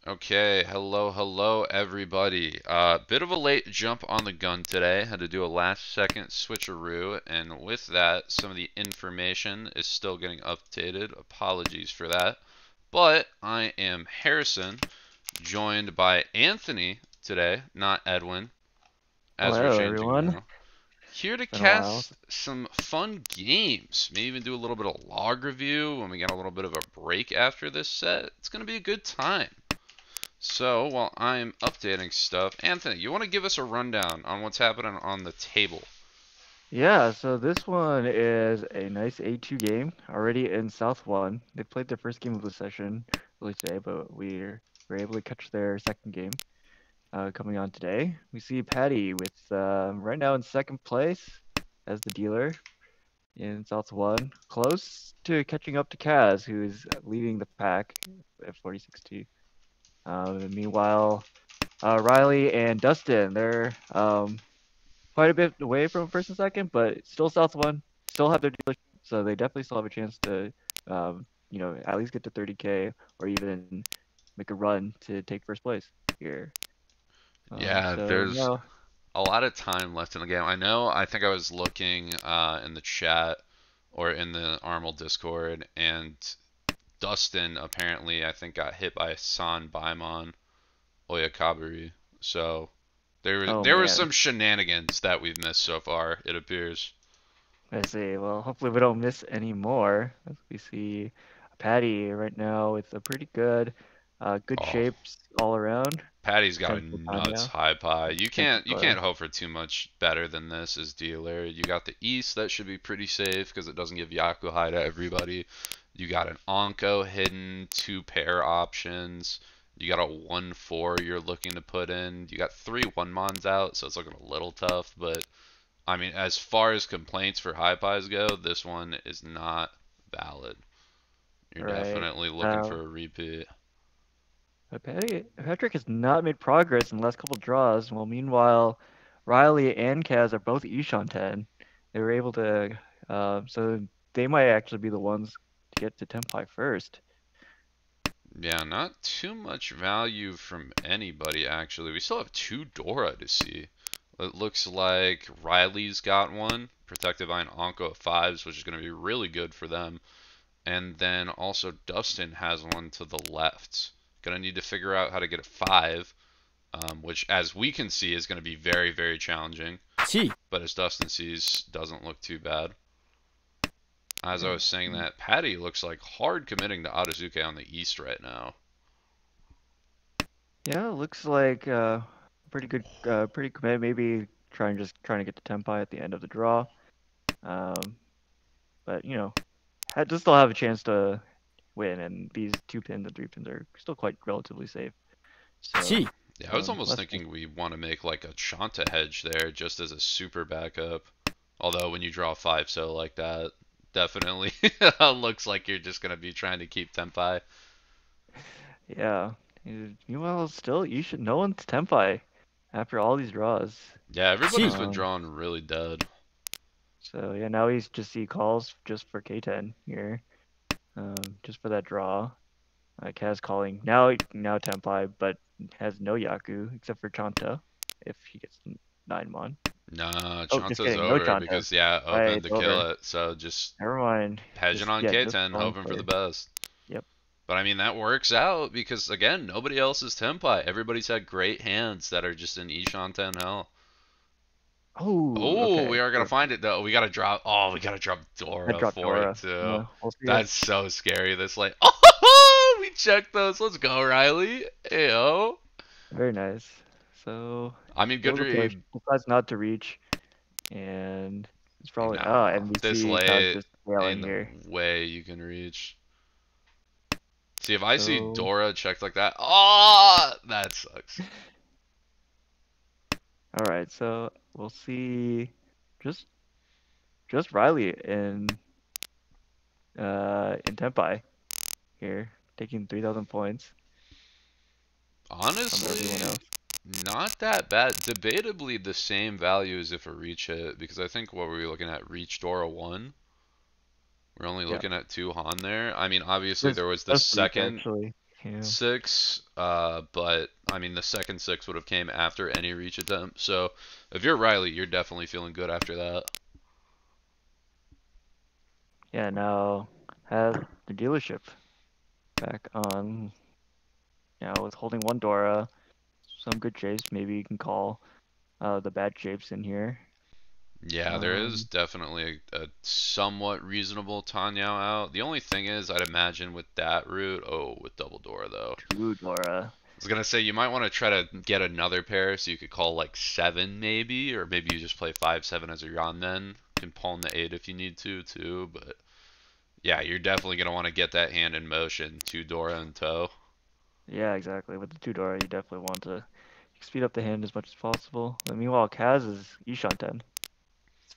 Okay, hello everybody. Bit of a late jump on the gun today. Had to do a last second switcheroo, and with that, some of the information is still getting updated. Apologies for that. But I am Harrison, joined by Anthony today, not Edwin, as we're Hello, changing everyone. now. Here to It's been a while. cast some fun games. Maybe even do a little bit of log review when we get a little bit of a break after this set. It's going to be a good time. So, while I'm updating stuff, Anthony, you want to give us a rundown on what's happening on the table? Yeah, so this one is a nice A2 game already in South 1. They played their first game of the session early today, but we're able to catch their second game coming on today. We see Patty with right now in second place as the dealer in South 1, close to catching up to Kaz, who is leading the pack at 46-2. Meanwhile, Riley and Dustin, they're quite a bit away from first and second, but still South one, still have their dealership, so they definitely still have a chance to, at least get to 30K or even make a run to take first place here. Yeah, So there's no, a lot of time left in the game. I think I was looking in the chat or in the Armel Discord, and Dustin apparently, I think, got hit by San Baimon Oyakabari. So oh there were man, some shenanigans that we've missed so far, it appears. I see. Well, hopefully we don't miss any more. As we see Patty right now with a pretty good Oh, shapes all around. Patty's got a 10 full time nuts now. high pie. Thank you You for can't hope for too much better than this as dealer. You got the East that should be pretty safe because it doesn't give Yakuhai to everybody. You got an Onko hidden, two pair options. You got a 1-4 you're looking to put in. You got three one mons out, so it's looking a little tough. But I mean, as far as complaints for high pies go, this one is not valid. You're right. definitely looking Uh, for a repeat. Patrick has not made progress in the last couple draws. Well, meanwhile, Riley and Kaz are both Ishan 10. They were able to, so they might actually be the ones to get to Tempai first. Yeah, not too much value from anybody, actually. We still have two Dora to see. It looks like Riley's got one, protected by an Onko of fives, which is going to be really good for them. And then also Dustin has one to the left. Going to need to figure out how to get a five, which, as we can see, is going to be very, very challenging. But as Dustin sees, doesn't look too bad. As I Yeah, was saying that, Patty looks like hard committing to Atazuke on the east right now. yeah, looks like pretty good, pretty commit. Maybe trying to get to Tempai at the end of the draw. Um, but just still have a chance to win, and these 2 pins and 3 pins are still quite relatively safe. So, Yeah, I was almost less. thinking we want to make like a Chanta hedge there just as a super backup. Although when you draw a 5-so like that, definitely looks like you're just going to be trying to keep Tempai. Yeah. Meanwhile, still, you should know one's Tempai after all these draws. Yeah, everybody's been Um, drawing really dead. so yeah, now he's just he calls just for K10 here, just for that draw. Kaz calling now Tempai, but has no Yaku except for Chanta if he gets 9-1. Nah, Oh, just Chanta's kidding, no over Chanta. because, yeah, Right, open it's to kill over. it. So just Never mind. hedging Just on yeah, just K10, calling hoping for the for. best. Yep. But I mean, that works out because, again, nobody else is Tempai. Everybody's had great hands that are just in Ishan 10 hell. Oh, Oh, we okay. are gonna So find it though. We gotta drop. Oh, we gotta drop I Dora dropped for it Dora. too. We'll see if That's so scary. This like, oh, we checked those. Let's go, Riley. Ayo. very nice. So I mean, good still the push. read. Decides not to reach, and it's probably No, and we this see Kaz late just trailing ain't no here. way you can reach. See, if I see So Dora checked like that, oh, that sucks. all right, so we'll see just just Riley in Tempai here, taking 3,000 points from everyone Honestly, else. not that bad. Debatably the same value as if a reach hit, because I think what were we looking at? Reach Dora 1? We're only Yeah, looking at two Han there. I mean, obviously there was the just reach second. actually. Yeah. six, but I mean the second six would have came after any reach attempt. So if you're Riley, you're definitely feeling good after that. Yeah, now has the dealership back on, with holding one Dora, some good shapes. Maybe you can call the bad shapes in here. Yeah, there is Um, definitely a somewhat reasonable Tanyao out. The only thing is, I'd imagine with that route, oh, with double Dora though. two Dora. I was gonna say you might want to try to get another pair so you could call like seven maybe, or maybe you just play 5-7 as a Ron then. You can pawn the eight if you need to too, but yeah, you're definitely gonna want to get that hand in motion, two Dora in tow. Yeah, exactly. With the two Dora, you definitely want to speed up the hand as much as possible. And meanwhile, Kaz is Ishan 10. It's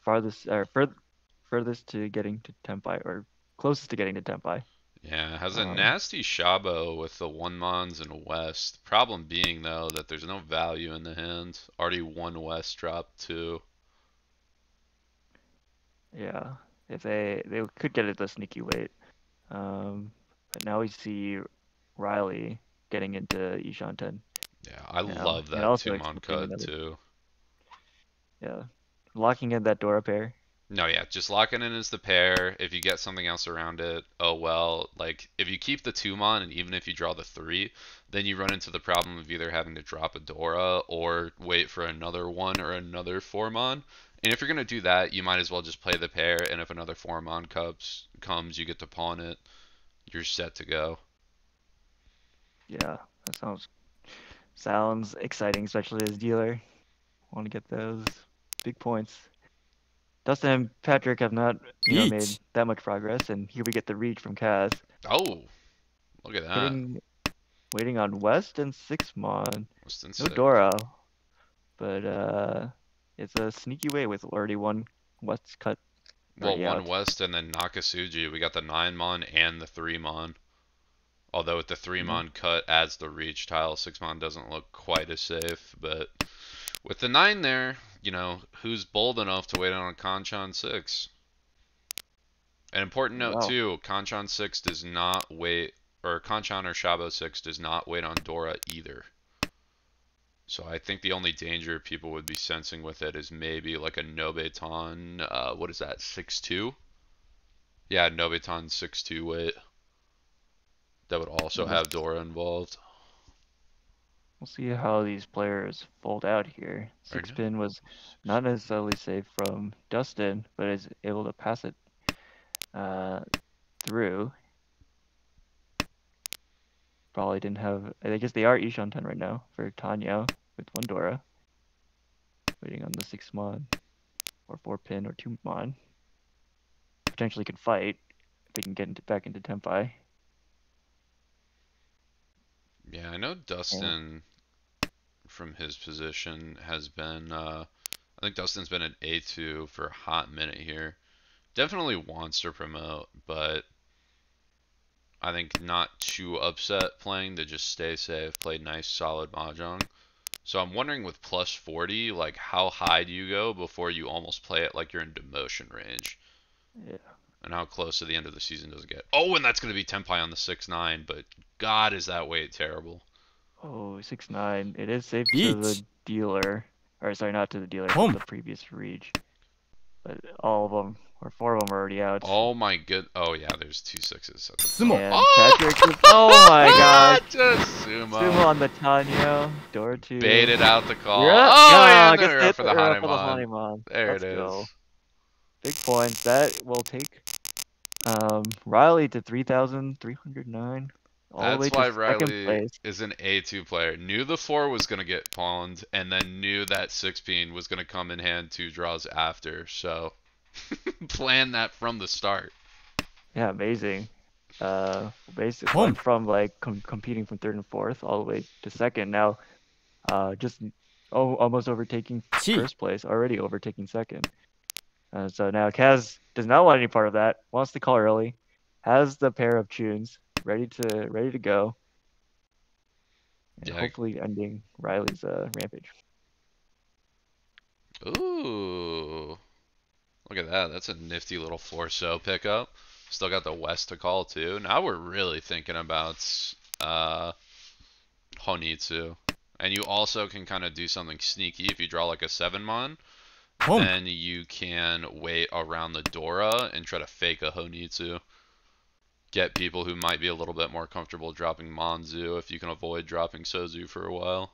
furthest to getting to Tenpai, or closest to getting to Tenpai. Yeah, it has a Um, nasty Shabo with the one mons and West. Problem being though that there's no value in the hand. Already one West dropped two. yeah, if they could get it the sneaky weight. But now we see Riley getting into Ishan 10 Yeah, I now, love and that also two mon expecting cut another. too. Yeah, locking in that Dora pair. No, yeah, just locking in as the pair. If you get something else around it, oh well. Like if you keep the two mon and even if you draw the three, then you run into the problem of either having to drop a Dora or wait for another one or another four mon. And if you're gonna do that, you might as well just play the pair. And if another four mon comes, you get to pawn it. You're set to go. Yeah, that sounds exciting, especially as dealer. Want to get those big points. Dustin and Patrick have not, made 1. that much progress, and here we get the reach from Kaz, Oh, look at that. hitting, waiting on West and Sixmon. Weston No six. Dora, but it's a sneaky way with already one West cut Well, already one out. West and then Nakasuji. We got the nine mon and the three mon. Although with the three Yeah. mon cut adds the reach tile, six mon doesn't look quite as safe. But with the nine there, who's bold enough to wait on a Kanchan six? An important note Wow. too: Kanchan six does not wait, or Kanchan or Shabo six does not wait on Dora either. So I think the only danger people would be sensing with it is maybe like a Nobeton. What is that? 6-2? Yeah, Nobeton 6-2 wait. That would also We'll, have Dora involved. we'll see how these players fold out here. Or Six no? pin was not necessarily safe from Dustin, but is able to pass it uh, through. Probably didn't have. I guess they are Ishan 10 right now for Tanya with one Dora. Waiting on the 6 mon or 4 pin or 2 mon. Potentially can fight if they can get back into Tempai. Yeah, I know Yeah. Dustin from his position has been. I think Dustin's been at A2 for a hot minute here. Definitely wants to promote, but I think not too upset playing to just stay safe, play nice, solid mahjong. So I'm wondering with plus 40, like how high do you go before you almost play it like you're in demotion range? Yeah. And how close to the end of the season does it get? Oh, and that's going to be Tenpai on the 6-9, but God, is that weight terrible. Oh, 6-9. It is safe to 1. the dealer. Or sorry, not to the dealer, to ポン the previous reach. But all of them, or 4 of them are already out. Oh my good. Oh yeah, there's two sixes at the 質 top. 問 And Patrick Oh! is, oh my gosh. Just Sumo sumo. on the Tanyo. Dora 2. Baited out the call. You're up. Oh, Yeah, I and guess they're they up hit for the the are up for the Hanuman. Hanuman. There it Let's is. go. Big points. That will take Riley to 3,309. All the way That's to why second Riley place. is an A2 player. Knew the 4 was going to get pawned, and then knew that 6 peen was going to come in hand two draws after. So, plan that from the start. Yeah, amazing. Basically ポン went from like competing from third and fourth all the way to second. Now, just almost overtaking 1 first place, already overtaking second. So now Kaz does not want any part of that. Wants to call early. Has the pair of tunes ready to go, and Yeah. hopefully ending Riley's rampage. Ooh. Look at that. That's a nifty little 4-so pickup. Still got the West to call too. Now we're really thinking about Honitsu. And you also can kind of do something sneaky if you draw like a 7 mon. Home. Then you can wait around the Dora and try to fake a Honitsu. Get people who might be a little bit more comfortable dropping Monzu if you can avoid dropping Sozu for a while.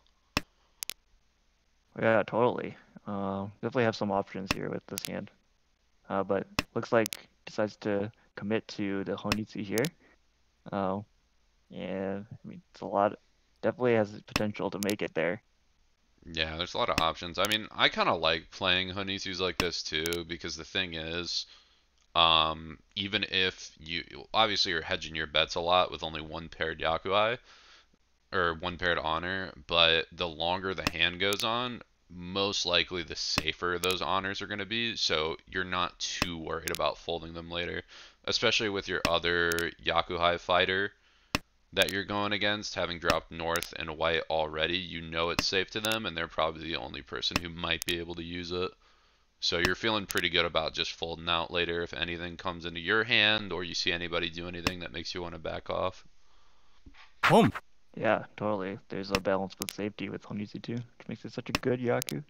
Yeah, totally. Definitely have some options here with this hand. But looks like decides to commit to the Honitsu here. Uh, and I mean, it's a lot. Definitely has the potential to make it there. Yeah, there's a lot of options. I mean, I kind of like playing Honitsus like this too because the thing is, even if you obviously you're hedging your bets a lot with only one paired Yakuai or one paired honor, but the longer the hand goes on, most likely the safer those honors are going to be, so you're not too worried about folding them later, especially with your other Yakuhai fighter that you're going against having dropped north and white already. You know it's safe to them, and they're probably the only person who might be able to use it. So you're feeling pretty good about just folding out later if anything comes into your hand or you see anybody do anything that makes you want to back off. Home. Yeah, totally. There's a balance with safety with Honitsu too, which makes it such a good Yaku.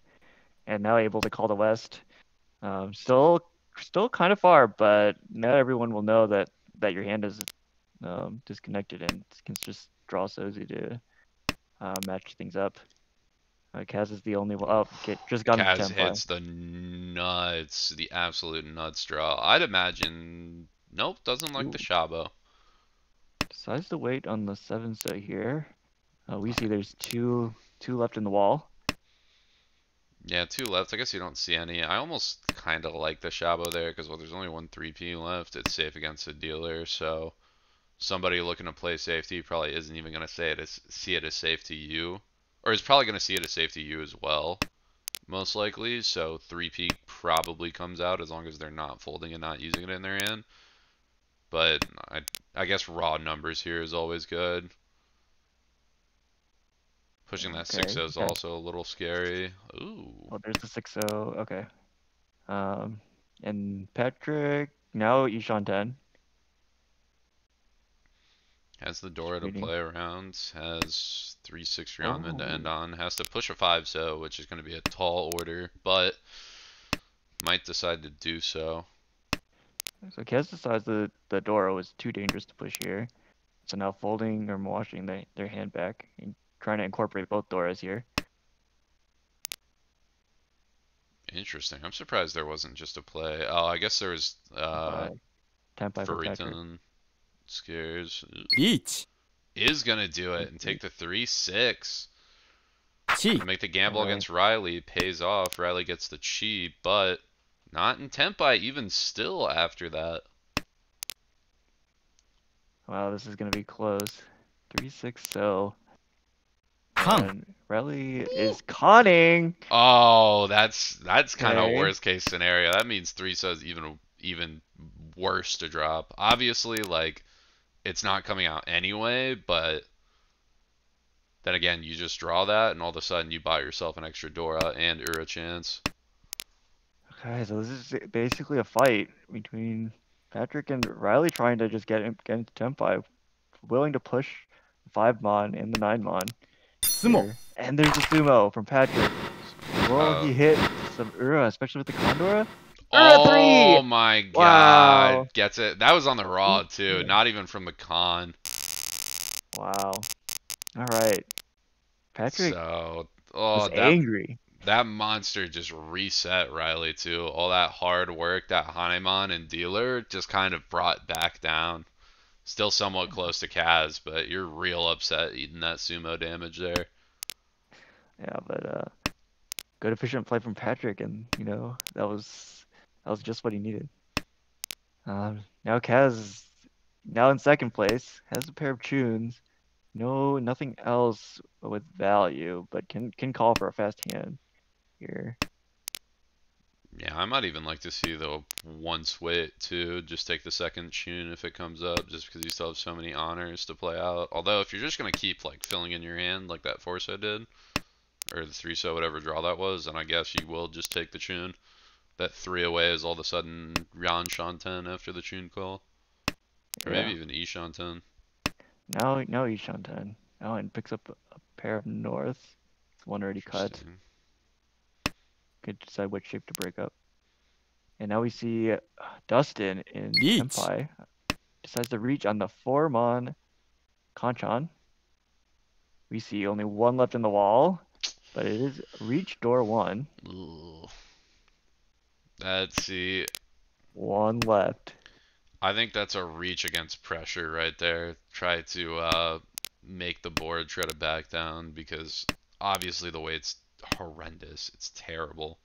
And now able to call the West. Still kind of far, but not everyone will know that your hand is disconnected and can just draw Sozu to match things up. Kaz is the only one. Oh, just got into Kaz Tenpai. hits the nuts, the absolute nuts draw. I'd imagine, nope, doesn't like the Ooh, Shabo. decides to wait on the 7 here. We see there's two left in the wall. Yeah, two left. I guess you don't see any. I almost kind of like the Shabo there because, well, there's only one 3P left. It's safe against a dealer, so somebody looking to play safety probably isn't even going to see it as safe to you, or is probably going to see it as safe to you as well, most likely. So 3P probably comes out as long as they're not folding and not using it in their hand. But I guess raw numbers here is always good. Pushing that Okay, 6-0 is okay. also a little scary. Ooh. Oh, there's the 6-0. Okay. Um, and Patrick now Ishan 10. Has the Just Dora to waiting. play around. Has 3-6 Rionman to end Oh, on. Has to push a 5-0, which is going to be a tall order, but might decide to do so. so Kaz decides the Doro is too dangerous to push here. So now folding or washing their hand back and trying to incorporate both Doras here. Interesting. I'm surprised there wasn't just a play. Oh, I guess there was Tenpai, Tenpai for Patrick. Furiton scares. Beach. Is going to do it and take Okay. the 3-6. Chi. Make the All gamble right. against Riley. Pays off. Riley gets the chi, but not in Tempai even still after that. Wow, this is gonna be close. 3-6 so. Kang. And Riley is conning. Oh, that's kind of Okay. worst case scenario. That means 3 is even worse to drop. Obviously, like it's not coming out anyway, but then again, you just draw that, and all of a sudden you buy yourself an extra Dora and Ura chance. Okay, so this is basically a fight between Patrick and Riley trying to just get into Tenpai, willing to push 5 mon and the 9 mon Sumo. here. And there's the sumo from Patrick. Will Uh, he hit some Ura, especially with the Condora? Ura oh 3! my God, Wow. gets it. That was on the raw too, Okay. not even from the con. Wow. All right. Patrick So, was oh angry. that monster just reset Riley too. All that hard work that Hanemon and Dealer just kind of brought back down. Still somewhat close to Kaz, but you're real upset eating that sumo damage there. Yeah, but good efficient play from Patrick, and that was just what he needed. Now Kaz, now in second place, has a pair of tunes. No, nothing else with value, but can call for a fast hand here. Yeah, I might even like to see the once wait too. Just take the second tune if it comes up, just because you still have so many honors to play out. Although if you're just gonna keep like filling in your hand like that 4-so did, or the 3-so whatever draw that was, then I guess you will just take the tune. That 3 away is all of a sudden Ran Shanten after the tune call, or maybe Yeah, even E Shanten. Now he's on 10. Oh, and picks up a pair of north. One already cut. Interesting. Could decide what shape to break up. And now we see Dustin in 리치, Senpai. Decides to reach on the 4-mon Kanchan. We see only one left in the wall, but it is reach door 1. Ooh. Let's see. One left. I think that's a reach against pressure right there. Try to make the board try to back down because obviously the way it's horrendous. It's terrible.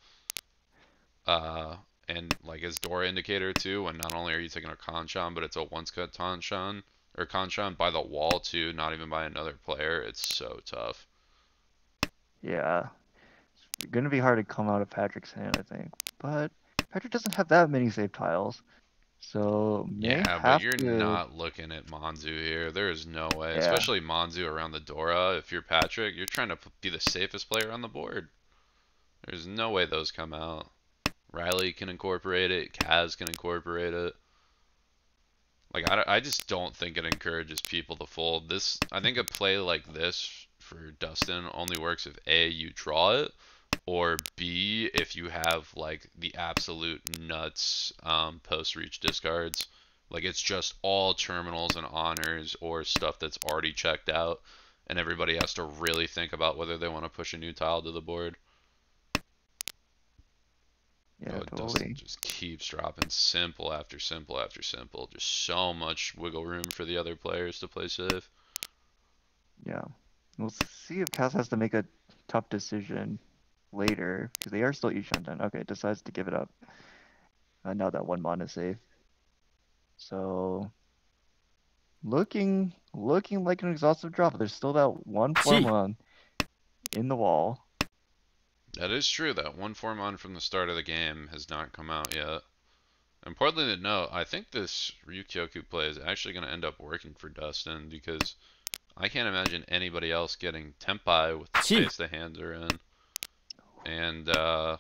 Uh, and like as Dora indicator too, when not only are you taking a Kanchan, but it's a once cut Tanshan or Kanchan by the wall too, not even by another player. It's so tough. Yeah. It's going to be hard to come out of Patrick's hand, I think. But Patrick doesn't have that many save tiles. So may Yeah, but have you're to. not looking at Monzu here. There is no way, Yeah. especially Monzu around the Dora. If you're Patrick, you're trying to be the safest player on the board. There's no way those come out. Riley can incorporate it. Kaz can incorporate it. Like I just don't think it encourages people to fold. I think a play like this for Dustin only works if A, you draw it, or B, if you have like the absolute nuts post reach discards. Like it's just all terminals and honors or stuff that's already checked out, and everybody has to really think about whether they want to push a new tile to the board. Yeah, Oh, Dustin totally. just keeps dropping simple after simple after simple. Just so much wiggle room for the other players to play safe. Yeah. We'll see if Kaz has to make a tough decision later because they are still each on 10. Okay, decides to give it up. Now that 1 mon is safe. So looking like an exhaustive drop. There's still that one チ、mon in the wall. That is true. That one form on from the start of the game has not come out yet. Importantly to note, I think this Ryukyoku play is actually going to end up working for Dustin because I can't imagine anybody else getting Tempai with the チ、space the hands are in. And that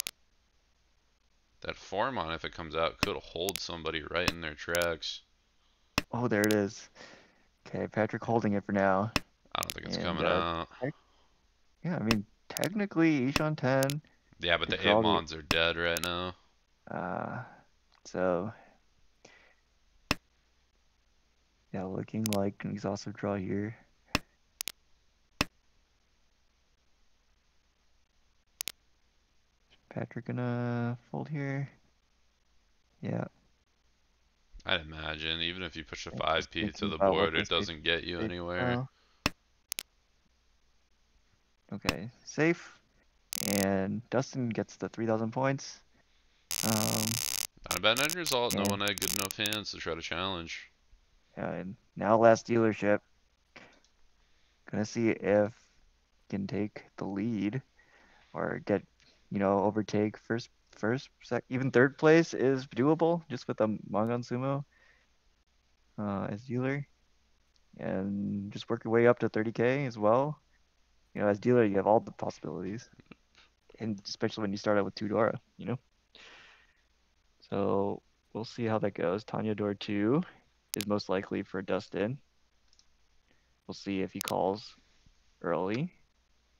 Formon, if it comes out, could hold somebody right in their tracks. Oh, there it is. Okay, Patrick holding it for now. I don't think it's And coming out. yeah, I mean technically each on 10 Yeah, but could the draw the Amons are dead right now. uh so yeah, looking like an exhaustive draw here. Patrick gonna fold here. Yeah. I'd imagine, even if you push a Yeah, just 5p to thinking the about what board, the it doesn't get you safe anywhere. now. Okay, safe. And Dustin gets the 3,000 points. Not a bad end result. No And one had good enough hands to try to challenge. and now last dealership. Gonna see if he can take the lead or get, overtake even third place is doable just with a Mangan Sumo as dealer. And just work your way up to 30K as well. As dealer, you have all the possibilities. And especially when you start out with 2 Dora. So we'll see how that goes. Tanya Door 2 is most likely for Dustin. We'll see if he calls early.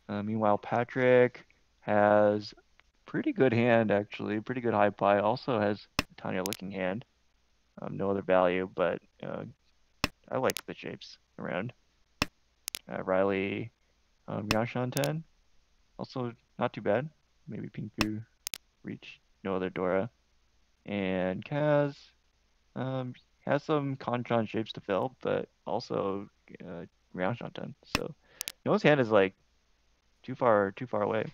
Meanwhile, Patrick has pretty good hand, actually. Pretty good high pie. Also has Tanya looking hand. No other value, but I like the shapes around. Riley, Yashan 10. Also not too bad. Maybe Pinku reach. No other Dora. And Kaz has some Kanchan shapes to fill, but also Ryashan 10. So Noah's hand is like too far away.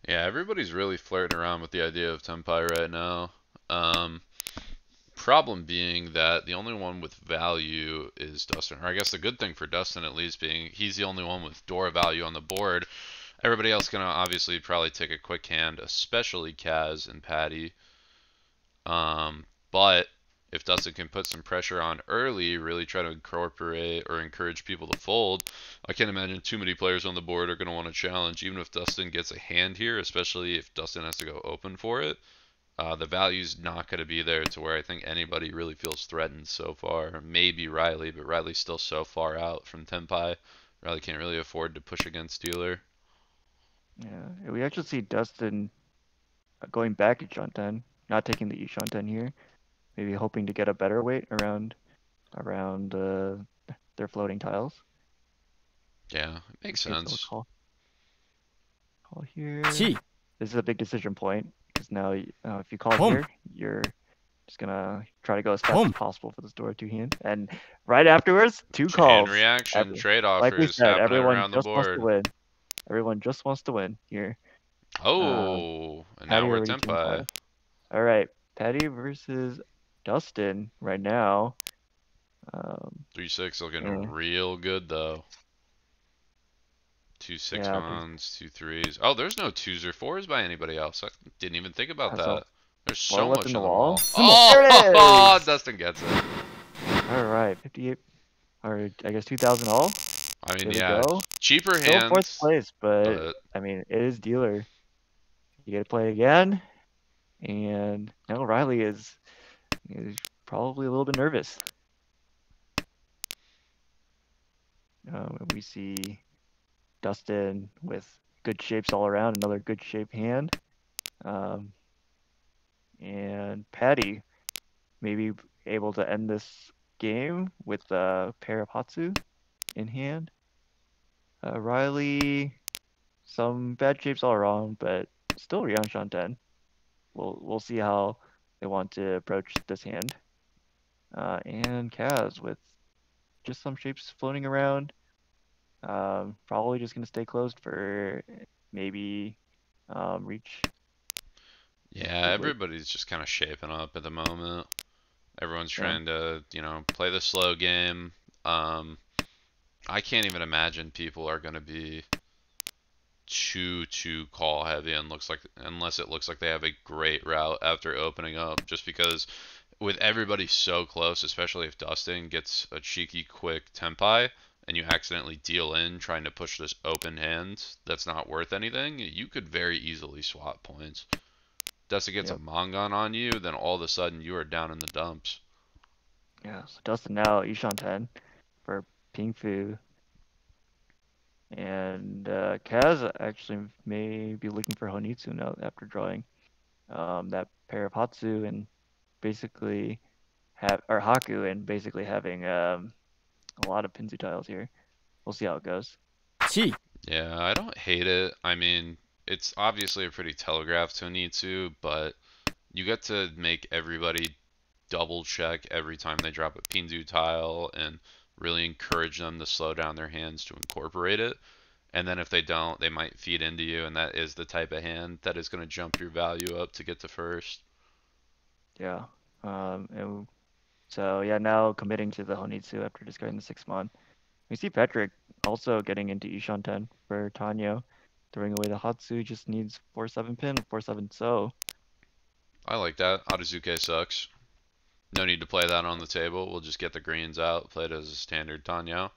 Yeah, everybody's really flirting around with the idea of Tempai right now. Um, Problem being that the only one with value is Dustin. Or I guess the good thing for Dustin at least being he's the only one with Dora value on the board. Everybody else gonna obviously probably take a quick hand, especially Kaz and Patty. But if Dustin can put some pressure on early, really try to incorporate or encourage people to fold, I can't imagine too many players on the board are going to want to challenge, even if Dustin gets a hand here, especially if Dustin has to go open for it. The value's not going to be there to where I think anybody really feels threatened so far. Maybe Riley, but Riley's still so far out from Tenpai. Riley can't really afford to push against dealer. Yeah, we actually see Dustin going back at Shanten, not taking the Shanten here. Maybe hoping to get a better weight around their floating tiles. Yeah, it makes Okay, so we'll sense. call here. 1 This is a big decision point because now if you call Boom. here, you're just gonna try to go as fast Boom. as possible for this door two hand, and right afterwards, two Chain calls. reaction, trade Like we offers said, happening everyone around the just wants to board. win. Everyone just wants to win here. Oh, and now Patty we're already Tenpai. All right, Patty versus Dustin right now. 3-6 looking Yeah. real good though. 2 6 Yeah, ons, 2 3s. Oh, there's no 2s or 4s by anybody else. I didn't even think about so that. There's more so left much in the on the wall. wall. There it Oh, is! Dustin gets it. All right, 58, or I guess 2,000 all. I mean, There we yeah, go. cheaper Still fourth hands, place, but but I mean, it is dealer. You get to play again, and now Riley is probably a little bit nervous. We see Dustin with good shapes all around, another good shape hand. And Patty maybe able to end this game with a pair of Hatsu in hand. Riley, some bad shapes all around, but still Ryan Shanten. We'll see how they want to approach this hand. And Kaz with just some shapes floating around. Probably just gonna stay closed for maybe reach. yeah, everybody's just kind of shaping up at the moment. Everyone's Yeah. trying to, play the slow game. I can't even imagine people are going to be too call heavy and unless it looks like they have a great route after opening up, just because with everybody so close, especially if Dustin gets a cheeky quick Tenpai and you accidentally deal in trying to push this open hand that's not worth anything, you could very easily swap points. Dustin gets a Yep. Mongon on you, then all of a sudden you are down in the dumps. Yeah. So Dustin now Ishan 10 for Ping Fu. And Kaz actually may be looking for Honitsu now after drawing that pair of Hatsu and basically Haku and basically having a lot of Pinzu tiles here. We'll see how it goes. 1 Yeah, I don't hate it. I mean, it's obviously a pretty telegraphed Tonitsu, but you get to make everybody double check every time they drop a Pinzu tile and really encourage them to slow down their hands to incorporate it. And then if they don't, they might feed into you, and that is the type of hand that is going to jump your value up to get to first. Yeah. And so yeah, now committing to the Honitsu after discarding the 6-mon. We see Patrick also getting into Ishan 10 for Tanyo. Throwing away the Hatsu, just needs 4-7 pin, 4-7 so. I like that. Adazuke sucks. No need to play that on the table. We'll just get the greens out, play it as a standard Tanyo.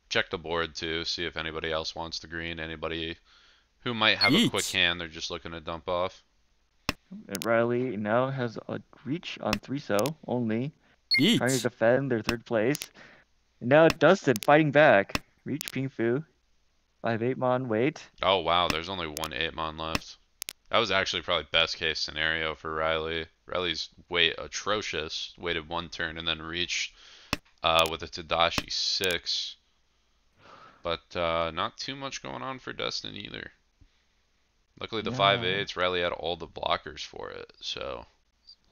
Check the board too, see if anybody else wants the green, anybody who might have a quick hand they're just looking to dump off. And Riley now has a reach on 3 so only. Trying to 1 defend their 3rd place. And now Dustin fighting back. Reach Ping Fu. 5-8-mon wait. Oh wow, there's only one 8-mon left. That was actually probably best case scenario for Riley. Riley's wait atrocious. Waited 1 turn and then reached with a Tadashi 6. But not too much going on for Dustin either. Luckily the Yeah. 5-8s, Riley had all the blockers for it, so.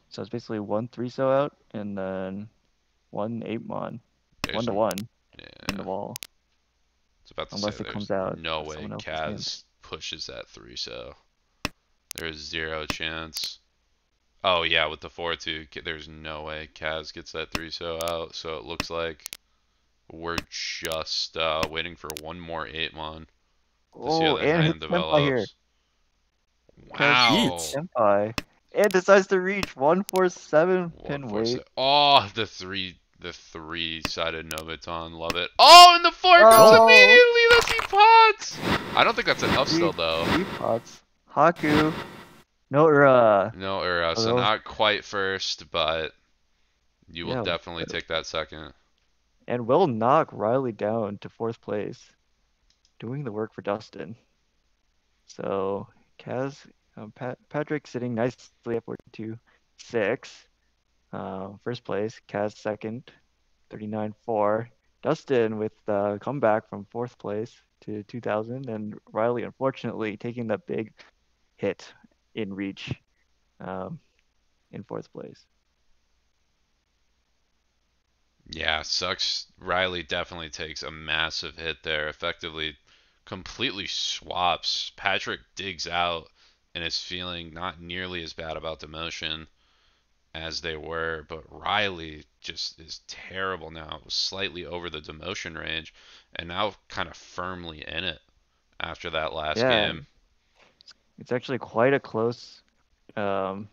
So it's basically 1 3 so out and then 1 8-mon. 1-1 in the wall. I was about to Unless say it comes there's out no with way someone else's hand. Kaz pushes that 3 so. There's 0 chance. Oh yeah, with the 4-2, there's no way Kaz gets that 3 so out, so it looks like we're just waiting for one more 8-mon to see how Oh, the and hand hits Senpai here. develops. Kaz Wow. Senpai. And decides to reach 1-4-7 pin weight. Oh, the three-sided Novaton, love it. Oh, and the 4 comes Oh. immediately. Let's see pots. I don't think that's enough still though. 3 pots. Haku. No, No Ura, oh, so not quite first, but you will yeah, definitely take that second. and will knock Riley down to 4th place, doing the work for Dustin. So Kaz, Patrick sitting nicely at 42.6. 1st place, Kaz second, 39.4. Dustin with the comeback from 4th place to 2000, and Riley unfortunately taking the big hit in reach um, in 4th place. Yeah, sucks. Riley definitely takes a massive hit there. Effectively, completely swaps. Patrick digs out and is feeling not nearly as bad about demotion as they were, but Riley just is terrible now. It was slightly over the demotion range and now kind of firmly in it after that last Yeah, game. it's actually quite a close um,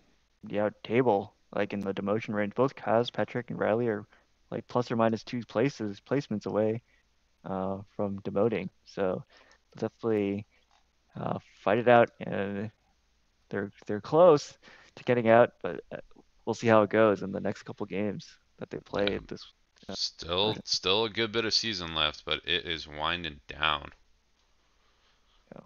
yeah, table, like in the demotion range. Both Kaz, Patrick, and Riley are like plus or minus 2 placements away from demoting. So definitely fight it out, and they're close to getting out, but we'll see how it goes in the next couple games that they play Yeah, at this still version. still a good bit of season left, but it is winding down. So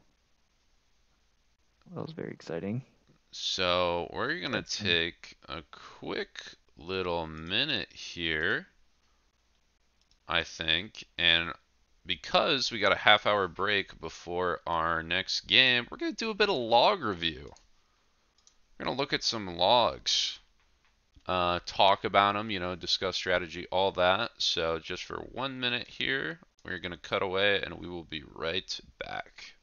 that was very exciting. So we're gonna Got some. take a quick little minute here, I think, and because we got a half-hour break before our next game, we're gonna do a bit of log review. We're gonna look at some logs, talk about them, discuss strategy, all that. So just for 1 minute here, we're gonna cut away, and we will be right back.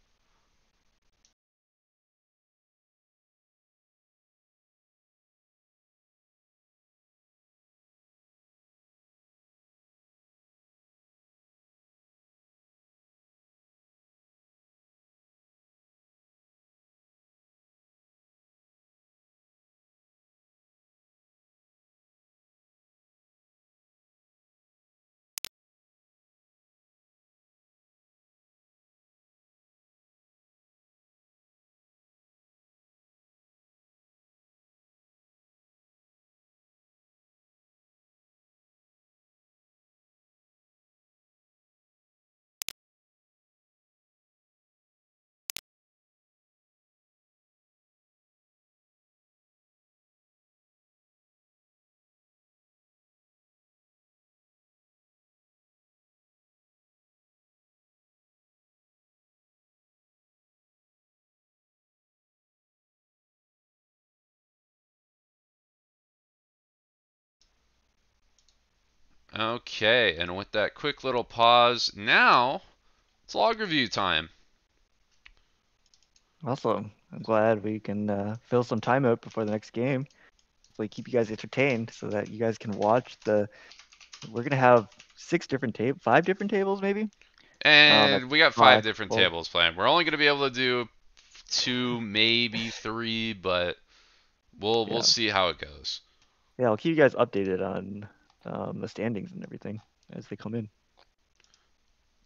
Okay, and with that quick little pause, now it's log review time. Awesome. I'm glad we can fill some time out before the next game. Hopefully keep you guys entertained so that you guys can watch the. We're gonna have 5 different tables maybe. That's And we got 5 different 5 people. tables planned. We're only going to be able to do 2, maybe 3, but we'll Yeah, see how it goes. yeah. I'll keep you guys updated on the standings and everything as they come in.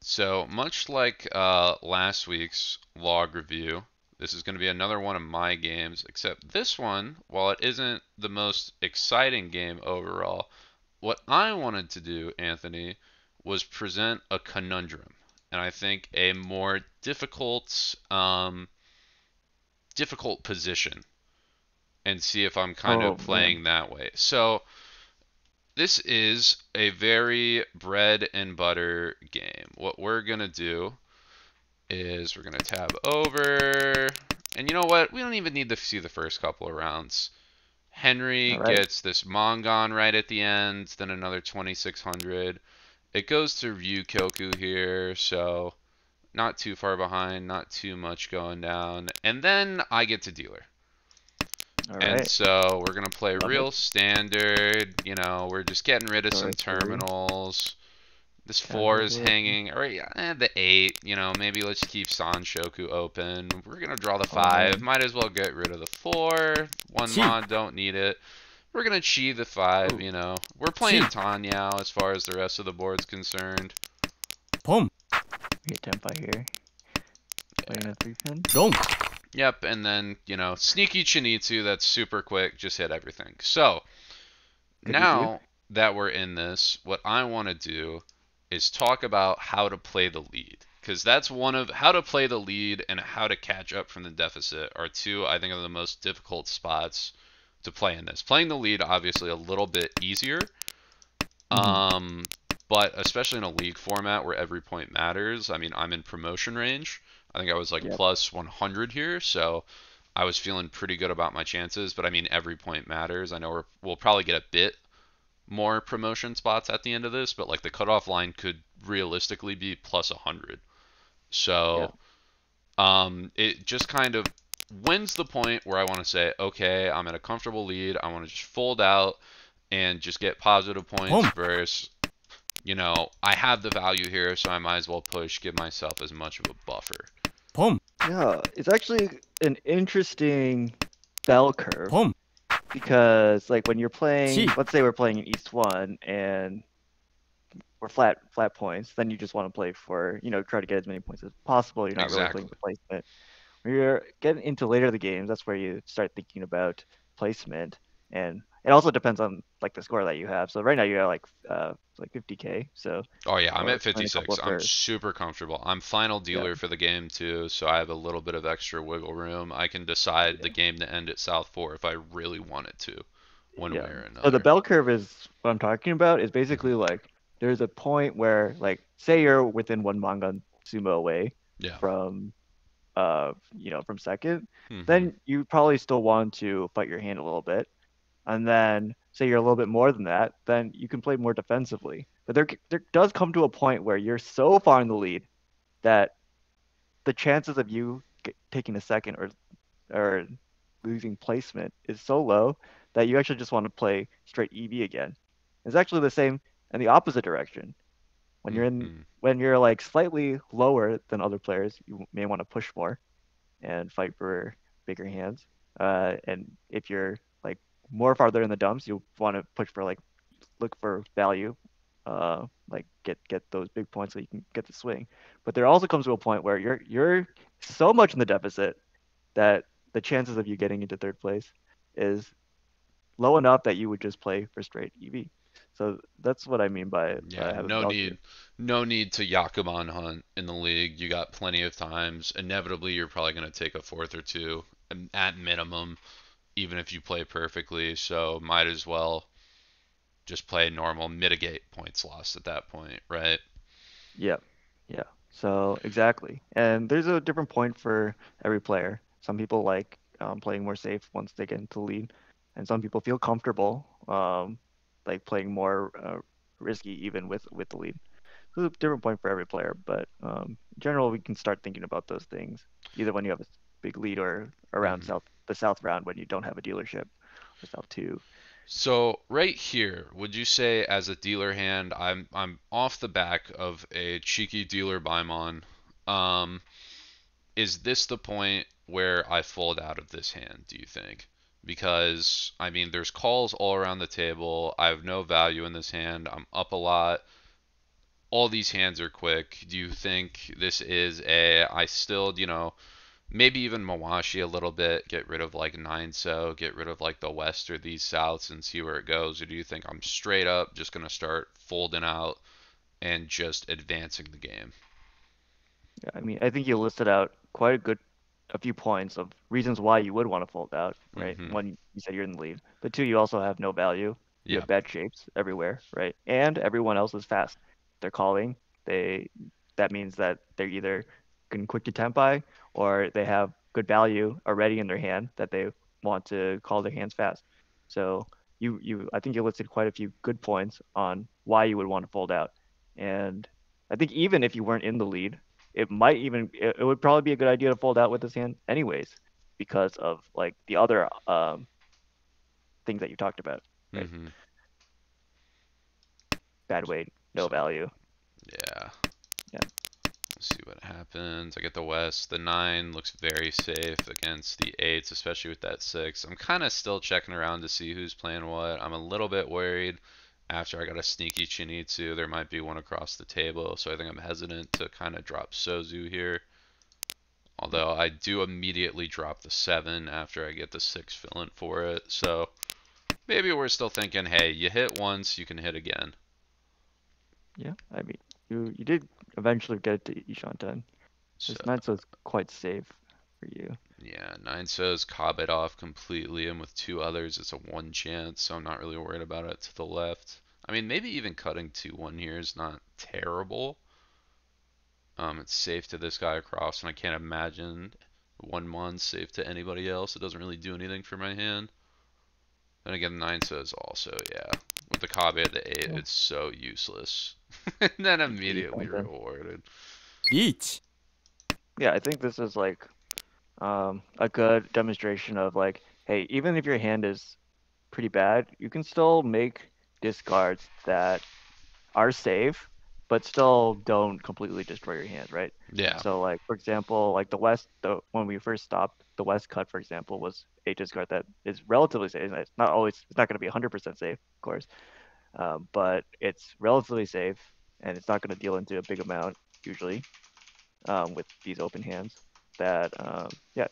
So much like last week's log review, this is going to be another one of my games, except this one, while it isn't the most exciting game overall, what I wanted to do, Anthony, was present a conundrum, and I think a more difficult position, and see if I'm kind of Oh man. playing that way. So this is a very bread and butter game. What we're gonna do is we're gonna tab over, and you know what? We don't even need to see the first couple of rounds. Henry All right. gets this Mongon right at the end, then another 2600. It goes to Ryukoku here, so not too far behind, not too much going down. And then I get to dealer. All And right. so we're going to play Love it. real standard. We're just getting rid of some Story 3. terminals. This 4 Casual is dealer. hanging. Or the 8. Maybe let's keep Sanshoku open. We're going to draw the All 5. in. Might as well get rid of the 4. One 1、mod, don't need it. We're going to chi the 5, Oh, We're playing 1、Tanyao as far as the rest of the board's concerned.ポン、we get Tenpai here. Playing a 3-pin. ロン、Yep, and then, sneaky Chinitsu, that's super quick, just hit everything. So, Good EQ. now that we're in this, what I want to do is talk about how to play the lead. Because that's one of how to play the lead and how to catch up from the deficit are two, I think, of the most difficult spots to play in this. Playing the lead, obviously, a little bit easier, Hmm. um, but especially in a league format where every point matters. I mean, I'm in promotion range. I think I was like Yep. plus 100 here, so I was feeling pretty good about my chances. But I mean, every point matters. I know we'll probably get a bit more promotion spots at the end of this, but like the cutoff line could realistically be plus 100. Yeah. So it just kind of when's the point where I want to say, okay, I'm at a comfortable lead. I want to just fold out and just get positive points Boom. versus, I have the value here, so I might as well push, give myself as much of a buffer. 봄, Yeah, it's actually an interesting bell curve 봄, because like when you're 치, playing, let's say we're playing in East 1 and we're flat points, then you just want to play for, try to get as many points as possible. You're not really playing Exactly. for placement. When you're getting into later the games, that's where you start thinking about placement, and it also depends on like the score that you have. So right now you're at like 50K, so Oh yeah, I'm or at playing a couple 56. of I'm players. super comfortable. I'm final Yeah, dealer for the game too, so I have a little bit of extra wiggle room. I can decide the yeah, game to end at South 4 if I really wanted to, one yeah. way or So the another. bell curve is what I'm talking about. Is basically Hmm. like there's a point where like say you're within one manga sumo away Yeah. from from second, Hmm. then you probably still want to fight your hand a little bit. And then say you're a little bit more than that, then you can play more defensively. But there does come to a point where you're so far in the lead that the chances of you taking a second or losing placement is so low that you actually just want to play straight EV again. It's actually the same in the opposite direction. When you're in Hmm. when you're like slightly lower than other players, you may want to push more and fight for bigger hands. And if you're like more farther in the dumps, you'll want to push for like look for value, like get those big points so you can get the swing. But there also comes to a point where you're so much in the deficit that the chances of you getting into third place is low enough that you would just play for straight EV. So that's what I mean by Yeah, having no bell curve. need, no need to Yakuman hunt in the league. You got plenty of times. Inevitably, you're probably going to take a fourth or two at minimum, even if you play perfectly. So might as well just play normal, mitigate points lost at that point, right? Yeah, yeah. So exactly, and there's a different point for every player. Some people like playing more safe once they get into the lead, and some people feel comfortable like playing more risky even with the lead. So there's a different point for every player, but in general, we can start thinking about those things either when you have a big lead or around Hmm. the south round when you don't have a dealership or south two. So right here, would you say as a dealer hand, I'm off the back of a cheeky dealer Baimon. Um, is this the point where I fold out of this hand, do you think? Because I mean, there's calls all around the table. I have no value in this hand. I'm up a lot. All these hands are quick. Do you think this is I still, maybe even Mawashi a little bit, get rid of like 9 so, get rid of like the west or these souths and see where it goes? Or do you think I'm straight up just going to start folding out and just advancing the game? Yeah, I mean, I think you listed out quite a few points of reasons why you would want to fold out, right? Hmm. One, you said you're in the lead, but two, you also have no value. You Yeah. have bad shapes everywhere, right? And everyone else is fast. They're calling. They That means that they're either getting quick to tempi or they have good value already in their hand that they want to call their hands fast. So I think you listed quite a few good points on why you would want to fold out. And I think even if you weren't in the lead, it would probably be a good idea to fold out with his hand anyways because of like the other things that you talked about, right? Hmm. Bad weight, no So, value. yeah. Yeah. Let's see what happens. I get the West. The 9 looks very safe against the 8s, especially with that 6. I'm kind of still checking around to see who's playing what. I'm a little bit worried after I got a sneaky Chinitsu. There might be one across the table, so I think I'm hesitant to kind of drop Sozu here. Although I do immediately drop the 7 after I get the 6 filling for it. So maybe we're still thinking, hey, you hit once, you can hit again. Yeah, I mean, you did eventually get to Ishan 10. So This 9 so it's quite safe for you. yeah, 9 says cob it off completely, and with 2 others, it's a 1 chance, so I'm not really worried about it to the left. I mean, maybe even cutting 2-1 here is not terrible. It's safe to this guy across, and I can't imagine 1-1 safe to anybody else. It doesn't really do anything for my hand. Then again, 9 says also, yeah. With the cob at the 8, Yeah. it's so useless. And then GG immediately Ishan 10. rewarded. 1 Yeah, I think this is like a good demonstration of like, hey, even if your hand is pretty bad, you can still make discards that are safe, but still don't completely destroy your hand, right? Yeah. So like for example, like when we first stopped, the West cut, for example, was a discard that is relatively safe. It's not going to be 100% safe, of course, but it's relatively safe, and it's not going to deal into a big amount usually with these open hands. That yeah, of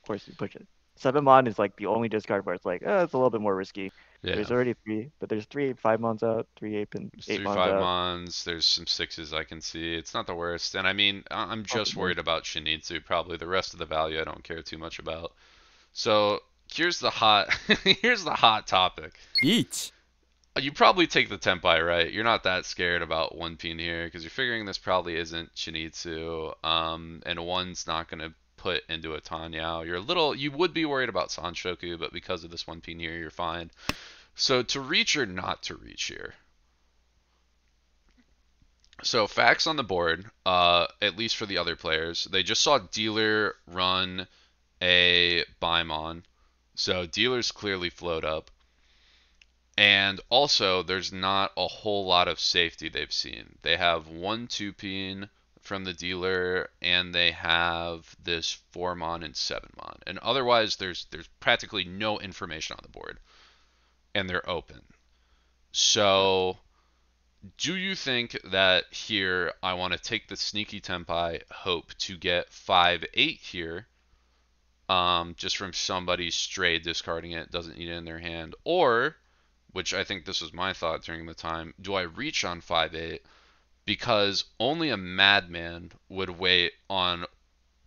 course you push it. 7 mon is like the only discard where it's like, it's a little bit more risky. Yeah. There's already three, but there's three 5 mons out, three There's eight three mons five out. mons. There's some 6s I can see. It's not the worst. And I mean, I'm just Possible. worried about Shinizu. Probably the rest of the value I don't care too much about. So here's the hot here's the hot topic. 1 You probably take the Tenpai, right? You're not that scared about 1 pin here because you're figuring this probably isn't Shinizu. And 1's not gonna put into a Tanyao. You would be worried about Sanshoku, but because of this 1 pin here, you're fine. So to reach or not to reach here. So facts on the board, at least for the other players, they just saw dealer run a Baimon. So dealer's clearly float up. And also, there's not a whole lot of safety they've seen. They have 1 2-pin from the dealer, and they have this 4-mon and 7-mon. And otherwise, there's practically no information on the board, and they're open. Right. So do you think that here I want to take the sneaky Tenpai, hope to get 5-8 here, just from somebody stray discarding it, doesn't need it in their hand, or, which I think this was my thought during the time, do I reach on 5-8 because only a madman would wait on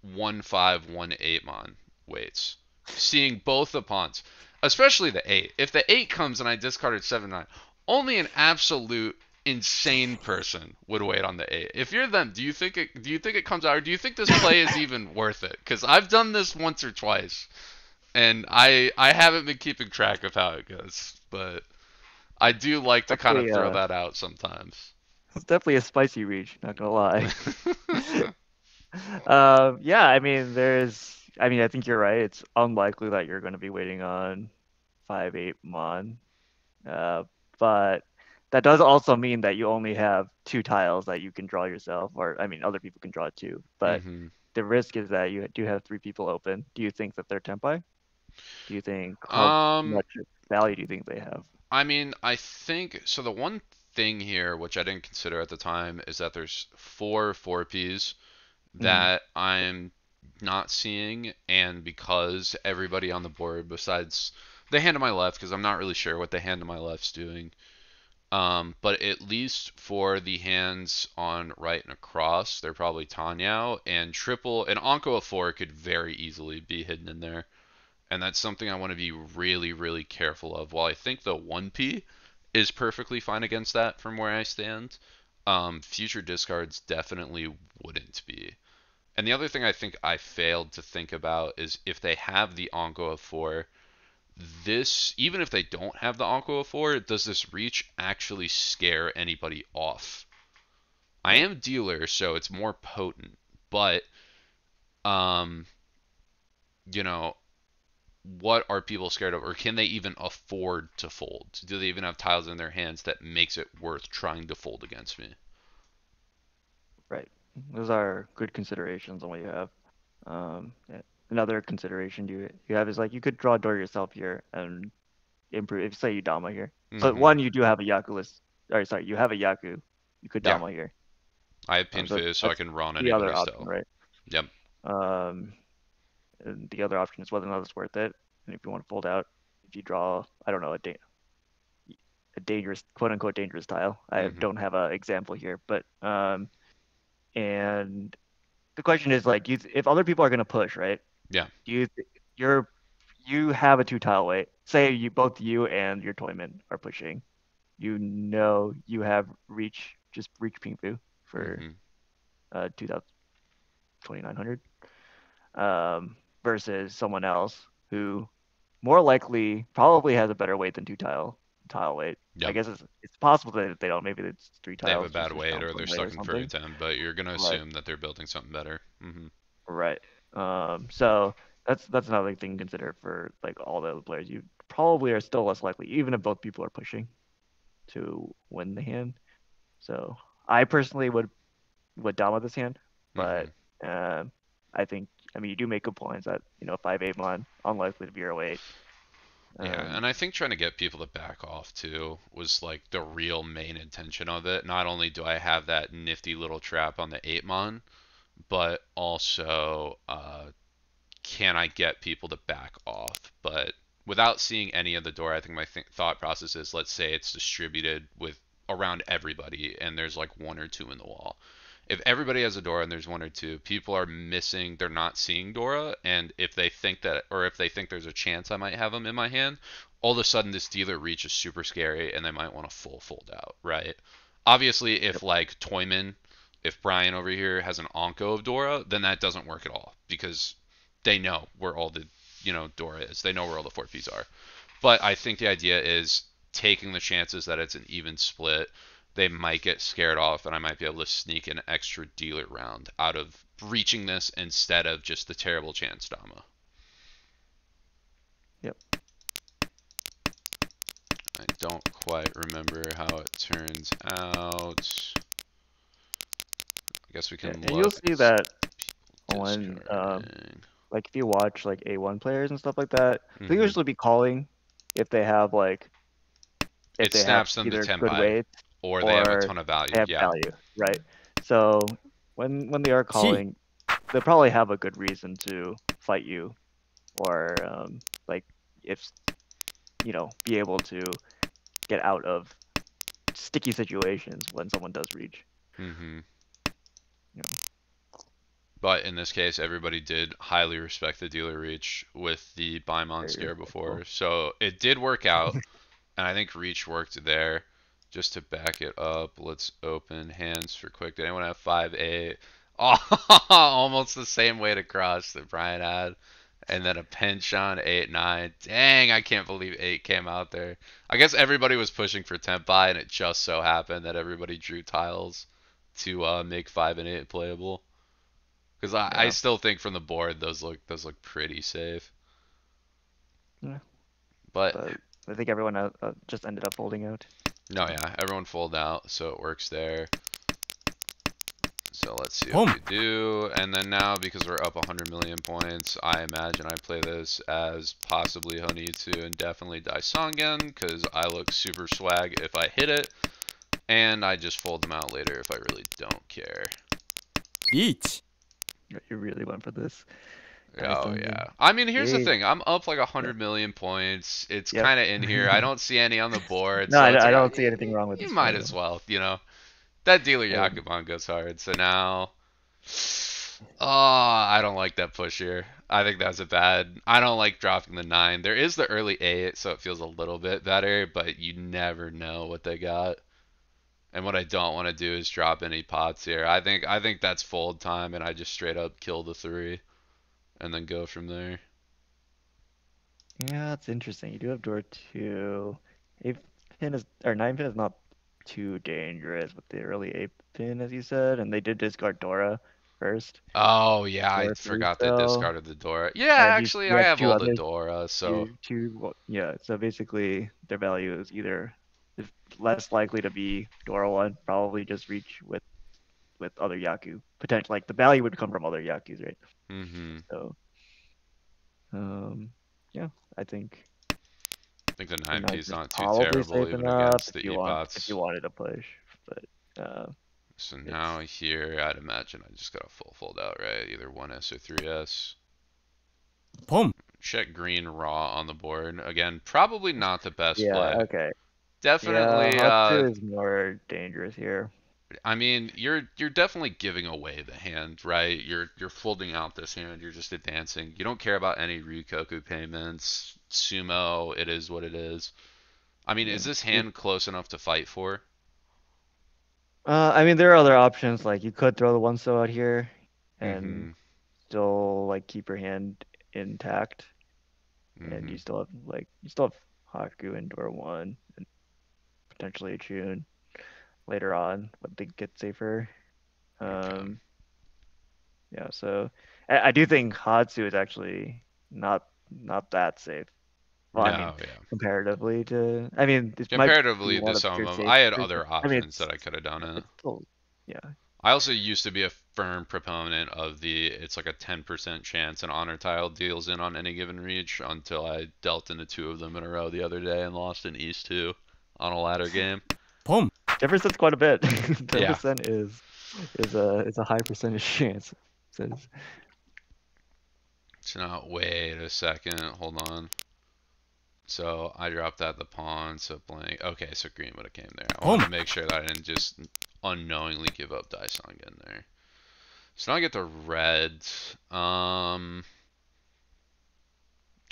1-5, 1-8 mon waits, seeing both the pawns, especially the 8. If the 8 comes and I discarded 7-9, only an absolute insane person would wait on the 8. If you're them, do you think it comes out, or do you think this play is even worth it? Because I've done this once or twice, and I haven't been keeping track of how it goes, but I do like to kind of Definitely, throw that out sometimes. it's definitely a spicy reach. Not gonna lie. Yeah, I mean, I think you're right. It's unlikely that you're going to be waiting on 5 8 mon. Uh, but that does also mean that you only have 2 tiles that you can draw yourself, or I mean, other people can draw too. But hmm the risk is that you do have 3 people open. Do you think that they're tempai? Do you think how Um, much value do you think they have? I mean, I think so. The one thing here, which I didn't consider at the time, is that there's 4 4Ps Mm, that I'm not seeing, and because everybody on the board, besides the hand to my left, because I'm not really sure what the hand to my left's doing, but at least for the hands on right and across, they're probably Tanyao, and triple, and Anko of 4 could very easily be hidden in there. And that's something I want to be really, really careful of. While I think the 1P is perfectly fine against that from where I stand, future discards definitely wouldn't be. And the other thing I think I failed to think about is if they have the Onko of 4, this, even if they don't have the Onko of 4, does this reach actually scare anybody off? I right. am dealer, so it's more potent, but, um, you know, what are people scared of, or can they even afford to fold? Do they even have tiles in their hands that makes it worth trying to fold against me? Right. Those are good considerations on what you have. Yeah. Another consideration you have is like you could draw a door yourself here and improve. If say you Dama here, so Mm-hmm. one you do have a Yaku. Or sorry, you have a Yaku. You could Yeah, Dama here. I have pin So fizz, so I that's can run the other anybody's option, cell. right? Yep. Um, and the other option is whether or not it's worth it. And if you want to fold out, if you draw, I don't know, a dangerous, quote unquote, dangerous tile. I Mm-hmm. don't have an example here, but and the question is like, if other people are going to push, right? Yeah. You're you have a 2 tile weight. Say both you and your toyman are pushing. You know you have just reach Pingfu for Mm-hmm. 2,2900 versus someone else who more likely probably has a better weight than 2 tile weight. I Yep. guess it's possible that they don't. Maybe it's three They have a tiles, just bad their weight sound or point they're weight or stuck in furry something. 10, but you're gonna Right, assume that they're building something better. Mm-hmm. right. So that's another thing to consider for like all the other players. You probably are still less likely, even if both people are pushing, to win the hand. So I personally would dominate this hand, Mm-hmm. but I think I mean you do make good points that 5-8 mon unlikely to be your weight. Yeah, Um, and I think trying to get people to back off too was like the real main intention of it. Not only do I have that nifty little trap on the 8 mon, but also can I get people to back off? But without seeing any of the door, I think my thought process is let's say it's distributed with around everybody and there's like one or two in the wall. If everybody has a Dora and there's one or two, people are missing, they're not seeing Dora, and if they think that, or if they think there's a chance I might have them in my hand, all of a sudden this dealer reach is super scary and they might want to full fold out, right? Obviously, if yep, like Toyman, if Brian over here has an Onko of Dora, then that doesn't work at all because they know where all the Dora is. They know where all the fort fees are. But I think the idea is taking the chances that it's an even split. They might get scared off, and I might be able to sneak an extra dealer round out of reaching this instead of just the terrible chance Dama. yep. I don't quite remember how it turns out. I guess we Yeah, can and you'll look. see that when Discarding. like if you watch like A1 players and stuff like that, they Mm-hmm. usually be calling if they have if It they have snaps them to either good Tenpai, weights or they have a or ton of they value. have Yeah. value, right? So when they are 7、calling, they probably have a good reason to fight you or like if be able to get out of sticky situations when someone does reach. Mm-hmm. You know, But in this case, everybody did highly respect the dealer reach with the Baimon very scare respectable. before. So it did work out, and I think reach worked there. Just to back it up, let's open hands for quick. Did anyone have 5-8? Oh, almost the same way to cross that Brian had. And then a pinch on 8-9. Dang, I can't believe 8 came out there. I guess everybody was pushing for Tempai, and it just so happened that everybody drew tiles to make 5 and 8 playable. Because I Yeah, still think from the board those look pretty safe. yeah. But But I think everyone just ended up folding out. no, yeah, everyone fold out, so it works there. So let's see what ポン、we do. And then now, because we're up 100 million points, I imagine I play this as possibly Honitsu and definitely Daisongen, because I look super swag if I hit it. And I just fold them out later if I really don't care. 1、You really went for this. Oh Dyson yeah. I mean, here's the yeah, thing. I'm up like yeah, 100 million points. It's yep. kind of in here. I don't see any on the board, No, so it's I like don't see anything wrong with you this might play as though. well. That dealer And Yakubon goes hard. So now, oh, I don't like that push here. I think that's a bad. I don't like dropping the 9. There is the early 8, so it feels a little bit better, but you never know what they got. And what I don't want to do is drop any pots here. I think that's fold time, and I just straight up kill the 3 and then go from there. yeah, it's interesting. You do have door two. Eight pin is or 9 pin is not too dangerous with the early 8 pin, as you said, and they did discard Dora first. Oh yeah, I Dora three forgot they still. discarded the Dora. Yeah, And actually, you I have have two all the others. Dora, so Yeah. So basically, their value is either is less likely to be Dora one, probably just reach with other Yaku. Potentially, like the value would come from other Yakus, right? hmm So, um, yeah, I think I think the the 9P ninth is is not too probably terrible safe even enough against the if you E-bots. wanted to push, but So now It's here, I'd imagine I just got a full fold out, right? Either 1S or 3S.ポン Check green raw on the board. Again, probably not the best yeah, play. okay. Yeah, Definitely, Hatsu is more dangerous here. I mean, you're definitely giving away the hand, right? You're folding out this hand. You're just advancing. You don't care about any Ryukoku payments. Sumo, it is what it is. I mean, Yeah. is this hand close enough to fight for? I mean, there are other options. Like you could throw the one so out here, and Mm-hmm. still like keep your hand intact, and Mm-hmm. you still have Haku and Dora one, and potentially a Chun later on when things get safer. Okay. Um, yeah, so I do think Hatsu is actually not that safe. Well, I mean, No, yeah. comparatively to, I mean, this might be Comparatively to one of some your of them, I had safer. other I mean, options that I could have done it. it's still, yeah, I also used to be a firm proponent of it's like a 10% chance an honor tile deals in on any given reach until I dealt into two of them in a row the other day and lost an East 2 on a ladder game. ポン 10%'s quite a bit. Yeah. 10% is a high percentage chance. Says So now, wait a second, hold on. So I dropped that the pawn, so blank. Okay, so green would have came there. I ポン wanted to make sure that I didn't just unknowingly give up Daisong in there. So now I get the red.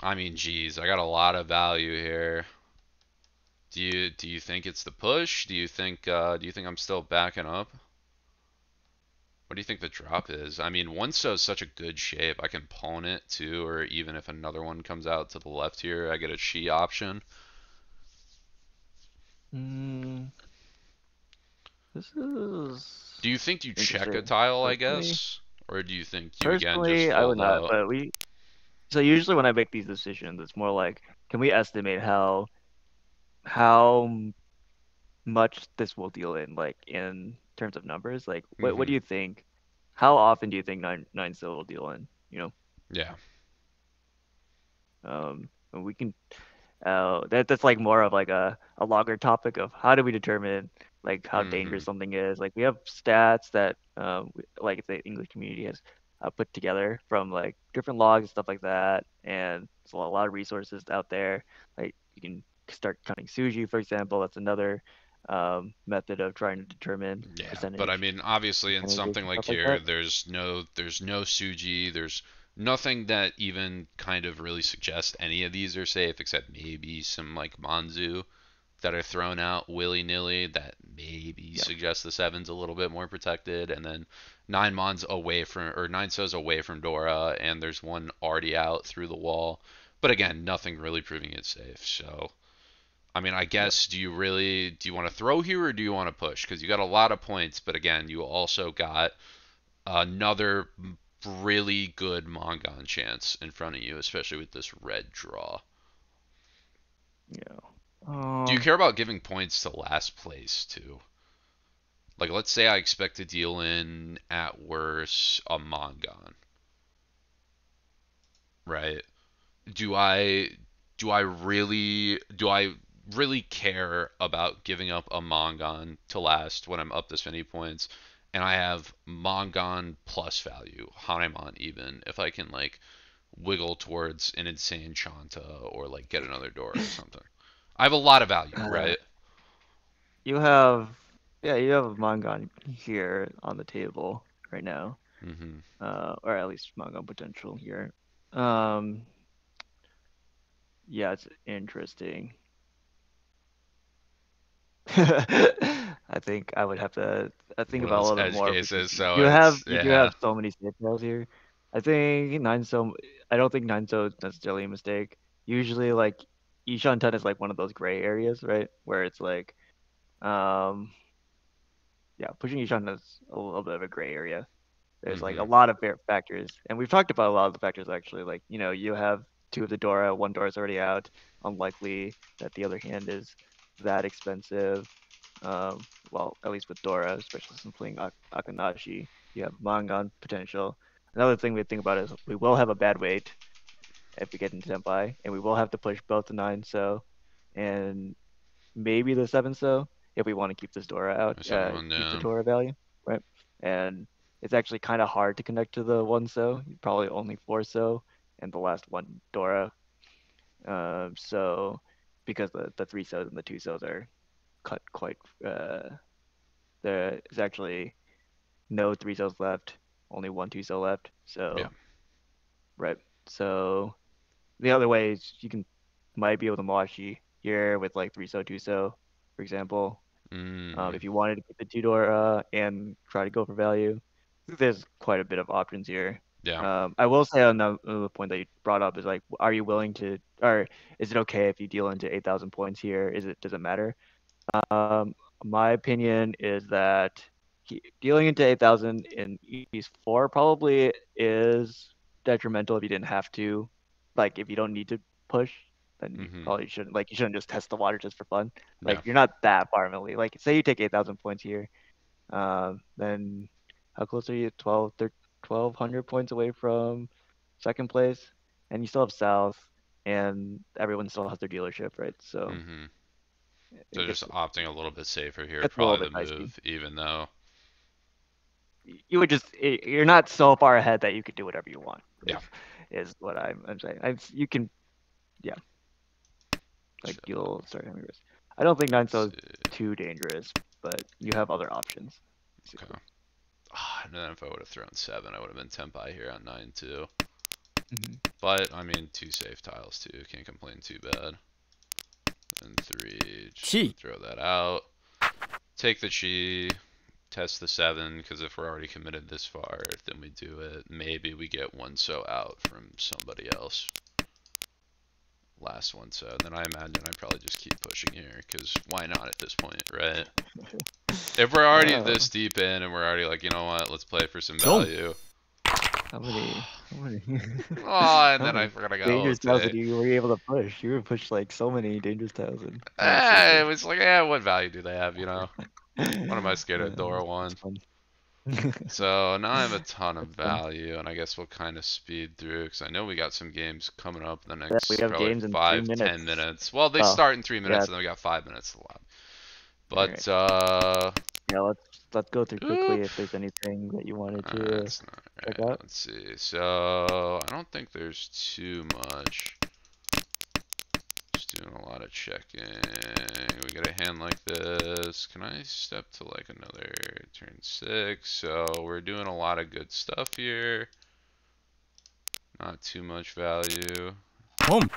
I mean, geez, I got a lot of value here. Do you think it's the push? Do you think I'm still backing up? What do you think the drop is? I mean, one so is such a good shape. I can pawn it too, or even if another one comes out to the left here, I get a she option. mm, this is Do you think you check a interesting. tile, I Personally, guess? Or do you think you again just personally, I would fold not. out? But so usually when I make these decisions, it's more like, can we estimate how much this will deal in, like in terms of numbers? Like, what do Mm-hmm. you think? How often do you think nine still will deal in? Yeah. And we can that's like more of like a longer topic of how do we determine like how Mm-hmm. dangerous something is. Like we have stats that like the English community has put together from like different logs and stuff like that, and there's a lot of resources out there. Like you can start counting suji, for example. That's another method of trying to determine Yeah, but I percentage mean, obviously, in percentages something and like stuff like here, that. there's no Suji, there's nothing that even kind of really suggests any of these are safe, except maybe some like Manzu that are thrown out willy-nilly that maybe Yeah. suggest the seven's a little bit more protected, and then nine Mons away from or nine So's away from Dora, and there's one already out through the wall. But again, nothing really proving it safe. So I mean, I Yep. guess do you want to throw here or do you want to push? Because you got a lot of points, but again, you also got another really good Mongon chance in front of you, especially with this red draw. Yeah. Do you care about giving points to last place too? Like, let's say I expect to deal in at worst a Mongon, right? do I do I really care about giving up a Mongon to last when I'm up this many points and I have Mongon plus value, Hanemon even, if I can like wiggle towards an insane Chanta or like get another Dora or something. I have a lot of value, Uh, right? you have you have a Mangon here on the table right now. Mm-hmm. Or at least Mangon potential here. Um, yeah, it's interesting. I think I would have to think One of about a those little bit edge more because cases, so it's you do yeah. have so many safeguards here. I think I don't think Nineso is necessarily a mistake. Usually, like Ishan 10 is like one of those gray areas, right? Where it's like, um, yeah, pushing Ishan is a little bit of a gray area. There's like a Mm-hmm. lot of factors, and we've talked about a lot of the factors actually. Like, you have two of the Dora, one Dora's already out. Unlikely that the other hand is that expensive. Well, at least with Dora, especially since playing Akanashi, you have Mangon potential. Another thing we think about is we will have a bad weight if we get into Senpai, and we will have to push both the 9 so and maybe the 7 so if we want to keep this Dora out, There's another one keep the down. Dora value. right? And it's actually kind of hard to connect to the one so. Probably only four so, and the last one Dora. So because the three so's and the two so's are cut quite. There is actually no three so's left, only one two so left. Yeah. So right. So the other way is you can might be able to Mawashi here with like three so two so, for example. Mm, If you wanted to keep the two door and try to go for value, there's quite a bit of options here. yeah. I will say on the point that you brought up is like, are you willing to, or is it okay if you deal into 8,000 points here? Does it matter? Um, my opinion is that dealing into 8,000 in East 4 probably is detrimental if you didn't have to. Like, if you don't need to push, then you Mm-hmm. probably shouldn't. Like, you shouldn't just test the water just for fun. Yeah. Like, you're not that far in the lead. Like, say you take 8,000 points here, then how close are you? 1,200 points away from second place, and you still have South, and everyone still has their dealership, right? So Mm-hmm. So it just opting a little bit safer here, gets a little probably bit the dicey. move, even though. You would just you're not so far ahead that you could do whatever you want. Yeah. Is what I'm saying. You can yeah, like So, you'll start having risk. I don't think nine so let's is see. too dangerous, but you Yeah. have other options Okay. basically. And then if I would have thrown 7, I would have been Tenpai here on 9 too. Hmm. But, I mean, 2 safe tiles too. Can't complain too bad. And 3, just gonna Chi. throw that out. Take the Chi. Test the 7, because if we're already committed this far, then we do it. Maybe we get one so out from somebody else. Last one so. And then I imagine I probably just keep pushing here, because why not at this point, right? If we're already Oh, this deep in and we're already like, you know what, let's play for some Dom. value. how many Oh, and how then I many forgot I got dangerous tiles OT. that you were able to push? You were pushed like so many dangerous tiles in so It far. was like, what value do they have, you know? What am I scared of? Dora That's 1. fun. So now I have a ton of That's fun. value, and I guess we'll kind of speed through because I know we got some games coming up in the Yeah, we next have probably games in 5, 10 3 minutes. minutes. Well, they Oh, start in 3 minutes, yeah. and then we got 5 minutes to lab. All right. But Yeah, let's go through quickly oop, if there's anything that you wanted to that's not check right. out. Let's see. So I don't think there's too much. Just doing a lot of checking. We got a hand like this. Can I step to like another turn 6? So we're doing a lot of good stuff here. Not too much value. Pom.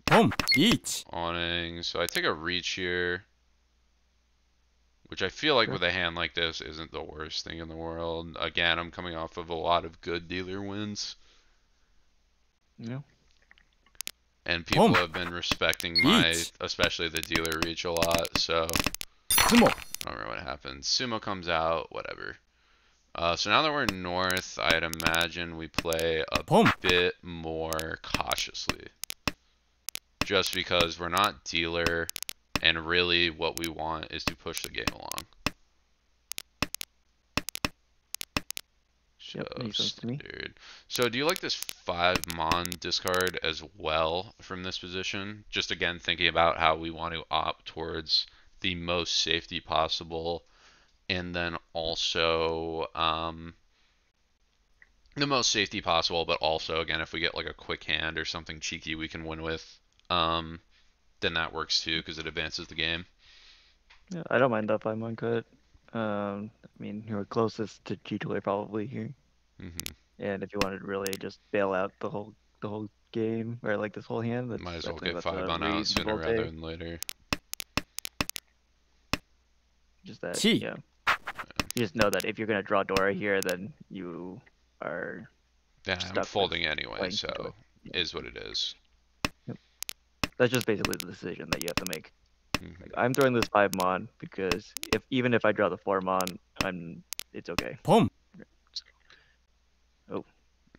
Pom. Beach. Awning. So I take a reach here, which I feel like Sure. with a hand like this isn't the worst thing in the world. Again, I'm coming off of a lot of good dealer wins, Yeah. and people Pom. have been respecting my, Beach. especially the dealer reach a lot, so Sumo. I don't remember what happens. Sumo comes out, whatever. So now that we're north, I'd imagine we play a Pom. bit more cautiously. Just because we're not dealer, and really what we want is to push the game along. So Yep, makes sense to me. standard. So do you like this 5 Mon discard as well from this position? Just again thinking about how we want to opt towards the most safety possible, and then also the most safety possible, but also again if we get like a quick hand or something cheeky we can win with, then that works too because it advances the game. Yeah, I don't mind that 5 month cut. I mean, you were closest to G2A probably here. Hmm. And if you wanted to really just bail out the whole game or like this whole hand, Might as I well think get that's 5 a on out sooner reasonable rather take. than later. Just that, Chi. yeah. You just know that if you're gonna draw Dora here, then you are Yeah, I'm stuck with folding anyway, playing G2A. so Yeah. is what it is. Yep. That's just basically the decision that you have to make. Like Hmm. I'm throwing this 5 mon because even if I draw the 4 mon, it's okay. Pom. Oh,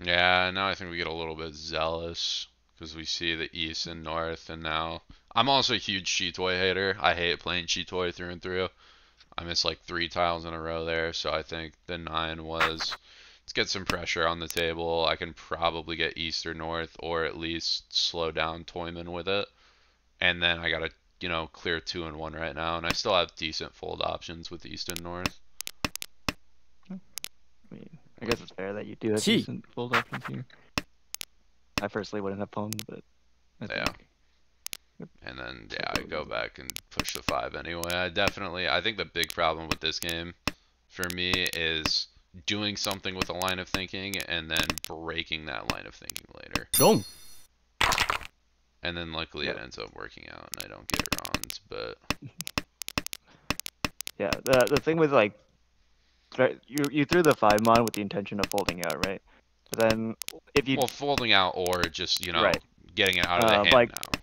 Yeah, now I think we get a little bit zealous because we see the east and north, and now I'm also a huge Chitoy hater. I hate playing Chitoy through and through. I missed like 3 tiles in a row there, so I think the 9 was let's get some pressure on the table. I can probably get east or north, or at least slow down Toyman with it, and then I gotta clear 2 and 1 right now, and I still have decent fold options with east and north. I mean, I guess it's fair that you do have T. decent fold options here. I personally wouldn't have pawned, but I Yeah. think. And then, So yeah, I go go with it. back and push the 5 anyway. I think the big problem with this game for me is doing something with a line of thinking and then breaking that line of thinking later. ロン And then luckily it Yep. ends up working out and I don't get wrongs, but Yeah, the thing with like you threw the 5 mon with the intention of folding out, right? But then if you well, folding out or just, right, getting it out of the hand like now.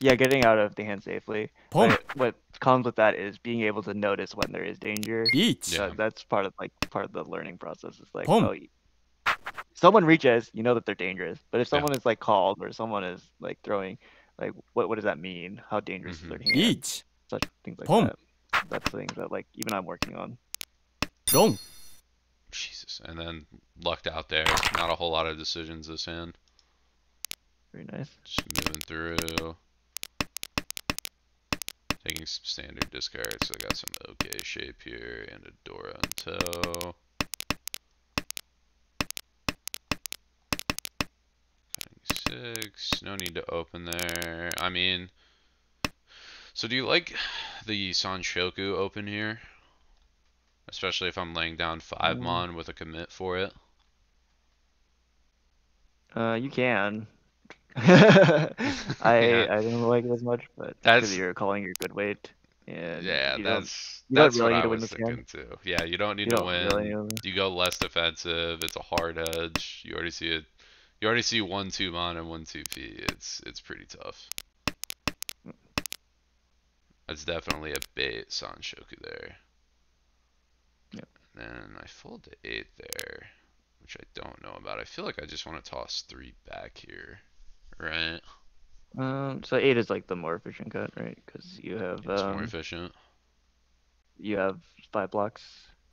yeah, getting out of the hand safely. ポン But what comes with that is being able to notice when there is danger. リーチ Yeah. That's part of the learning process. It's like, ポン oh, someone reaches, you know that they're dangerous. But if Yeah. someone is like called or someone is like throwing, like what does that mean? How dangerous is their hand? リーチ Such things like ポン that. That's things that like even I'm working on. ロン Jesus. And then lucked out there. Not a whole lot of decisions this hand. Very nice. Just moving through. Taking some standard discards. So I got some okay shape here and a Dora on toe. Cutting 6. No need to open there. I mean, so do you like the Sanshoku open here? Especially if I'm laying down 5 mon with a commit for it. You can. Yeah. I don't like it as much, but because That's you're calling your good weight, and yeah, you don't that's what really need I to win was this game. thinking too. Yeah, you don't need You to don't really win. need to. You go less defensive. It's a hard edge. You already see it. You already see 1-2 mon and 1-2 p. It's pretty tough. That's definitely a bait Sanshoku there. Yep. Then I fold to 8 there, which I don't know about. I feel like I just want to toss 3 back here, right? So 8 is like the more efficient cut, right? Because It's more efficient. you have 5 blocks,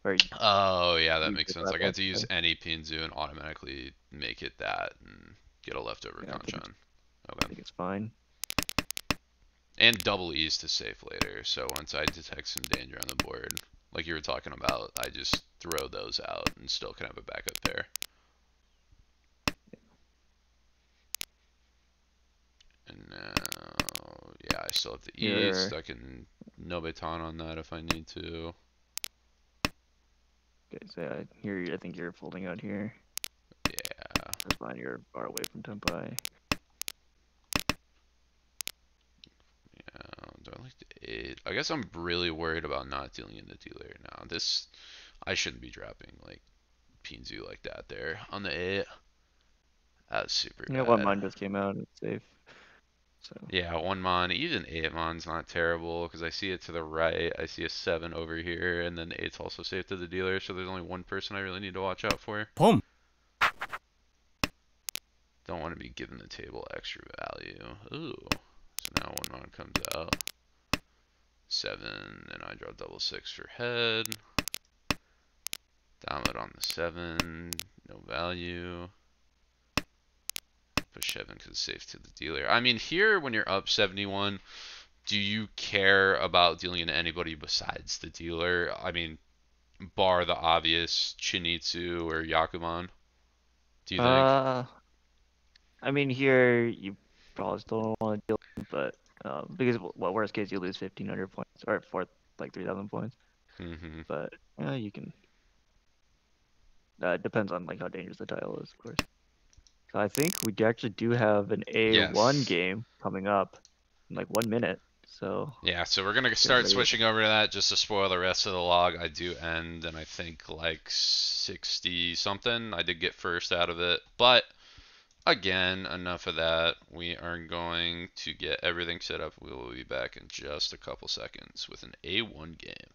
or Oh, yeah, that you makes get sense. five I get blocks. to use Right? any Pinzu and automatically make it that and get a leftover Yeah, Kanchan. I Okay. think it's fine. And double E's to safe later, so once I detect some danger on the board, like you were talking about, I just throw those out and still can have a backup pair. And now, yeah, I still have the East. You're I can no baton on that if I need to. okay. So I think you're folding out here. Yeah. That's fine. You're far away from Tempai. Do I like the 8? I guess I'm really worried about not dealing in the dealer now. I shouldn't be dropping like Pinzu like that there on the 8. That was super Yeah, one bad. mine just came out. It's safe. So Yeah, 1 mon, even 8 mon's not terrible because I see it to the right. I see a 7 over here, and then 8's also safe to the dealer, so there's only one person I really need to watch out for. ポン Don't want to be giving the table extra value. Ooh. So now 1 mon comes out. 7, and I draw double 6 for head. Dominate on the 7, no value. Push 7 because it's safe to the dealer. I mean, here when you're up 71, do you care about dealing into anybody besides the dealer? I mean, bar the obvious Chinitsu or Yakuman, do you think? uh, I mean here you probably still don't want to deal, but because well, worst case you lose 1,500 points or for like 3,000 points. Mm-hmm. But you can. It depends on like how dangerous the tile is, of course. So I think we actually do have an A1 Yes. game coming up in like 1 minute. So Yeah, so we're going to get start ready. switching over to that just to spoil the rest of the log. I do end, and I think like 60 something. I did get first out of it. But again, enough of that. We are going to get everything set up. We will be back in just a couple seconds with an A1 game.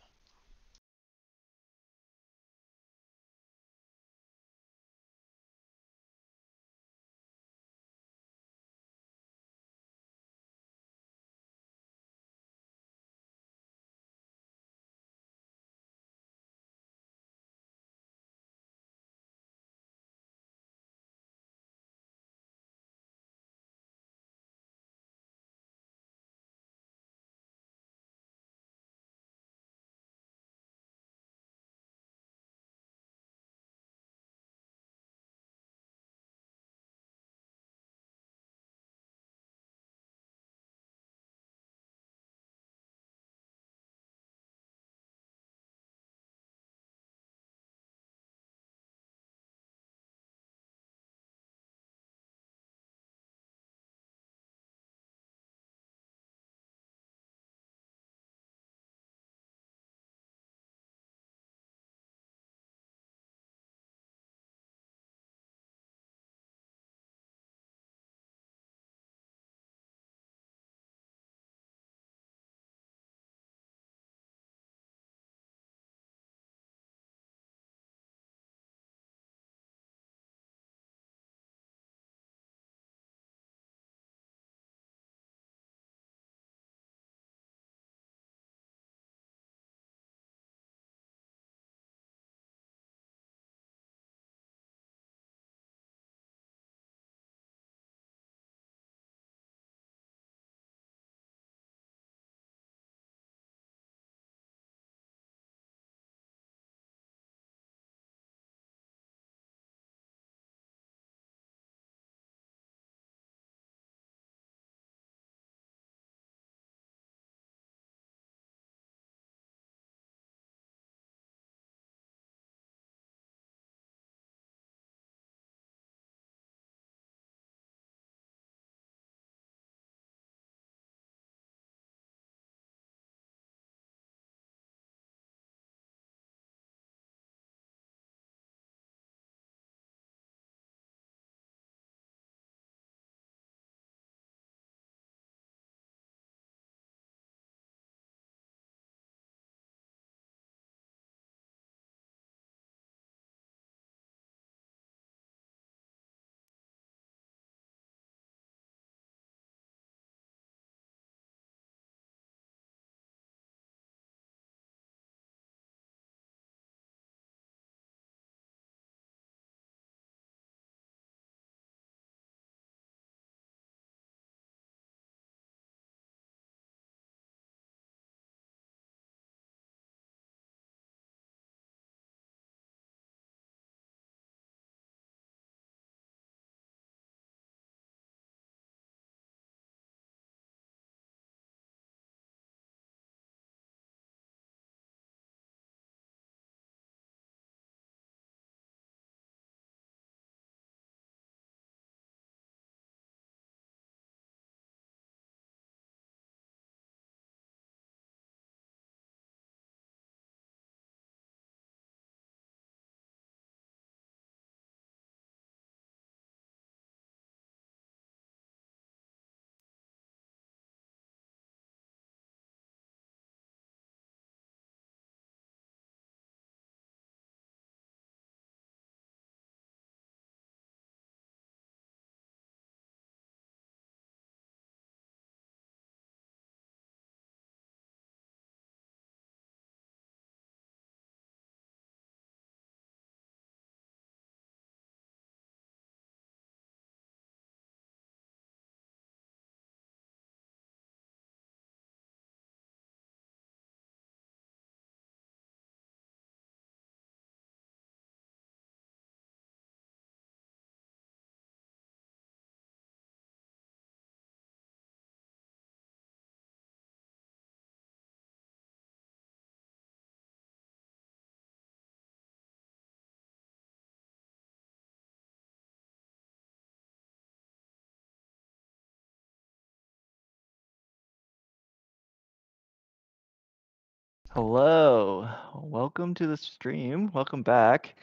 Hello, welcome to the stream. Welcome back.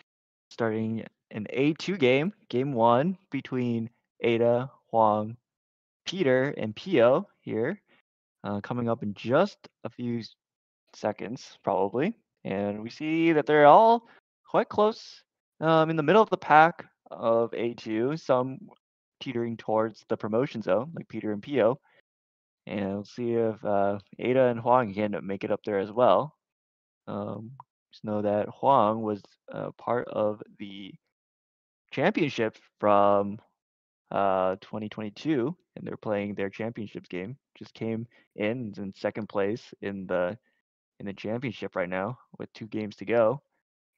Starting an A2 game, game one between Ada, Huang, Peter, and Pio here. Coming up in just a few seconds, probably. And we see that they're all quite close in the middle of the pack of A2, some teetering towards the promotion zone, like Peter and Pio. And we'll see if Ada and Huang can make it up there as well. Just know that Huang was part of the championship from 2022, and they're playing their championships game. Just came in second place in the championship right now with 2 games to go.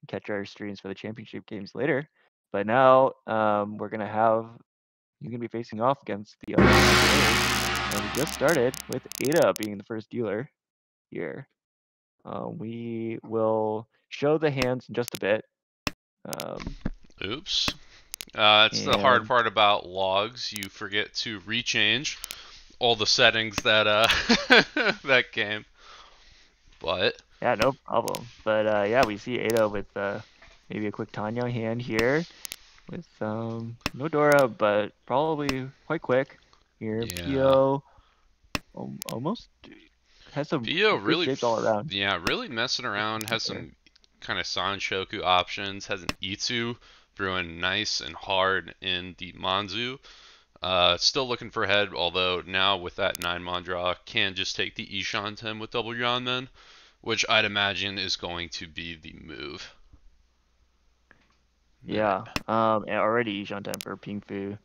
Catch our streams for the championship games later. But now we're gonna have you're gonna be facing off against the other players, and we just started with Ada being the first dealer here. We will show the hands in just a bit. Oops. It's the hard And part about logs. You forget to rechange all the settings that that game. But yeah, no problem. But yeah, we see Ada with maybe a quick Tanya hand here with no Dora, but probably quite quick here. yeah, Pio almost has some Pio good really, shapes all around. yeah, really messing around. Has There. some kind of Sanshoku options. Has an Itsu brewing nice and hard in the Manzu. Still looking for head, although now with that 9-mon draw, can just take the Ishan 10 with double Yanmen, which I'd imagine is going to be the move. Yeah. And already Shantan for Ping Fu.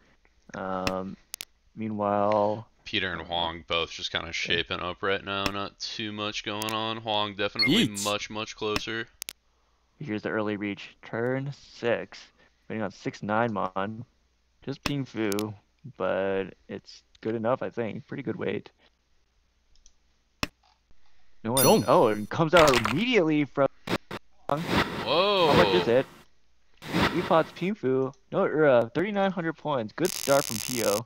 Meanwhile, Peter and Huang both just kind of yeah. shaping up right now. Not too much going on. Huang definitely 1 much closer. Here's the early reach. Turn 6. Waiting on 6-9 mon. Just Ping Fu, but it's good enough, I think. Pretty good weight. No one. 4 Oh, it comes out immediately from. How much is Whoa! it? Epod's Ping Fu. No, 3,900 points. Good start from Pio.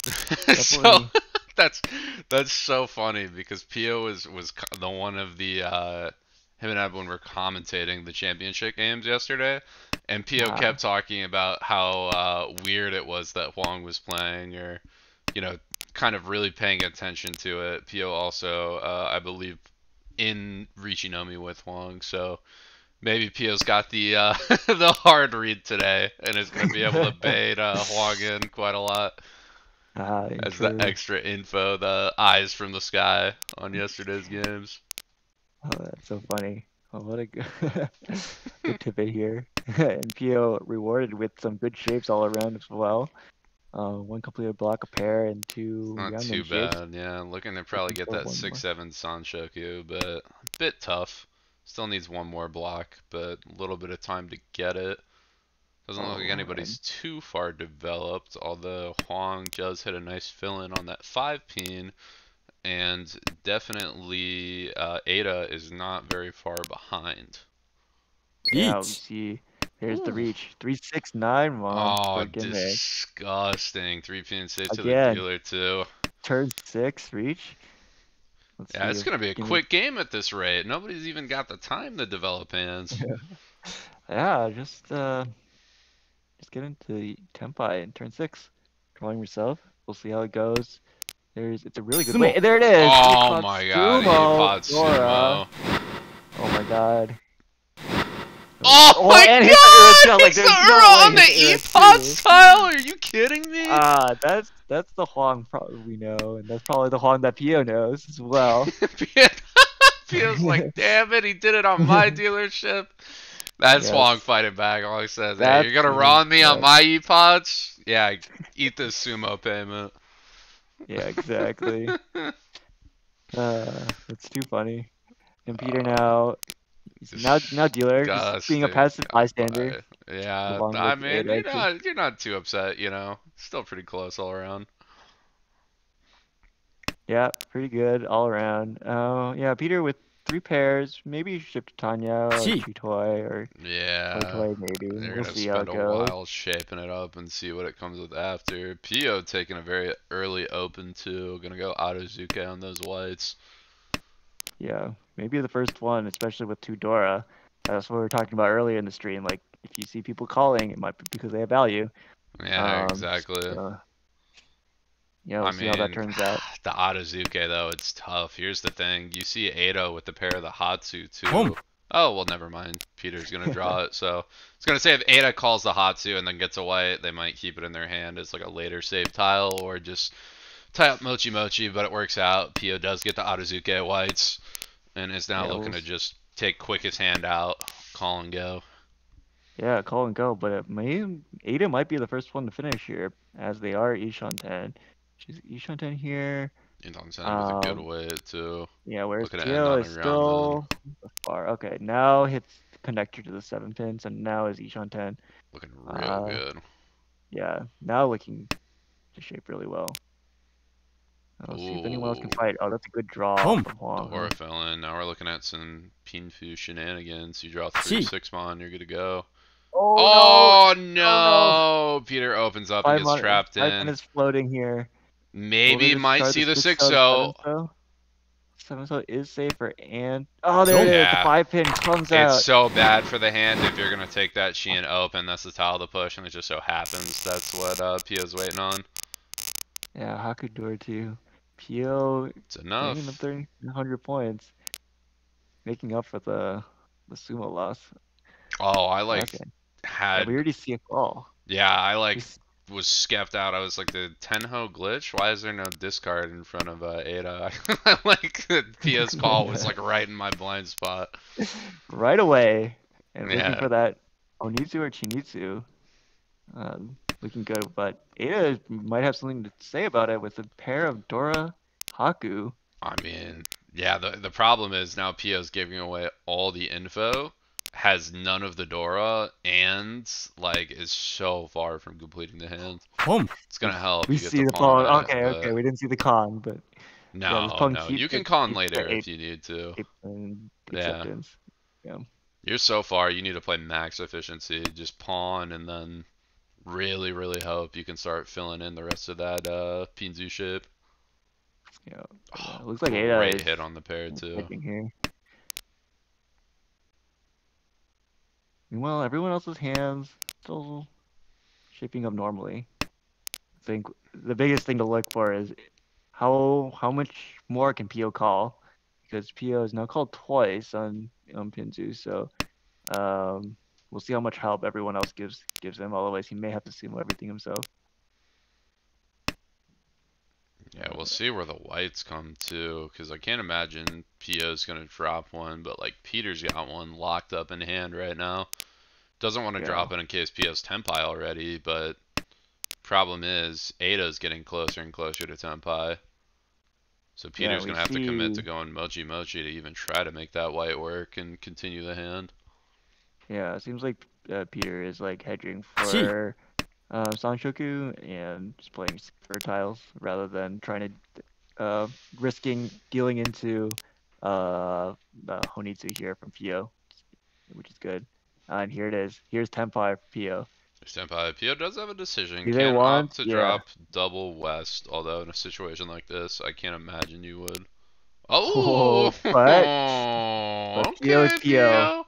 So Definitely. that's that's so funny because Pio was the one of the him and Edwin were commentating the championship games yesterday, and Pio Ah, kept talking about how weird it was that Huang was playing, or you know, kind of really paying attention to it. Pio also, I believe, in Richinomi with Huang, so maybe Pio's got the the hard read today and is going to be able to bait Huang in quite a lot as the true. extra info, the eyes from the sky on yesterday's games. Oh, that's so funny. Oh, what a good, good tidbit here. And Pio rewarded with some good shapes all around as well. One completed block, a pair, and It's 2 not Yanmen too shapes. bad, yeah. Looking to probably Looking get for that one more. 6-7 Sanshoku, but a bit tough. Still needs one more block, but a little bit of time to get it. Doesn't look like Oh, and anybody's too far developed, although Huang does hit a nice fill-in on that 5-pin, and definitely Ada is not very far behind. yeah, we 1 see there's the Ooh. reach. 369 Oh, for gimmick. disgusting. 3-pin save to the Again, dealer, too. turn 6 reach. Let's Yeah, see it's if going to be a gimmick. quick game at this rate. Nobody's even got the time to develop hands. Yeah, just get into the tempi and turn 6. Drawing yourself. We'll see how it goes. It's a really good 相撲 way. There it is. Oh Epod my god, Sumo Apod Dora. Sumo. Oh my god. Oh Oh, my and hit the Ura too. I god! was like, It's the there's no Ura way on hit the the Ura Epod too. style? Are you kidding me? That's the Huang probably we know, and that's probably the Huang that Pio knows as well. Feels like, damn it, he did it on my dealership. That's Huang Yes, fighting back. Huang says, hey, you're that's gonna hitting raw me on correct. my Epods? Yeah, eat this sumo payment. Yeah, exactly. That's too funny. And Peter now, he's now dealer, just being a Disgusting. passive bystander Yeah, along I with mean, Ada too. you're not too upset, you know. Still pretty close all around. Yeah, pretty good all around. Yeah, Peter with 3 pairs, maybe ship to Tanya or 4 Chitoy or Toy Yeah, Toy maybe. they're We'll gonna see how spend it a goes. while shaping it up and see what it comes with after. Pio taking a very early open too. Gonna go Autozuke on those whites. Yeah, maybe the first one, especially with two Dora. That's what we were talking about earlier in the stream. Like, if you see people calling, it might be because they have value. Yeah, exactly. So, yeah, I we'll see how that mean, turns out. the Otozuke though, it's tough. Here's the thing: you see Ada with the pair of the Hatsu Home. too. Oh well, never mind. Peter's gonna draw it, so I was gonna say if Ada calls the Hatsu and then gets a white, they might keep it in their hand as like a later save tile or just tie up Mochi Mochi. But it works out. Pio does get the Otozuke whites and is now Yeah, looking to just take quickest hand out, call and go. yeah, call and go. But Ada might be the first one to finish here, as they are Ishan 10. She's Ishan 10 here. Indong with a good Um, weight too. yeah, whereas Looking to end Pio on is a ground man. still far. Okay, now hits the connector to the 7 pin, so now is Ishan 10. Looking real Uh, good. yeah, now looking to shape really well. Let's see if anyone else can Ooh. fight. Oh, that's a good draw Home. from Huang. Dora fell in. Now we're looking at some Pinfu shenanigans. You draw 3 Chi. 6-mon, you're good to go. Oh no! Oh Oh no! no! Peter opens up and gets trapped 5 in. minutes floating here. Will they Maybe might discard see the 6 6 so 7 0. so? 7 so is safer and oh there Nope. it is. The Yeah. 5 pin comes It's out. so bad for the hand if you're gonna take that Shein open. That's the tile to push, and it just so happens that's what Pio's waiting on. Yeah, Haku door 2. Pio It's getting the enough. 300 points, making up for the sumo loss. Oh, I like Okay. Yeah, we had already see a call. yeah, I We like s- was skepped out. I was like the Tenho glitch. Why is there no discard in front of Ada? Like the PS call was like right in my blind spot. right away and looking Yeah, for that Onitsu or Chinitsu. Looking good, but Ada might have something to say about it with a pair of Dora Haku. I mean, yeah. The problem is now Pio's giving away all the info, has none of the Dora, and like is so far from completing the hand. Home. It's gonna help We you get the see the pawn pawn. it, Okay, okay, but we didn't see the con, but yeah, this no, pawn no. keeps You can it con keeps the later ape if you need to. and Yeah. acceptance. Yeah. You're so far, you need to play max efficiency. Just pawn and then really, really hope you can start filling in the rest of that Pinzu shape. Yeah. Oh, It looks like Ada great is hit on the pair too. hedging here. Meanwhile, everyone else's hands still shaping up normally. I think the biggest thing to look for is how much more can Pio call? Because Pio is now called twice on Pinzu, so we'll see how much help everyone else gives him. Otherwise, he may have to sumo everything himself. Yeah, we'll see where the whites come to, because I can't imagine Pio's gonna drop one, but like Peter's got one locked up in hand right now. Doesn't want to Yeah. drop it in case Pio's Tenpai already, but problem is Ada's getting closer and closer to Tenpai. So Yeah, Peter's we gonna have to commit to see. going Mochi Mochi to even try to make that white work and continue the hand. Yeah, it seems like Peter is like hedging Chi. for Sanshoku and just playing safer tiles rather than trying to risking dealing into the Honitsu here from Pio, which is good. And here it is. Here's Tenpai for Pio. Senpai, Pio does have a decision. Do they Can want? opt to Yeah. drop double west, although in a situation like this, I can't imagine you would. Oh, Oh, but Pio is okay, Pio. Pio.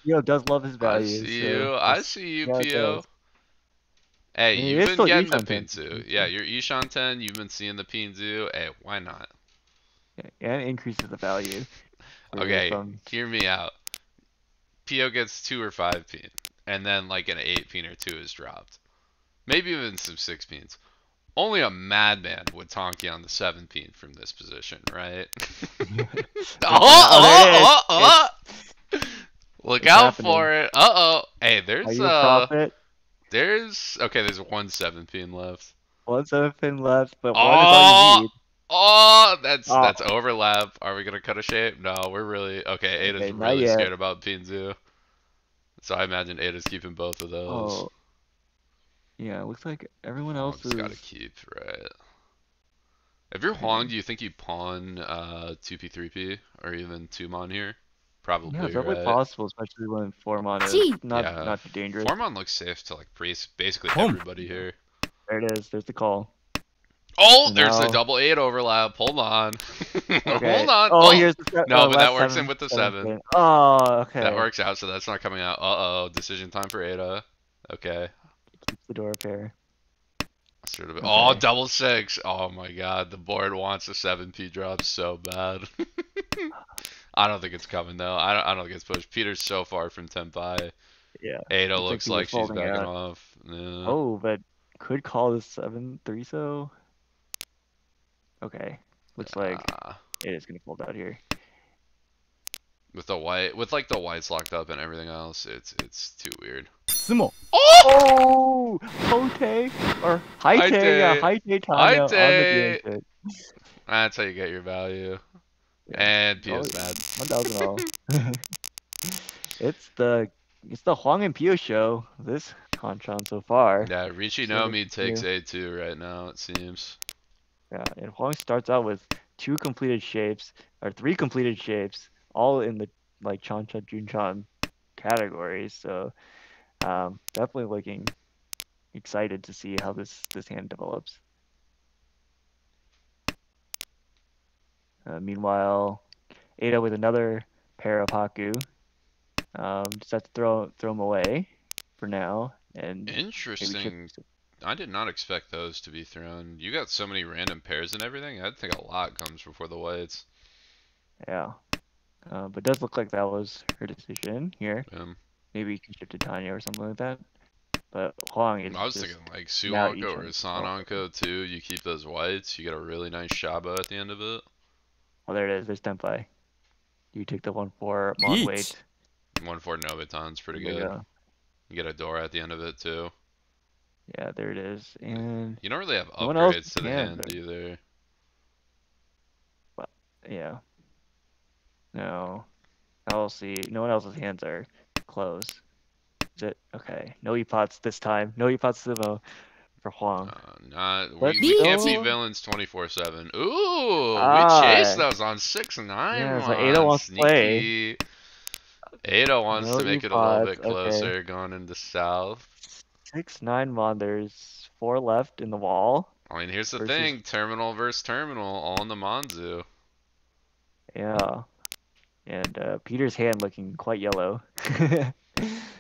Pio does love his I values, see so you. I we'll see you, see how it Pio. goes. Hey, It you've is been still getting the Ishan 10. Pinzu. Yeah, you're Ishan 10. You've been seeing the Pinzu. Hey, why not? And increases the value Okay, from hear me out. Pio gets 2 or 5 pin, and then like an 8 pin or 2 is dropped. Maybe even some 6 pins. Only a madman would tonk you on the 7 pin from this position, right? Oh, there it is. Look It's out happening. for it. Uh-oh. Hey, Are you a prophet? there's one 7 pin left. 1 7 left, but one is all Oh, you need. oh, Oh, that's overlap. Are we gonna cut a shape? No, we're really okay. Ada's okay, not really yet. scared about Pinzu, so I imagine Ada's keeping both of those. Oh, yeah, it looks like everyone else Huang's gotta is keep, right? If you're Huang, okay. do you think you pawn 2p 3p or even 2mon here? Yeah, Probably, it's definitely right? possible, especially when Formon is Chi. Yeah. not too dangerous. Formon looks safe to like basically Home. everybody Yeah, here. there it is. There's the call. Oh, So there's a now, double 8 overlap. Hold on. Okay. Hold on. Oh, Oh, here's the no, but that last works in seven with the seven 7. pin. Oh, That okay. works out, so that's not coming out. Uh-oh, decision time for Ada. Okay. Keeps the door pair. Should have been. Oh, Okay. double 6. Oh my god, the board wants a 7p drop so bad. I don't think it's coming though. I don't think it's pushed. Peter's so far from Tempai. Yeah. Ada Looks like looks Peter's like she's folding backing out. off. Yeah. Oh, but could call this 7-3 so. Okay. Looks like Ah. it is gonna fold out here. With the white, with like the whites locked up and everything else, it's too weird. 相撲 Oh, Hote or I Haite, yeah, date, Haite I Tanya on the BA date. kit. That's how you get your value. Yeah. And Oh, Pio's mad. 1,000 all. It's the Huang and Pio show. This Kanchan so far. Yeah, Richie So the Nomi takes new, A2 right now, it seems. yeah, and Huang starts out with 2 completed shapes or 3 completed shapes, all in the like Chanchan Junchan categories. So definitely looking excited to see how this hand develops. Meanwhile, Ada with another pair of Haku. Just have to throw them away for now, and maybe chip. Interesting. I did not expect those to be thrown. You got so many random pairs and everything. I'd think a lot comes before the whites. Yeah, but it does look like that was her decision here. Um, Maybe you can ship to Tanya or something like that. But Huang is I was thinking just like now Suanko or Ishan. Sananko too. You keep those whites, you get a really nice Shaba at the end of it. Oh, there it is. There's Tenpai. You take the 1-4 Mon 1 weight. 1-4 Noviton's pretty There you good. go. You get a Dora at the end of it too. Yeah, there it is. And You don't really have no one else upgrades to the can. hand either. But yeah, no. I'll see. No one else's hands are closed. Is it? Okay. No E-Pots this time. No E-Pots Sumo for Huang. Not But we can't beat still, villains 24/7. Ooh, we chased ah, those on 6-9 yeah, so Ada mon. wants to play. Sneaky. Ada wants No to make it a little E-Pots. bit Okay. closer going into south. 6-9 Mon. There's 4 left in the wall I mean, here's the versus, thing: terminal versus terminal, all in the Monzu. yeah. And Peter's hand looking quite yellow.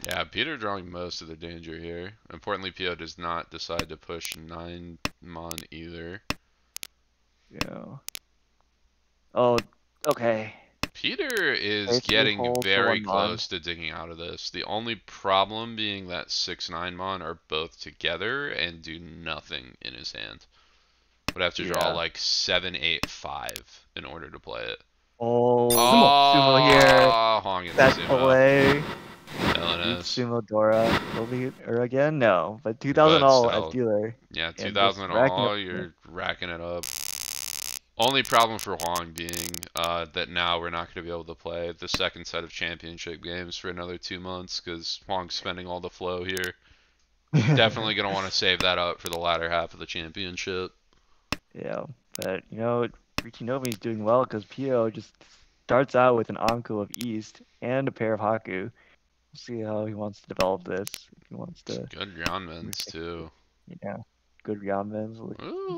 Yeah, Peter drawing most of the danger here. Importantly, Pio does not decide to push 9 mon either. Yeah. Oh, okay. Peter is Basically getting holds the very 1 Mon. close to digging out of this. The only problem being that 6-9 mon are both together and do nothing in his hand. Would have to draw Yeah. like 7-8-5 in order to play it. Oh, 相撲 Sumo here. Hong gets That the sumo. delay. Beats Villainous. Sumo Dora. Will beat her again? No. But 2,000 But all as still, dealer. yeah, And just 2,000 racking up all, you're racking it up. Only problem for Huang being that now we're not going to be able to play the second set of championship games for another 2 months because Huang's spending all the flow here. Definitely going to want to save that up for the latter half of the championship. Yeah. But, Richinomi's doing well because Pio just starts out with an Anko of East and a pair of Haku. We'll see how he wants to develop this. If he wants to, Good Granmans too. yeah, good Ryonmans.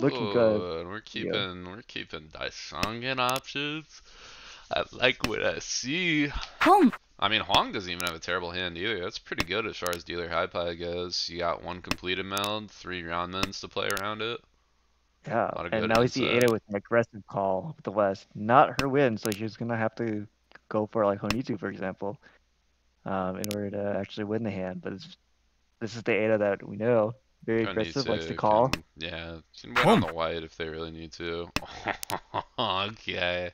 Looking good, Ooh, and we're Pio. keeping Daisongan options. I like what I see. ポン I mean, Huang doesn't even have a terrible hand either. That's pretty good as far as dealer high pie goes. You got 1 completed meld, 3 Granmans to play around it. Yeah, A lot of and good now we see insight. Ada with an aggressive call with the West. Not her win, so she's gonna have to go for like Honitsu, for example, in order to actually win the hand. But this is the Ada that we know. Very aggressive, likes to Konitsu call. can, yeah, can win on ポン the white if they really need to. Okay.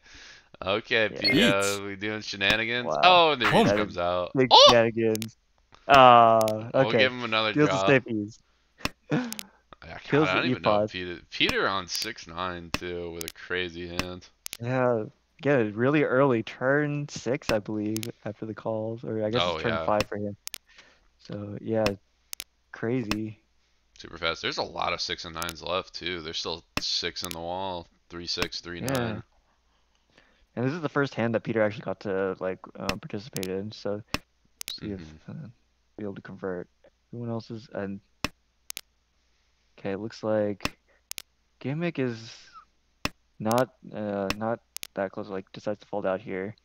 Okay, リー Pio, チ we doing shenanigans? Wow, Oh, and the reach ポン that is comes out. big Oh! shenanigans. We'll Okay. give him another Deals the draw. Stappies. Yeah, God, Kills I the don't even know E-Pods. Peter. Peter on 6-9 too with a crazy hand. Yeah, again, really early, turn 6, I believe, after the calls, or I guess it's Oh turn yeah, 5 for him. So yeah, crazy. super fast. There's a lot of 6-9s left too. There's still 6 in the wall. 3-6, Yeah, 3-9. and this is the first hand that Peter actually got to like participate in. So see if be able to convert. Everyone else is and okay. It looks like Gimmick is not that close, like decides to fold out here.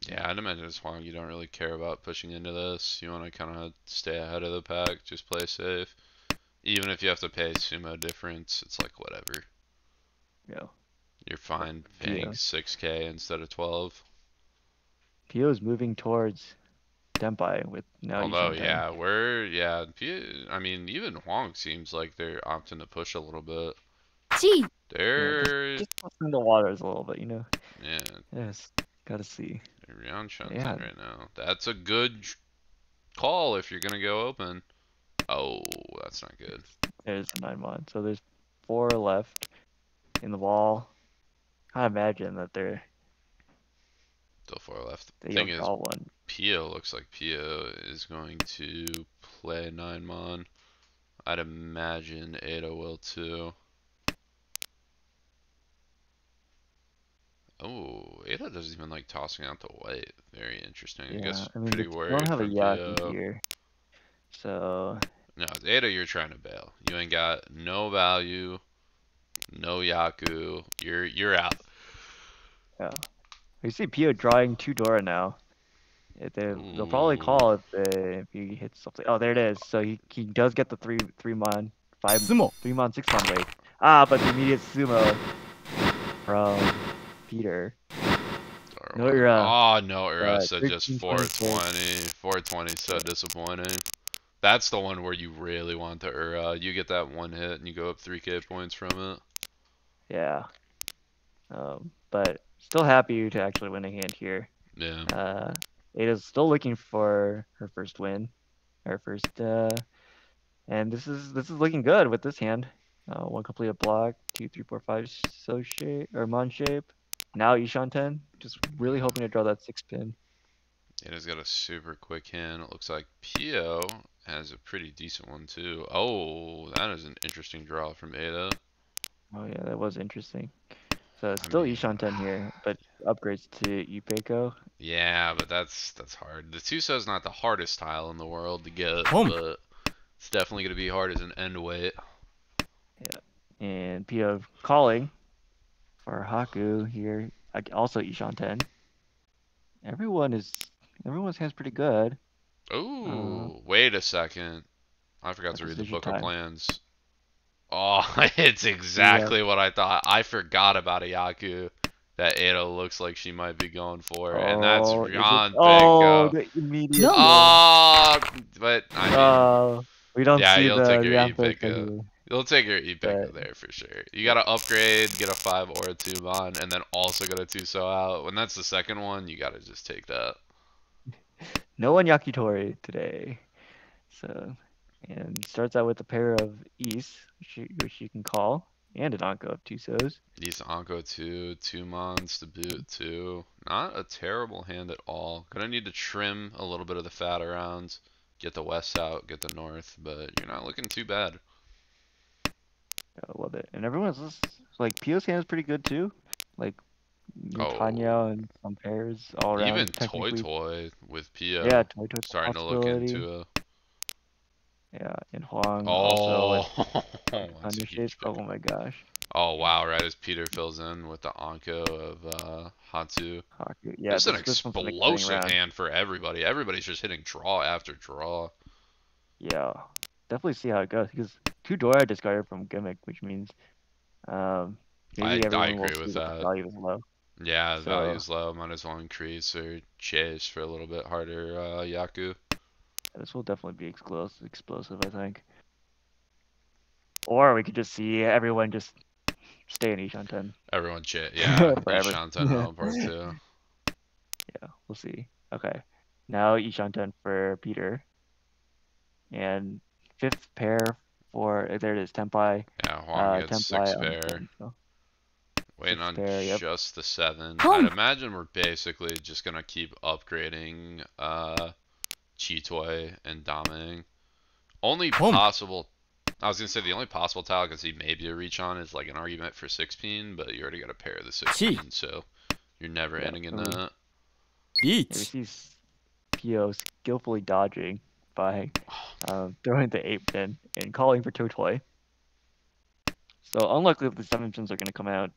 Yeah, I'd imagine as Huang, you don't really care about pushing into this. You want to kind of stay ahead of the pack, just play safe. Even if you have to pay sumo difference, it's like whatever. Yeah. You're fine paying Pio. 6K instead of 12. Pio is moving towards Tenpai with now Although, Ishanten. I mean, even Huang seems like they're opting to push a little bit. Gee. Yeah, They're, just testing the waters a little bit, you know. yeah, Yes, gotta see. they're on Yeah, Shenzhen right now. That's a good call if you're gonna go open. Oh, that's not good. there's the 9-mon. So there's 4 left in the wall. I imagine that Still 4 left. they'll Thing is, draw one. Pio looks like Pio is going to play 9-mon. I'd imagine Ada will too. Oh, Ada doesn't even like tossing out the white. Very interesting. I Yeah, guess I mean pretty they don't worried have a for Yaki Pio. here. So No, Ada, you're trying to bail. You ain't got no value, no Yaku. You're out. yeah. We see Pio drawing 2 Dora now. They'll probably Ooh. call if he hits something. Oh, there it is. So he does get the 3-mon, 5 Sumo. 3-mon, 6-mon wave. Ah, but the immediate sumo from Peter. No Ura. Oh, no Ura said just 13-26. 420. 420, so Yeah. disappointing. That's the one where you really want the Ura. You get that one hit and you go up 3K points from it. Yeah. But still happy to actually win a hand here. Yeah. Ada's still looking for her first win. Her first and this is looking good with this hand. 1 completed block, 2, 3, 4, 5 so shape or mon shape. Now Ishanten, just really hoping to draw that 6-pin. Ada's got a super quick hand. It looks like Pio has a pretty decent one too. Oh, that is an interesting draw from Ada. Oh yeah, that was interesting. So it's I still mean, Ishanten here, but upgrades to Ipeiko. yeah, but that's hard. The Tuso's not the hardest tile in the world to get, Home. but it's definitely gonna be hard as an end weight. Yeah. And Pio calling for Haku here. Also Ishanten. Everyone's hand's pretty good. Oh, wait a second. I forgot But to read the decision book of time. plans. Oh, it's Yeah. exactly what I thought. I forgot about Ayaku that Ada looks like she might be going for, and that's Oh, is it? Ron Oh, Pinko. the immediate. No. Oh, but I mean, We don't yeah, see you'll take the your E Amphico Pinko. here, You'll take your E but Pinko there for sure. You gotta upgrade, get a 5 or a 2 bond, and then also get a 2 so out. When that's the second one, you gotta just take that. no one Yakitori today. So, and starts out with a pair of East, which you can call, and an Anko of Tusos. These Anko 2 Mons to boot too. Not a terrible hand at all. Gonna need to trim a little bit of the fat around. Get the west out, get the north, but you're not looking too bad. I love it. And everyone's like Pio's hand is pretty good too. Like your Tanya Oh, and some pairs all even around Toy technically. Toy with Yeah, Pio Toy Toy's a starting to look possibility. into a. Yeah, and Huang also with Oh, that's a Thunder huge Shapes. Oh pick. my gosh. Oh wow! Right as Peter fills in with the Anko of Hatsu. Haku. Yeah, This is an this one's an exciting explosive round. hand for everybody. Everybody's just hitting draw after draw. Yeah, definitely see how it goes because 2 Dora discarded from Gimmick, which means um I maybe everyone will agree see with that the that. value is low. Yeah, So value's low. Might as well increase or chase for a little bit harder Yaku. this will definitely be explosive, I think. Or we could just see everyone just stay in Ishanten Everyone yeah, forever. Ishanten Home Part 2. Yeah, we'll see. Okay. Now Ishanten for Peter. And 5th pair for there it is, Tenpai. Yeah, Huang gets Tenpai 6 on pair. so Waiting 6th on pair, yep. just the 7. I'd Home. imagine we're basically just gonna keep upgrading Chitoy and Daming. Only Home. possible I was gonna say the only possible tile I could see maybe a reach on is like an argument for 16, but you already got a pair of the 16, so you're never Yeah, ending in and that. we 1 see Pio skillfully dodging by throwing the 8-pin and calling for Totoy. So unlikely that the 7 pins are going to come out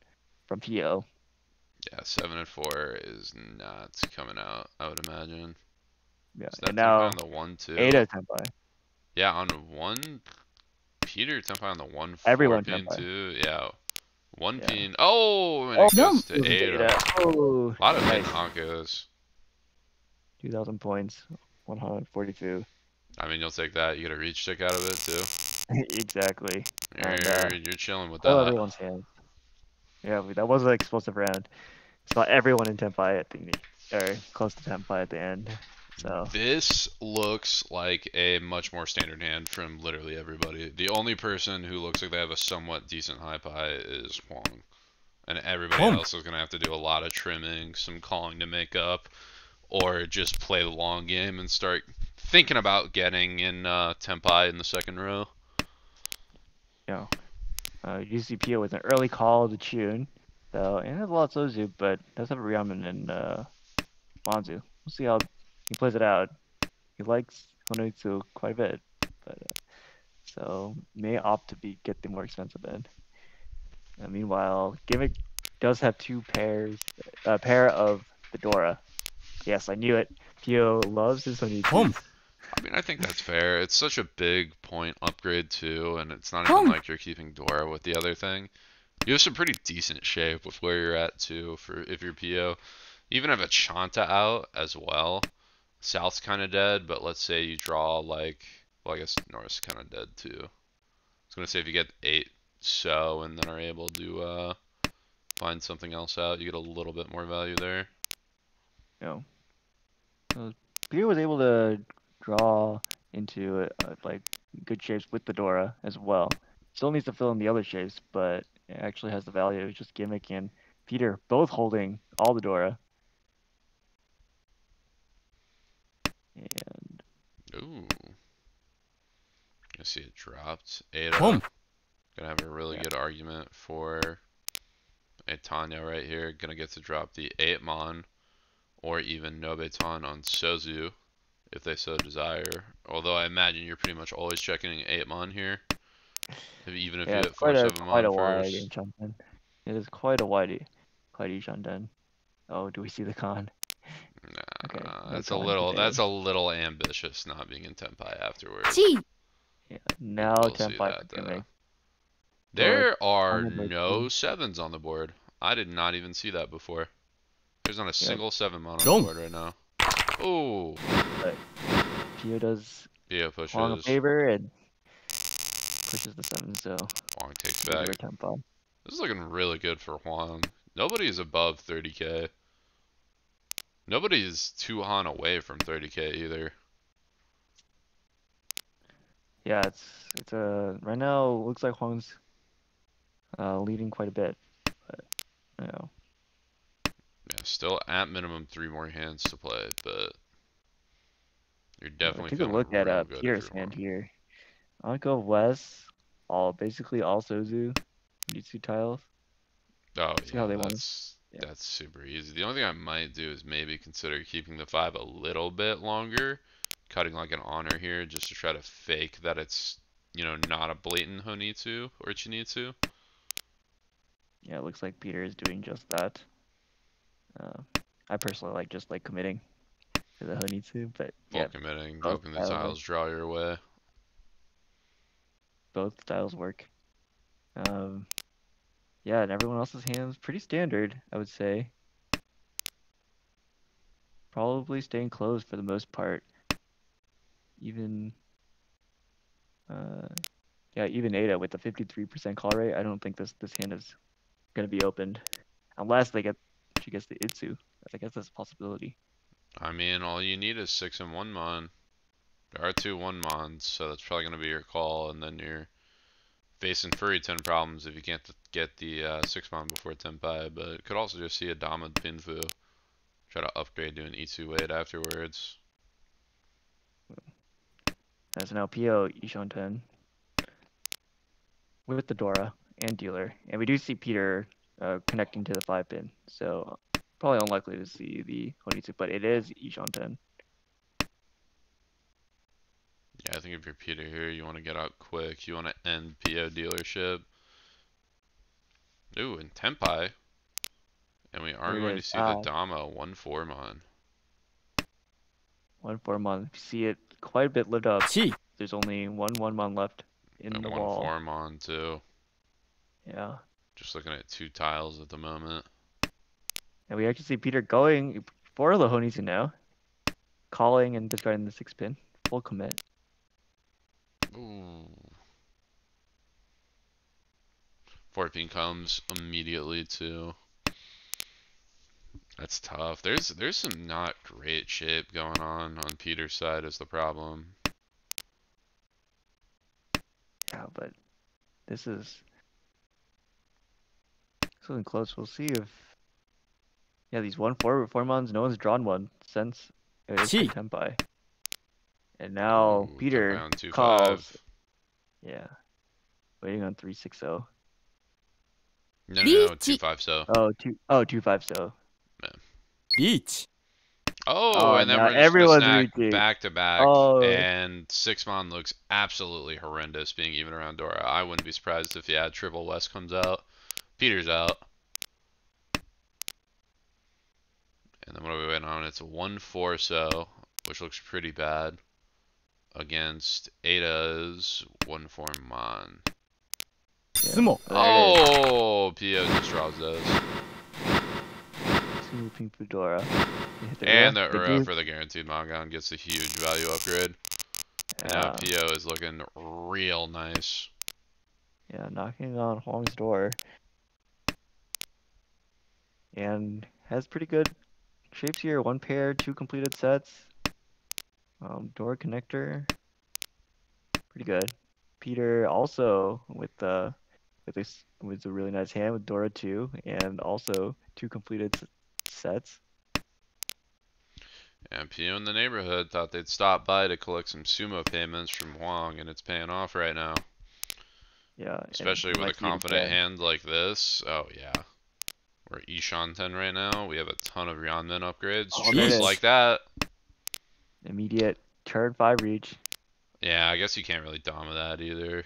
from Pio. Yeah, 7 and 4 is not coming out, I would imagine. Yeah, Is and that Tenpai now on the 1 Ada too? Tenpai. Yeah, on 1, Peter Tenpai on the 1-4 Everyone pin Tenpai. too. Yeah, 1 Yeah. pin. Oh, and Oh, it Yum. goes to goes into Ada. Ada. Oh, A lot of hidden nice. Ankos. 2,000 points. 142. I mean, you'll take that. You get a reach stick out of it too. Exactly. And You're chilling with fill that. everyone's hands. Yeah, that was an explosive round. Saw everyone in Tenpai at the or close to Tenpai at the end. So This looks like a much more standard hand from literally everybody. The only person who looks like they have a somewhat decent high pie is Huang. And everybody Boom. else is going to have to do a lot of trimming, some calling to make up, or just play the long game and start thinking about getting in Tenpai in the second row. you know, UCPO with an early call to Chun. So and has a lot of Sozu, but does have a Ryaman and Wanzu. We'll see how he plays it out. He likes Honitsu quite a bit, but so may opt to get the more expensive end. Meanwhile, Gimmick does have two pairs, a pair of Fedora. Yes, I knew it. Pio loves his Boom. Honitsus. I mean, I think that's fair. It's such a big point upgrade too, and it's not even Boom. like you're keeping Dora with the other thing. You have some pretty decent shape with where you're at too for if you're PO. You even have a Chanta out as well. South's kind of dead, but let's say you draw like, well, I guess North's kind of dead too. I was gonna say if you get 8 so and then are able to find something else out, you get a little bit more value there. You know, so Pio was able to draw into like good shapes with the Dora as well. Still needs to fill in the other shapes, but it actually has the value. It's just Gimmick and Peter both holding all the Dora. And Ooh, I see it dropped. Ada Boom. gonna have a really yeah, good argument for a Tanya right here. Gonna get to drop the 8 Mon or even Nobeton on Sozu if they so desire. Although I imagine you're pretty much always checking 8 Mon here, even if yeah, you it's hit 4-7 quite Mon a wide first. enchantment. It is quite enchantment. Oh, do we see the con? Okay, Nah, no that's a con for little David. ambitious not being in Tenpai afterwards. Chi. Yeah, We now will see 10-5 for that though. Gimmick, but There are on the no 7s on the board. I did not even see that before. There's not a yep, single 7 Mon on the Boom. board right now. Oh, but Pio does yeah, Huang a pushes. favor and pushes the 7, so Huang takes regular back. 10-5. This is looking really good for Huang. Nobody is above 30k. Nobody is 2 Han away from 30k either. Yeah, it's a right now looks like Huang's leading quite a bit, but you know, Yeah, still at minimum 3 more hands to play, but you're definitely take a feeling look at real good if Peter's you're hand Huang. here. Anko West, basically all Sozu, these two tiles. Oh See how yeah, they want to. Yeah, that's super easy. The only thing I might do is maybe consider keeping the 5 a little bit longer, cutting like an honor here just to try to fake that it's, not a blatant Honitsu or Chinitsu. yeah, it looks like Peter is doing just that. Uh, I personally just like committing to the Honitsu, but Full yeah, committing, both hoping the styles work. tiles draw your way. Both styles work. Um, yeah, and everyone else's hands pretty standard, I would say. Probably staying closed for the most part. Even uh, yeah, even Ada with the 53% call rate, I don't think this hand is gonna be opened unless she gets the Itsu. I guess that's a possibility. I mean, all you need is 6 and 1 Mon. There are 2 1 Mons, so that's probably going to be your call, and then you're facing Furry 10 problems if you can't get the 6 Mon before Tenpai, but could also just see a Dama Pinfu. Try to upgrade to an Itsu Wade afterwards. As now PO Ishanten with the Dora and dealer, and we do see Peter connecting to the 5 pin, so probably unlikely to see the Honitsu, but it is Ishanten. Yeah, I think if you're Peter here, you want to get out quick. You want to end PO dealership. Ooh, and Tenpai. And we are There going it to is. see the Dama 1-4 mon. 1-4 mon. See it quite a bit lit up. 1 There's only one mon left in And the 1 wall. 4 mon too. Yeah. Just looking at 2 tiles at the moment. And we actually see Peter going for Lohonisi now. Calling and discarding the 6-pin. Full commit. Ooh. 4-pin comes immediately too. That's tough. There's some not great shape going on Peter's side is the problem. Yeah, but this is something close. We'll see if these 1-4 mons, no one's drawn one since it's been 1 Tenpai. And now Ooh, Peter Tenpai on 2-5. calls. Yeah. Waiting on 3-6-0. No, 2-5 so. Oh, 2-5 so. リーチ Oh, Oh, and then now we're just gonna everyone's snack reaching. back to back, Oh. and 6-mon looks absolutely horrendous being even around Dora. I wouldn't be surprised if Triple West comes out. Peter's out. And then what are we waiting on? It's a 1-4 so, which looks pretty bad. Against Ada's 1-4 mon. 相撲 Oh, Pio just draws those. Pink Fedora. And the Uro for the guaranteed Mongon gets a huge value upgrade. And now Yeah. Pio is looking real nice. Yeah, knocking on Huang's door. And has pretty good shapes here. 1 pair, 2 completed sets. Door connector. Pretty good. Peter also with a really nice hand with Dora 2 and also 2 completed sets. And Pio in the neighborhood thought they'd stop by to collect some sumo payments from Huang, and it's paying off right now. Yeah. Especially with a confident hand like this. Oh, yeah. We're Ishan 10 right now. We have a ton of Ryanmen upgrades. Oh, just like that. Immediate turn 5 reach. Yeah, I guess you can't really dom that either.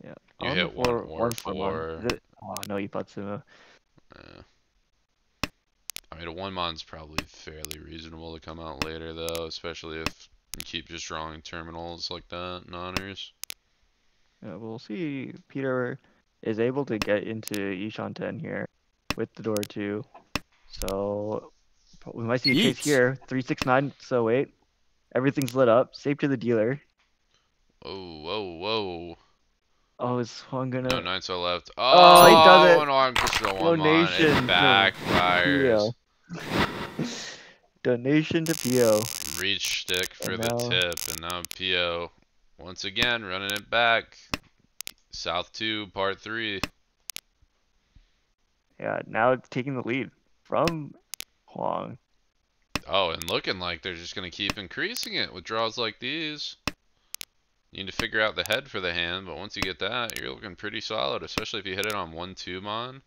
Yeah. You On hit the floor, 1 or 4. Oh, no, Ipatsumo. Yeah. I mean, a 1-mon's probably fairly reasonable to come out later, though, especially if you keep just drawing terminals like that in honors. Yeah, we'll see. Peter is able to get into Ishan 10 here with the door 2. So we might see a chase here. 369, so 8. Everything's lit up. Safe to the dealer. Whoa, whoa, whoa. Oh, is Juan gonna... No knights are left. Oh, he does it! No, I'm just a 1-mon. Donation It backfires. Donation to Pio. Reach stick for And the now... tip, and now Pio once again running it back. South 2, part 3. Yeah, now it's taking the lead from Huang. Oh, and looking like they're just going to keep increasing it with draws like these. You need to figure out the head for the hand, but once you get that, you're looking pretty solid, especially if you hit it on 1-2 mon.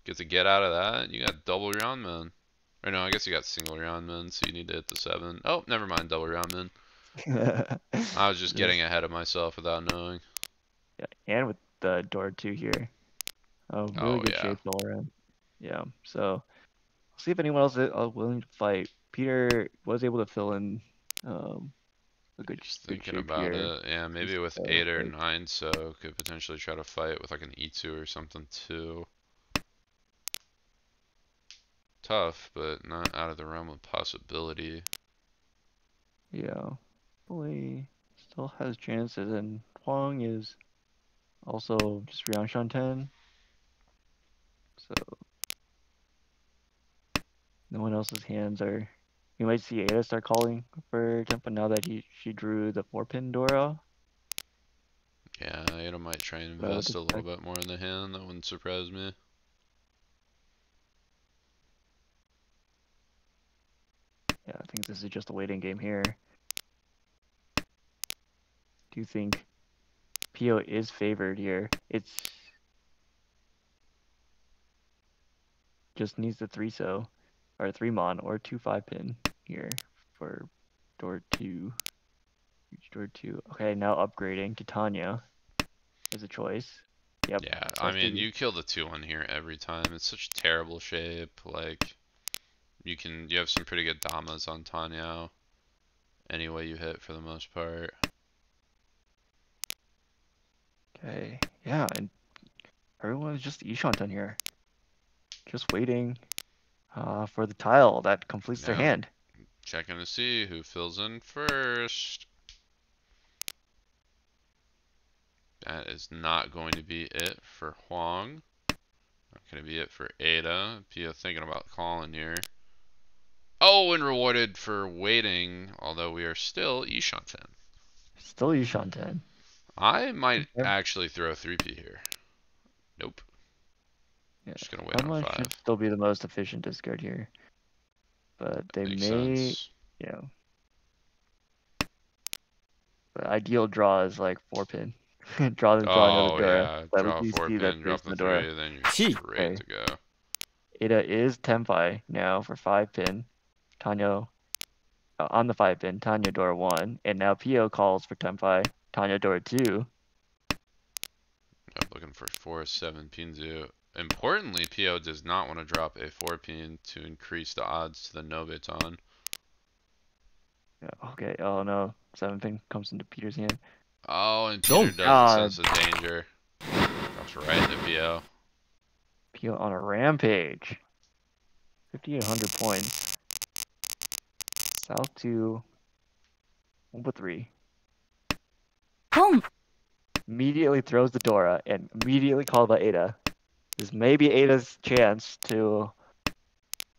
Get to get out of that, you got double Ryanmen. Or no, I guess you got single Ryanmen, so you need to hit the 7. Oh, never mind, double Ryanmen. I was just getting ahead of myself without knowing. Yeah, and with the door 2 here. Really good shapes all around. Yeah, so we'll see if anyone else is willing to fight. Peter was able to fill in a good Thinking shape about here. it, yeah, maybe with 8 or 9, so could potentially try to fight with like an E2 or something too. Tough, but not out of the realm of possibility. Yeah, Bully still has chances, and Huang is also just Ryanshan 10. So no one else's hands are. You might see Ada start calling for Tempa now that she drew the 4-pin Dora. Yeah, Ada might try and So I would invest a little expect. bit more in the hand. That wouldn't surprise me. Yeah, I think this is just a waiting game here. Do you think Pio is favored here? It's just needs the 3-so or 3-mon or 2 5-pin here for door 2. Reach door 2. Okay, now upgrading to Tanya is a choice. Yep. Yeah, I Especially mean, you kill the 2-1 here every time. It's such terrible shape. Like, you have some pretty good damas on Tanyao. Any way you hit for the most part. okay. Yeah, and everyone is just Ishanten here. Just waiting for the tile that completes their Yep. hand. Checking to see who fills in first. That is not going to be it for Huang. Not going to be it for Ada. Pia thinking about calling here. Oh, and rewarded for waiting, although we are still Ishanten. Still Ishanten. I might Yep. actually throw 3P here. Nope. Yeah. Just going to wait on Someone 5. should still be the most efficient discard here. But they Makes may, sense. the ideal draw is like 4-pin. draw another Oh, Dora. yeah. But we Draw a do 4 see that pin, there's drop the no Dora. 3, then you're Gee. straight Okay. to go. Ada is Tenpai now for 5-pin. Tanya on the 5-pin. Tanya Dora 1. And now Pio calls for Tenpai. Tanya Dora 2. I'm looking for 4-7 Pinzu. Importantly, Pio does not want to drop a 4 pin to increase the odds to the Nobeton. Yeah, okay. Oh no. 7-pin comes into Peter's hand. Oh, and Peter Don't. doesn't sense the danger. Drops right into Pio. Pio on a rampage. 5,800 points. South 2. 1-3. Boom. Immediately throws the Dora and immediately called by Ada. This may be Ada's chance to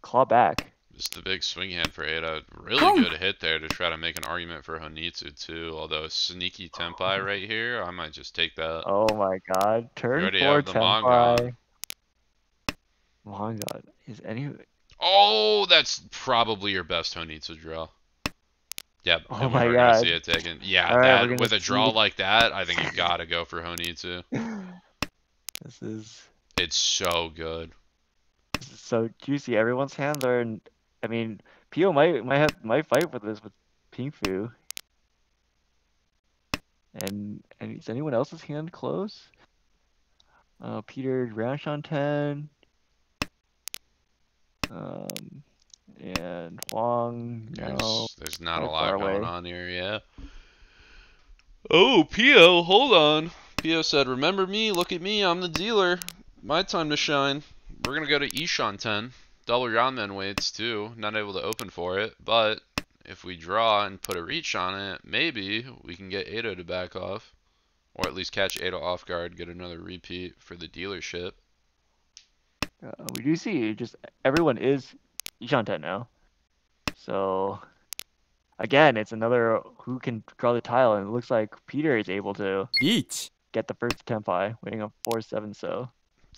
claw back. Just the big swing hand for Ada. Really Boom. good hit there to try to make an argument for Honitsu too. Although sneaky Tenpai right here, I might just take that. Oh my god. We Turn already 4 have the Mongon. Tenpai. Mongon. Is any... Oh, that's probably your best Honitsu draw. Yep, Oh and we my are gonna god. see it taken. Yeah, Alright, we're that gonna with a draw see. like that, I think you gotta go for Honitsu. This is It's so good. so juicy. Everyone's hands are in... I mean, Pio might fight for this with Pink Fu. And is anyone else's hand close? Peter Ranshan 10. And Huang, no, There's not a quite far lot going away. on here, yeah. Oh, Pio, hold on. Pio said, remember me, look at me, I'm the dealer. My time to shine. We're gonna go to Ishan 10. Double Ramen weights too. Not able to open for it, but if we draw and put a reach on it, maybe we can get Ada to back off. Or at least catch Ada off guard, get another repeat for the dealership. We do see just everyone is Ishanten now. So again, it's another who can draw the tile, and it looks like Peter is able to リーチ get the first Tenpai, winning a 4-7 so.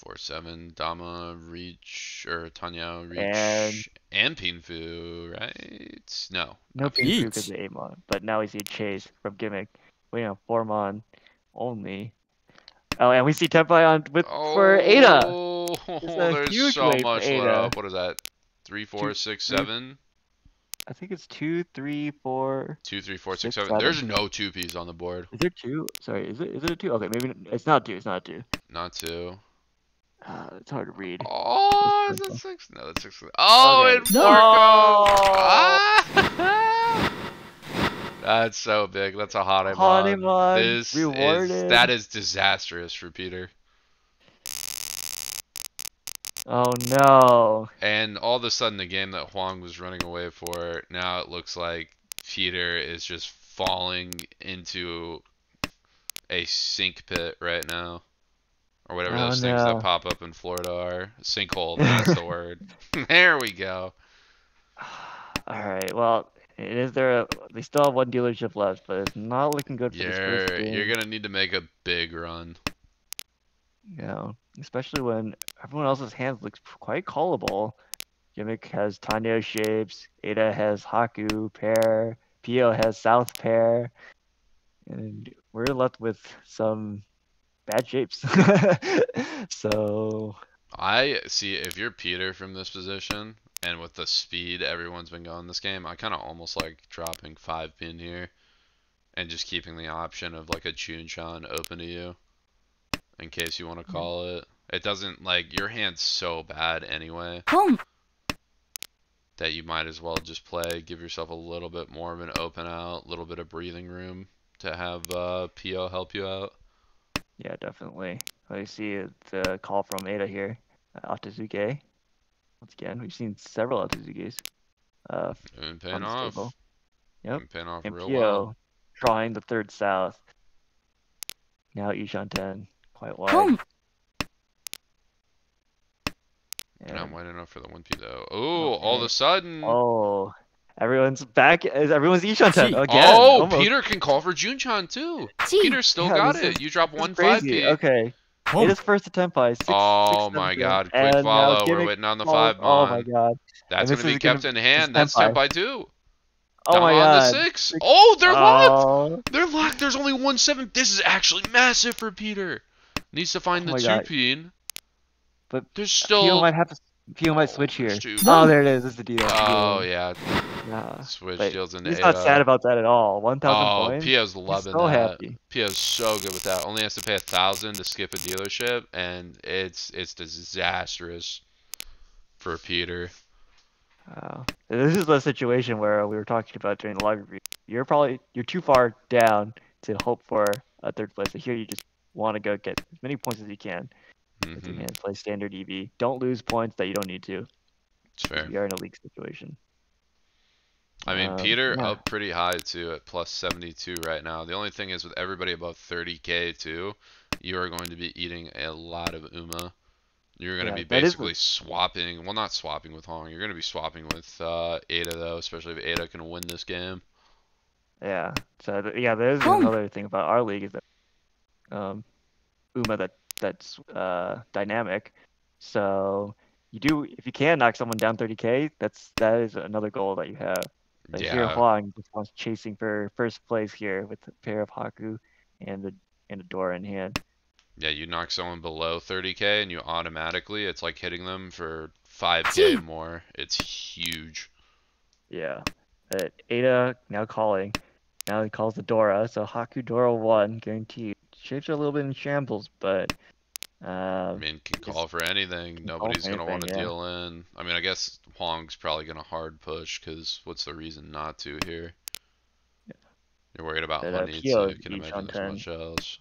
4-7, Dama, reach, or Tanya, And reach, and Pinfu, right? No. no Okay. Pink Fu Yeet. because of 8-mon, but now we see Chase from Gimmick, winning a 4-mon only. Oh, and we see Tenpai on for Ada. Oh, It's a there's huge so wait for much let Ada. up. What is that? 3, 4, 6, three- 7? I think it's 2, 3, 4. 2, 3, 4, 6, 6, 7. 7. There's no 2Ps on the board. Is there 2? Sorry, is it a 2? Okay, maybe it's not 2. It's not 2. Not 2. It's hard to read. Oh, is it 6? No, that's 6. Oh, Okay. and No! 4 goes. Ah! That's so big. That's a hot Hanemon This is rewarded. that is disastrous for Peter. Oh no. And all of a sudden, the game that Huang was running away for, now it looks like Peter is just falling into a sink pit right now. Or whatever Oh those things that no. pop up in Florida are. Sinkhole, that's the word. There we go. Alright, well, they still have one dealership left, but it's not looking good for this first game. You're gonna need to make a big run. Yeah, especially when everyone else's hands looks quite callable. Gimmick has Tanya shapes, Ada has Haku pair, Pio has South pair, and we're left with some bad shapes. So I see if you're Peter from this position, and with the speed everyone's been going this game, I kind of almost like dropping 5 pin here, and just keeping the option of like a Chunchan open to you. in case you want to call it. It doesn't, like, your hand's so bad anyway Home. that you might as well just play, give yourself a little bit more of an open out, a little bit of breathing room to have PO help you out. Yeah, definitely. I see the call from Ada here. Otozuke. Once again, we've seen several Otozukes And on paying this table. off. Yep. And paying off And real well. Pio trying the third south. Now Ishan 10, quite wide. Home. And I'm And waiting up for the 1P though. Oh, all of okay. a sudden. Oh, everyone's back. Everyone's Ishan 10 Gee. again. Oh, Almost. Peter can call for Junchan too. Gee. Peter still Yeah, got this it. is You drop this is one crazy. 5P. Okay. Home. Ada's first attempt by six Oh 7 my game. god, quick And now follow. We're Gimmick waiting on the calls. 5 Oh my mon. god. That's And going this to is be gonna kept in this hand. That's Tenpai. Tenpai 2. Oh my Dama on the god. 6. Oh, they're locked. Oh, They're locked. There's only 1-7. This is actually massive for Peter. Needs to find oh the my 2 god. pin. But There's Pio still. might have to. Pio might Oh, switch here. there's 2. Oh, there it is. This is the deal. Oh, yeah. Yeah. Switch But deals into he's not sad Ada. about that at all. 1,000 Oh, points. Pio's He's loving so that. happy. Pio's so good with that. Only has to pay 1,000 to skip a dealership, and it's disastrous for Peter. This is the situation where we were talking about during the live review. You're too far down to hope for a third place. So here you just want to go get as many points as you can. With your hand, play standard EV. Don't lose points that you don't need to. It's fair. We are in a league situation. I mean, Peter Yeah. up pretty high too at plus 72 right now. The only thing is with everybody above 30k too, you are going to be eating a lot of Uma. You're going to be that is basically swapping, well not swapping with Hong, you're going to be swapping with Ada though, especially if Ada can win this game. Yeah. So there's another thing about our league is that Uma that's dynamic. So if you can knock someone down 30k, that is another goal that you have. Like here Yeah, Huang just wants chasing for first place here with a pair of Haku and a Dora in hand. yeah, you knock someone below 30k and you automatically, it's like hitting them for 5k more. It's huge. Yeah. Ada now calling. Now he calls the Dora, so Haku Dora 1 guaranteed. Shapes are a little bit in shambles, but I mean, can call for anything. Nobody's going to want to yeah. deal in. I mean, I guess Huang's probably going to hard push because what's the reason not to here? Yeah. You're worried about But, Honey, Pio so you can each on imagine there's 10. much else.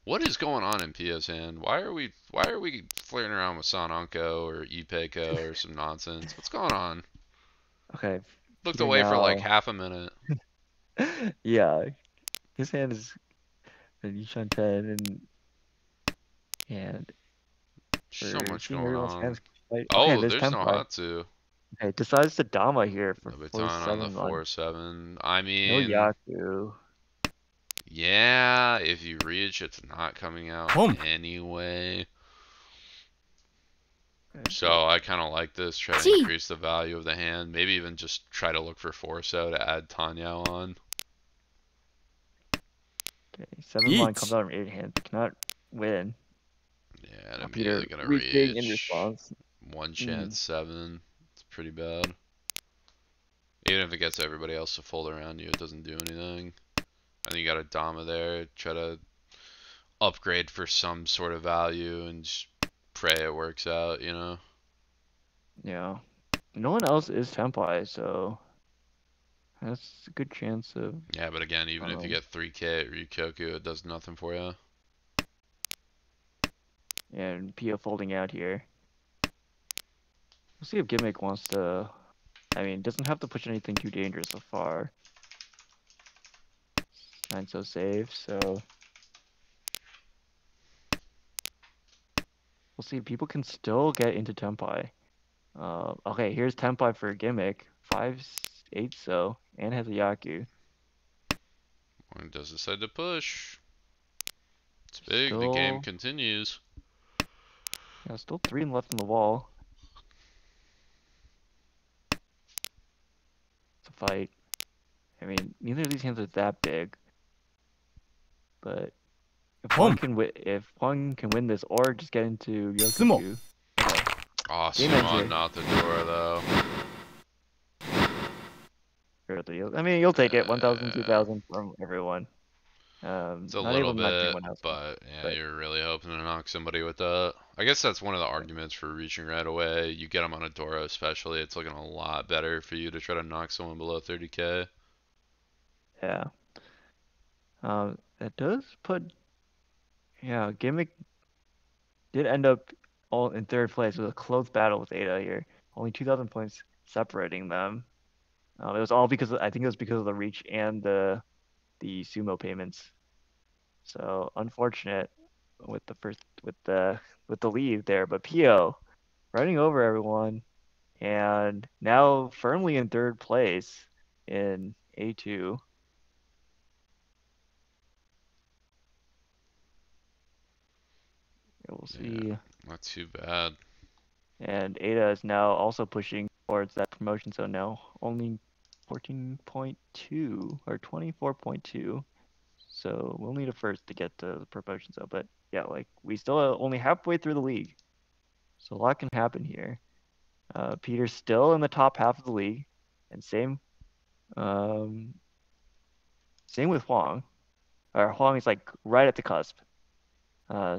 What is going on in Pio's hand? Why are we flirting around with Sananko or Ipeko or some nonsense? What's going on? Okay. Looked Peter away for like now- half a minute. Yeah. His hand is an Ishan 10 and So we're much seeing going everyone's on. hands quite- Oh, okay, there's no Tenpai. Hatsu. Okay, decides to Dama here for The baton on the 4-7. I No mean, Yaku. yeah, if you reach, it's not coming out Boom. anyway. Okay, So I kind of like this. Try to Gee. increase the value of the hand. Maybe even just try to look for Forso to add Tanya on. Okay, 7 line Yeet. comes out from 8 hands. Cannot win. Yeah, and Peter immediately gonna reaching in reach. response. One chance 7. It's pretty bad. Even if it gets everybody else to fold around you, it doesn't do anything. I think you got a Dama there. Try to upgrade for some sort of value and just pray it works out, you know? Yeah. No one else is Tenpai, so that's a good chance of. Yeah, but again, even if you get 3k at Ryukyoku, it does nothing for you. And Pia folding out here. We'll see if Gimmick wants to. I mean, doesn't have to push anything too dangerous so far. Nine so safe, so. We'll see. People can still get into Tenpai. Okay, here's Tenpai for Gimmick. 5-8 so, and has a Yaku. One does decide to push. It's big. The Still- game continues. Yeah, still 3 left in the wall. It's a fight. I mean, neither of these hands are that big. But if one can win this or just get into Sumo. Yokoku. Okay. Oh, Game ends Sumo, here. not the Dora, though. I mean, you'll take it. 1,000, 2,000 from everyone. It's a Not able little to knock bit, anyone else out, but yeah, but you're really hoping to knock somebody with that. I guess that's one of the arguments for reaching right away. You get them on a Dora especially, it's looking a lot better for you to try to knock someone below 30k. yeah. That does put, yeah, Gimmick did end up all in third place with a close battle with Ada here. Only 2,000 points separating them. It was all because I think it was because of the reach and the sumo payments. So unfortunate with the first with the lead there, but Pio running over everyone and now firmly in third place in A2. We'll Yeah, see. not too bad. And Ada is now also pushing towards that promotion zone now. Only 14.2 or 24.2. So we'll need a first to get to the promotion zone. But yeah, like we still only halfway through the league. So a lot can happen here. Peter's still in the top half of the league. And um, same with Huang. Or Huang is like right at the cusp.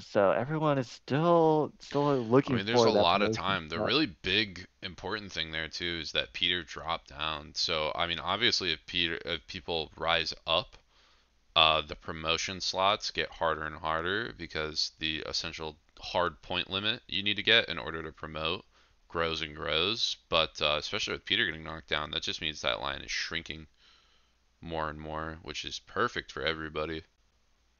So everyone is still I looking mean, there's a for that lot of promotion time. The spot. really big important thing there too is that Peter dropped down. So I mean, obviously, if people rise up, the promotion slots get harder and harder because the essential hard point limit you need to get in order to promote grows and grows. But especially with Peter getting knocked down, that just means that line is shrinking more and more, which is perfect for everybody,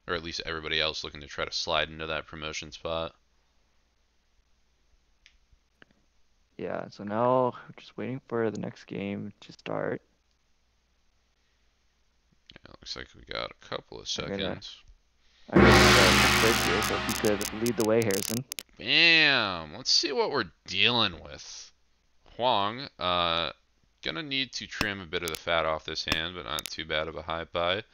or at least everybody else looking to try to slide into that promotion spot. Yeah, so now we're just waiting for the next game to start. Yeah, looks like we got a couple of I'm gonna seconds. I'm gonna do the quick break here, so if you could lead the way, Harrison. Bam! Let's see what we're dealing with. Huang, gonna need to trim a bit of the fat off this hand, but not too bad of a high pie.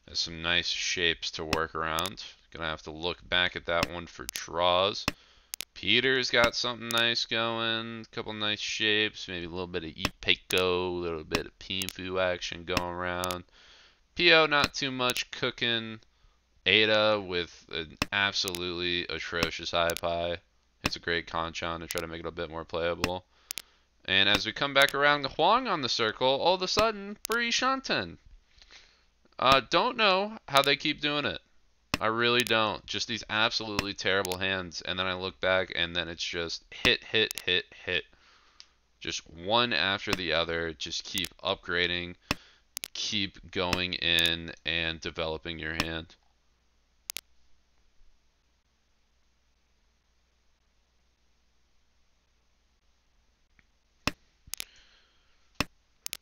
Has some nice shapes to work around. Gonna have to look back at that one for draws. Peter's got something nice going. A couple nice shapes. Maybe a little bit of Ipeko, a little bit of Pinfu action going around. Pio, not too much cooking. Ada with an absolutely atrocious high pie. It's a great Conchan to try to make it a bit more playable. And as we come back around the Huang on the circle, all of a sudden, Bree Shanten. Don't know how they keep doing it. I really don't. Just these absolutely terrible hands, and then I look back, and then it's just hit, hit, hit, hit. Just one after the other. Just keep upgrading, keep going in, and developing your hand.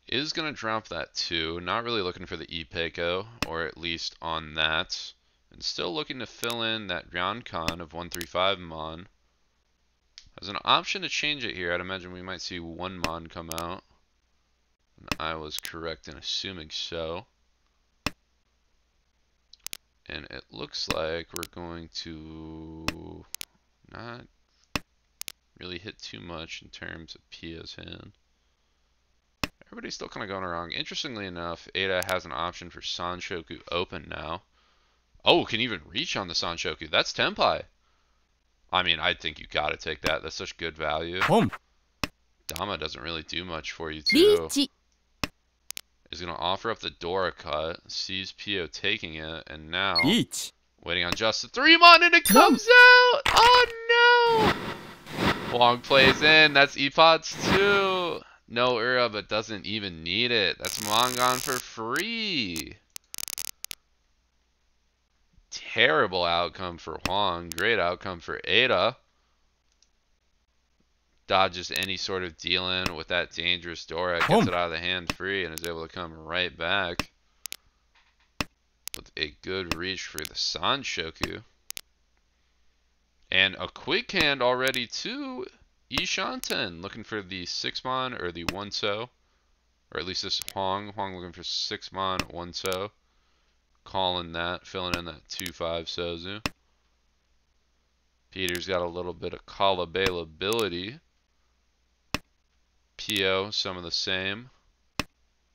Is going to drop that too. Not really looking for the Ipeko, or at least on that. And still looking to fill in that Ryoncon of 135 Mon. As an option to change it here, I'd imagine we might see one Mon come out. And I was correct in assuming so. And it looks like we're going to not really hit too much in terms of Pia's hand. Everybody's still kind of going wrong. Interestingly enough, Ada has an option for Sanshoku open now. Oh, can even reach on the Sanshoku. That's Tenpai. I mean, I think you gotta take that. That's such good value. Boom. Dama doesn't really do much for you, too. リーチ Is gonna offer up the Dora cut, sees Pio taking it, and now リーチ waiting on just the 3-mon, and it comes out! Oh no! Huang plays in. That's Epods too. No Ura, but doesn't even need it. That's Mongon for free. Terrible outcome for Huang. Great outcome for Ada. Dodges any sort of dealing with that dangerous Dora. Gets Boom. it out of the hand free and is able to come right back with a good reach for the Sanshoku. And a quick hand already too. Ishanten looking for the 6-mon or the 1-so. Or at least this Huang. Huang looking for 6-mon, 1-so. Calling that, filling in that 2-5 Sozu. Peter's got a little bit of call availability. Pio, some of the same.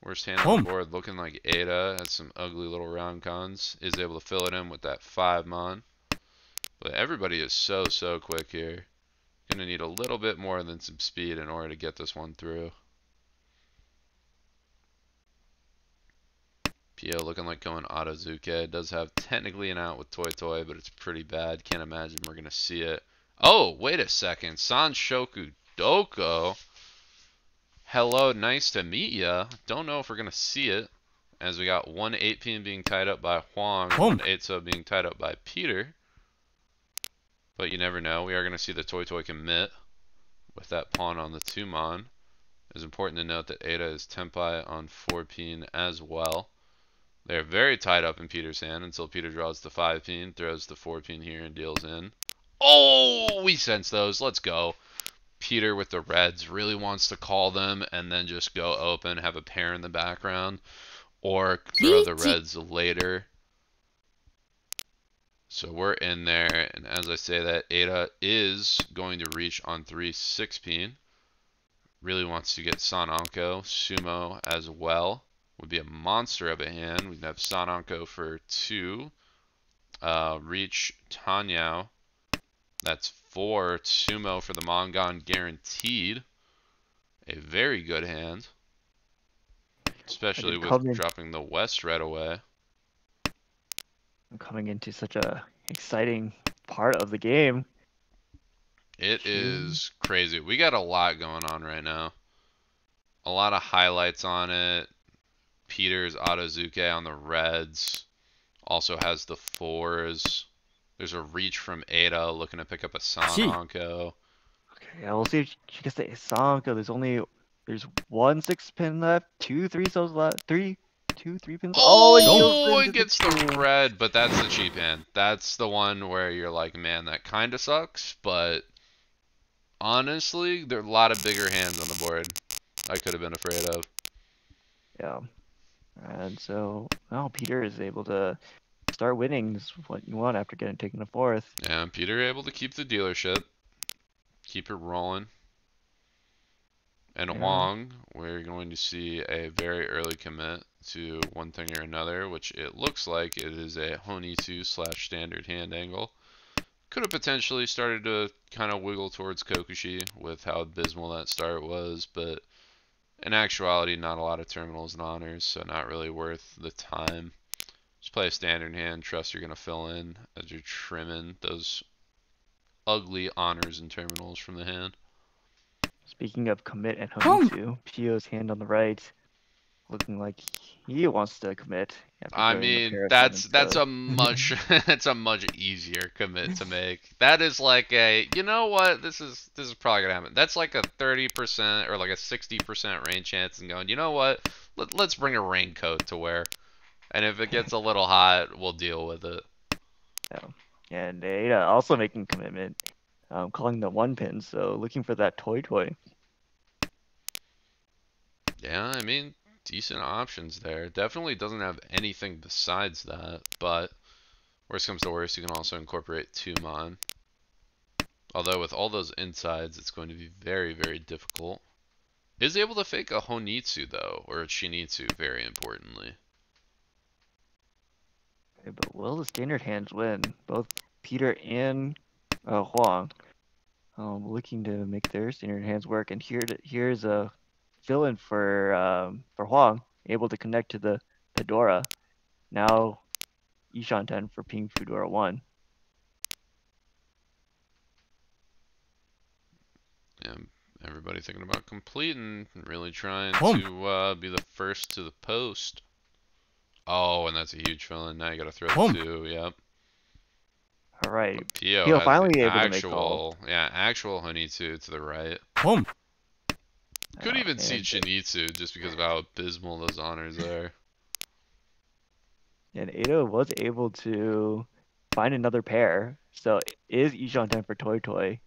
Worst hand on the board, looking like Ada has some ugly little round cons. Is able to fill it in with that 5 mon. But everybody is so quick here. Gonna need a little bit more than some speed in order to get this one through. Pio looking like going Autozuke. Does have technically an out with Toy Toy, but it's pretty bad. Can't imagine we're gonna see it. Oh, wait a second. Sanshoku Doko. Hello, nice to meet ya. Don't know if we're gonna see it, as we got one 8-pin being tied up by Huang, one 8-sub being tied up by Peter. But you never know. We are gonna see the Toy Toy commit with that pawn on the 2-mon. It's important to note that Ada is Tenpai on 4-pin as well. They're very tied up in Peter's hand until Peter draws the 5-pin, throws the 4-pin here, and deals in. Oh, we sense those. Let's go. Peter with the reds really wants to call them and then just go open, have a pair in the background, or throw the reds later. So we're in there, and as I say that, Ada is going to reach on 3 6-pin. Really wants to get Sananko, Sumo as well. Would be a monster of a hand. We'd have Sananko for 2. Reach Tanyao. That's 4. Sumo for the Mongon guaranteed. A very good hand. Especially with dropping the West right away. I'm coming into such a exciting part of the game. It is crazy. We got a lot going on right now. A lot of highlights on it. Peter's Autozuke on the reds. Also has the 4s. There's a reach from Ada looking to pick up a Sananko. Okay, yeah, we'll see if she gets the Sananko. There's 1 6-pin left, 2 3-subs left, 2 3-pins. Oh, it gets the red, but that's the cheap hand. That's the one where you're like, man, that kind of sucks, but honestly, there are a lot of bigger hands on the board I could have been afraid of. Yeah. And so now Peter is able to start winning. This is what you want after getting taken to 4th. Yeah, Peter able to keep the dealership. Keep it rolling. And Huang, we're going to see a very early commit to one thing or another, which it looks like it is a Honitsu / standard hand angle. Could have potentially started to kind of wiggle towards Kokushi with how abysmal that start was, but in actuality, not a lot of terminals and honors, so not really worth the time. Just play a standard hand, trust you're going to fill in as you're trimming those ugly honors and terminals from the hand. Speaking of commit and Honitsu, Pio's hand on the right, looking like he wants to commit. I mean, that's a much that's a much easier commit to make. That is like a, you know what, this is probably gonna happen. That's like a 30% or like a 60% rain chance, and going, you know what, let's bring a raincoat to wear, and if it gets a little hot, we'll deal with it. Yeah. And Ada also making commitment, calling the 1-pin, so looking for that Toy Toy. Yeah, I mean, decent options there. Definitely doesn't have anything besides that, but worst comes to worst, you can also incorporate 2-mon. Although with all those insides, it's going to be very difficult. Is able to fake a Honitsu, though, or a Shinitsu, very importantly. Okay, but will the standard hands win? Both Peter and Huang looking to make their standard hands work, and here's a fill-in for Huang, able to connect to the Fedora. Now Ishan 10 for Ping Fedora 1. Yeah, everybody thinking about completing, really trying to be the first to the post. Oh, and that's a huge fill-in. Now you gotta throw 2, yep. Alright, Pio has finally able actual, to make call. yeah, actual Honitsu to the right. Could even see Shinitsu just because of how abysmal those honors are. And Ada was able to find another pair. So is Ishan 10 for Toy Toy.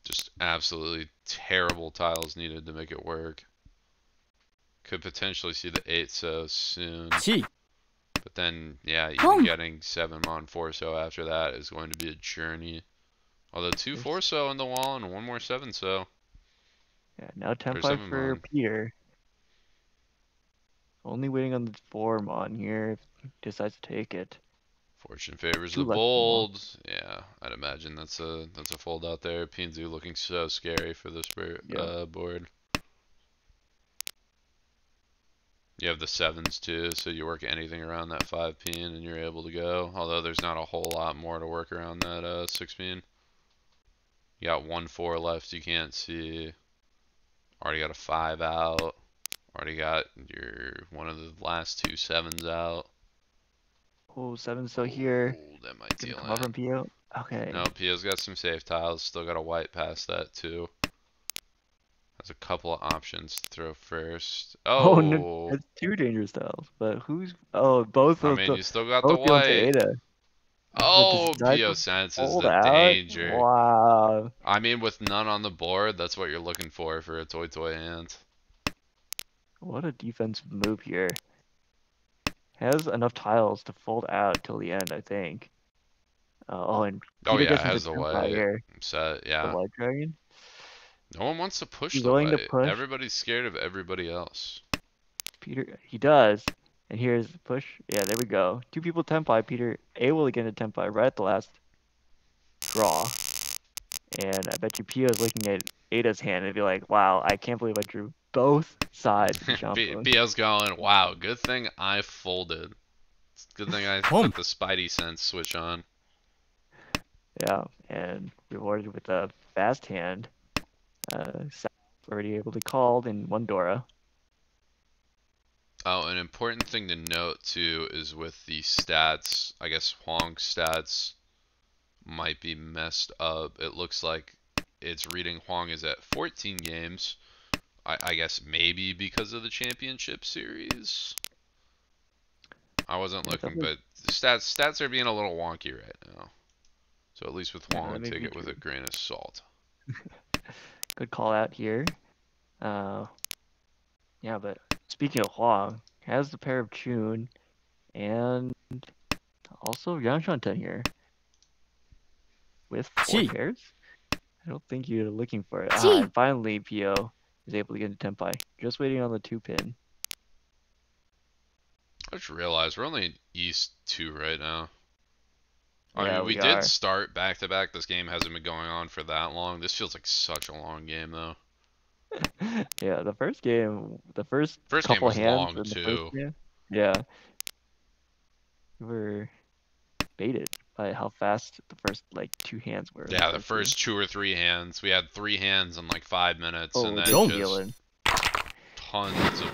Just absolutely terrible tiles needed to make it work. Could potentially see the 8 so soon. But then, yeah, even getting 7-mon 4-so after that is going to be a journey. Although 2 4-so on the wall and 1 more 7-so. Yeah, now 10-5 for Peter. Only waiting on the form on here if he decides to take it. Fortune favors Two the left now. bold. Yeah, I'd imagine that's a fold out there. Pinzu looking so scary for this Yep. board. You have the sevens too, so you work anything around that 5 pin and you're able to go. Although there's not a whole lot more to work around that 6 pin. You got 1-4 left. You can't see. Already got a 5 out. Already got your one of the last two sevens out. Oh, seven still here. Oh, that might Gonna deal come up in. from PO. Okay. No, Pio's got some safe tiles. Still got a white past that too. Has a couple of options to throw first. Oh no, Oh, it's two dangerous tiles. But who's? Oh, both I of mean, the you still got the both going to white. Ada. But Oh, decides Pio to senses hold the out. danger. Wow. I mean, with none on the board, that's what you're looking for a toy hand. What a defensive move here. Has enough tiles to fold out till the end, I think. Oh, and Oh Peter yeah, gets it into has the Tempai white here. set. The Yeah, White Dragon. no one wants to push He's the willing to white. push. Everybody's scared of everybody else. Peter, he does. And here's the push. Yeah, there we go. Two people Tempai. Peter able to get into Tempai right at the last draw. And I bet you Pio is looking at Ada's hand and be like, wow, I can't believe I drew both sides of Shampoo. Pio's going, wow, good thing I folded. Good thing I put Pump. the Spidey sense switch on. Yeah, and rewarded with a fast hand. Sal's already able to call in one Dora. Oh, an important thing to note too is with the stats, I guess Huang's stats might be messed up. It looks like it's reading Huang is at 14 games. I guess maybe because of the championship series. I wasn't Yeah, looking, definitely. but stats are being a little wonky right now. So at least with Yeah, that Huang, may take be it with true. a grain of salt. Good call out here. Uh, yeah, but speaking of Huang, has the pair of Chun and also Yanshanten here with four G. pairs. I don't think you're looking for it. G. And finally, Pio is able to get into Tempai. Just waiting on the 2 pin. I just realized we're only in East 2 right now. I Yeah, mean, we we did are. start back to back. This game hasn't been going on for that long. This feels like such a long game, though. Yeah, the first First game couple was hands long, in the first too. game, yeah, we were baited by how fast the first like 2 hands were in the Yeah, the first game. first 2 or 3 hands. We had 3 hands in like 5 minutes, and Oh, then good Jump. just dealing.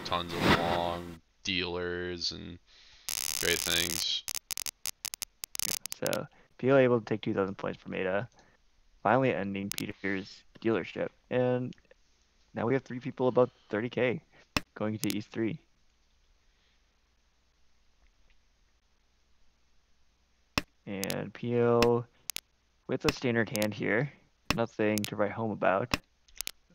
tons of long dealers and great things. So Pio able to take 2,000 points from Ada, finally ending Peter's dealership, and now we have 3 people above 30K going to East 3. And Pio with a standard hand here, nothing to write home about.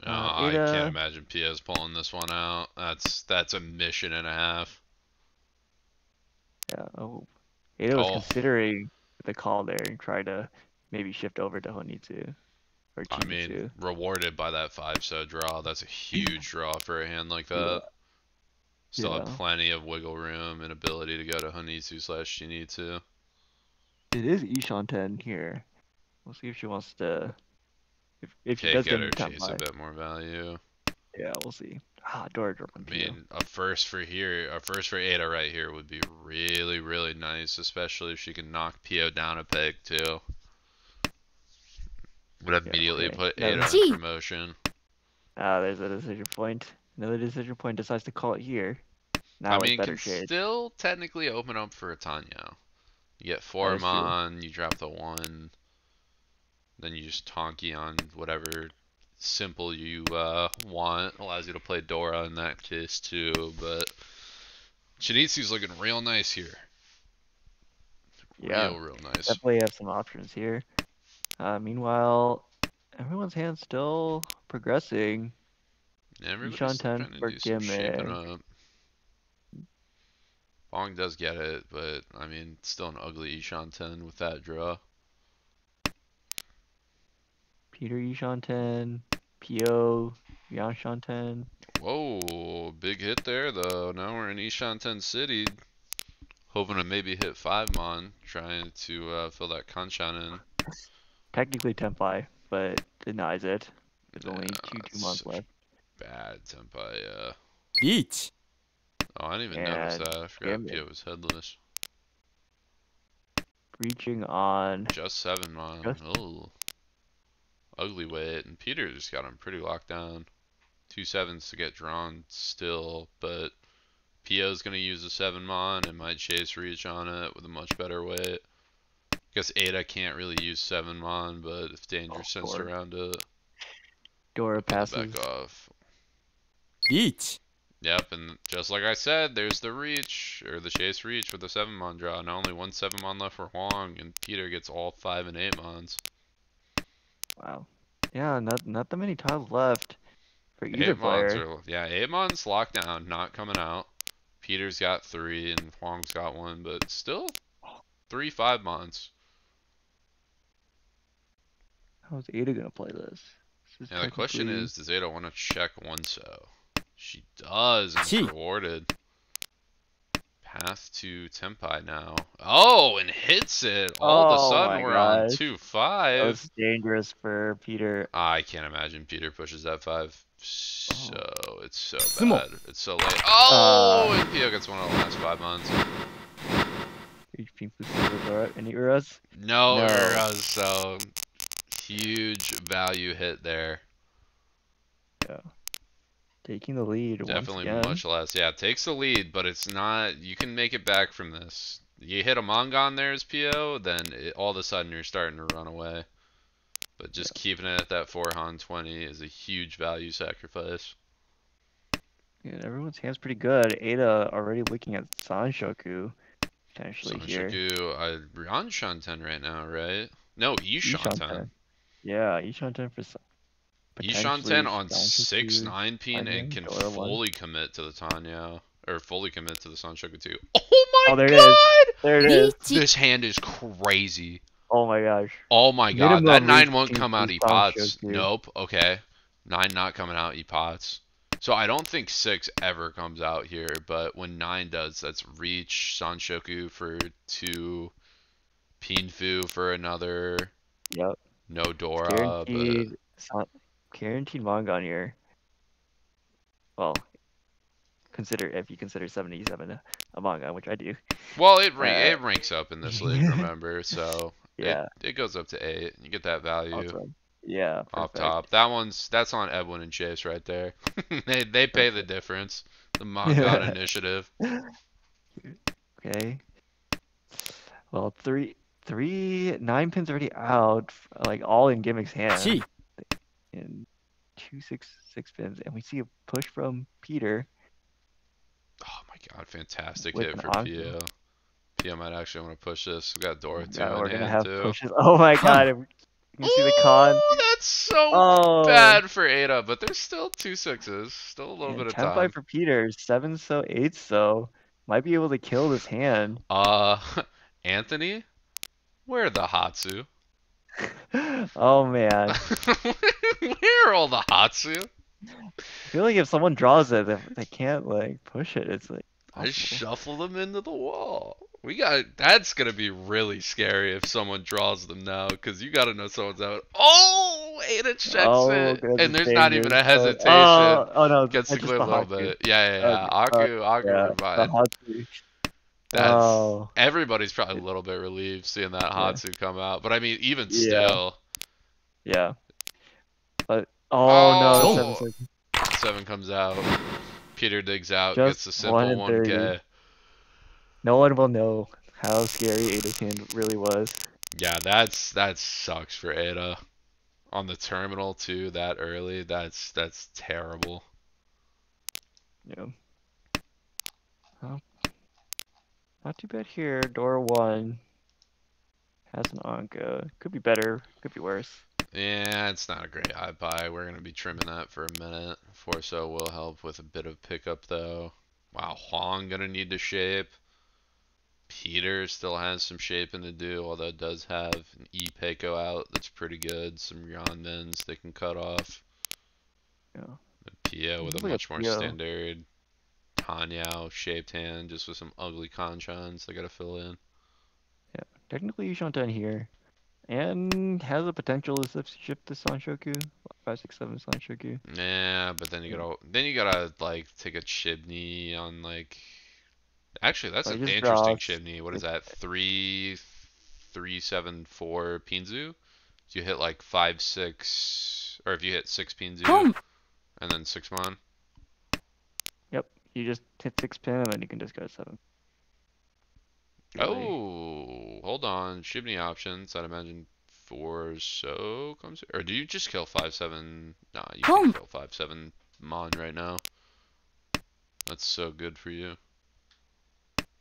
I can't Ada, imagine Pia's pulling this one out. That's a mission and a half. yeah, oh, Ada was Oh, considering the call there and try to maybe shift over to Honitsu or I mean, Chinitsu. rewarded by that 5-set draw. That's a huge draw for a hand like Yeah, that. Still have yeah. plenty of wiggle room and ability to go to Honitsu slash Shinitsu. It is Ishanten here. We'll see if she wants to, if she Take does it get or into temp chase a by. bit more value. Yeah, we'll see. Dora drop on I Pio. mean, a first for here, a first for Ada right here would be really nice, especially if she can knock Pio down a peg too. Would Yeah, immediately okay. put No, Ada in G. promotion. there's a decision point. Another decision point decides to call it here. I Now with mean, better can shade. still technically open up for a Tanya. You get That is true. Foreman, you drop the 1, then you just Tonki on whatever simple you want. Allows you to play Dora in that case too, but Shinitsu's looking real nice here. Yeah, Real nice. definitely have some options here. Meanwhile, everyone's hand still progressing. Everybody's Ishan still 10 trying to for do some shaping gimmick. up. Bong does get it, but I mean, still an ugly Ishan 10 with that draw. Peter Ishan 10. Pio Yanshan 10. Whoa, big big hit there, though. Now we're in Ishanten City, hoping to maybe hit 5-mon, trying to fill that Kanchan in. Technically Tempai, but denies it. There's Yeah, only two that's months such left. a bad Tempai, yeah. 리치 Oh, I didn't even notice And that. I forgot Gambit Pio was headless. reaching on Just 7-mon. just Oh, ugly weight. And Peter just got him pretty locked down. 2 7s to get drawn still, but Pio's going to use a 7-mon and might chase reach on it with a much better weight. Guess Ada can't really use 7-mon, but if danger sensed Dora. around it, Dora I'll put the passes. back off. 리치 Yep, and just like I said, there's the reach, or the chase reach with the 7-mon draw. Now only one 7-mon left for Huang, and Peter gets all 5 and 8-mons. Wow. Yeah, not that many tiles left for either 8-mons player. are, yeah, 8-mons locked down, not coming out. Peter's got 3 and Huang's got 1, but still 3 5-mons. How's Ada gonna play this? This is Now the question technically is, does Ada want to check 1-so? She does, and it's Gee. rewarded. Path to Tempai now. Oh, and hits it. All of a oh sudden my we're on gosh. 2-5. That's dangerous for Peter. I can't imagine Peter pushes that 5. Oh. So, it's so Sumo. bad. It's so late. Oh, and Pio gets one of the last 5-mons. HP boost any Uras? No, No. so huge value hit there. Yeah. Taking the lead Definitely once again. much less. Yeah, it takes the lead, but it's not. You can make it back from this. You hit a Mongon there as PO, then all of a sudden you're starting to run away. But just keeping it at that 4-20 is a huge value sacrifice. Yeah, everyone's hand's pretty good. Ada already looking at Sanshoku potentially here. Sanshoku, we're on Shanten right now, right? No, Ishanten. Yeah, Ishanten for potentially Ishanten on Sanshoku, 6-9 pin and Tanya, can Dora one. fully commit to the Tanya. Or fully commit to the Sanshoku too. Oh my Oh, there it god! is. There it is. 리치 This hand is crazy. Oh my gosh. Oh my god, that Minimum 9 won't reach come out to E-Pots. Sanshoku. Nope, okay. 9 not coming out E-Pots. So I don't think 6 ever comes out here, but when 9 does, that's Reach, Sanshoku for 2, Pinfu for another, Yep. no Dora, Guaranteed. Guaranteed manga on here. Well, if you consider 77 a manga, which I do. well, it ranks up in this league, Yeah. remember, so Yeah. it goes up to 8, you get that value. Awesome. Yeah. Off Perfect. top. That's on Edwin and Chase right there. they pay the difference. The Mongon initiative. Okay. Well, 9 pins already out, like all in Gimmick's hand, 치 and 6 pins, and we see a push from Peter Oh my god, fantastic with hit an for Anko. Pio. Pio might actually want to push this. We got Dora 2 Yeah, in we're gonna hand have too. pushes. Oh my god, you can see the con. Ooh, that's so Oh, bad for Ada, but there's still 2 6s. Still a little and bit of 10-5 time. for Peter, 7 so 8 so might be able to kill this hand. Anthony? Where the Hatsu? Oh man, Where are all the Hatsu? I feel like if someone draws it, they can't like push it. It's like I possible. shuffle them into the wall. That's gonna be really scary if someone draws them now, because you gotta know someone's out. Oh, Ada checks it, good, and it's there's not even a dangerous. hesitation. Oh no, Gets to just clear a the little Haku. bit. Yeah. Okay, Aku yeah, the revive. Hatsu. That's everybody's probably a little bit relieved seeing that Yeah. Hatsu come out. But I mean, even Yeah. still. Yeah. But no, 7 seconds. 7 comes out. Peter digs out, Just gets the 1 simple in 30. 1K. No one will know how scary Ada's hand really was. Yeah, that sucks for Ada. On the terminal too, that early. That's terrible. Yeah. Well, not too bad here. Door 1 has an Anka. Could be better. Could be worse. Yeah, it's not a great high buy. We're gonna be trimming that for a minute. 4-so will help with a bit of pickup though. Wow, Huang gonna need to shape. Peter still has some shaping to do, although it does have an E-Peiko out that's pretty good. Some Yonmins they can cut off. Yeah. And Pio with a Look at much more Pio. standard. Hanyao shaped hand just with some ugly conchons they gotta fill in. Yeah, technically Yushanten here, and has the potential to ship the Sanshoku, 567 Sanshoku. Yeah, but then you gotta like take a chimney on like. Actually, that's But an he just interesting draws chimney. What is 6. that? 374 Pinzu? Do you hit like 5 6, or if you hit 6 Pinzu and then 6 mon? Yep, you just hit 6 pin and then you can discard 7. Really? Oh, hold on. Shibney options. I'd imagine 4 so comes. Or do you just kill 5 7? Nah, you can kill 5 7 mon right now. That's so good for you.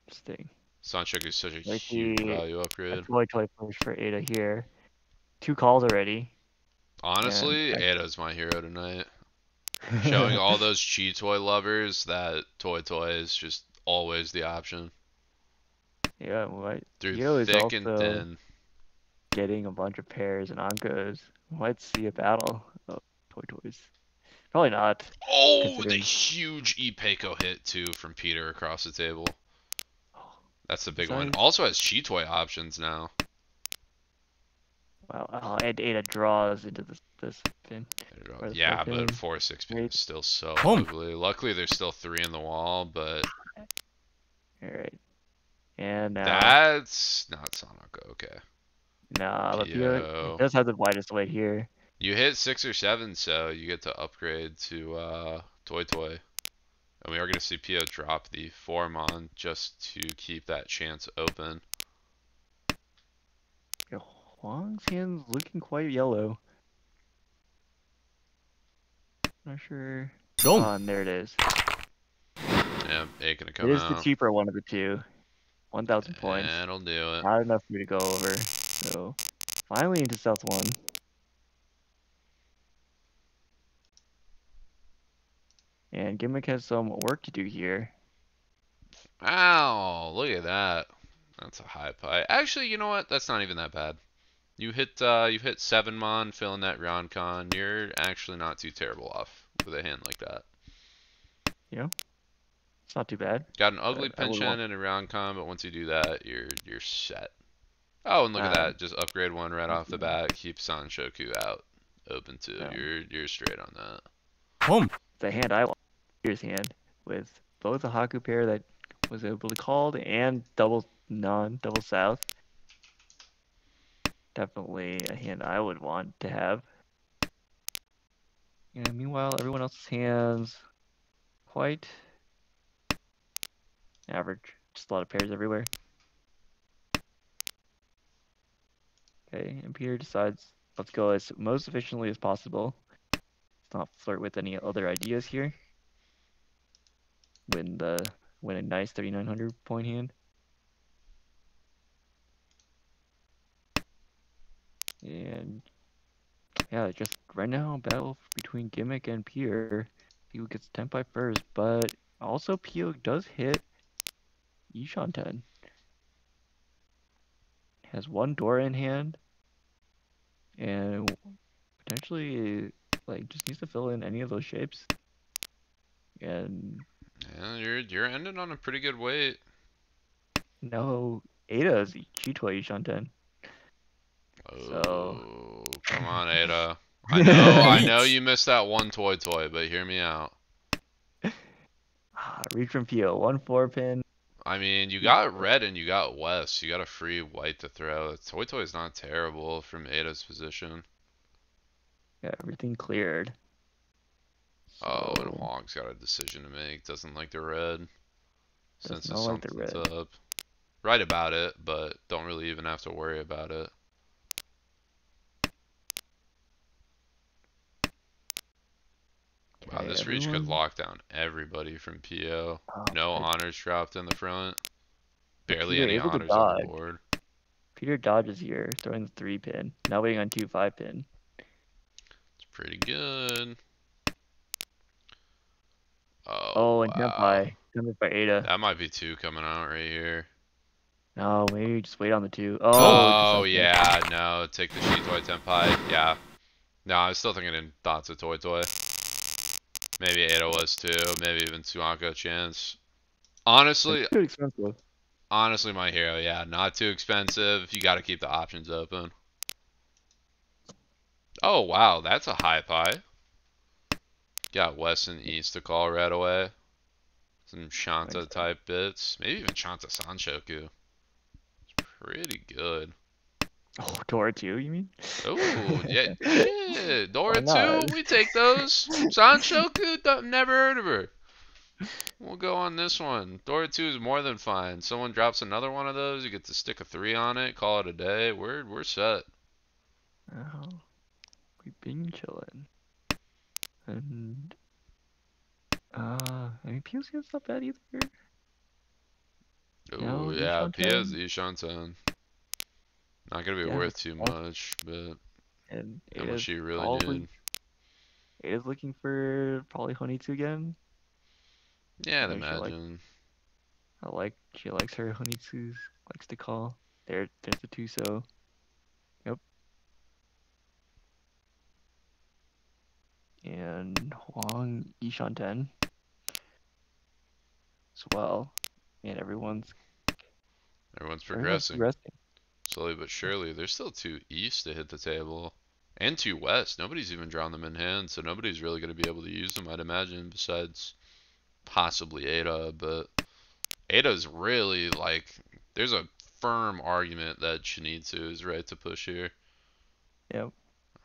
Interesting. Sanshok is such a Like huge the value upgrade. toy push for Ada here. 2 calls already. And Honestly, Ada's my hero tonight. Showing all those Chi Toy lovers that Toy is just always the option. yeah, what? Through Yo is thick and also thin. getting a bunch of pairs and Ankos. Might see a battle of toys. Probably not, Oh, the considering. huge Ipeko hit too from Peter across the table. That's the big one. Besides, Also has Chi Toy options now. wow, and Ada draws into this pin. Or the 4 Yeah, pin. but 4 6 pin Great. is still so Boom. ugly. Luckily, there's still 3 in the wall, but Alright. And now, that's not Sonoko. Okay. nah, but Pio Pio. does have the widest weight here. You hit 6 or 7, so you get to upgrade to Toy. And we are going to see Pio drop the 4 mon just to keep that chance open. Huang's hand's looking quite yellow. Not sure. Boom. Oh, and there it is. Yeah, A gonna It come is the out. cheaper one of the two. 1,000 points. That'll do it. Not enough for me to go over. So, finally into South 1. And Gimmick has some work to do here. Ow, look at that. That's a high pie. Actually, you know what? That's not even that bad. You hit 7 mon, filling that Ryoncon. You're actually not too terrible off with a hand like that. You know? It's not too bad. Got an ugly But I pinch would hand want. and a Ryoncon, but once you do that, you're set. Oh, and look at that. Just upgrade 1 right off the bat. Keep Sanshoku out. Open 2. Yeah. You're straight on that. Boom. The hand I want. Here's hand. With both a Haku pair that was able to called and double south. Definitely a hand I would want to have. And meanwhile, everyone else's hands quite average. Just a lot of pairs everywhere. Okay, and Peter decides, let's go as most efficiently as possible. Let's not flirt with any other ideas here. Win a nice 3,900 point hand. And yeah, just right now battle between Gimmick and Peter. Pio gets Tenpai first, but also Pio does hit Yishanten. Has 1 Dora in hand, and potentially like just needs to fill in any of those shapes. And Yeah, you're ending on a pretty good weight. no, Ada's Chitoi Yishanten. So Oh, come on, Ada. I know you missed that one toy, but hear me out. reach from Pio, 1 4 pin. I mean, you got red and you got west. You got a free white to throw. Toy is not terrible from Ada's position. Yeah, everything cleared. Oh, and So, Huang's got a decision to make. Doesn't like the red. does Senses not like the something's red. up. Right about it, but don't really even have to worry about it. Wow, Okay, this reach could lock down everybody from PO. No honors dropped in the front. Barely Peter any able to honors on the dodge. board. Peter dodges here, throwing the 3 pin. Now waiting on 2 5 pin. It's pretty good. Oh, Oh, and wow. Tenpai by Ada. That might be 2 coming out right here. No, maybe just wait on the 2. Oh, yeah, no, take the Shitoi Tenpai. Yeah. No, I was still thinking in thoughts of Toy. Maybe Ada was too. Maybe even Suanko chance. It's Honestly, too expensive. my hero, yeah, not too expensive. You got to keep the options open. Oh wow, that's a high pie. Got West and East to call right away. Some Shanta type bits. Maybe even Shanta Sanshoku. It's pretty good. Oh, Dora 2, you mean? Oh, yeah, shit. Why Dora 2, not? we take those. Sanshoku, never heard of her. We'll go on this one. Dora 2 is more than fine. Someone drops another one of those, you get to stick a 3 on it, call it a day. We're set. Oh, we've been chilling. And I mean POC's not bad either. Oh, No, yeah, Pia's Ishanten. Ishanten. Not gonna be Yeah, worth too much, but and how much Ada's do you really probably need? Ada's looking for probably Honitsu again. Yeah, I'd I know imagine. she likes her Honitsus, likes to call. There's the Tuso. Yep. And Huang Ishanten as well. And Everyone's everyone's progressing. progressing. Slowly but surely. There's still 2 East to hit the table. And 2 West. Nobody's even drawn them in hand, so nobody's really going to be able to use them, I'd imagine, besides possibly Ada. But Ada's really, like, there's a firm argument that Shinizu is right to push here. Yep.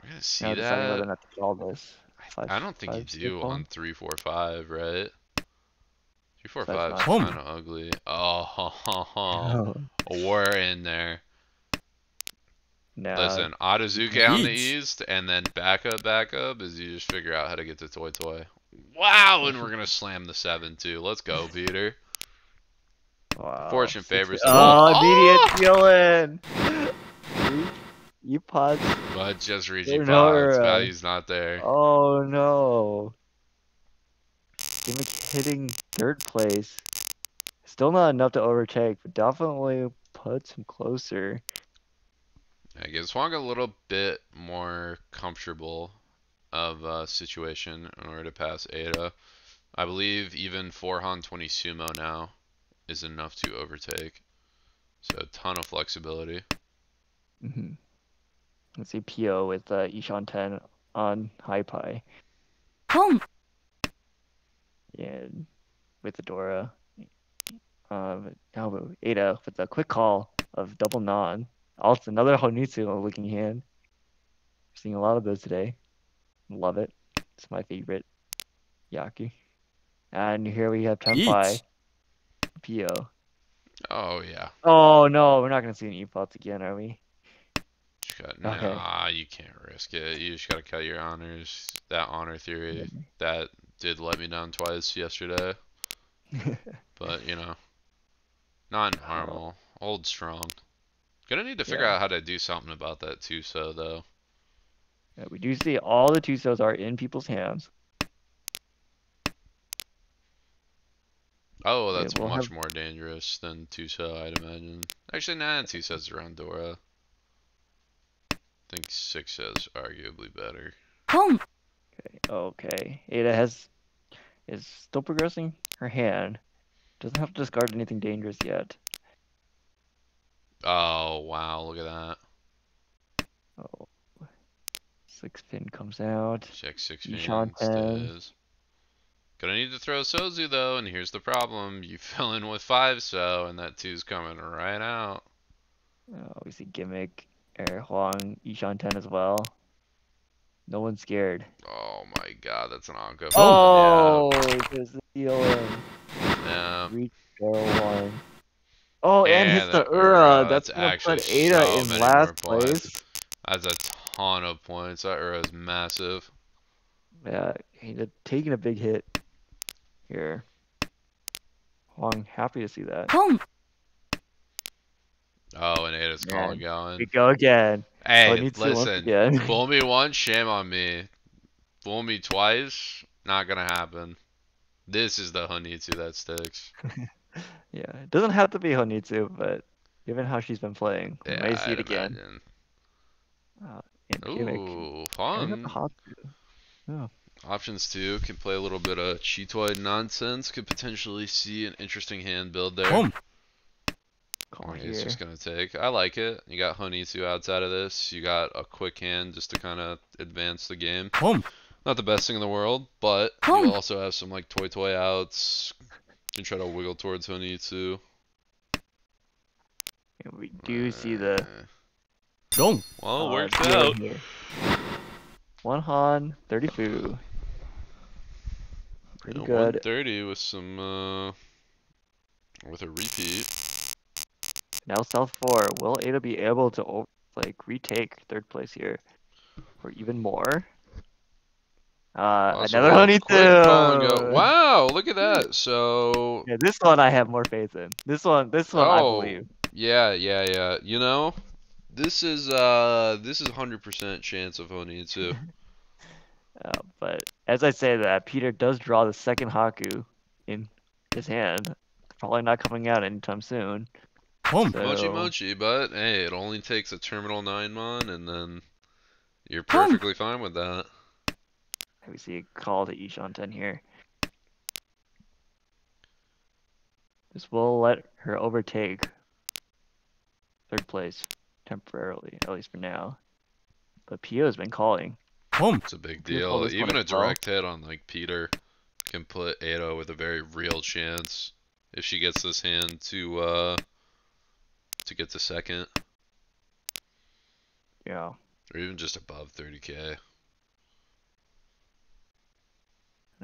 We're going to see Now deciding whether that? or not to call this. I don't think you Still do call? on 3-4-5, right? 3 4 So that's 5's not. Home. kind of ugly. Oh, Oh, we're in there. no. Listen, Otozuke on the Each. east, and then backup is you just figure out how to get to Toy Toy. Wow, and we're gonna slam the 7 too. Let's go, Peter. Wow. Fortune 6. favors the bold. Oh, immediate Oh! stealing. Epods. But just Rigi There's no Pods. era. Value's not there. Oh no. Gimmick hitting third place. Still not enough to overtake, but definitely puts him closer. I guess Wong a little bit more comfortable of a situation in order to pass Ada. I believe even 4Han 20 Sumo now is enough to overtake. So a ton of flexibility. Mm-hmm. Let's see PO with Ishan 10 on High Pie. Home. And with Adora. Now Ada with a quick call of double non. Also another Honitsu looking hand. Seeing a lot of those today. Love it. It's my favorite. Yaki. And here we have Tenpai. Each. PO. Oh yeah. Oh no, we're not gonna see an E-Pots again, are we? Okay. Nah, you can't risk it. You just gotta cut your honors. That honor theory, that did let me down twice yesterday. But, not Oh, normal. Old strong. Gonna need to figure yeah. out how to do something about that too, so though. Yeah, we do see all the Tusos are in people's hands. Oh, Yeah, that's we'll have much more dangerous than Tuso, I'd imagine. Actually, nah, Tuso's around Dora. I think 6 is arguably better. Home. okay. Ada is still progressing her hand. Doesn't have to discard anything dangerous yet. Oh, wow, look at that. Oh, 6-pin comes out. Check 6 Ishan pins 10. does. Gonna need to throw Sozu though, and here's the problem. You fill in with 5 so, and that 2's coming right out. We see Gimmick, Air Huang, Ishan 10 as well. No one's scared. Oh my god, that's an Anko. Home. Oh, there's the deal in. Yeah. Reach Air 1. Oh, and hits And the the Ura. That's that's gonna actually put Ada so in many more last points. place. That's a ton of points. That Ura is massive. Yeah, taking a big hit here. Huang, happy to see that. Home. Oh, and Ada's call Man, we going. go again. Hey, Honitsu once listen. again. Fool me once, shame on me. Fool me twice, not gonna happen. This is the Honitsu that sticks. Yeah, it doesn't have to be Honitsu, but given how she's been playing, we Yeah, may see I'd it again. imagine. And Gimmick. Ooh, And we got the fun. Hatsu. Yeah. Options 2 can play a little bit of cheatoid nonsense. Could potentially see an interesting hand build there. Home. Call Honki's here. just going to take. I like it. You got Honitsu outside of this. You got a quick hand just to kind of advance the game. Home. Not the best thing in the world, but you also have some like toy outs. You can try to wiggle towards Honitsu. And we do see the Dong. Well, it worked deal out. here. 1 Han, 30 Fu. Pretty Yeah, good. 130 with some with a repeat. Now South 4. Will Ada be able to retake 3rd place here? Or even more? Also, Another a quick call and go. Honeydew! Wow, look at that. So, Yeah, this one I have more faith in. This one I believe. yeah. You know, this is 100% chance of Honitsu. But as I say that, Peter does draw the second Haku in his hand. Probably not coming out anytime soon. Home. So, Mochi mochi, but hey, it only takes a terminal 9-mon, and then you're perfectly fine with that. we see a call to Ishan 10 here. This will let her overtake 3rd place temporarily, at least for now. But Pio has been calling. Home. It's a big Pio deal. called this one Even a as well. direct hit on like Peter can put Edo with a very real chance if she gets this hand to get to second, Yeah. or even just above 30k.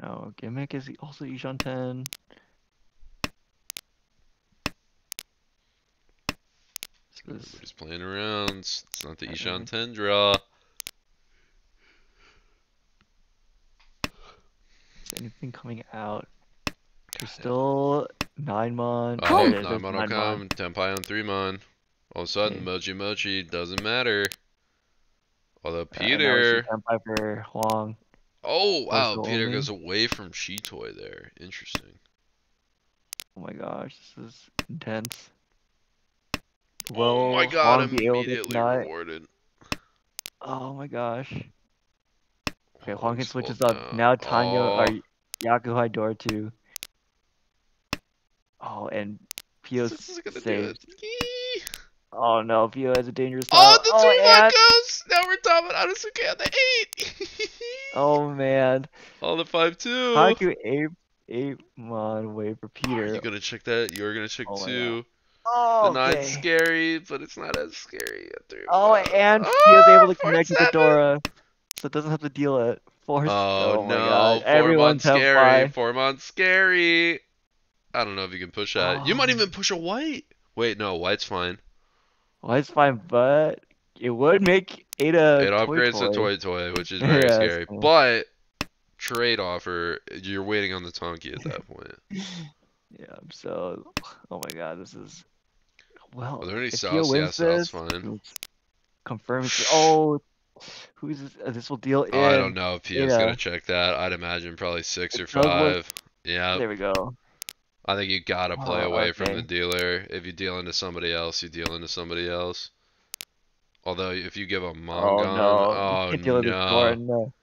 No, gimmick is also Ishan 10. Everybody's playing around. It's not the I Ishan mean- 10 draw. Is anything coming out? There's still 9-mon. Oh, There it is. There's 9-mon will 9-mon. come. Tenpai on 3-mon. All of a sudden, Okay. Mochi Mochi doesn't matter. Although And now we see Peter. Tenpai for Huang. Oh, wow. Also Peter only. goes away from Cheetoy there. Interesting. Oh my gosh, this is intense. Oh my Will god, Huang be able to immediately deny? rewarded. Oh my gosh. Okay, Huang can Huang's switch full this up. down. Now Tanya or Oh. Yakuhai door to. Oh, and Pio's This is gonna do saved. it. Yee. Oh no, Pio has a dangerous Oh, style. the Oh, 3-mon and goes! Now we're talking about Anusuke on the 8! oh man, On the 5-2. Haku 8-mon away for Are Peter. you gonna check that? You're gonna check Oh my god. too. Oh, The 9's okay. scary, but it's not as scary. Oh, and Pio's able to connect with the 4-7. Dora, so it doesn't have to deal it. Force. Oh Oh my no, god, everyone's scary. Tenpai. 4-mon scary. I don't know if you can push that. You might Oh. even push a white. Wait, no, white's fine. Well, it's fine, but it would make Ada It toy upgrades toy. to toy, which is very Yeah, scary. so- But trade offer, you're waiting on the Tonki at that point. Yeah, so oh my god, this is well. Are there any If South? Pio Yeah, wins South's this, fine. it's confirmed. Oh, who's this? This will deal in. I don't know if Pio's Ada. gonna check that. I'd imagine probably 6 or It does look- 5. Yeah. There we go. I think you gotta play Oh, away from okay. the dealer. If you deal into somebody else, you deal into somebody else. Although if you give a Oh Mongon, no, oh you can't deal with this door. no. No.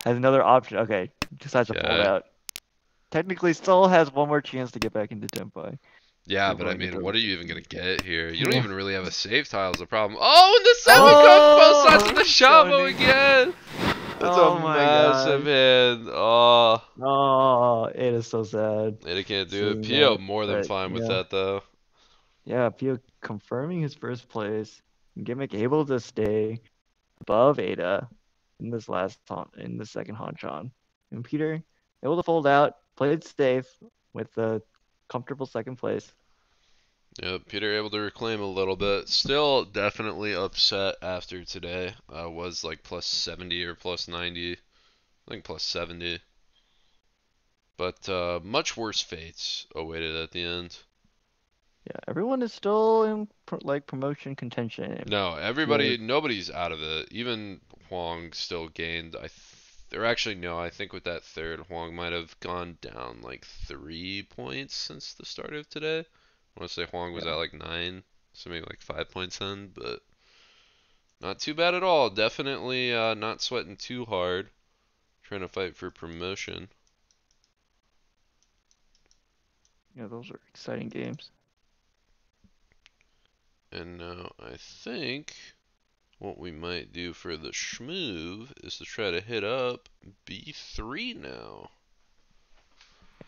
Has another option. Okay, decides to fold Okay. out. Technically, still has one more chance to get back into Tenpai. Yeah, You're but I willing to mean, throw what are this you in. even gonna get here? You don't Yeah. even really have a save tile is a problem. Oh, and the 7 Oh, comes both sides of the Shavo Sonic. again! That's Oh a my massive gosh. hand. Oh, Oh, it is so sad. Ada can't do it. Seeing Pio that, more than but, fine with yeah. that though. Yeah, Pio confirming his first place. Gimmick able to stay above Ada in this in the second Hanchan. And Peter able to fold out, played safe with the comfortable second place. Yeah, Peter able to reclaim a little bit. Still definitely upset after today. Was like plus 70 or plus 90. I think plus 70. But much worse fates awaited at the end. Yeah, everyone is still in promotion contention. No, everybody, nobody's out of it. Even Huang still gained. Or actually, no, I think with that third, Huang might have gone down like 3 points since the start of today. I want to say Huang was at like 9, so maybe like 5 points in, but not too bad at all. Definitely not sweating too hard. trying to fight for promotion. Yeah, those are exciting games. And now I think what we might do for the schmoove is to try to hit up B3 now.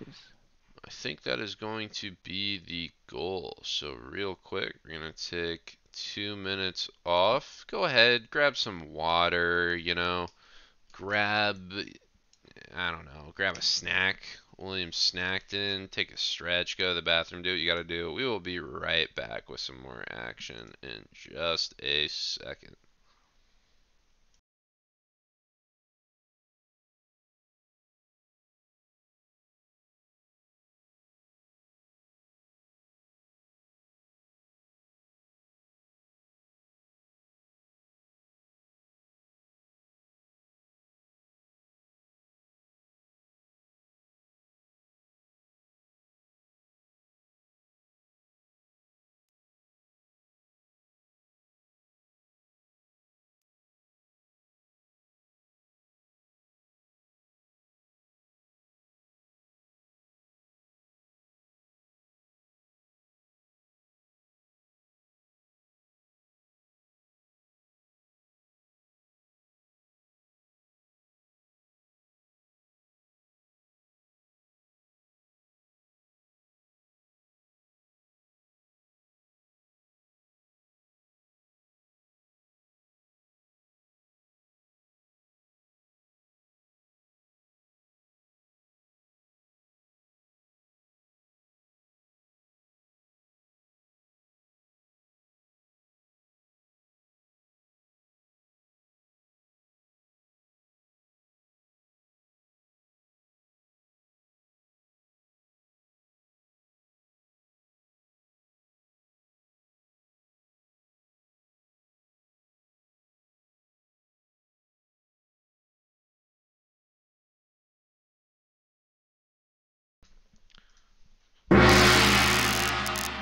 Nice. I think that is going to be the goal. So real quick, we're going to take 2 minutes off. Go ahead, grab some water, grab, I don't know, grab a snack. William snacked in, take a stretch, go to the bathroom, do what you got to do. We will be right back with some more action in just a second.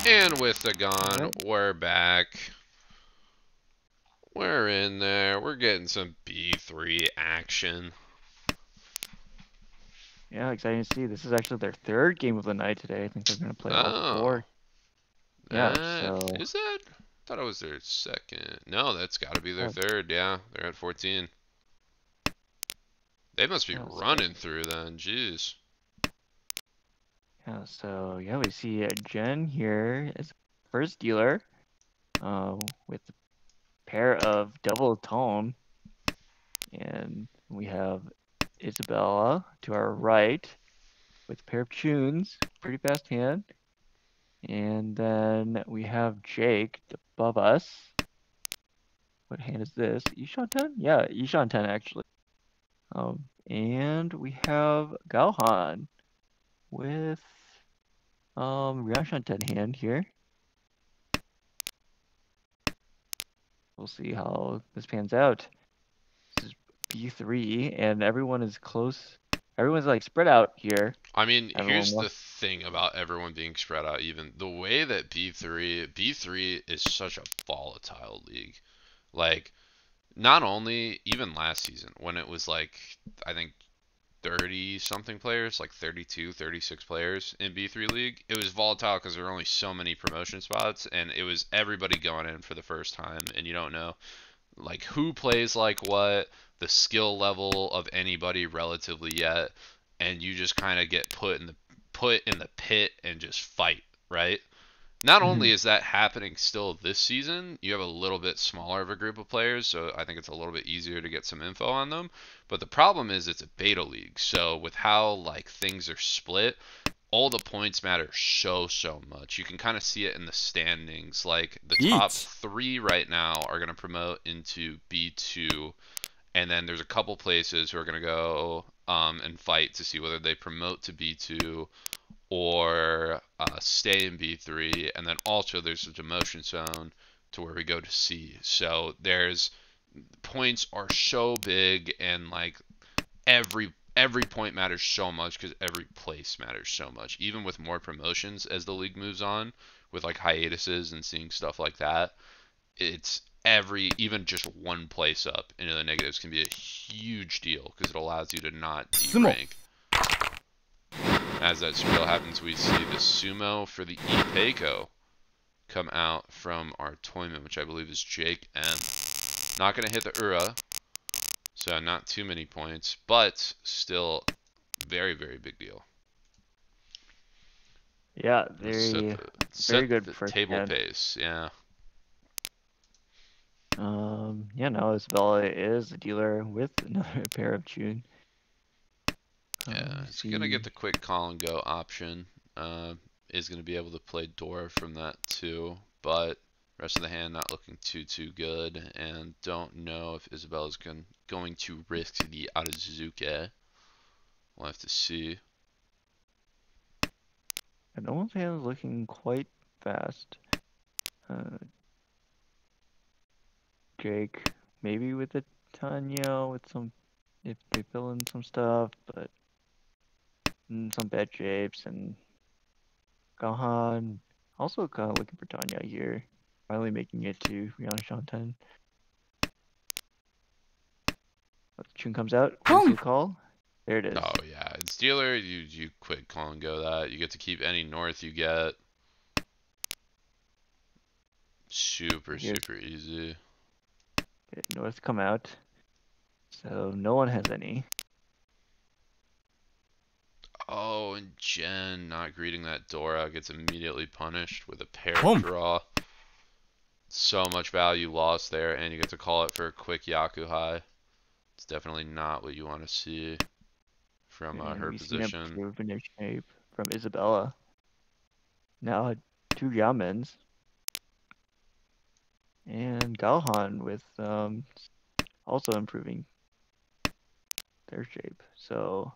And with the gun, Right. we're back. We're in there. We're getting some B3 action. Yeah, exciting to see. This is actually their third game of the night today. I think they're gonna play all Oh, four. Yeah, so is that? I thought it was their second. No, that's got to be their yeah, third. Yeah, they're at 14. They must be yeah, running through then. Jeez. yeah, we see Jen here as first dealer, with a pair of double tone, and we have Isabella to our right with a pair of tunes, pretty fast hand, and then we have Jake above us. What hand is this? Ishan 10? Yeah, Ishan 10 actually. And we have Galhan with Ryanshan 10 hand here. We'll see how this pans out. This is B3, and everyone is close. Everyone's like spread out here. I mean, Everyone here's the wants. thing about everyone being spread out. Even the way that B3 is such a volatile league. Like, not only even last season when it was like, I think 30 something players, like 32, 36 players in B3 League. It was volatile because there were only so many promotion spots, and it was everybody going in for the first time, and you don't know like who plays like what, the skill level of anybody relatively yet, and you just kind of get put in the pit and just fight, right? Not only Mhm. is that happening still this season, you have a little bit smaller of a group of players, so I think it's a little bit easier to get some info on them. But the problem is it's a beta league, so with how like things are split, all the points matter so much. You can kind of see it in the standings. Like the top Eat. 3 right now are going to promote into B2, and then there's a couple places who are going to go and fight to see whether they promote to B2 or stay in B3, and then also there's a demotion zone to where we go to C. So there's points are so big, and like every point matters so much because every place matters so much. Even with more promotions as the league moves on, with like hiatuses and seeing stuff like that, it's even just one place up into the negatives can be a huge deal because it allows you to not Sumo. D-rank. As that spiel happens, we see the Sumo for the Ipeiko come out from our tournament, which I believe is Jake M. Not going to hit the Ura, so not too many points, but still very, very big deal. Yeah, Set very, the, very set good the first table hand. pace, yeah. Yeah, no, Isabella is a dealer with another pair of June. Yeah, You it's going to see, get the quick call and go option. Is going to be able to play Dora from that too, but rest of the hand not looking too good, and don't know if Isabella's going to risk the Arazuke. We'll have to see. and no one's hand is looking quite fast. Jake, maybe with the Tanya, with some, if they fill in some stuff, but some bad shapes, and Gahan also kind of looking for Tanya here, finally making it to Rihanna Shantan. Chun comes out, wait for the call. There it is. Oh yeah, it's dealer. You quick call and go that. You get to keep any north you get. Super Here's easy. North come out, so no one has any. Oh, and Jen not greeting that Dora gets immediately punished with a pair Boom. draw. So much value lost there, and you get to call it for a quick Yaku high. It's definitely not what you want to see from And her we've seen an position. improvement in shape from Isabella. Now 2 Yamens. And Galhan with also improving their shape. So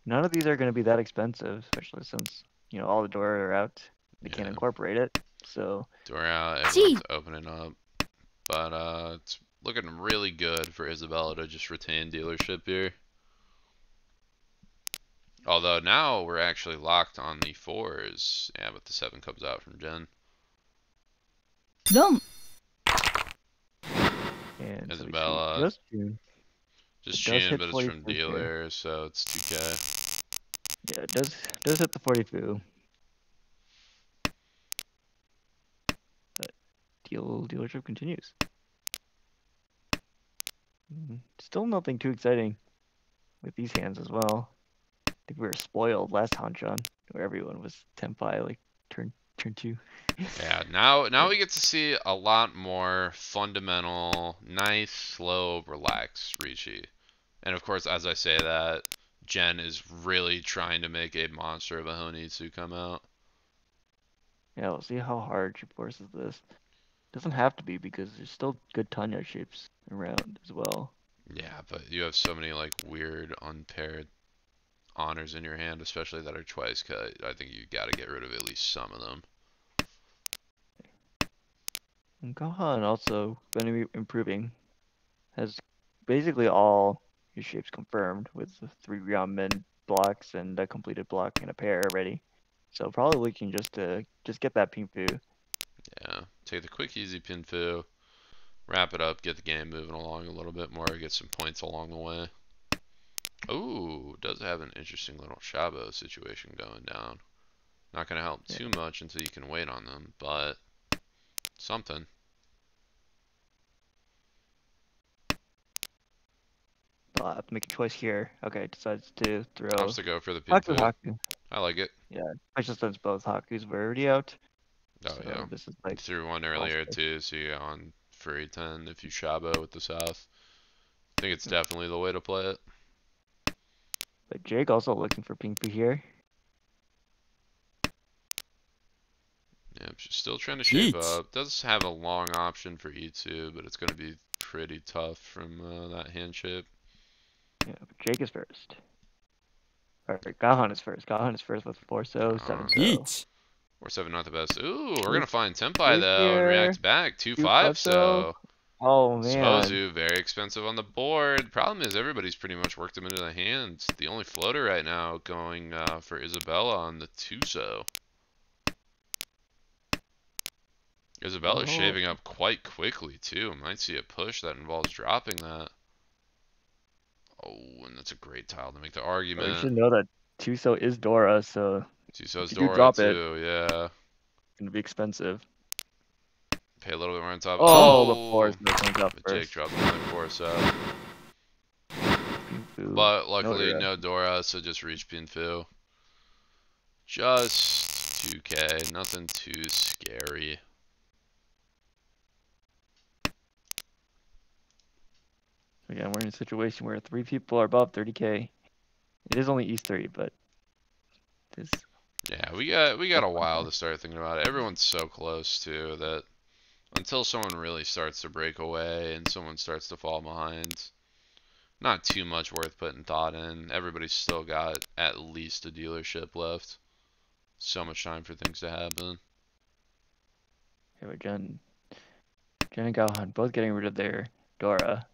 none of these are going to be that expensive, especially since, all the doors are out. They can't Yeah, incorporate it. So Dora, everyone's opening up, but it's looking really good for Isabella to just retain dealership here. Although now we're actually locked on the 4s. Yeah, but the 7 comes out from Jen. Dum. and so we see Isabella, just June. just It does June, hit but it's from 42 here. dealer, so it's 2K. Yeah, it does hit the 42. But dealership continues. Still nothing too exciting with these hands as well. I think we were spoiled last Hanchan, where everyone was Tenpai like turn 2. Yeah, now we get to see a lot more fundamental, nice, slow, relaxed Ricci. And of course, as I say that, Jen is really trying to make a monster of a Honitsu come out. Yeah, we'll see how hard she forces this. Doesn't have to be because there's still good Tanya shapes around as well. Yeah, but you have so many like weird unpaired honors in your hand, especially that are twice cut. I think you got to get rid of at least some of them. And Gohan also going to be improving. Has basically all his shapes confirmed with the 3 ground men blocks and a completed block and a pair already. So probably looking just to get that pink foo. Yeah, take the quick, easy pinfu, wrap it up, get the game moving along a little bit more, get some points along the way. Ooh, does have an interesting little Shabo situation going down. Not going to help too much until you can wait on them, but something. I'll have to make a choice here. Okay, decides to Opts throw to go for the Haku pinfu. Haku. I like it. Yeah, especially since both Hakus were already out. Oh yeah. So this is like Threw one all earlier stuff. too, so you get on for E10 if you Shabo with the South. I think it's definitely the way to play it. But Jake also looking for pink foo here. Yeah, she's still trying to shape Yeet. up. Does have a long option for E2, but it's going to be pretty tough from that hand shape. Yeah, but Jake is first. Alright, Gahan is first. Gahan is first with 4 so, 7 so. Yeet. 4-7 not the best. Ooh, we're going Choice, to find Tenpai choice though and here. react back. 2 2-5, 5 so. so Oh man. Smozu, very expensive on the board. Problem is everybody's pretty much worked him into the hand. The only floater right now going for Isabella on the 2-so. Isabella's Oh, shaving up quite quickly, too. Might see a push that involves dropping that. Oh, and that's a great tile to make the you argument. should know that Tuso is Dora, so if Tiso's you do Dora, drop it, it's too, yeah. gonna be expensive. Pay a little bit more on top. Oh, the Oh! force that comes out But Jake first. dropped another force out. Boo. But No luckily, era. no Dora, so just reach Pinfu. Just 2k, nothing too scary. Again, we're in a situation where 3 people are above 30k. It is only East 3, but this Yeah, we got a while to start thinking about it. Everyone's so close too that until someone really starts to break away and someone starts to fall behind, not too much worth putting thought in. Everybody's still got at least a dealership left. So much time for things to happen. here with Jen and Galhan both getting rid of their Dora.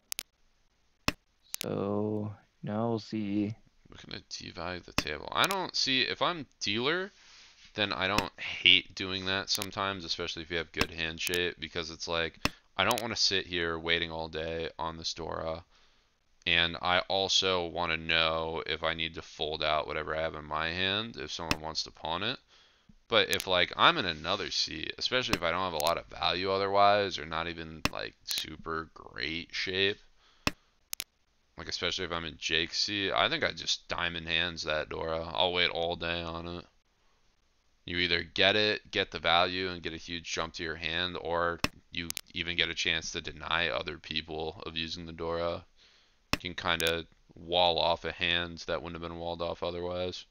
So now we'll see. Looking to devalue the table. I don't see, if I'm dealer, then I don't hate doing that sometimes, especially if you have good hand shape, because it's like, I don't want to sit here waiting all day on this Dora. And I also want to know if I need to fold out whatever I have in my hand if someone wants to pawn it. But if like I'm in another seat, especially if I don't have a lot of value otherwise or not even like super great shape, like especially if I'm in Jake's seat, I think I just diamond hands that Dora. I'll wait all day on it. You either get it, get the value and get a huge jump to your hand, or you even get a chance to deny other people of using the Dora. You can kind of wall off a hand that wouldn't have been walled off otherwise.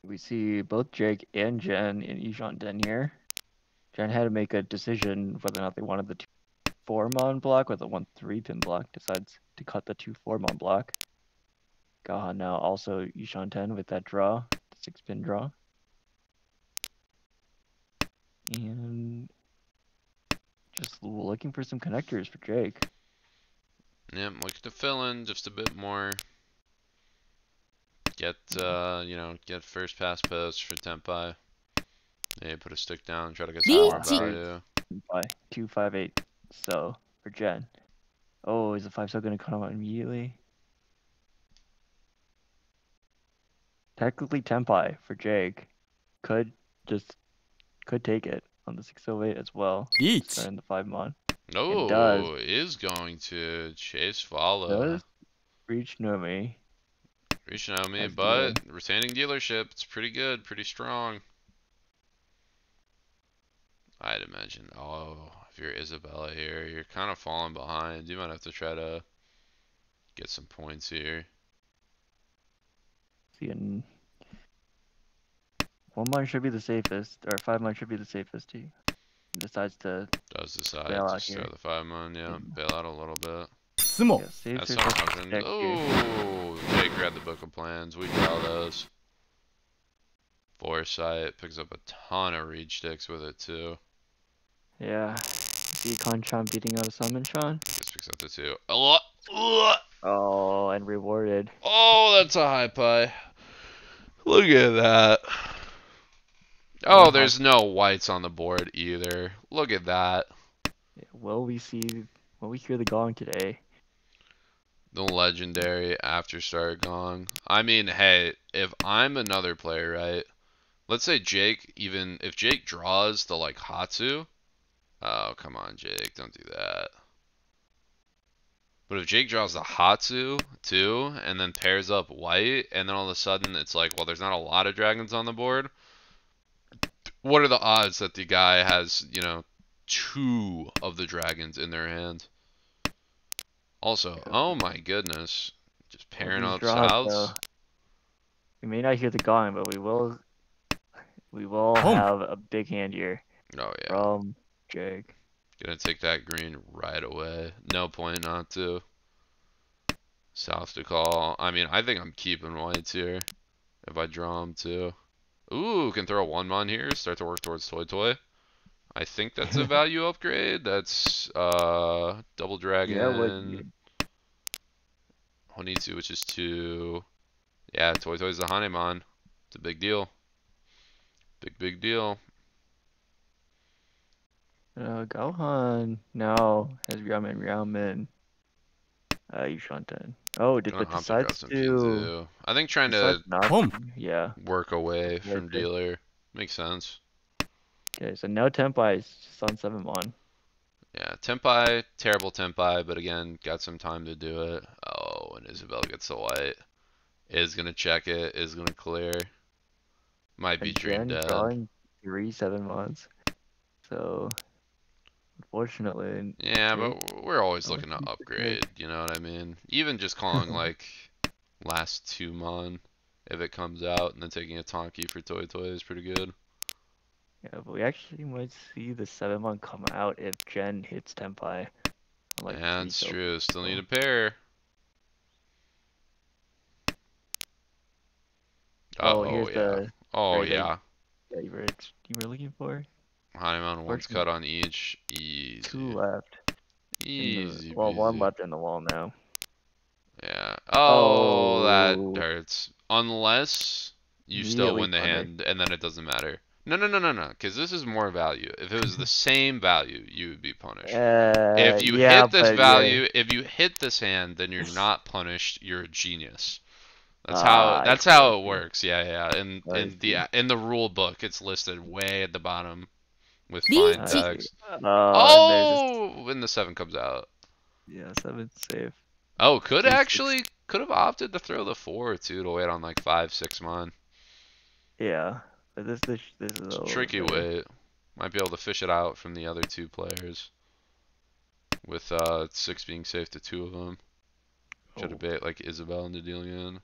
We see both Jake and Jen in Ishan Den here. Jen had to make a decision whether or not they wanted the 2-4 mon block or the 1-3 pin block. Decides to cut the 2-4 mon block. Gahan now also Ishan 10 with that draw, the 6-pin draw. And just looking for some connectors for Jake. Yep, looking to fill in just a bit more. Get, get first pass post for Tempai. Yeah, put a stick down, try to get some more value. By 258. So for Jen. Oh, is the 5 still gonna come out immediately? Technically Tempai for Jake. Could take it on the 608 as well. Eat. Starting the 5-mon. No, is going to chase follow. Does reach Nomi. Reaching out me, As but dealer. retaining dealership. It's pretty good, pretty strong. I'd imagine. Oh, if you're Isabella here, you're kind of falling behind. You might have to try to get some points here. See, and 1-mon should be the safest, or 5-mon should be the safest. He decides to Does decide bail to out here. start the 5-mon, yeah, bail out a little bit. Sumo. Yeah, saves That's herself not a nothing. stick here. Oh, Jake grabbed the book of plans. We draw those. Foresight picks up a ton of reach sticks with it too. Yeah. See Kanchan beating out a summon Sean. Just picks up the 2. Oh, and rewarded. Oh, that's a high pie. Look at that. Oh, there's no whites on the board either. Look at that. Yeah, will we hear the gong today? The legendary after start gong. I mean, hey, if I'm another player, right? Let's say Jake, even if Jake draws the like Hatsu. Oh, come on, Jake, don't do that. But if Jake draws the Hatsu too, and then pairs up white, and then all of a sudden it's like, well, there's not a lot of dragons on the board. What are the odds that the guy has, 2 of the dragons in their hand? Also, oh my goodness, just pairing These up draws, souths. though. We may not hear the gong, but we will Boom. have a big hand here Oh yeah, from Jake. gonna take that green right away. No point not to. South to call. I mean, I think I'm keeping whites here if I draw them too. Ooh, can throw a 1-mon here. Start to work towards Toy Toy. I think that's a value upgrade. That's double Yeah, what? dragon. Honitsu, which is 2. Yeah, Toy Toy's the Hanemon. It's a big deal. Big deal. Gohan now has Ramen. Yushanten. Oh, Gonna but opt to draw decides some to P2. I think trying decides to not. Yeah. work away Right from there. dealer makes sense. Okay, so now Tenpai is just on 7-1. Yeah, Tempai, terrible Tempai, but again, got some time to do it. Oh, and Isabel gets the white. Is gonna check it, is gonna clear. Might be And dream Jen dead. drawing 3 7-1s. So unfortunately, Yeah, Jake, but we're always that was looking to pretty for upgrade, Jake. you know what I mean? Even just calling like last 2 mon if it comes out and then taking a Tonki for Toy Toy is pretty good. Yeah, but we actually might see the 7-1 come out if Jen hits Tenpai on like Yeah, 3 it's so. true. Still need a pair. Oh, Uh-oh, here's yeah. the Oh, right yeah. that you were looking for. Honeyman once Fortunately, cut on each. 2 Easy. left in the Easy 1 peasy. left in the wall now. Yeah. Oh, that Oh, hurts. Unless you still immediately win the punished. hand and then it doesn't matter. No. Because this is more value. If it was the same value, you would be punished. If you Yeah, hit this but you're. value, if you hit this hand, then you're not punished. You're a genius. That's how I that's see, I how it see, works. Yeah. I see, In the rule book, it's listed way at the bottom with fine I see. text. And there's this, Oh, when the 7 comes out. yeah, 7 safe. Oh, could 2 6. actually could have opted to throw the 4 too to wait on like 5 6 mon. Yeah, but this is a It's a little tricky better. wait. Might be able to fish it out from the other 2 players with 6 being safe to 2 of them. Should have Oh, bait like Isabel into dealing in. Is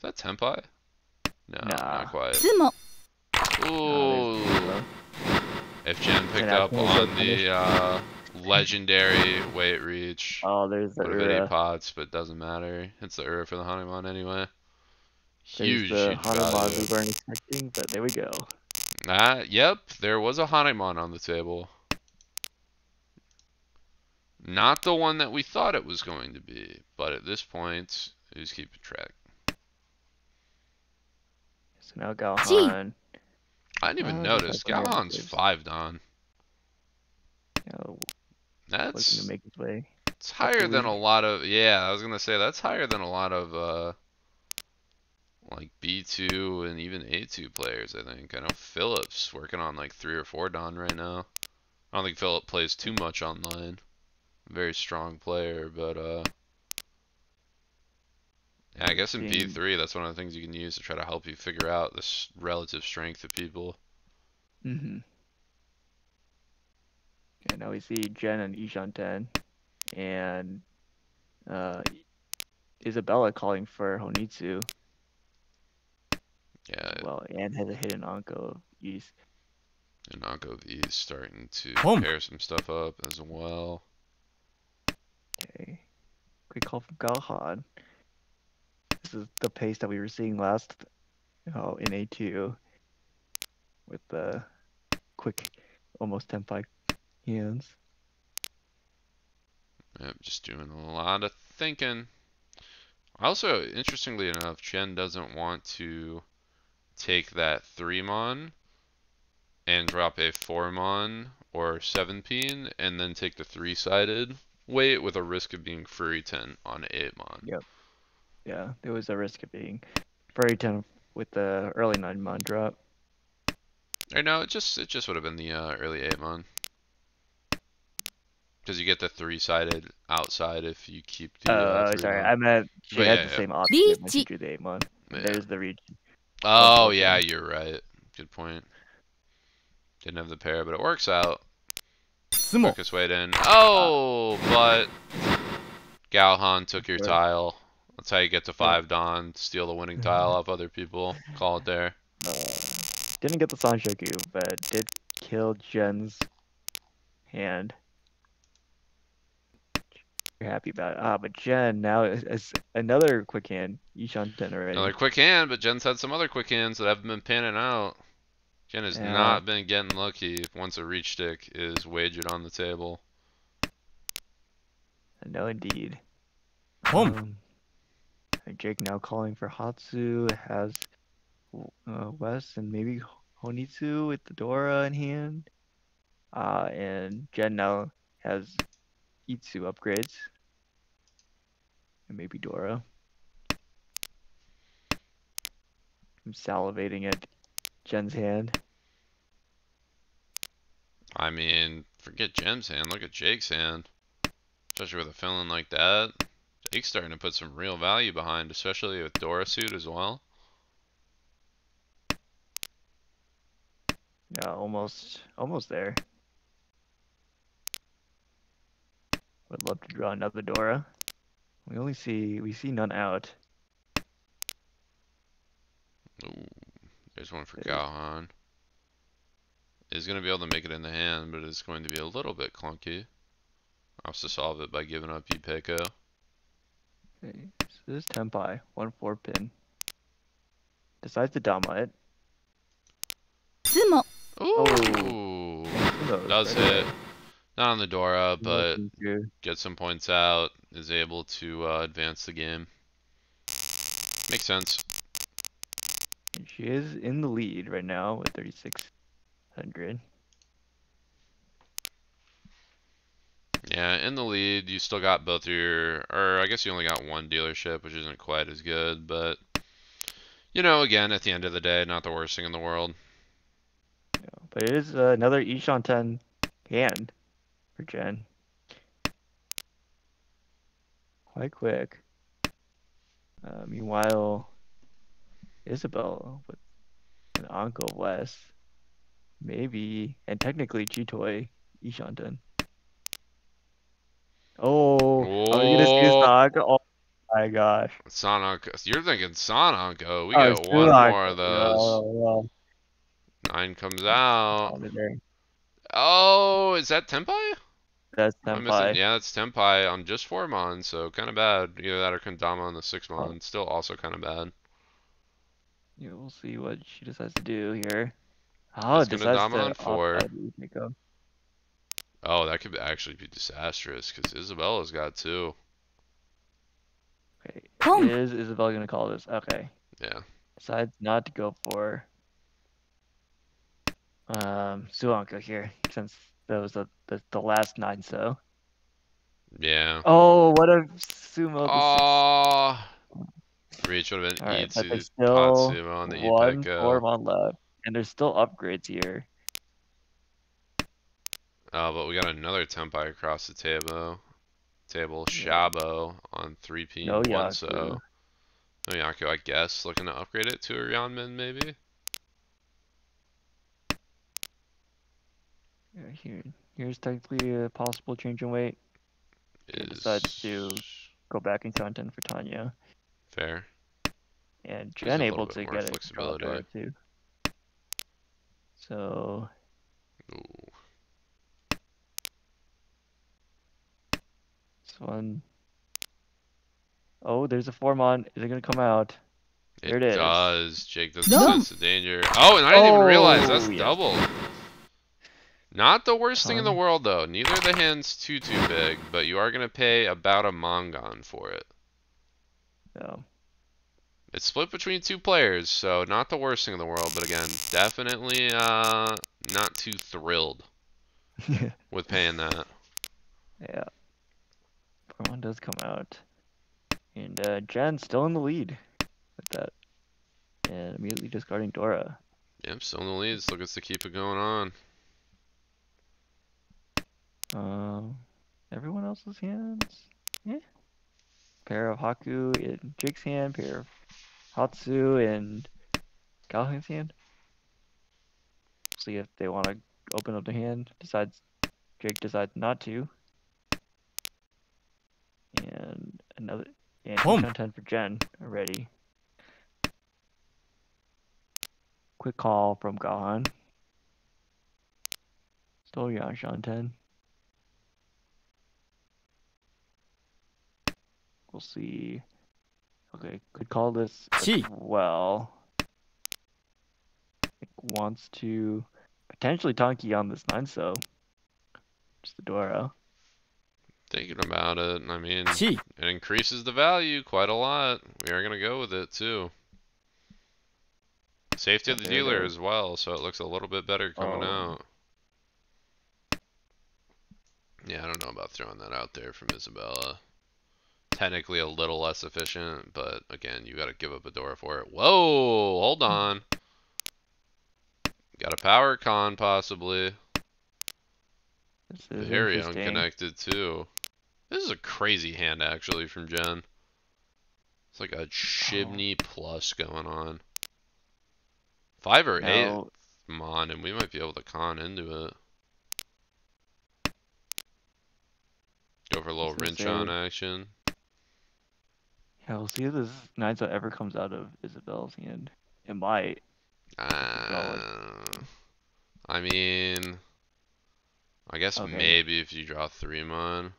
that Tenpai? No, not nah. quite. There's Ooh. Isabel. If Jen So picked now up can we go on punish? the legendary weight reach, Oh, there's the would have hit 8 Ura. pots, but doesn't matter. It's the Ur for the Hanuman anyway. There's the Huge Hanuman value. we weren't expecting, but there we go. Yep, there was a Hanuman on the table. Not the one that we thought it was going to be, but at this point, who's keeping track? So now Galhan. I didn't even Decides notice. on random Galhan's saves. 5 Don. Looking to That's make his way it's up the higher than a league. lot of, yeah, I was gonna say that's higher than a lot of like B2 and even A2 players, I think. I know Philip's working on like 3 or 4 Don right now. I don't think Philip plays too much online. Very strong player, but yeah, I We're guess in seeing. B3 that's one of the things you can use to try to help you figure out this relative strength of people. Mm-hmm. Okay, now we see Jen and Ishanten, and uh, Isabella calling for Honitsu Yeah, as well, and has a hidden Anko of East. and Nako V is starting to pair some stuff up as well. Okay, quick call from Galhan. This is the pace that we were seeing last in A2 with the quick, almost Tenpai hands. Yep, just doing a lot of thinking. Also, interestingly enough, Chen doesn't want to take that 3 mon and drop a 4 mon or 7 peen and then take the 3-sided weight with a risk of being furry 10 on 8 mon. Yep. Yeah, there was a risk of being furry 10 with the early 9-mon drop. Or no, it just would have been the early 8 mon. Because you get the 3-sided outside if you keep the Oh, three sorry. mon. I meant she But had yeah, the yeah, same option when she drew the 8-mon. And yeah. there's the reach of Oh yeah, open. you're right. Good point. Didn't have the pair, but it works out. Quickest way in. Oh, but Galhan took your Sure. tile. That's how you get to Yep. 5 Don. Steal the winning tile off other people. Call it there. Didn't get the Sanshoku, but did kill Jen's hand. You're happy about it. But Jen now is another quick hand. Yishan 10 Another already. quick hand, but Jen's had some other quick hands that haven't been panning out. Jen has Yeah, not been getting lucky once a reach stick is wagered on the table. no indeed. Jake now calling for Hatsu has Wes and maybe Honitsu with the Dora in hand. And Jen now has Itsu upgrades. And maybe Dora. I'm salivating at Jen's hand. I mean, forget Jem's hand. Look at Jake's hand. Especially with a feeling like that. Jake's starting to put some real value behind, especially with Dora suit as well. Yeah, almost there. Would love to draw another Dora. We see none out. Ooh, there's one for There's Gahan. Is going to be able to make it in the hand, but it's going to be a little bit clunky. I'll have to solve it by giving up Yupeko. okay. So this is Tenpai, 1/4 pin. Decides to Dama it. Ooh, Oh, does hit. Not on the Dora, but good. gets some points out. Is able to advance the game. Makes sense. And she is in the lead right now with 3,600. Yeah, in the lead, you still got both your, or I guess you only got one dealership, which isn't quite as good, but you know, again, at the end of the day, not the worst thing in the world. Yeah, but it is another Ishan 10 hand for Jen. Quite quick. Meanwhile, Isabel with an Anko West. Maybe, and technically Chitoy Ishanten. Oh, I was gonna see Oh, Sanka. Oh my gosh. Sanonko. You're thinking Sanonko. We Oh, get one more Sanka. of those. Oh, 9 comes yeah. out. On there. Oh, is that Tenpai? That's Am I missing? Senpai. Yeah, that's Tenpai on just 4 mon, so kind of bad. Either that or Kendama on the 6 Oh, mon. Still also kind of bad. yeah, we'll see what she decides to do here. Oh, It's it gonna decides Dama to on 4. offside Nico. Oh, that could actually be disastrous because Isabella's got 2. Okay, is Isabel gonna call this? Okay, Yeah. decides not to go for Suanka here since that was the last 9. So. Yeah. Oh, what a sumo the 6. Oh, reach would have been All right, but there's Itsu still Tatsumo on the one Ippeko. form on left, and there's still upgrades here. Oh, but we got another Tenpai across the table. Yeah, Shabo on 3P no and 1 Yaku. so. No Yaku, I guess, looking to upgrade it to a Ryanman maybe? Yeah, here's technically a possible change in weight. Okay, decides to Is go back in content for Tanya, fair. and Gives Jen a little able bit to more get a draw flexibility. door too. So Ooh. this one, oh, there's a Formon. Is it gonna come out? There it It is. does. Jake doesn't sense the danger. Oh, and I didn't even realize that's Oh, yes. double. Not the worst thing in the Ton. world, though. Neither of the hand's too big, but you are going to pay about a Mongon for it. No. It's split between 2 players, so not the worst thing in the world, but again, definitely not too thrilled with paying that. Yeah. Formon does come out, and Jen's still in the lead with that, and immediately discarding Dora. Yep, still in the lead. Still gets to keep it going on. Everyone else's hands? Yeah. Pair of Haku in Jake's hand, pair of Hatsu in Galhan's hand. See if they want to open up the hand. Jake decides not to. And another Ishan 10 for Jen already. Quick call from Gahan. Still Ishan 10. We'll see. Okay, could call this as well. It wants to potentially Tonki on this 9, so just the Dora. Thinking about it, I mean, it increases the value quite a lot. We are going to go with it, too. Safety Oh, of the there it dealer is. as well, so it looks a little bit better coming Oh, out. Yeah, I don't know about throwing that out there from Isabella. Technically a little less efficient, but again, you got to give up a Dora for it. Whoa, hold on. Got a power con possibly. this is Very interesting. unconnected too. This is a crazy hand actually from Jen. It's like a Oh, Shivney plus going on. 5 or 8, now come on, and we might be able to con into it. Go for a I little was gonna wrench on say, action. yeah, we'll see if this nine ever comes out of Isabella's hand. It might, if Isabella like, Uh, I mean, I guess okay, maybe if you draw 3 mon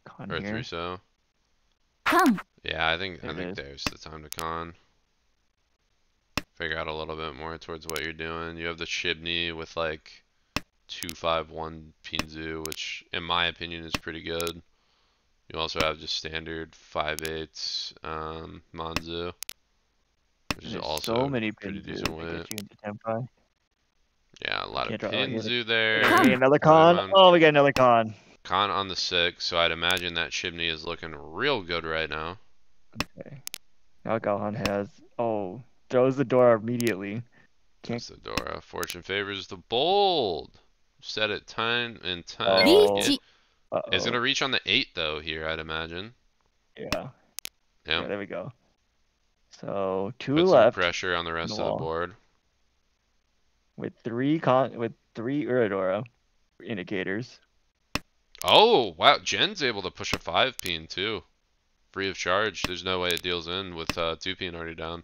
con or 3 here. so. Come. Yeah, I think There it is. there's the time to con. Figure out a little bit more towards what you're doing. You have the Shibney with like 251 Pinzu, which in my opinion is pretty good. You also have just standard 5/8 Manzu, which And is there's also so many pretty pins decent that weight. get you into Tempai. Yeah, a You lot of can't draw. Oh, Pinzu we there. Come. get another 5 con. mon. Oh, we got another con. Con on the 6, so I'd imagine that Shibney is looking real good right now. Okay. Now Galhan has. Oh, throws the door immediately. Can't. That's the Dora. Fortune favors the bold. Set it time and time Oh. again. リーチ。It's Uh-oh. gonna reach on the 8 though here, I'd imagine. Yeah. Yep. Yeah, there we go. So two Put some left pressure on the in the rest of the wall board. with three Uradora indicators. Oh, wow. Jen's able to push a 5 peen too. Free of charge. There's no way it deals in with 2 peen already down.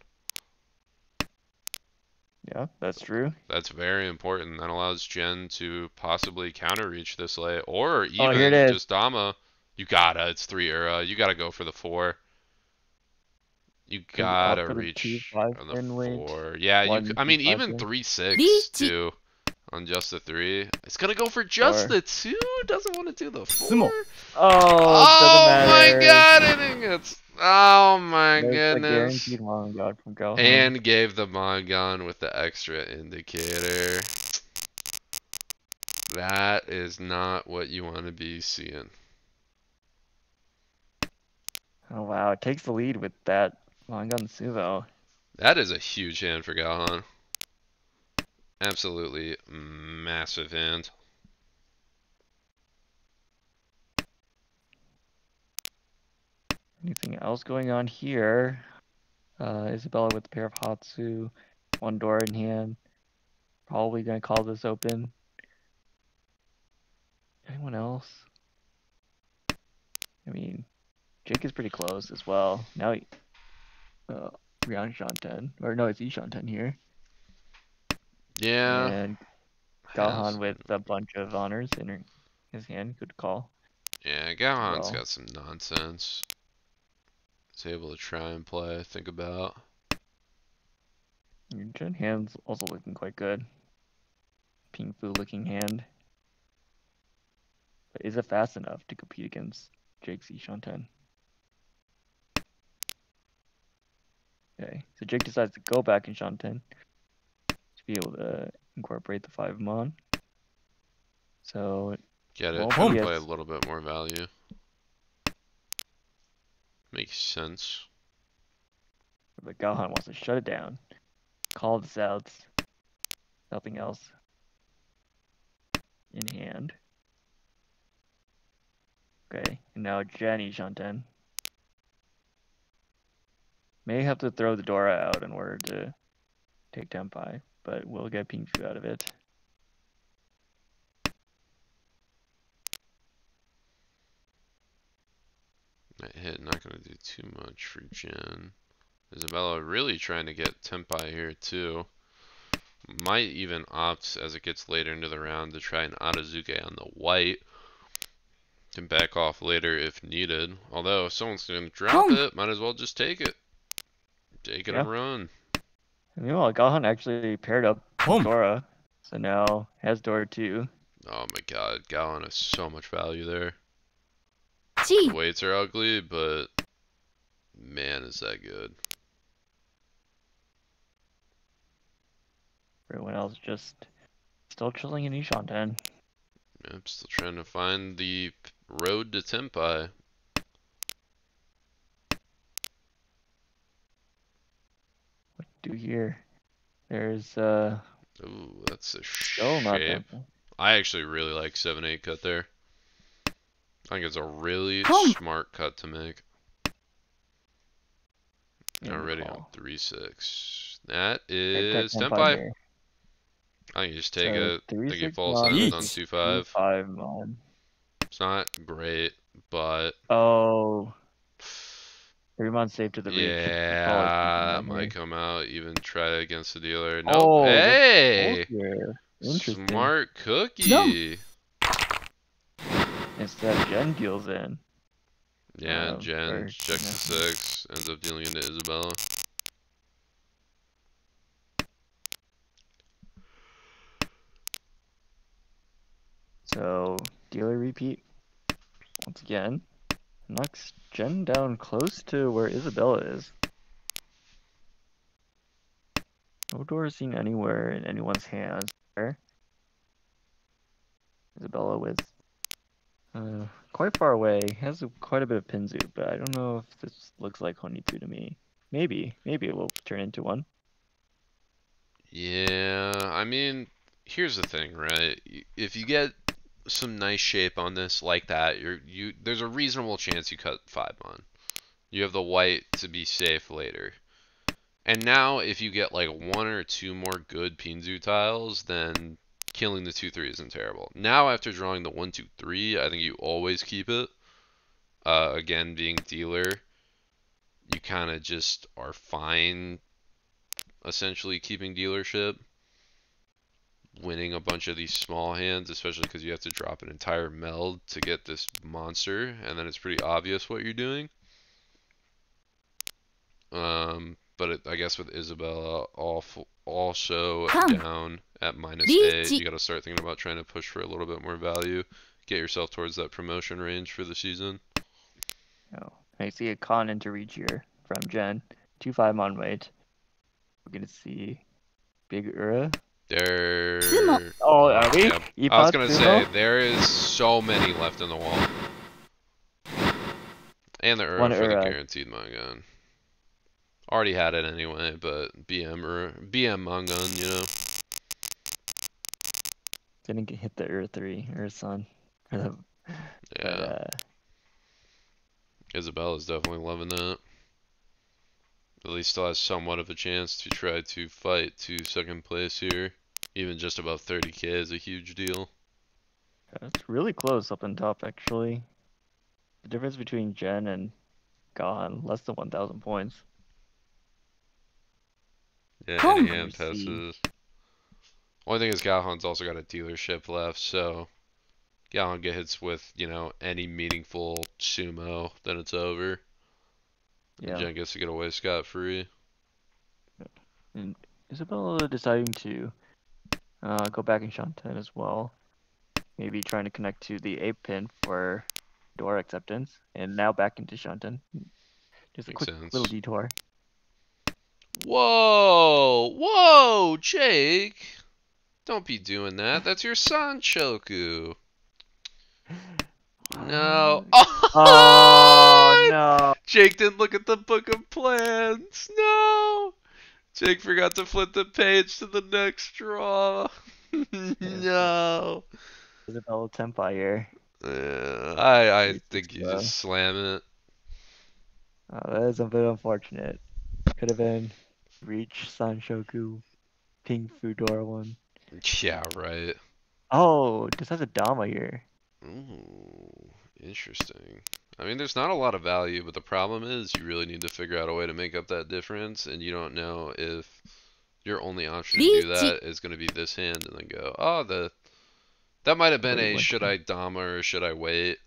Yeah, that's true. That's very important. That allows Jen to possibly counter reach this late. Or Oh, here it even is. just Dama. You gotta. It's 3 Ura. You gotta go for the 4. You Could opt gotta for the two reach five on the pin weight. 4. Yeah, One I two mean, five even pin. 3/6 リーチ。too. On just the 3. It's gonna go for just Or the 2? Doesn't want to do the 4? Sumo. Oh, it doesn't Oh my matter. god, it gets. Oh my There's the goodness. guaranteed long god from Galhan. And gave the Mongon with the extra indicator. That is not what you want to be seeing. Oh wow, it takes the lead with that Longon Sumo. That is a huge hand for Galhan. Absolutely massive hand. Anything else going on here? Isabella with a pair of Hatsu, one door in hand. Probably gonna call this open. Anyone else? I mean, Jake is pretty close as well. Now, Rian Shanten, or no, it's Ishanten here, Yeah. and Has. Galhan with a bunch of honors in his hand. Good call Yeah, as Galhan's well. got some nonsense. He's able to try and play, think about. Your Jen hand's also looking quite good. Ping Fu looking hand. But is it fast enough to compete against Jake's Ishanten? Okay, so Jake decides to go back in Shanten to be able to incorporate the 5 Mon. So it Get it. won't Try to be play a as. little bit more value. Makes sense. But Galhan wants to shut it down. Call this out. Nothing else in hand. Okay, and now Jenny Shanten may have to throw the Dora out in order to take Tempai, but we'll get Ping Fu out of it. That hit, not going to do too much for Jen. Isabella really trying to get Tempai here too. Might even opt as it gets later into the round to try an Atazuke on the white. Can back off later if needed. Although if someone's going to drop Home. it, might as well just take it. Take it Yeah. and run. And meanwhile, Galhan actually paired up Home. Dora, so now has Dora too. Oh my god, Gallon has so much value there. The チ。weights are ugly, but man, is that good. Everyone else just still chilling in Ishanten. I'm still trying to find the road to Tempai. What to do here? There's Ooh, that's a still not shape. done. I actually really like 7-8 cut there. I think it's a really smart cut to make. Already on 3-6. That is Tempai 10-5. here. I think you just take So it. I think you 3-6 fall mod, send on 2-5. 2-5 mod. It's not great, but Oh, 3 mod save to the reach. We're probably keeping yeah, that that might here. come out. Even try it against the dealer. Nope. Oh, the fold Hey! here. Interesting. Smart cookie. Instead, Jen deals in. Yeah, and Jen Or, checks the 6, ends up dealing into Isabella. So, dealer repeat once again. Knocks Jen down close to where Isabella is. No door is seen anywhere in anyone's hands there. Isabella with quite far away. Has quite a bit of Pinzu, but I don't know if this looks like Honitsu to me. Maybe it will turn into one. Yeah, I mean, here's the thing, right? If you get some nice shape on this like that, there's a reasonable chance you cut 5 on. You have the white to be safe later. And now, if you get like 1 or 2 more good Pinzu tiles, then killing the 2-3 isn't terrible. Now, after drawing the 1-2-3, I think you always keep it. Again, being dealer, you kind of just are fine, essentially keeping dealership. Winning a bunch of these small hands, especially because you have to drop an entire meld to get this monster, and then it's pretty obvious what you're doing. But I guess with Isabella also down at -8, you got to start thinking about trying to push for a little bit more value, get yourself towards that promotion range for the season. Oh, I see a con into reach here from Jen. 2-5 on weight. We're gonna see Big Ura. There. Oh, are we? Yeah. I was gonna say there is so many left in the wall, and the Ura One for the Ura. guaranteed Mangun. Already had it anyway, but BM Mangun, you know. Didn't hit the Ura 3 or Sun. Yeah. But, Isabella's definitely loving that. At least still has somewhat of a chance to try to fight to second place here. Even just above 30k is a huge deal. it's really close up on top, actually. The difference between Jen and Gohan, less than 1,000 points. Yeah, any hand passes. Only thing is Galhan's also got a dealership left, so Galhan get hits with, any meaningful sumo, then it's over. Yeah. And Jen gets to get away scot-free. And Isabella deciding to go back in Shanten as well. Maybe trying to connect to the 8 pin for door acceptance. And now back into Shanten. Just a Makes quick sense. little detour. Whoa, Jake! Don't be doing that. That's your Sanchoku. No. Oh, no. Jake didn't look at the book of plans. No. Jake forgot to flip the page to the next draw. No. Isabella Tempai here. I think you just slam it. That is a bit unfortunate. Could have been Reach, Sanshoku, Pink Fudora one. Yeah, right. Oh, this has a Dama here. Ooh, interesting. I mean, there's not a lot of value, but the problem is you really need to figure out a way to make up that difference, and you don't know if your only option to do that is going to be this hand, and then go, oh, that might have been a should I Dama or should I wait?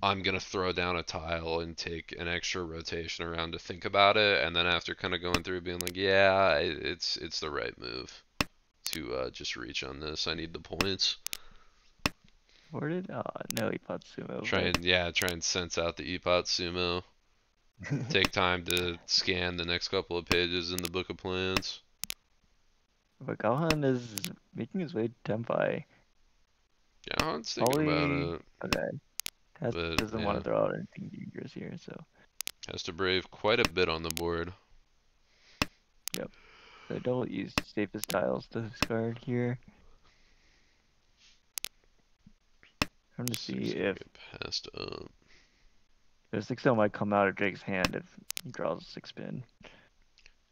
I'm going to throw down a tile and take an extra rotation around to think about it, and then after kind of going through being like, yeah, it's the right move to just reach on this. I need the points. Where did no Ipot Sumo? Try and sense out the Epot Sumo. Take time to scan the next couple of pages in the book of plans. But Gahan is making his way to Tempai. Yeah, I'm thinking about Probably it, okay. Test but doesn't want yeah, to throw out anything dangerous here, so has to brave quite a bit on the board. yep. So don't use safest tiles to discard here. Trying to see 6 gonna if get passed up. the 6-0 might come out of Jake's hand if he draws a 6-pin.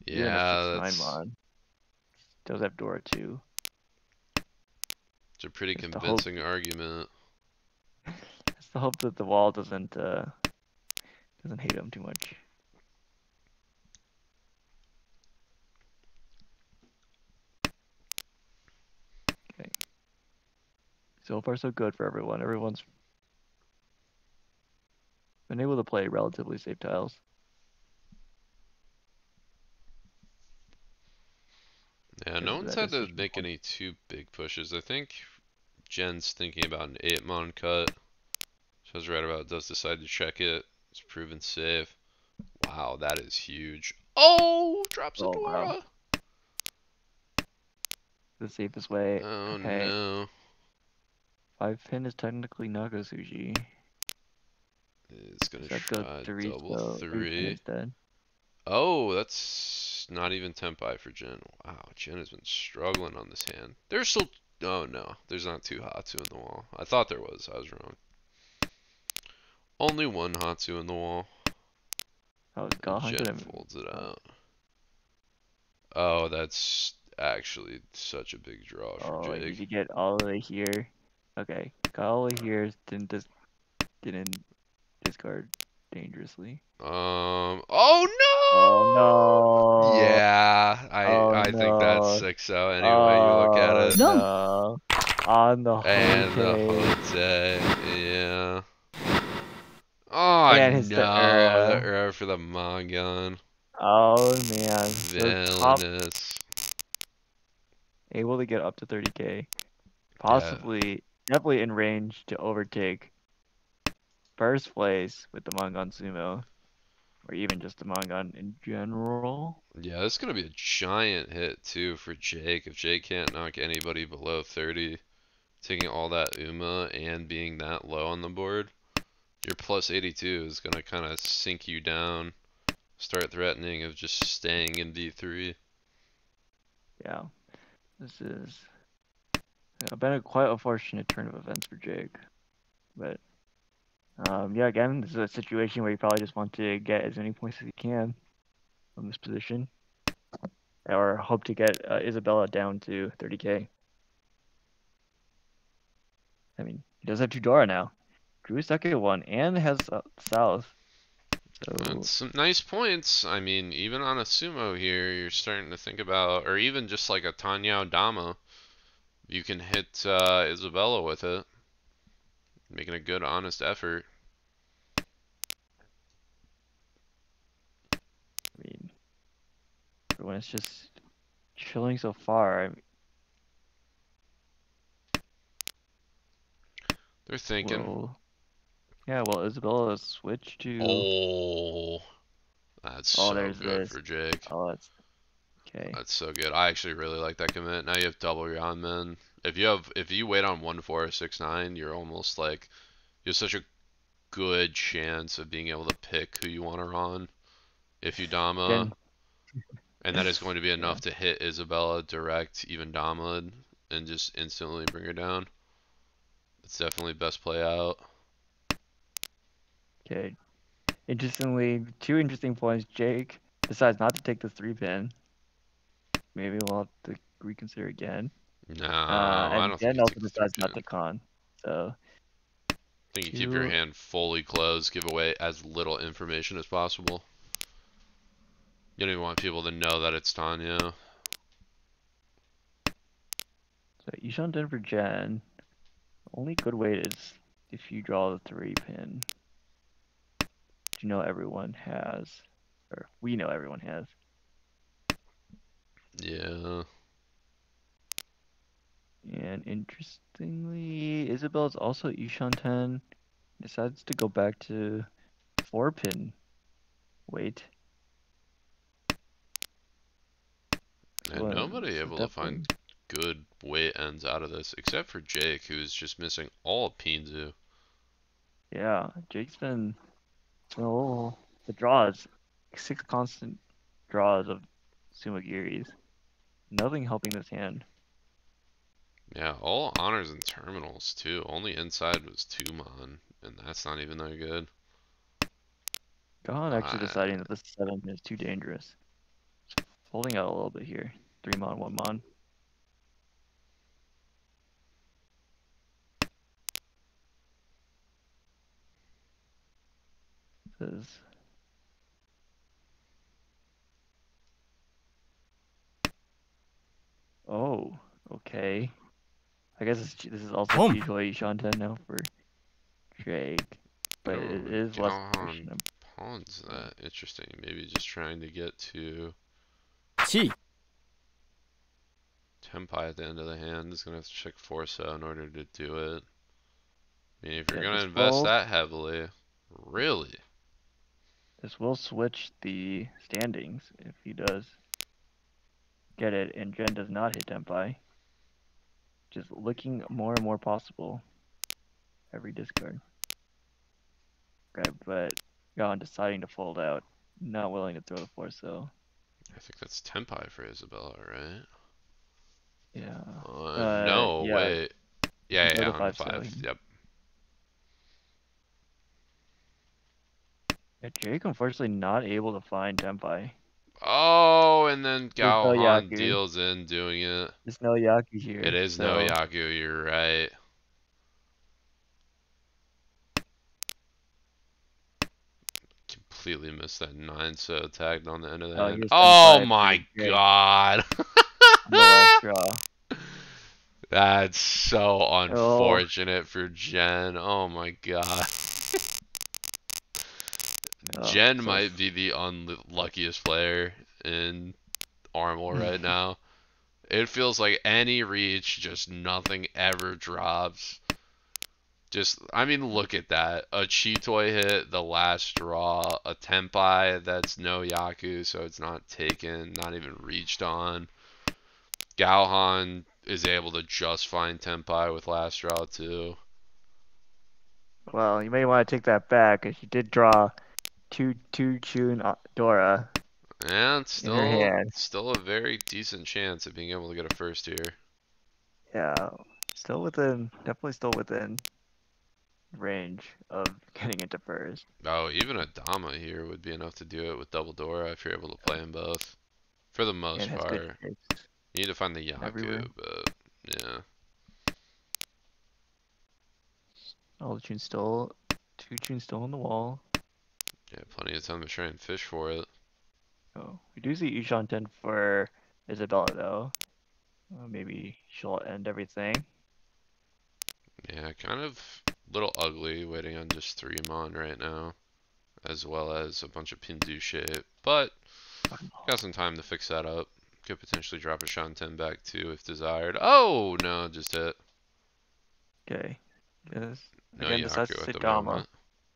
Even a Yeah, 6-9 that's mod. Does have Dora too. it's a pretty Just to hope convincing argument. just to hope that the wall doesn't hate him too much. Okay. So far so good for everyone. Everyone's been able to play relatively safe tiles. Yeah, no Because of one's that had to decision make point. any too big pushes. I think Jen's thinking about an 8-mon cut. She was right about does decide to check it. It's proven safe. Wow, that is huge. Oh, drops a Oh wow. Dora. The safest way. Oh Okay. no. 5-pin is technically Nagasuji. It's gonna Does that go try 3 double so 3-pin 3. instead? Oh, that's not even Tempai for Jen. Wow, Jen has been struggling on this hand. There's still. Oh no, there's not two Hatsu in the wall. I thought there was. I was wrong. Only one Hatsu in the wall. Oh, is And Gahan Jen gonna folds it oh, out. Oh, that's actually such a big draw for oh, I need Jake. to get all the way here. Okay. Got all the way here, didn't discard dangerously. Oh Oh no! no. Yeah, Oh I think that's no. 6-0 any way you look at Oh it. no. On the And the Hote. Hote, yeah. Oh And hits the no, the Ura. error for the Magan. Oh man. So top Villainous. able to get up to 30k. Yeah, Possibly definitely in range to overtake first place with the Mangan Sumo. Or even just the Mangan in general. yeah, this is gonna be a giant hit too for Jake. If Jake can't knock anybody below 30, taking all that Uma and being that low on the board, your plus 82 is gonna kind of sink you down. Start threatening of just staying in D3. Yeah. This is been a quite a fortunate turn of events for Jake. But yeah, again, this is a situation where you probably just want to get as many points as you can from this position. Or hope to get Isabella down to 30k. I mean, he does have two Dora now. Drew a second one and has South. That's So, some nice points. I mean, even on a sumo here, you're starting to think about, or even just like a Tanyao Dama, you can hit Isabella with it, making a good, honest effort. I mean, when it's just chilling so far, They're thinking, will Isabella switch to? oh, that's Oh, so there's good this. for Jake. Oh, that's okay. That's so good. I actually really like that commit. Now you have double your on men. If you wait on 1-4 or 6-9, you're almost like you have such a good chance of being able to pick who you want to run if you Dama, Again, and that is going to be yeah. enough to hit Isabella direct, even Dama, and just instantly bring her down. It's definitely best play out. Okay. Interestingly, two interesting points. Jake decides not to take the 3-pin. Maybe we'll have to reconsider again. No, I And don't think Jen you also take the three decides not pin. to con. So I think you keep your two. hand fully closed, give away as little information as possible. You don't even want people to know that it's Tanya. So Ishan did for Jen. Only good way is if you draw the 3-pin. You know everyone has, or we know everyone has. Yeah. And interestingly, Isabel's also Ishan 10. Decides to go back to 4-pin weight. And nobody This is able to definitely. find good weight ends out of this, except for Jake, who's just missing all of Pinzu. Yeah, Jake's been. Oh, the draws. 6 constant draws of Sumagiris. Nothing helping this hand. Yeah, all honors and terminals too. Only inside was Tumon, and that's not even that good. Gohan actually Uh, deciding that this 7 is too dangerous. Holding out a little bit here. 3 mon, 1 mon. This is. Oh, okay. I guess this is also G-Toy Shanten now for Jake. But it oh, is less Galhan efficient. pawns that. Interesting. Maybe just trying to get to Tenpai at the end of the hand. Is gonna have to check Forza in order to do it. I mean, if you're Yeah, gonna invest that heavily, really? this will switch the standings if he does get it and Gen does not hit Tenpai. Just looking more and more possible every discard. Okay, but Gohan deciding to fold out. Not willing to throw the force though. I think that's Tenpai for Isabella, right? Yeah. No, Yeah. wait. He can Yeah, throw yeah, the on the 5 so 5. Yep. yeah, Jake unfortunately not able to find Tenpai. Oh, and then There's no Galhan Yaku. deals in doing it. There's no Yaku It here, is no so Yaku, you're right. Completely missed that 9 so tagged on the end of the hand. here's Oh Tenpai for my Jake god. on the last draw. That's so Oh, unfortunate for Jen. Oh my god. oh Jen so might be the unluckiest player in Armor right now. It feels like any reach, just nothing ever drops. Just, I mean, look at that. A Chitoy hit, the last draw, a Tenpai that's no Yaku, so it's not taken, not even reached on. Galhan is able to just find Tenpai with last draw, too. well, you may want to take that back because she did draw two Chun Dora And in her still, hand. still a very decent chance of being able to get a first here. Yeah, still within, definitely still within range of getting into first. Oh, even a Dama here would be enough to do it with double Dora if you're able to play them both. For the And most has good part. shapes You need to find the everywhere. Yaku, but yeah. All the tunes still, 2 tunes still on the wall. Yeah, plenty of time to try and fish for it. Oh, we do see Ushanten for Isabella though. Maybe she'll end everything. Yeah, kind of little ugly waiting on just 3 Mon right now. As well as a bunch of Pindu shit. But got some time to fix that up. Could potentially drop a Shanten back too if desired. Oh no, just hit. Okay. Yes. No Again, decides to Yaku at sit the Dama. moment.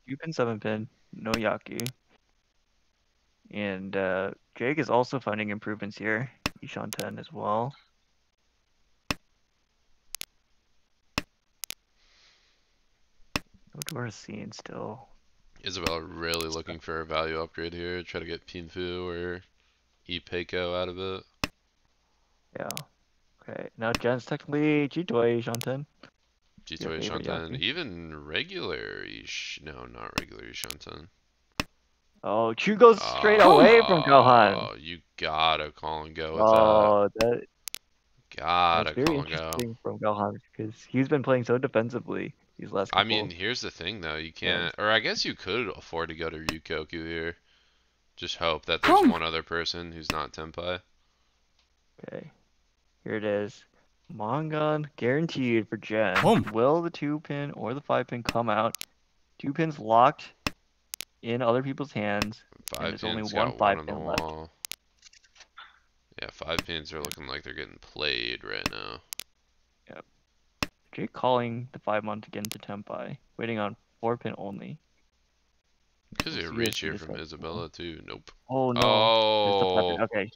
2 pin, 7 pin, no Yaku. And Jake is also finding improvements here. Ishanten as well. No Dora seen still. Isabella really looking for a value upgrade here. Try to get Pinfu or Ipeko out of it. Yeah. Okay. Now Jen's technically G-Toy Ishanten. Your G2 favorite Shanten, Yaku. even regular no, not regular Shanten. Oh, Chu goes straight away from Gohan. Oh, you gotta call and go with that. Oh, that's Gotta very call and go. interesting from Gohan because he's been playing so defensively these last I mean, couple here's the thing though, you games. can't, or I guess you could afford to go to Ryukoku here. Just hope that there's one other person who's not Tenpai. Okay, here it is. Mongon guaranteed for Gen. Will the 2 pin or the 5 pin come out? 2 pins locked in other people's hands, and 5 there's only pins one got one 5 on the pin left. wall. Yeah, 5 pins are looking like they're getting played right now. Yep. Jake calling the 5 mon to get into Tenpai, waiting on 4 pin only. Because We'll a see if reach he here from decides to. Isabella too. Nope. Oh no, there's the 5 pin. Oh, Okay,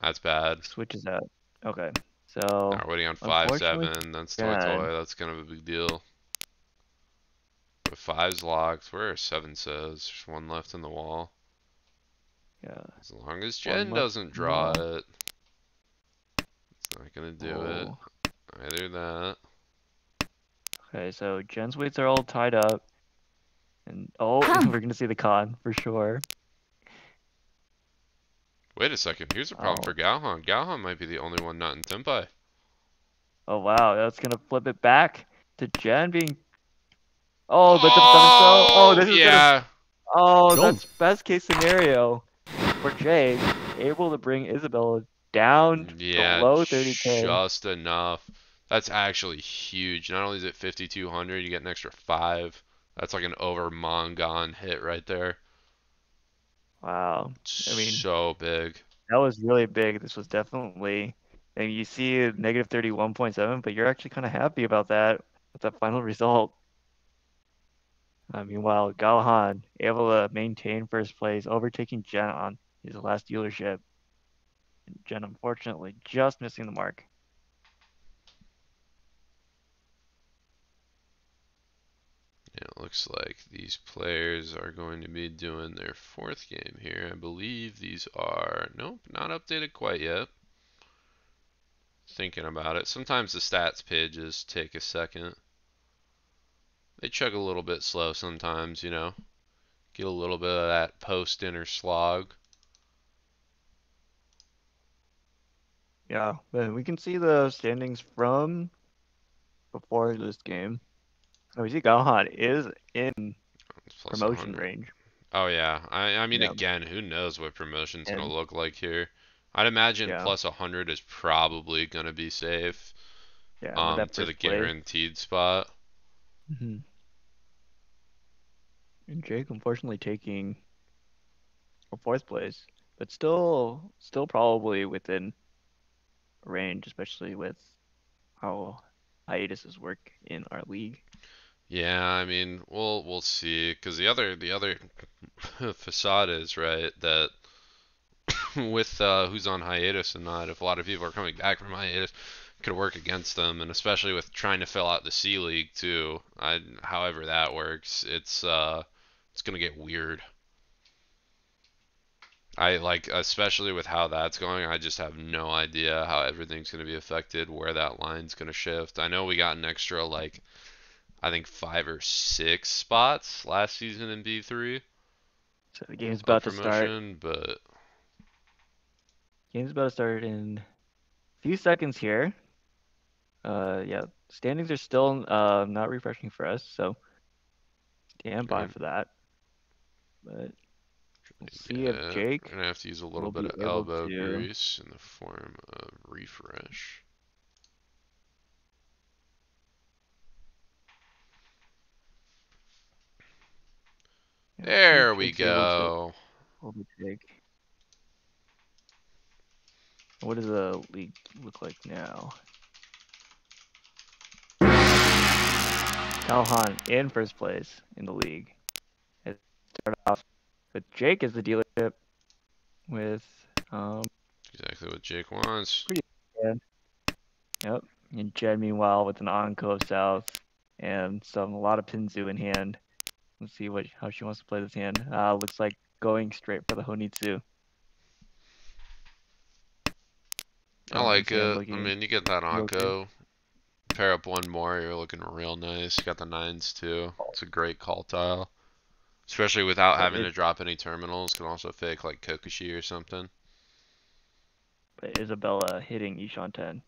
That's bad. switches out. Okay. Now So we're waiting on unfortunately, 5-7. That's toy Jen. toy. That's kind of a big deal. But 5's locked. Where are 7 says? There's one left in the wall. Yeah. As long as One Jen left doesn't in the draw wall. it, it's not gonna do it. Oh. Either that. Okay, so Jen's weights are all tied up. And oh, we're gonna see the con for sure. Wait a second. Here's a problem for Oh. Galhan. Galhan might be the only one not in Tempai. Oh wow, that's gonna flip it back to Jen being. Oh, that's a stunning throw. Oh, Oh, this is gonna. yeah. Oh, Done. that's best case scenario for Jake, able to bring Isabella down Yeah, below 30K. just enough. That's actually huge. Not only is it 5,200, you get an extra 5. That's like an over Mongon hit right there. Wow. I mean, So big. that was really big. This was definitely. And you see negative 31.7, but you're actually kind of happy about that with that final result. Meanwhile, Galhan able to maintain first place, overtaking Jen on his last dealership. And Jen, unfortunately, just missing the mark. It looks like these players are going to be doing their 4th game here. I believe these are, nope, not updated quite yet. Thinking about it. Sometimes the stats pages take a second. They chug a little bit slow sometimes, you know. Get a little bit of that post-inner slog. Yeah, but we can see the standings from before this game. So we see Galhan is in It's plus promotion 100. range. Oh yeah. I mean Yeah, again, who knows what promotion's gonna and look like here. I'd imagine yeah, plus 100 is probably gonna be safe. yeah, with that To the first place. guaranteed spot. Hmm. And Jake unfortunately taking a fourth place, but still probably within range, especially with how hiatuses work in our league. Yeah, I mean, we'll see, because the other facade is right that with who's on hiatus and not, if a lot of people are coming back from hiatus, could work against them, and especially with trying to fill out the C League too. However that works, it's gonna get weird. I like, especially with how that's going, I just have no idea how everything's gonna be affected, where that line's gonna shift. I know we got an extra like I think 5 or 6 spots last season in B3 So the game's of about to start. promotion, but Game's about to start in a few seconds here. Yeah, standings are still not refreshing for us, so stand by gonna, for that. But we'll see if yeah, we're Jake gonna have to use a little will bit be of able elbow to. grease in the form of refresh. Yeah, we'll see if There we Jake's able to go. overtake. What does the league look like now? Calhan in first place in the league. It started off with Jake as the dealership with Exactly what Jake wants. pretty good. Yep. And Jed meanwhile with an Onco South and a lot of Pinzu in hand. Let's see how she wants to play this hand. Looks like going straight for the Honitsu. I This like hand it. I looking mean, you get that real good. Onko. Pair up one more, you're looking real nice. You got the 9s too. It's a great call tile. Especially without But having to drop any terminals. Can also fake like Kokushi or something. Isabella hitting Ishan 10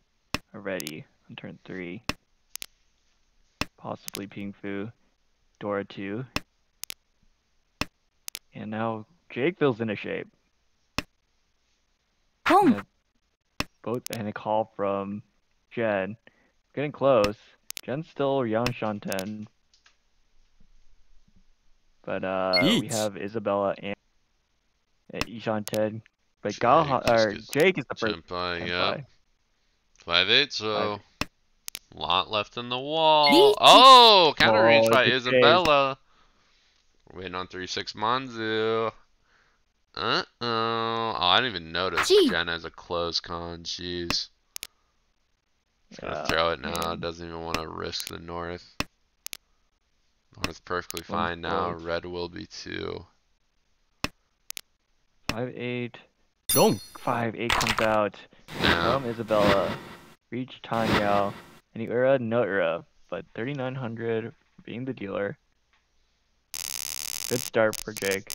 already on turn 3. Possibly Ping Fu, Dora 2. And now Jake feels into shape. Boom. Both and a call from Jen. Getting close. Jen's still Yang Shanten. But we Beats. have Isabella and Ishan Ten. But Jake just gets Jake is the first Tempai, yep. Senpai. 5-8, Five. so lot left in the wall. Beats. Oh, counter reach Oh, by the chase. Isabella. We're waiting on 3-6 Manzu. Oh, I didn't even notice Jen has a close con. Jeez. It's gonna Yeah, throw it now. and Doesn't even want to risk the north. North perfectly one's fine now. close. Red will be too. 5-8. Don't 5-8 comes out Yeah. from Isabella. Reach Tanya. Any Ura? No Ura. But 3,900 for being the dealer. Good start for Jake.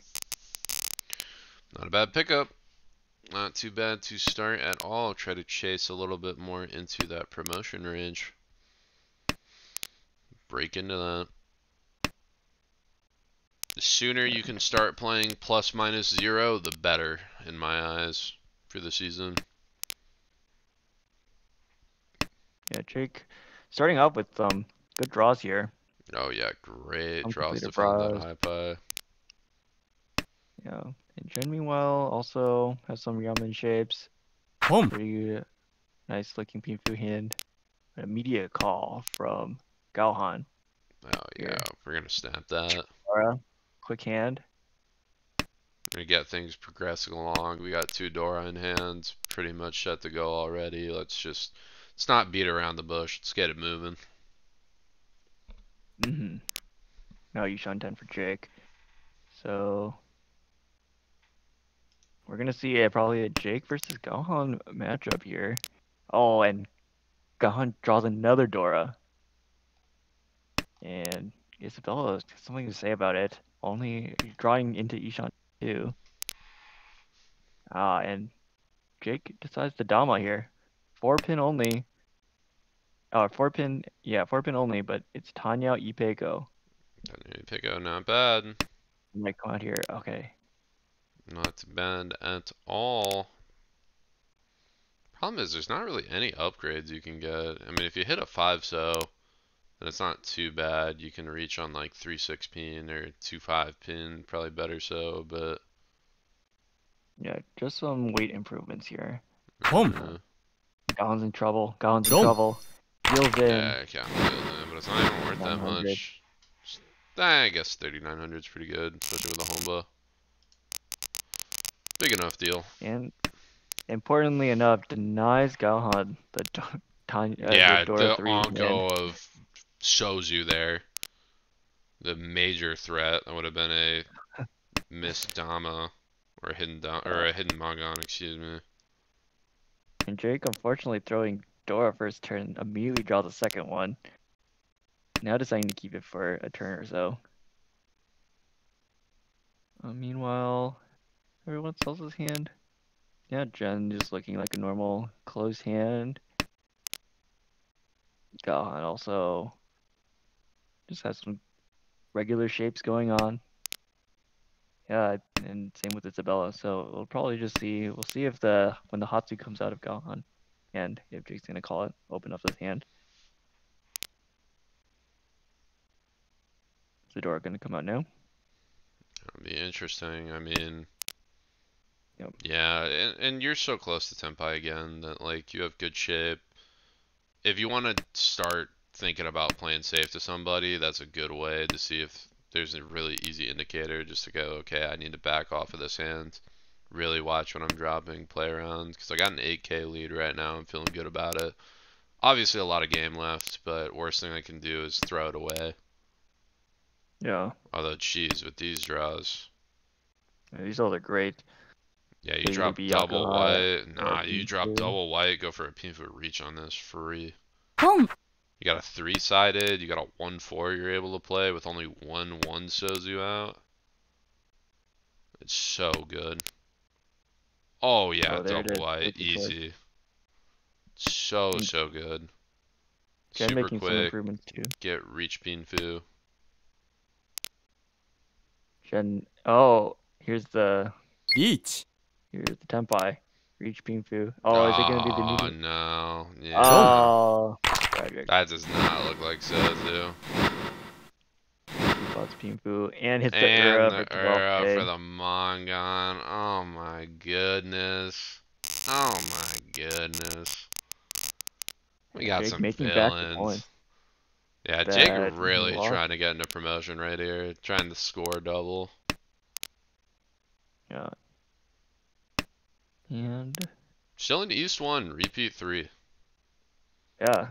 Not a bad pickup. Not too bad to start at all. Try to chase a little bit more into that promotion range. Break into that. The sooner you can start playing plus minus 0, the better, in my eyes, for the season. Yeah, Jake starting off with some good draws here. Oh yeah, great Some draws to completed fill that bras. high pie. Yeah. And Jen meanwhile also has some ramen shapes. Pretty nice looking Pinfu hand. An immediate call from Galhan Oh yeah, here. we're gonna snap that. Dora, quick hand. We're gonna get things progressing along. We got 2 Dora in hand, pretty much set to go already. Let's not beat around the bush. Let's get it moving. Now Yushan 10 for Jake. So we're gonna see probably a Jake versus Galhan matchup here. Oh, and Galhan draws another Dora. And Isabella has something to say about it. Only drawing into Ishan too. And Jake decides to Dama here. 4-pin only. 4-pin, yeah, 4-pin only, but it's Tanya Ipeko. Pico, not bad. Might come out here. Okay. Not bad at all. Problem is, there's not really any upgrades you can get. I mean, if you hit a 5-so, then it's not too bad. You can reach on like 3-6 pin or 2-5 pin, probably better so, but Yeah, just some weight improvements here. uh, Galen's in trouble. Galen's in trouble. Deals in yeah, I can't feel them, but it's not even worth that 900. much. I guess 3,900 is pretty good, especially with a Homba. Big enough deal. And importantly enough, denies Galhan the Yeah, Dora the 3 win. Onko of Sozu there. The major threat. That would have been a missed Dama or a hidden Magon, excuse me. And Jake, unfortunately, throwing Dora first turn, immediately draws a second one. Now deciding to keep it for a turn or so. Meanwhile, everyone sells his hand. Yeah, Jen just looking like a normal closed hand. Galhan also just has some regular shapes going on. Yeah, and same with Isabella. So we'll probably just see. We'll see if when the Hatsu comes out of Galhan, and if Jake's gonna call it, open up this hand. Is the door gonna come out now? That'd be interesting. I mean, Yep. yeah, and you're so close to Tenpai again that like you have good shape. If you want to start thinking about playing safe to somebody, that's a good way to see if there's a really easy indicator just to go, okay, I need to back off of this hand. Really watch when I'm dropping, play around, because I got an 8K lead right now. I'm feeling good about it. Obviously, a lot of game left, but worst thing I can do is throw it away. Yeah. Although, geez, with these draws. These all are great. Yeah, you Could either drop be double Yakuza white. or Nah, you drop Pinfu. double white, go for a pinfoot reach on this free. You got a 3-sided, you got a 1-4 you're able to play with only 1-1 Sozu out. It's so good. Oh yeah, Oh, there it double is. white, Safety choice. easy. So And good. Jen Super making some quick, improvements too. get reach pinfu. Jen. Oh, here's the Tenpai. Reach Pinfu. Oh, is it gonna be the Oh immediate? no, yeah. Oh, tragic. That does not look like Sozu. Spots Pinfu and hits the And Ura the for 12 Ura for k. the Mongon. Oh my goodness. Oh my goodness. We Yeah, got Jake some making back the villains. points Yeah, Jake that he really lost. trying to get into promotion right here. Trying to score double. Yeah. And Still in East 1, repeat 3. yeah,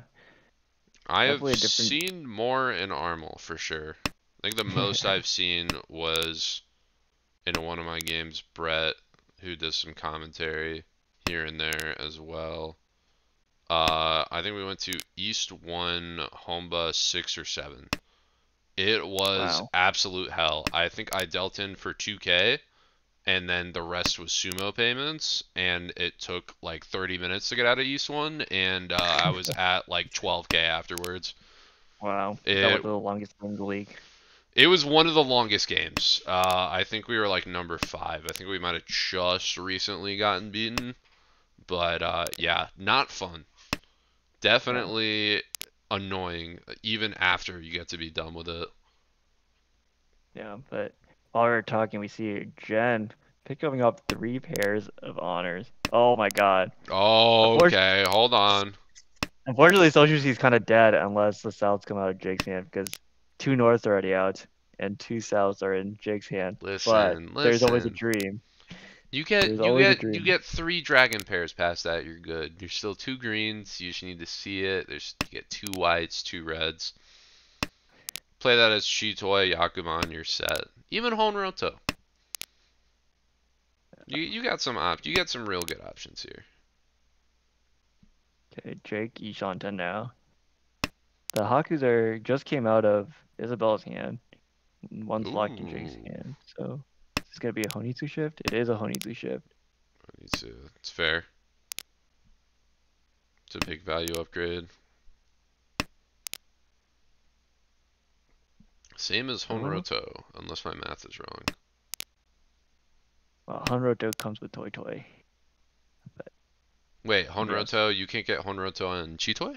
I have definitely a different. seen more in Armel for sure. I think the most I've seen was in one of my games, Brett, who does some commentary here and there as well. I think we went to East 1, Homba 6 or 7. It was Wow. absolute hell. I think I dealt in for 2K, and then the rest was sumo payments, and it took like 30 minutes to get out of East 1, and I was at like 12K afterwards. Wow. Is that It like the longest game in the league? It was one of the longest games. I think we were like number 5. I think we might have just recently gotten beaten. But yeah, not fun. Yeah. Definitely annoying, even after you get to be done with it. Yeah. But while we were talking, we see Jen picking up 3 pairs of honors. Oh my God. Oh, Unfortunately, okay, hold on. unfortunately, Social C is kind of dead unless the Souths come out of Jake's hand because 2 Norths are already out and 2 Souths are in Jake's hand. But Listen, there's always a listen. dream. You get There's you always a get you dream. get 3 dragon pairs past that, you're good. You're still 2 greens. You just need to see it. You get 2 whites, 2 reds. Play that as Chitoy, Yakuman, you're set. Even Honroto. You got you got some real good options here. Okay, Jake Ishanten now. The Hakus are just came out of Isabella's hand. One's locked in Jake's Ooh, hand. So is this gonna be a Honitsu shift? It is a Honitsu shift. it's fair. It's a big value upgrade. Same as Oh, Honroto, unless my math is wrong. well, Hanroto comes with Toy Toy. But Wait, yes, Honroto, you can't get Honroto and Chitoy?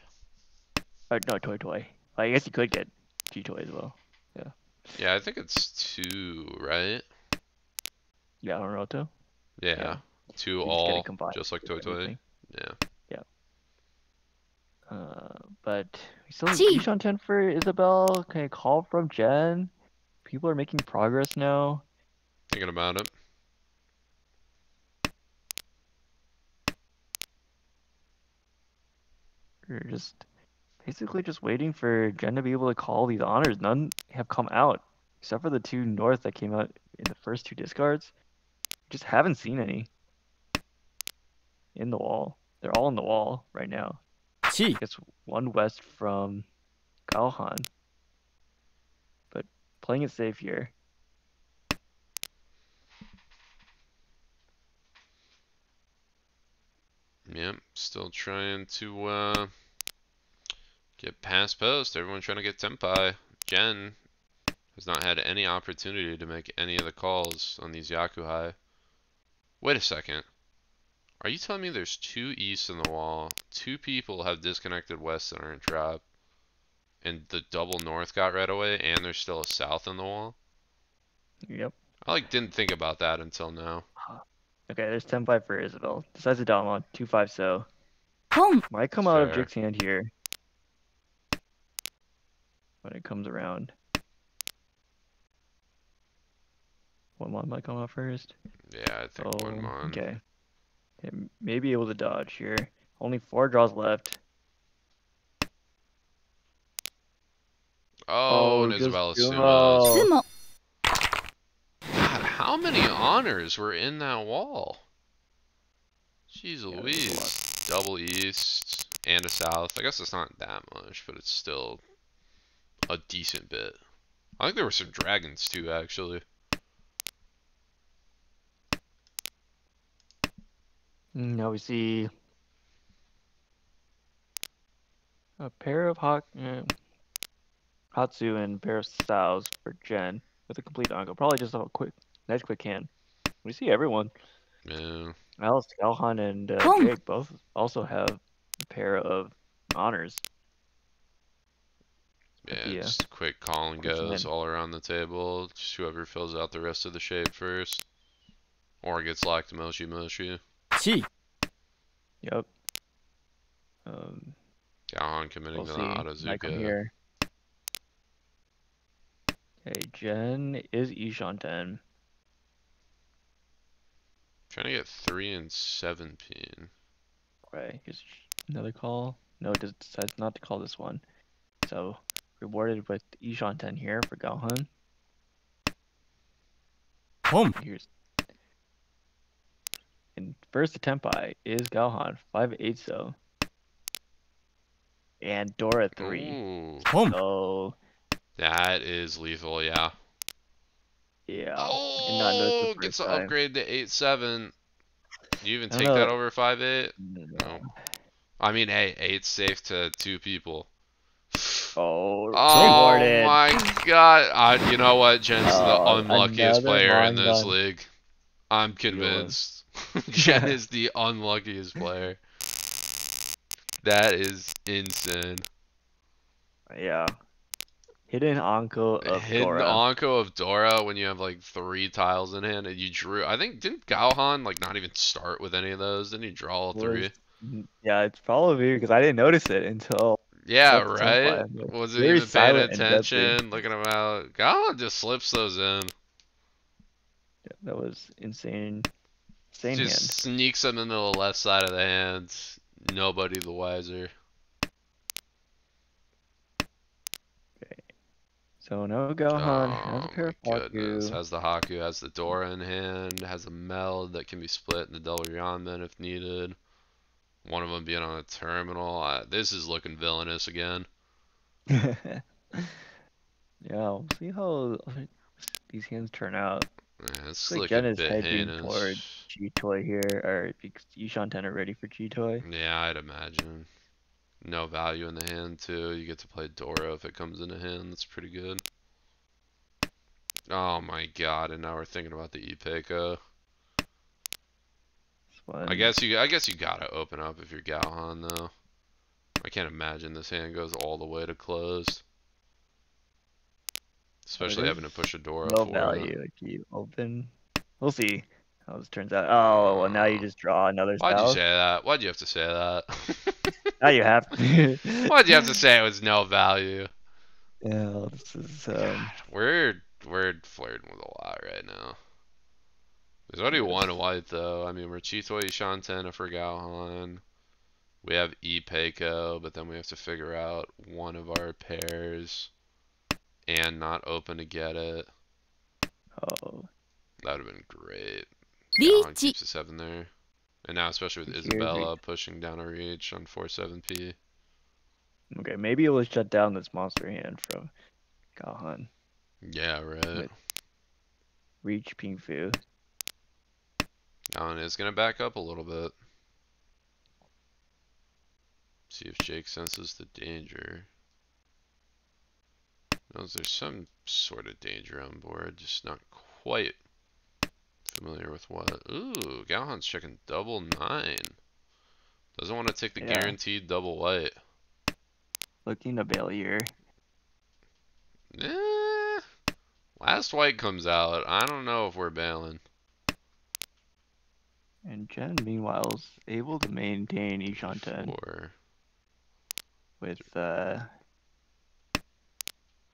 no Toy Toy. I guess you could get G Toy as well. Yeah, Yeah, I think it's 2, right? yeah, Hanroto. Yeah, Yeah, 2 you just get it all, combined just like with Toy Toy. everything. Yeah. Yeah. But we still have Ishanten for Isabel. Can I call from Jen? People are making progress now. Thinking about it. We're just basically just waiting for Jen to be able to call these honors. None have come out except for the 2 North that came out in the first 2 discards. Just haven't seen any in the wall. They're all in the wall right now. I guess one West from Galhan, but playing it safe here. Yep, still trying to get past post. Everyone trying to get Tempai. Jen has not had any opportunity to make any of the calls on these Yakuhai. Wait a second. Are you telling me there's 2 east in the wall, 2 people have disconnected west and are in trap, and the double north got right away, and there's still a south in the wall? Yep. I like didn't think about that until now. Okay, there's 10-5 for Isabel. Decides to Dalmon, 2-5 so. Might It's come out of fair. Jake's hand here when it comes around. 1-1 might come out first. Yeah, I think one Oh, mon. okay. It may be able to dodge here. Only 4 draws left. Oh, and Oh, just Isabella Sumos. Sumo. God, how many honors were in that wall? Jeez Yeah, there's a lot. Louise. Double east and a south. I guess it's not that much, but it's still a decent bit. I think there were some dragons too, actually. Now we see a pair of Hatsu and a pair of Sows for Jen with a complete ongo. Probably just a nice quick hand. We see everyone. Yeah, Alice, Calhan, and Jake both also have a pair of honors. Might yeah, be a just quick call and quick goes hand. all around the table. Just whoever fills out the rest of the shape first. Or gets locked Moshi Moshi. Yep. Um, Gahan committing we'll to the see. Might come Atazuka. here. Okay, Jen is Ishanten. Trying to get 3 and 17. Right, here's another call. No, it decides not to call this one. So rewarded with Ishan 10 here for Galhan. Boom. Here's in first attempt by is Galhan 5-8 so. And Dora 3. Ooh, Boom. So that is lethal, yeah. yeah, I did not notice the Oh, gets first the time. upgrade to 8-7. You even I don't take that know. over 5-8? No. No. I mean, hey, 8's safe to 2 people. Oh, Oh rewarded. my god. You know what? Jen's the unluckiest Another player in this Mongun league. I'm dealer. convinced. Jen is the unluckiest player. That is insane. Yeah. Hidden Anko of Hidden Dora Onko of Dora when you have like 3 tiles in hand and you drew. I think, didn't Galhan like not even start with any of those? Didn't he draw all was 3? yeah, it's probably because I didn't notice it until Yeah, that's the template. right? I'm like, Wasn't very even paying silent and deadly. attention, looking him out. Galhan just slips those in. Yeah, that was insane. Insane hand. Just sneaks them into the left side of the hand. Nobody the wiser. So no Gohan has a Oh pair my of goodness. Haku. Has the Haku, has the Dora in hand, has a meld that can be split into double Yanmen if needed. One of them being on a terminal. This is looking villainous again. Yeah, we'll see how these hands turn out. Yeah, Looks it's like Jen looking a is bit hedging toward heinous. G-Toy here, or because Ishan 10 are ready for G-Toy. Yeah, I'd imagine. No value in the hand too. You get to play Dora if it comes in a hand. That's pretty good. Oh my god, and now we're thinking about the Ipeko. This I one, guess you gotta open up if you're Galhan though. I can't imagine this hand goes all the way to closed. it Especially is having to push a Dora no for it. value. If you open, we'll see how this turns out. Oh, well, now you just draw another Why'd you say south. that? Why'd you have to say that? Now you have to. Why'd you have to say it was no value? Yeah, this is God, we're flirting with a lot right now. There's only one yes. white though. I mean, we're Chito Ishantana for Galhan. We have Ipeko, but then we have to figure out one of our pairs and not open to get it. Oh, That would have been great. Galhan keeps a 7 there. And now, especially with here's Isabella pushing down a reach on 4-7p. okay. Maybe it will shut down this monster hand from Gahan Yeah, right. with Reach Ping Fu. Galhan is going to back up a little bit. See if Jake senses the danger. Knows there's some sort of danger on board, just not quite familiar with what. Ooh, Galhan's checking double 9. Doesn't want to take the Yeah, guaranteed double white. looking to bail here. Eh, last white comes out. I don't know if we're bailing. And Jen, meanwhile, is able to maintain Ishan 10 Or with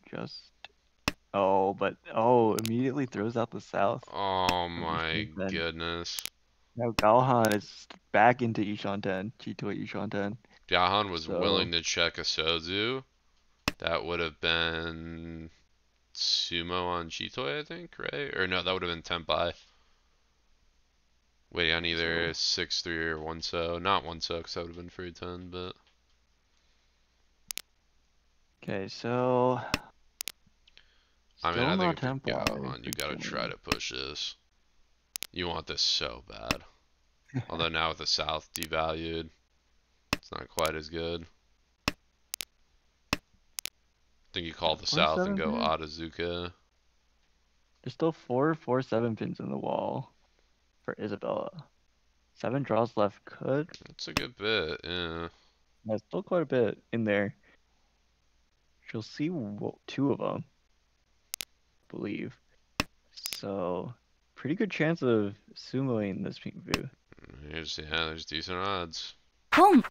just immediately throws out the south oh of my Ishan 10. goodness. Now Galhan is back into Ishan 10, Chito Ishan 10. Galhan was So willing to check a Sozu. That would have been Sumo on Chitoy, I think, right? Or no, that would have been Tenpai. Wait, on either 6-3 or 1-so. Not 1-so, because that would have been free 10, but okay, so I mean, still I think not if you're Templari Galhan, you for gotta try Jen. to push this. You want this so bad. Although now with the South devalued, it's not quite as good. I think you call the South and 4-7 go pin? Atazuka. There's still 4-4-7 pins in the wall for Isabella. 7 draws left could. That's a good bit, yeah. There's still quite a bit in there. She'll see 2 of them, I believe. So, pretty good chance of sumoing this pink view. There's decent odds. Boom.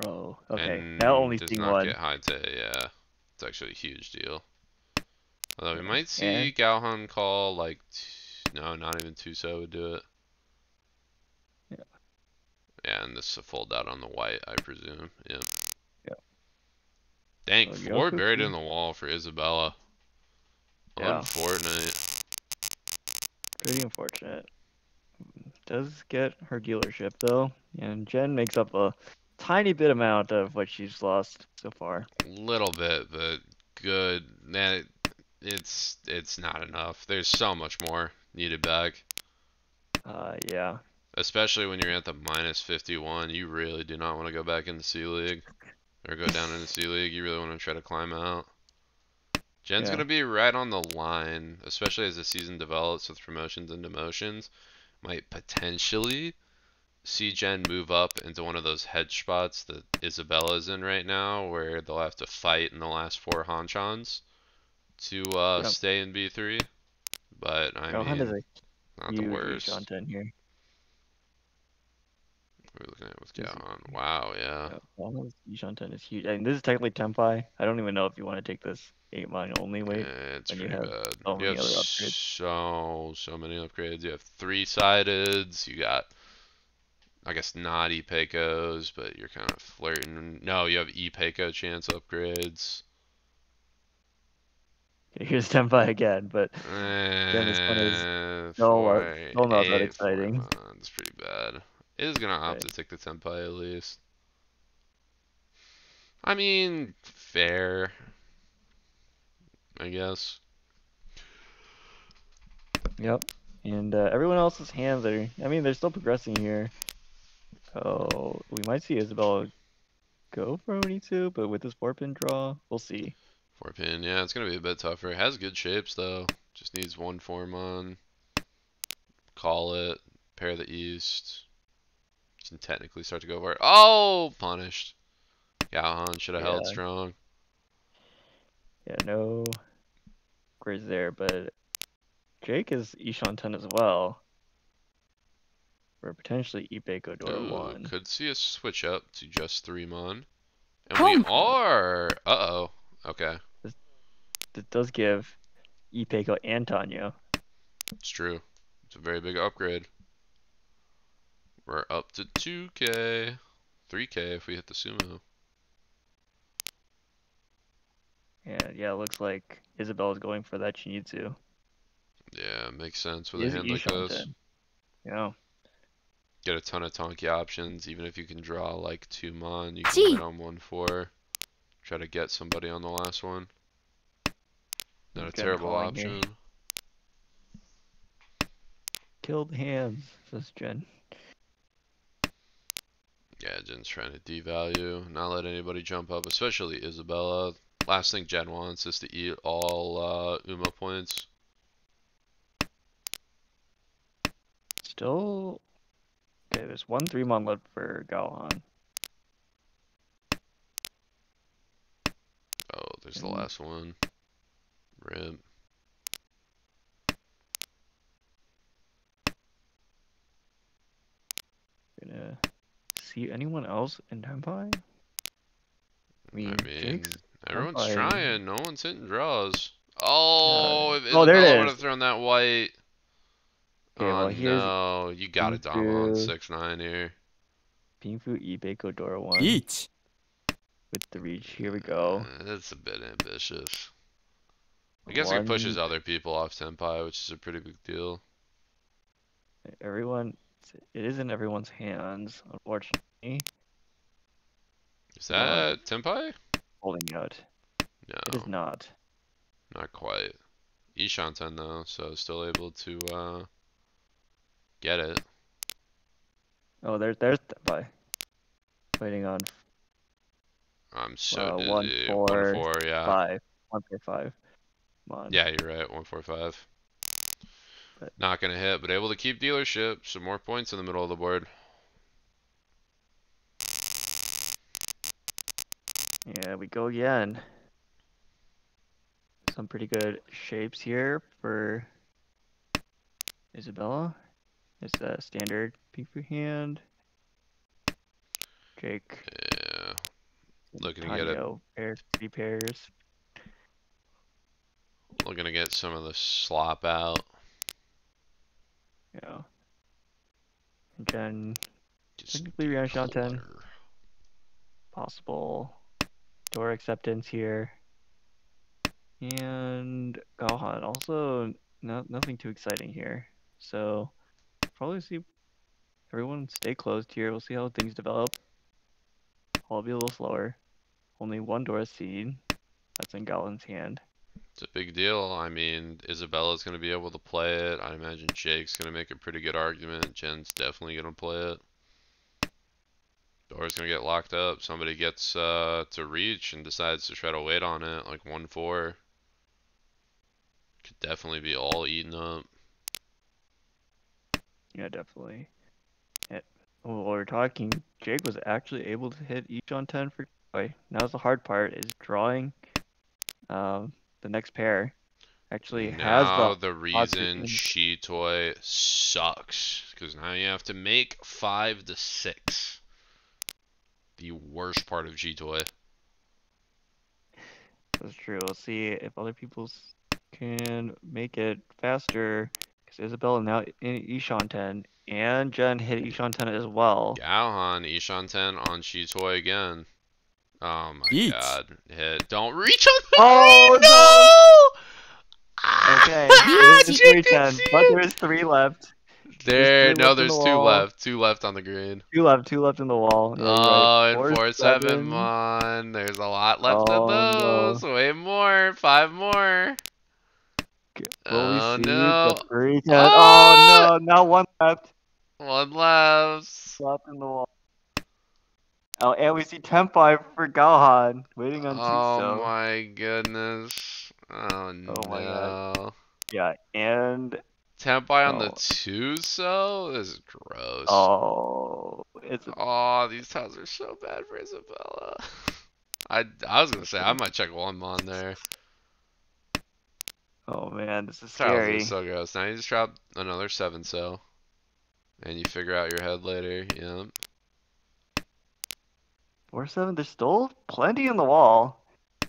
Oh, okay. Now And only does seeing not 1. get high to, yeah. It's actually a huge deal. Although we Okay. might And see Galhan call like, no, not even 2-so would do it. Yeah, and this is a fold out on the white, I presume. Yeah. Yeah. Dang, So 4 buried in Yokoku. the wall for Isabella. Yeah. Unfortunate. Pretty unfortunate. Does get her dealership though, and Jen makes up a tiny bit amount of what she's lost so far. Little bit, but good. Man, it's not enough. There's so much more needed back. Yeah. Especially when you're at the minus 51, you really do not want to go back in the C League or go down in the C League. You really want to try to climb out. Jen's Yeah. going to be right on the line, especially as the season develops with promotions and demotions. Might potentially see Jen move up into one of those hedge spots that Isabella's in right now, where they'll have to fight in the last 4 Hanchons to Yeah. stay in B3. But, I Gohan is mean, a not the huge worst. Ishanten here. What are we looking at with Just Gohan? Wow, yeah. yeah, Gohan's Ishanten is huge. I mean, this is technically Tenpai. I don't even know if you want to take this 8 mine only weight It's when you pretty have bad. so You many have other upgrades. so many upgrades. You have 3-sideds. You got, I guess, not E-Pecos, but you're kind of flirting. No, you have E-Peco chance upgrades. Here's Tenpai again, but again, this one is still not that 4 exciting. months. Pretty bad. It is gonna opt Right. to take the Tenpai at least. I mean, fair, I guess. Yep. And everyone else's hands are, I mean, they're still progressing here. Oh, we might see Isabella go for Onitsu, but with this 4-pin draw, we'll see. 4-pin, yeah, it's gonna be a bit tougher. It has good shapes though. Just needs one form on. Call it. Pair the east. Can technically start to go for it. Oh, punished. Galhan should have held Yeah, strong. yeah, no grades there, but Jake is Ishanten as well. Or potentially Ipe Godora Ooh, 1. could see a switch up to just 3 mon. And we Home. are. Uh-oh. Okay, This, this does give Ipeco and Tanya. it's true. It's a very big upgrade. We're up to 2K. 3K if we hit the sumo. And yeah, it looks like Isabella's going for that Chinitsu. Yeah, makes sense with He a is hand like this. Ishanten. Yeah. Get a ton of Tonki options. Even if you can draw like 2 mon, you can win T. on 1-4. Try to get somebody on the last one. Not a Jen terrible calling here. option. Killed hands, says Jen. Yeah, Jen's trying to devalue, not let anybody jump up, especially Isabella. Last thing Jen wants is to eat all Uma points. Still. Okay, there's 1 3-mon left for Galhan. Oh, there's the And last one. Rip. gonna see anyone else in Tenpai? I I mean, mean, Jake's everyone's Tenpai. trying. No one's hitting draws. Uh, Oh, if oh, there Isabella it would is. have thrown that white. Okay, Oh well, here's no, you got it, Dama on Pinfu, 6-9 here. Pinfu Ipe Godora 1 Each. with the reach. Here we go. That's a bit ambitious. I guess it pushes 1, other people off Senpai, which is a pretty big deal. everyone, it is in everyone's hands, unfortunately. Is Isabella that Tenpai? holding out. It is No, not. not quite. Ishanten though, so still able to get it. Oh, there's Tenpai. Waiting on I'm so 1 dizzy. 4 1-4, yeah. 5. 1 4 5. Come on. Yeah, you're right. 1-4-5. But Not gonna hit, but able to keep dealership. Some more points in the middle of the board. yeah, we go again. Some pretty good shapes here for Isabella. It's a standard Pinfu hand. Jake. Yeah. Looking to get it. Tanya, 3 pairs. Looking to get some of the slop out. Yeah. And Jen technically Rianshan 10. Possible door acceptance here. And Gaohan also nothing too exciting here. So probably see everyone stay closed here. We'll see how things develop. I'll be a little slower. Only one Dora seed. That's in Galen's hand. It's a big deal. I mean, Isabella's going to be able to play it. I imagine Jake's going to make a pretty good argument. Jen's definitely going to play it. Dora's going to get locked up. Somebody gets to reach and decides to try to wait on it, like 1-4. Could definitely be all eaten up. Yeah, definitely. While we're talking, Jake was actually able to hit each on 10 for Joy. Now's the hard part, is drawing the next pair. Actually has Now the the odds to reason Toy sucks, because now you have to make 5 to 6. The worst part of Toy. That's true. We'll see if other people can make it faster. Because Isabella now in Ishan 10, and Jen hit Ishan 10 as well. Galhan, Ishan 10 on Toy again. Oh my Eat. god. Hit. Don't reach on the Oh, green! No! Ah! Okay, Ah, it is Jake didn't 310, see but it! there's 3 left. There, no, In the there's 2 wall. left. 2 left on the green. 2 left in the wall. Yeah, you're right. Oh, and 4-7. 4-7 mon. There's a lot left of Oh those. no. Way more. 5 more. Will we Oh see no. the 310? Oh Ah! no, now 1 left. 1 left. Left in the wall. Oh, and we see 10-5 for Galhan, waiting on Oh Tuso. my goodness. Oh Oh my god. no. Yeah, and Tempai on the oh, 2 so? This is gross. oh, it's a, Oh, these tiles are so bad for Isabella. I was gonna say I might check 1 mon there. oh man, this is Tiles are scary. so gross. Now you just drop another 7 so. And you figure out your head later, yeah. 4-7, there's still plenty in the wall.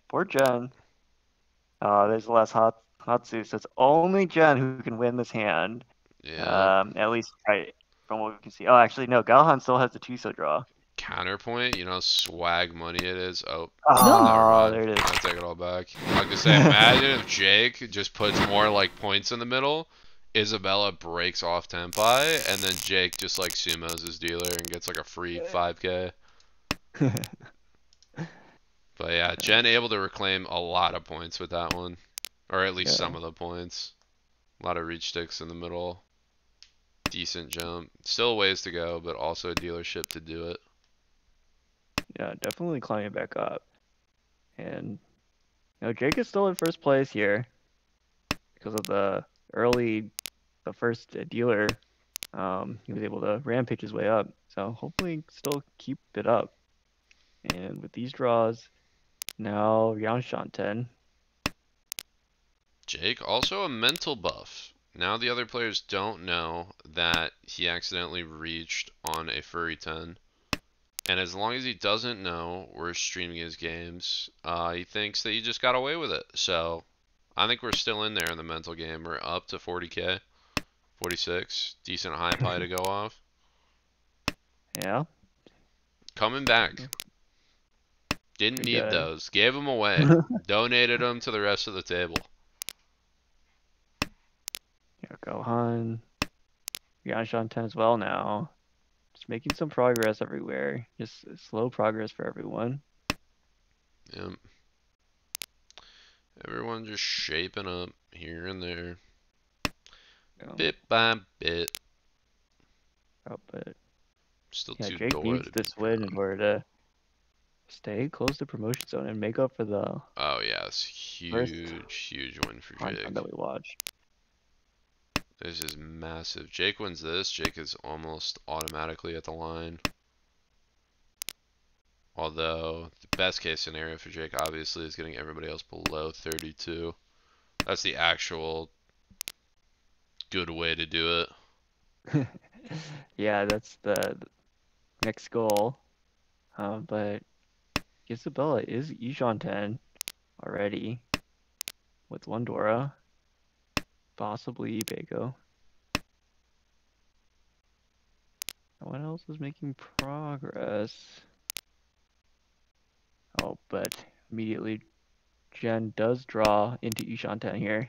Poor Jen. There's the last Hatsu, so it's only Jen who can win this hand. Yeah. At least right from what we can see. Oh, actually, no, Galhan still has the Tuso draw. Counterpoint, you know, swag money it is. Oh, Oh, never mind. there it is. I take it all back. I was gonna say, imagine if Jake just puts more like points in the middle, Isabella breaks off Tenpai, and then Jake just like sumos his dealer and gets like a free 5k. But yeah, Jen able to reclaim a lot of points with that one, or at least some of the points. A lot of reach sticks in the middle. Decent jump. Still ways to go, but also a dealership to do it. Yeah, definitely climbing back up. And Jake is still in first place here because of the first dealer. He was able to rampage his way up. So hopefully still keep it up. And with these draws, now Yanshan 10. Jake, also a mental buff. Now the other players don't know that he accidentally reached on a furry 10. And as long as he doesn't know we're streaming his games, he thinks that he just got away with it. So I think we're still in there in the mental game. We're up to 40k, 46. Decent high pie to go off. Yeah. Coming back. Didn't Pretty need good. those. Gave them away. Donated them to the rest of the table. Yeah, Gohan. Yanshan 10 as well now. Just making some progress everywhere. Just slow progress for everyone. Yep. Everyone just shaping up here and there. Bit by bit. Oh, but Still yeah, too Jake Dora needs to be this win in gone. order to stay close to promotion zone and make up for the Oh yes, first huge win for prime Jake. time that we watched. This is massive. Jake wins this. Jake is almost automatically at the line. Although the best case scenario for Jake obviously is getting everybody else below 32. That's the actual good way to do it. Yeah, that's the next goal. But Isabella is Ishan 10 already with one Dora, possibly Ipeco. What else is making progress? Oh, but immediately Jen does draw into Ishanten here.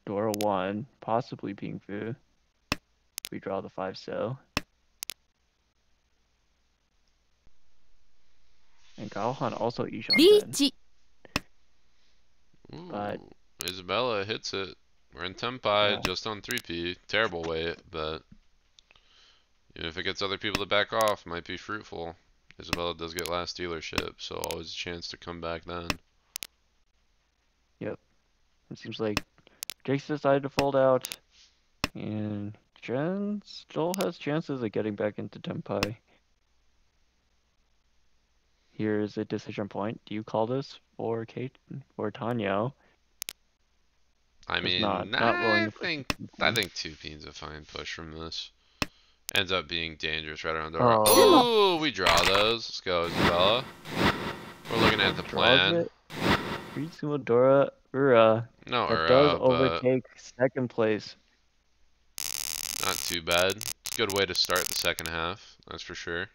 Dora 1, possibly Ping Fu. We draw the 5 so. And Gaohan also Ishanten. But Ooh, Isabella hits it. We're in Tempai, yeah, just on 3P. Terrible weight, but even if it gets other people to back off, might be fruitful. Isabella does get last dealership, so always a chance to come back then. yep. It seems like Jake's decided to fold out. And Jen still has chances of getting back into Tempai. Here's a decision point. Do you call this for Kate or Tanya? I Does mean, not willing I to push think this I one. think 2P's a fine push from this. Ends up being dangerous right around Dora. Oh, Oh, we draw those. Let's go, Isabella. We're looking at the draws plan. it. Ritsumo Dora Ura. No That does but overtake second place. not too bad. It's a good way to start the second half, that's for sure.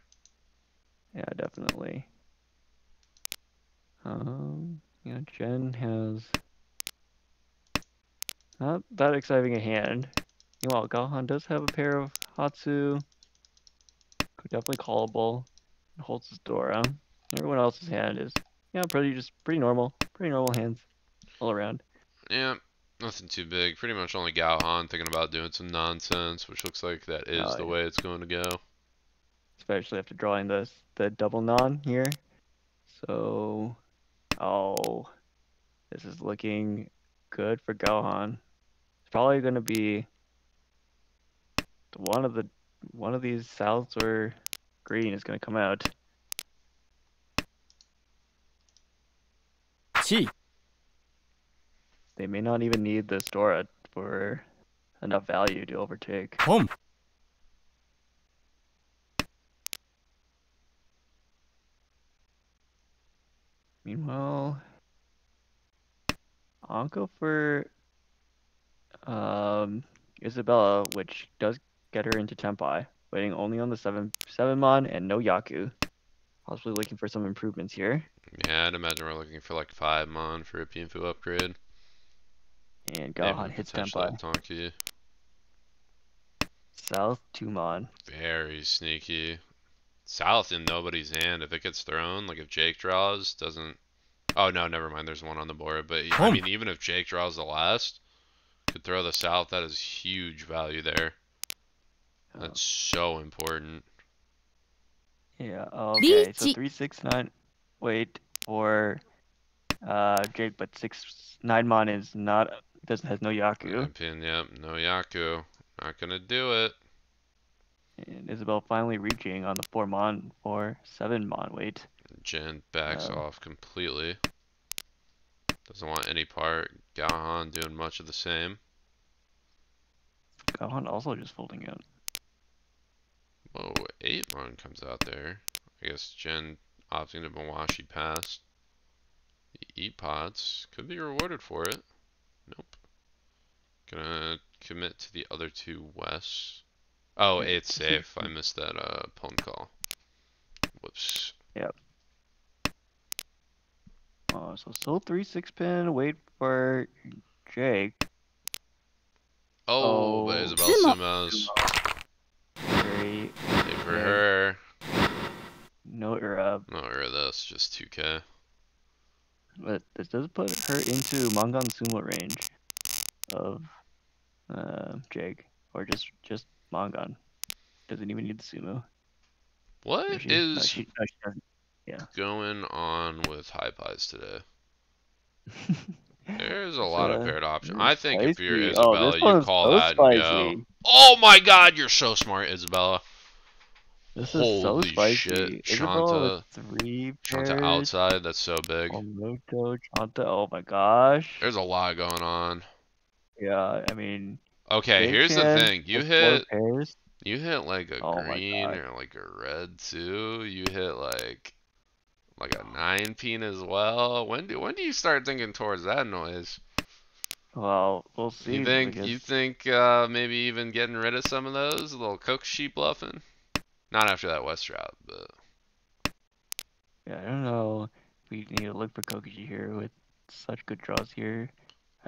Yeah, definitely. Yeah, Jen has not that exciting a hand. Meanwhile, Gahan does have a pair of Hatsu. Definitely callable. Holds his Dora. Everyone else's hand is pretty normal. Pretty normal hands all around. Yeah, nothing too big. Pretty much only Gaohan thinking about doing some nonsense, which looks like that is Oh the yeah. way it's going to go. Especially after drawing the double non here. So oh, this is looking good for Gohan. It's probably gonna be one of these souths or green is gonna come out. They may not even need the Dora for enough value to overtake. Meanwhile, Anko for Isabella, which does get her into Tempai, waiting only on the 7 mon and no Yaku. Possibly looking for some improvements here. Yeah, I'd imagine we're looking for like 5 mon for a Pianfu upgrade. And Maybe Gohan hits potentially a Tempai. Tonki. South 2 mon. Very sneaky. South in nobody's hand. If it gets thrown, like if Jake draws, doesn't. Oh no, never mind. There's one on the board. But I mean, even if Jake draws the last, could throw the South. That is huge value there. That's so important. Yeah, okay. So 369 wait for Jake, but 9 mon is not doesn't has no Yaku. Pin, yep. No Yaku. Not gonna do it. And Isabel finally reaching on the 4 mon for 7 mon wait. Jen backs off completely. Doesn't want any part. Gahan doing much of the same. Gohan also just folding out. Whoa, 8 mon comes out there. I guess Jen opting to Mawashi pass. The E-Pods could be rewarded for it. Nope. Gonna commit to the other 2 Wests. Oh, Yeah, 8's safe. I missed that pawn call. Whoops. Yep. So still 3-6 pin. Wait for Jake. Oh, but Isabel Sumos. Very Hey, for her. no Urab. No, or this, just 2K. But this does put her into Mangan Sumo range of Jake. Or just Mangan. Doesn't even need the sumo. What is She doesn't. Yeah. going on with High Pies today? There's a It's, lot of paired options. I think if you're spicy. Oh, this Isabella, you one's call so that and go. spicy. Oh my god, you're so smart, Isabella. This is so Holy spicy. shit. Isabella with Shanta. 3 Shanta pairs. outside, that's so big. Moto, Chanta, oh my gosh. There's a lot going on. Yeah, I mean, Okay, here's the Jake-chan thing. has 4 pairs. You hit like a Oh my green god. or like a red too. You hit like a 9 pin as well. When do you start thinking towards that noise? Well, we'll see You because think maybe even getting rid of some of those, a little cook sheep bluffing? Not after that West route, but yeah, I don't know. We need to look for Kokuji here with such good draws here.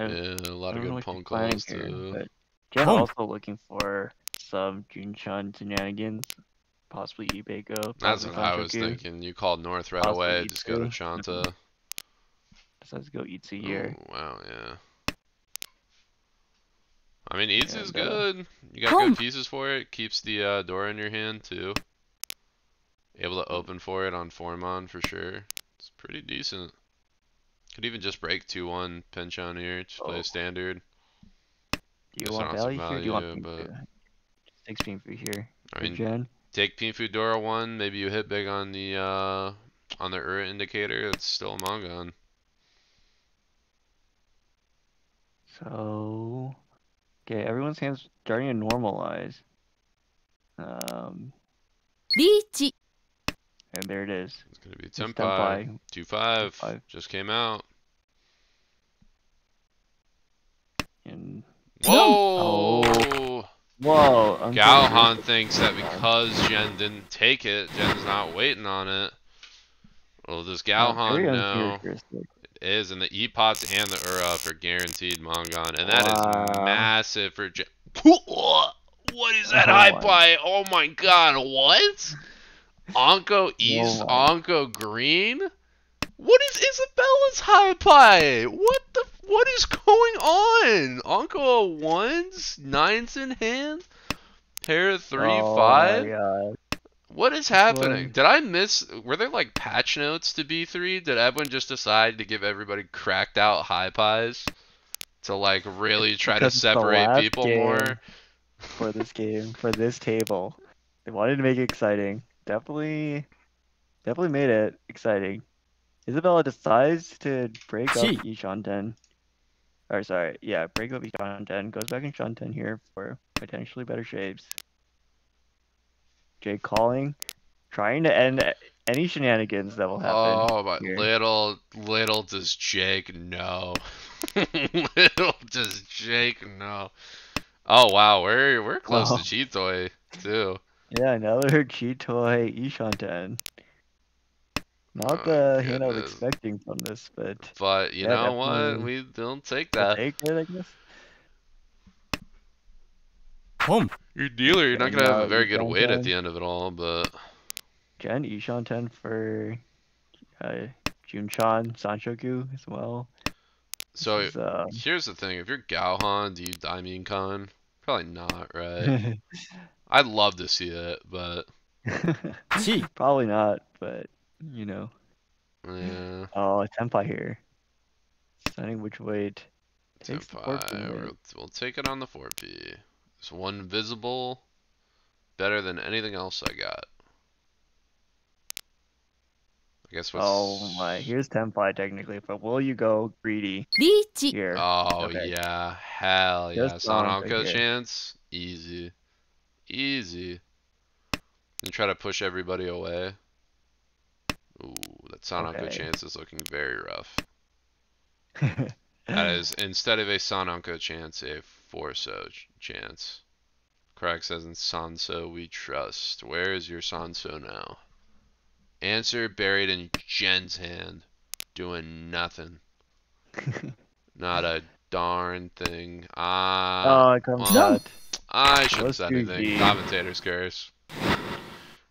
yeah, a I lot of don't know good what you're punk planning calls here, too. but Jen also looking for some Junchan shenanigans, possibly Ibeko, That's possibly what I was Sanchoku, thinking. You called north right possibly away. Just go to Itsu. Shanta. Decides to go Itsu Oh here, wow, yeah. I mean, Izu's and good. You got good pieces for it. Keeps the door in your hand too. Able to open for it on Formon for sure. It's pretty decent. Could even just break 2-1 pinch on here. Just play a oh, standard. do you Guess I want don't see value here? Do you want value, pink but food? Just takes pink food here I for mean, Jen. take Pinfu Dora 1. Maybe you hit big on the Ura indicator. It's still a Mongon. So, okay, everyone's hands starting to normalize. And there it is. It's gonna be It's Tenpai. Tenpai. 2-5. 5 Just came out. and Whoa! whoa, Galhan uncharacteristic. thinks that because Jen didn't take it, Jen's not waiting on it. Well, does Very Galhan know? uncharacteristic. It is, and the E-Pots and the Ura are guaranteed Mongon, and that is Wow. massive for Jen. What is that Oh high my. pie? Oh my god, what? Onko Oh East, my. Onko Green? What is Isabella's high pie? What is going on? Onko ones, nines in hand, pair of three, Oh my five. god. What is This happening? one. Did I miss? Were there like patch notes to B3? Did everyone just decide to give everybody cracked out high pies to like It's really try to because it's the separate last people more? game for this game, for this table. They wanted to make it exciting. Definitely made it exciting. Isabella decides to break up Ishanten. Or sorry, yeah, break up Ishanten. Goes back in Shanten here for potentially better shapes. Jake calling, trying to end any shenanigans that will happen Oh, but here. little does Jake know. Little does Jake know. Oh wow, we're close to Oh, Cheetoy too. yeah, another Chitoy Ishanten. Not My the hand I was goodness. expecting from this, but But you yeah, know what? definitely We don't take we'll that. take it, I guess. Your dealer, you're not And gonna have a now very good win at Ishanten. the end of it all, but Gen Ishanten for Junchan Sanchoku as well. This so is here's the thing: if you're Galhan, do you Daimon Con? Probably not, right? I'd love to see it, but probably not, but you know. yeah, Oh, Tenpai here. Deciding which way it takes the fork in Senpai, it. we'll take it on the 4P. It's one visible, better than anything else I got. I guess Oh my, what's here's Tenpai technically, but will you go greedy here? oh Okay, yeah, hell just yeah, Sanka Sanonko here. chance, easy, easy. You try to push everybody away. Ooh, that Sanonko Okay. chance is looking very rough. That is, instead of a Sanonko chance, a Forso chance. Craig says, in Sanso we trust. Where is your Sanso now? Answer buried in Jen's hand. Doing nothing. Not a darn thing. Oh, it comes out. I shouldn't have Was said anything. 2G. Commentator's curse.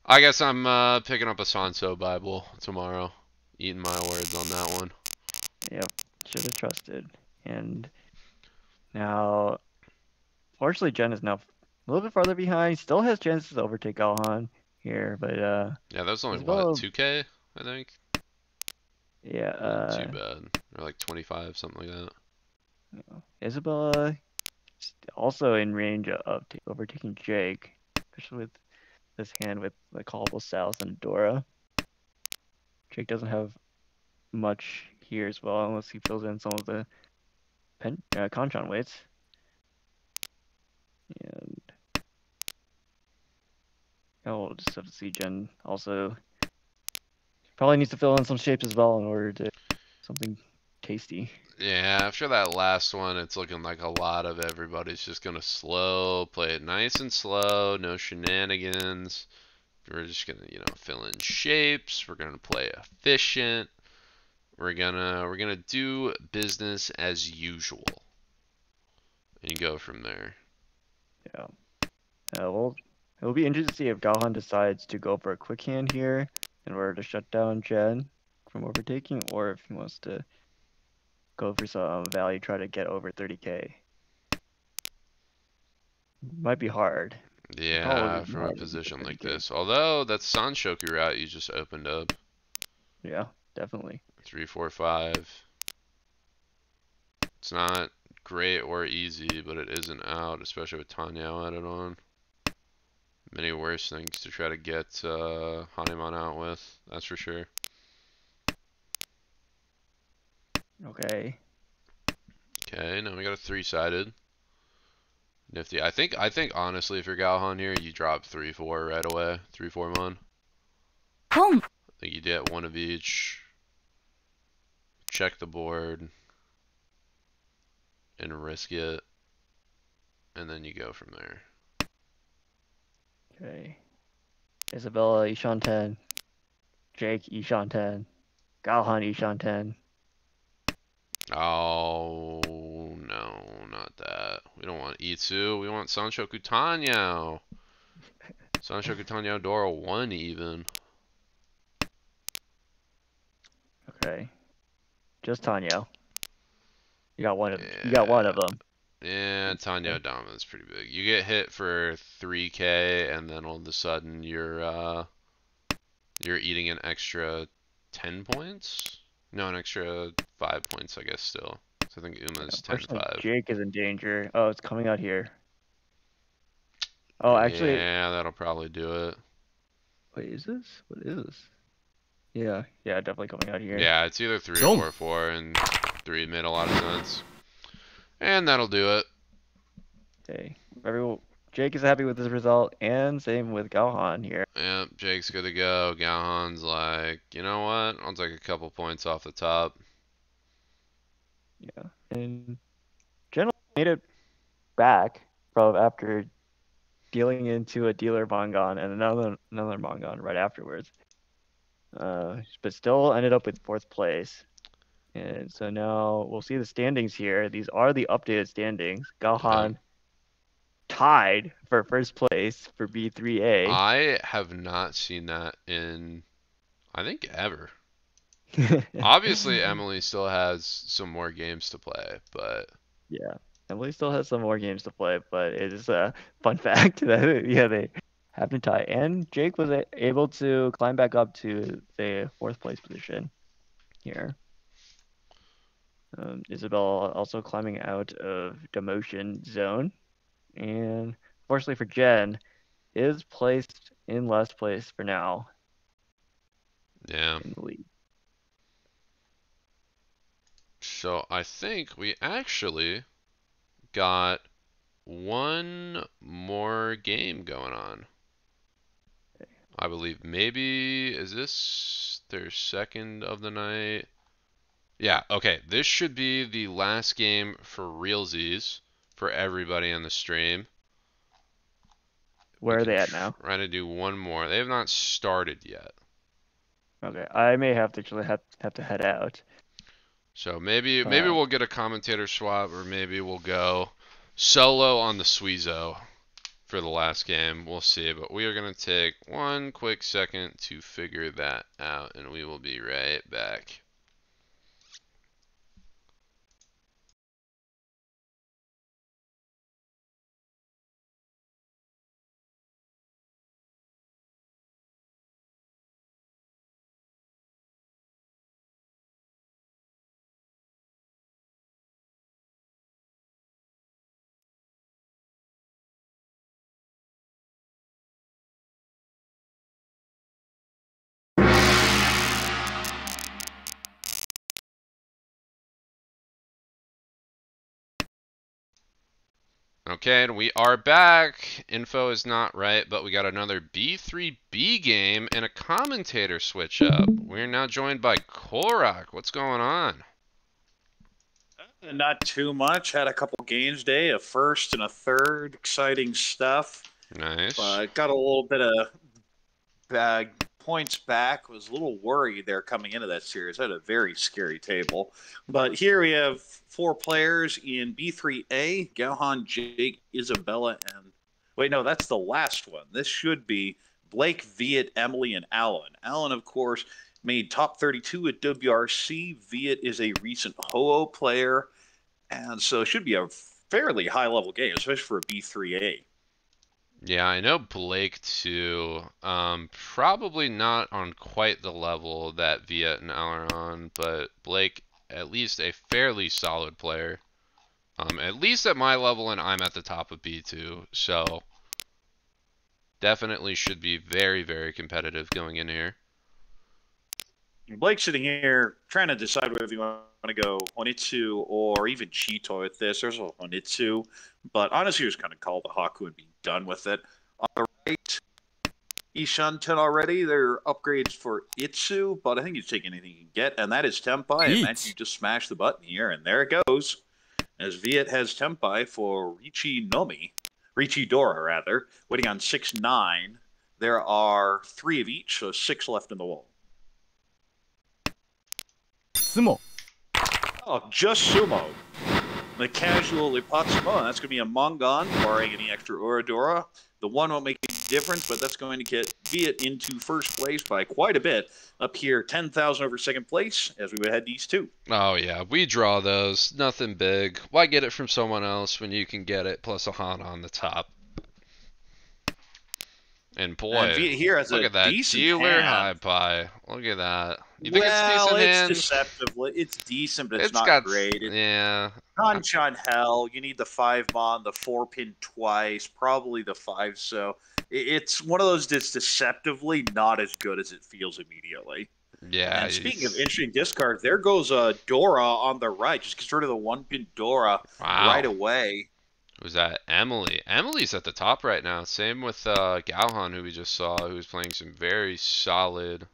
I guess I'm picking up a Sanso Bible tomorrow. Eating my words on that one. Yep, should have trusted. And now, fortunately, Jen is now a little bit farther behind. Still has chances to overtake Alhan here, but Yeah, that was only what, Isabella, 2K, I think? yeah, Wasn't too bad. Or like 25, something like that. Isabella also in range of overtaking Jake, especially with this hand with the callable Sal's and Dora. Jake doesn't have much here as well, unless he fills in some of the Conchon weights. And we'll just have to see. Jen also probably needs to fill in some shapes as well in order to something tasty. Yeah, after that last one, it's looking like a lot of everybody's just gonna play it nice and slow, no shenanigans. We're just gonna, fill in shapes. We're gonna play efficient. We're gonna do business as usual and go from there. Yeah. Well, it'll be interesting to see if Gaohan decides to go for a quick hand here in order to shut down Jen from overtaking, or if he wants to go for some value, try to get over 30k. Might be hard. Yeah, Probably from a hard to get position like 30k. this. Although that Sanshoku route you just opened up. Yeah, definitely. 3, 4, 5. It's not great or easy, but it isn't out, especially with Tanyao added on. Many worse things to try to get Hanuman out with, that's for sure. Okay. Okay, now we got a 3-sided. Nifty. I think honestly, if you're Galhan here, you drop 3, 4 right away. 3, 4 mon. I think you get one of each. Check the board and risk it, and then you go from there. Okay. Isabella Ishan 10. Jake Ishan 10. Gaohan Ishan 10. Oh no, not that. We don't want Itsu. We want Sanshoku Tanyao. Sanshoku Tanyao Dora 1 even. Okay. Just Tanya. You got one of Yeah. them. Yeah, Tanyao Dama's pretty big. You get hit for 3k, and then all of a sudden you're eating an extra 10 points? No, an extra 5 points, I guess, still. So I think Uma's 10, Unfortunately, 5. Jake is in danger. Oh, it's coming out here. Oh, actually, Yeah, that'll probably do it. wait, is this? What is this? Yeah, definitely coming out here. Yeah, it's either 3 or 4, 4, and 3 made a lot of sense. And that'll do it. Okay. Jake is happy with this result, and same with Gaohan here. Yep, Jake's good to go. Galhan's like, you know what? I'll take a couple points off the top. Yeah, and generally made it back from after dealing into a dealer Mongon and another Mongon right afterwards. But still ended up with 4th place. And so now we'll see the standings here. These are the updated standings. Gaohan Yep. tied for 1st place for B3A. I have not seen that in, I think, ever. Obviously, Emily still has some more games to play, but Yeah, Emily still has some more games to play, but it is a fun fact that they have to tie. And Jake was able to climb back up to the 4th place position here. Isabel also climbing out of demotion zone, and fortunately for Jen, is placed in last place for now yeah. in the league. So I think we actually got one more game going on. I believe maybe, is this their second of the night? Yeah, okay. This should be the last game for realsies for everybody on the stream. We Where are can they at now? try to do one more. They have not started yet. Okay, I may have to actually have to head out. So maybe we'll get a commentator swap, or maybe we'll go solo on the Suizo for the last game. We'll see, but we are going to take one quick second to figure that out, and we will be right back. Okay, and we are back. Info is not right, but we got another B3B game and a commentator switch up. We're now joined by Korak. What's going on? Not too much. Had a couple games today, a first and a third. Exciting stuff. Nice. Got a little bit of points back. Was a little worried there coming into that series. I had a very scary table. But here we have 4 players in B3A. Galhan, Jake, Isabella, and... Wait, no, that's the last one. This should be Blake, Viet, Emily, and Alan. Alan, of course, made top 32 at WRC. Viet is a recent Ho-Oh player. And so it should be a fairly high-level game, especially for a B3A. Yeah, I know Blake too. Probably not on quite the level that Viet and Al are on, but Blake at least a fairly solid player. At least at my level, and I'm at the top of B2, so definitely should be very, very competitive going in here. Blake's sitting here trying to decide whether you want to go Honitsu or even Chito with this. There's a Honitsu, but honestly, just kind of call the Haku and be done with it. On the right, Ishan 10 already. They're upgrades for Itsu, but I think you take anything you can get, and that is Tempai. And then you just smash the button here, and there it goes. As Viet has Tempai for Richi Dora rather, waiting on 6-9. There are 3 of each, so 6 left in the wall. Sumo. Oh, just Sumo. The casual Ipatsumo, and that's going to be a Mongon, barring any extra Uradora. The one won't make a difference, but that's going to get Viet into first place by quite a bit. Up here, 10,000 over second place as we would head these 2. Oh yeah, we draw those. Nothing big. Why get it from someone else when you can get it plus a Hana on the top? And boy, And Viet here has look a at that decent dealer hand. high pie. Look at that. You think Well, it's decent it's hands? deceptively. It's decent, but it's not got great. yeah. Kanchan Hell, you need the 5-mon, the 4-pin twice, probably the 5. So it's one of those that's deceptively not as good as it feels immediately. Yeah. And speaking of interesting discard, there goes Dora on the right. Just gets rid of the 1-pin Dora right away. Who's that? Emily. Emily's at the top right now. Same with Galhan, who we just saw, who's playing some very solid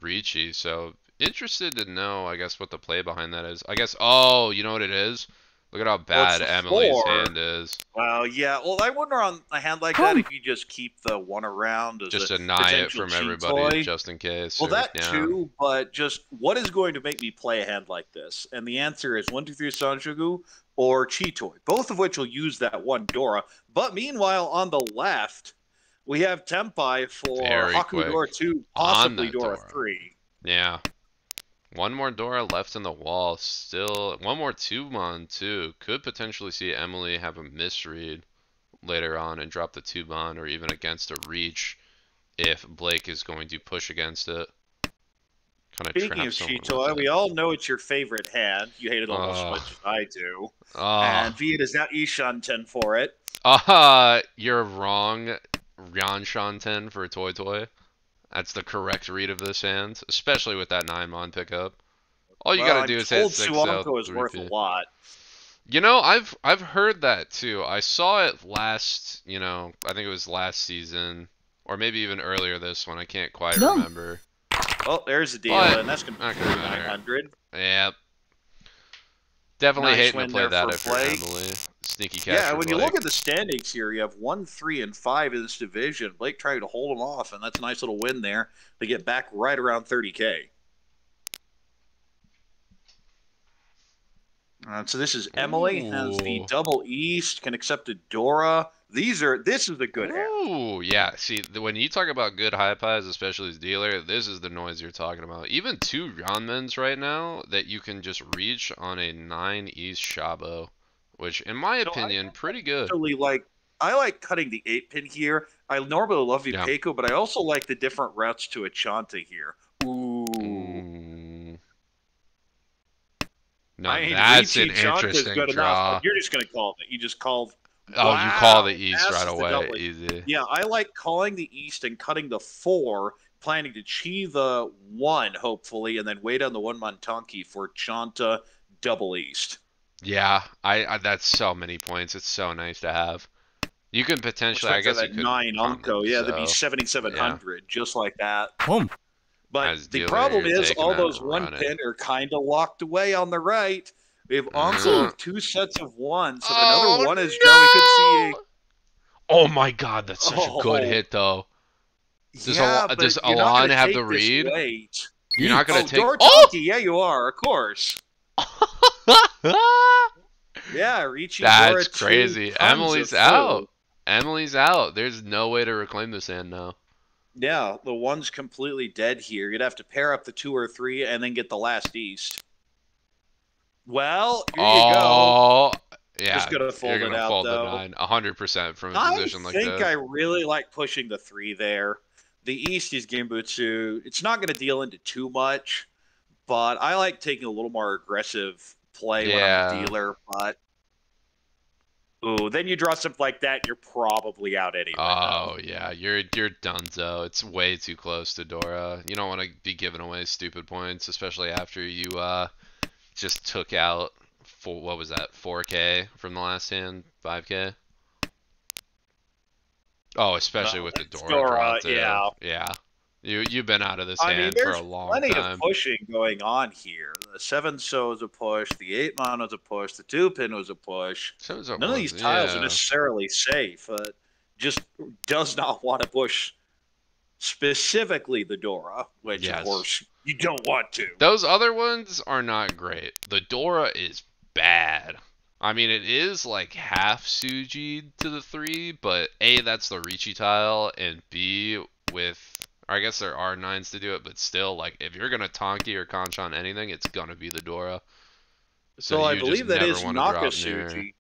Ricci. So interested to know, I guess, what the play behind that is. I guess, oh, you know what it is? Look at how bad Emily's 4. hand is. Well, yeah. Well, I wonder on a hand like that if you just keep the 1 around as just a deny it potential from cheat everybody toy. just in case. Well, that yeah. too, but just what is going to make me play a hand like this? And the answer is 1, 2, 3 Sanjugu or Chitoi, both of which will use that 1 Dora. But meanwhile, on the left, we have Tempai for Haku Dora 2, possibly Dora 3. Yeah. 1 more Dora left in the wall. Still, 1 more 2-mon too. Could potentially see Emily have a misread later on and drop the 2-mon or even against a reach if Blake is going to push against it. Speaking of Chitoa, we all know it's your favorite hand. You hate it almost as much as I do. And Viet is now Ishan 10 for it. You're wrong, Ryan 10 for Toy Toy. That's the correct read of this hand, especially with that 9-mon pickup. All you gotta do is hit 6 Suanko is worth a lot. You know, I've heard that too. I saw it last, I think it was last season, or maybe even earlier this one. I can't quite remember. Well, there's the deal, and that's going to be 3,900. Yep. Definitely hating to play that after Emily. Sneaky catch. Yeah, when you look at the standings here, you have 1, 3, and 5 in this division. Blake trying to hold them off, and that's a nice little win there. They get back right around 30K. So this is Emily, has the double East, can accept a Dora. This is a good hand. Ooh, yeah. See, when you talk about good high pies, especially as dealer, this is the noise you're talking about. Even 2 Ranmens right now that you can just reach on a 9 East Shabo, which, in my opinion, pretty good. I like cutting the 8-pin here. I normally love Ipeco, but I also like the different routes to Achanta here. Ooh. No, that's an interesting draw. Enough, you're just going to call it. You just called. Oh, wow, you call the East right away. Easy. Yeah, I like calling the East and cutting the 4, planning to chi the 1, hopefully, and then wait on the 1 Montanki for Chanta double East. Yeah, I that's so many points. It's so nice to have. You can potentially, I guess, you could 9 Unco. Yeah, that'd be 7,700, just like that. But the problem is all those 1-pin are kind of locked away on the right. We have Onko Uh, of 2 sets of 1s, and another oh one is drawn. We could see a. no! Oh my God, that's such a good Oh, hit though. yeah, Does but you're not Alon going to have the take this read? weight. You're not gonna Oh, take. Oh! Dortonki, yeah, you are, of course. Yeah, Ricci, Dora That's 2, crazy. tons of Emily's out. foo. Emily's out. There's no way to reclaim this hand now. Yeah, the one's completely dead here. You'd have to pair up the 2 or 3 and then get the last East. Well, here you go. Oh, Just yeah. gonna You're fold it gonna out fold the though. 9 100% from a I position like think this. I really like pushing the 3 there. The East is Gimbutsu. It's not going to deal into too much, but I like taking a little more aggressive play when I'm the Yeah. dealer. But ooh, then you draw something like that, you're probably out anyway, though. Oh yeah, you're donezo. It's way too close to Dora. You don't want to be giving away stupid points, especially after you just took out what was that, 4K from the last hand, 5K. Oh, especially with the Dora draw Dora, too. yeah. Yeah, you've been out of this I mean, hand for a there's long plenty of time. pushing going on here. The 7 so is a push, the 8 mana is a push, the 2 pin was a push. None of these tiles are Yeah. necessarily safe. Just does not want to push specifically the Dora, which Yes. of course you don't want to. Those other ones are not great. The Dora is bad. I mean, it is like half Suji to the 3, but A, that's the Ricci tile, and B, I guess there are 9s to do it, but still, like, if you're going to Tonki or Kanchan anything, it's going to be the Dora. So you I just believe that never is want to drop near. Nakasuji.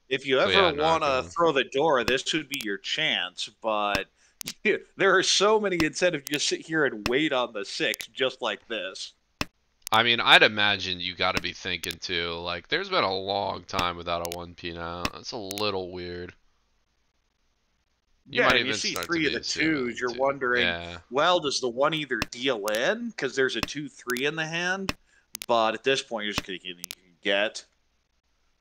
If you So ever yeah, want to Naka. throw the Dora, this would be your chance. But there are so many incentives to just sit here and wait on the 6 just like this. I mean, I'd imagine you got to be thinking too, like, there's been a long time without a 1P now. That's a little weird. Yeah, might and you even see start to 3 of be the assuming 2s, you're too. wondering, Yeah. well, does the 1 either deal in? Because there's a 2-3 in the hand. But at this point, you're just going to get.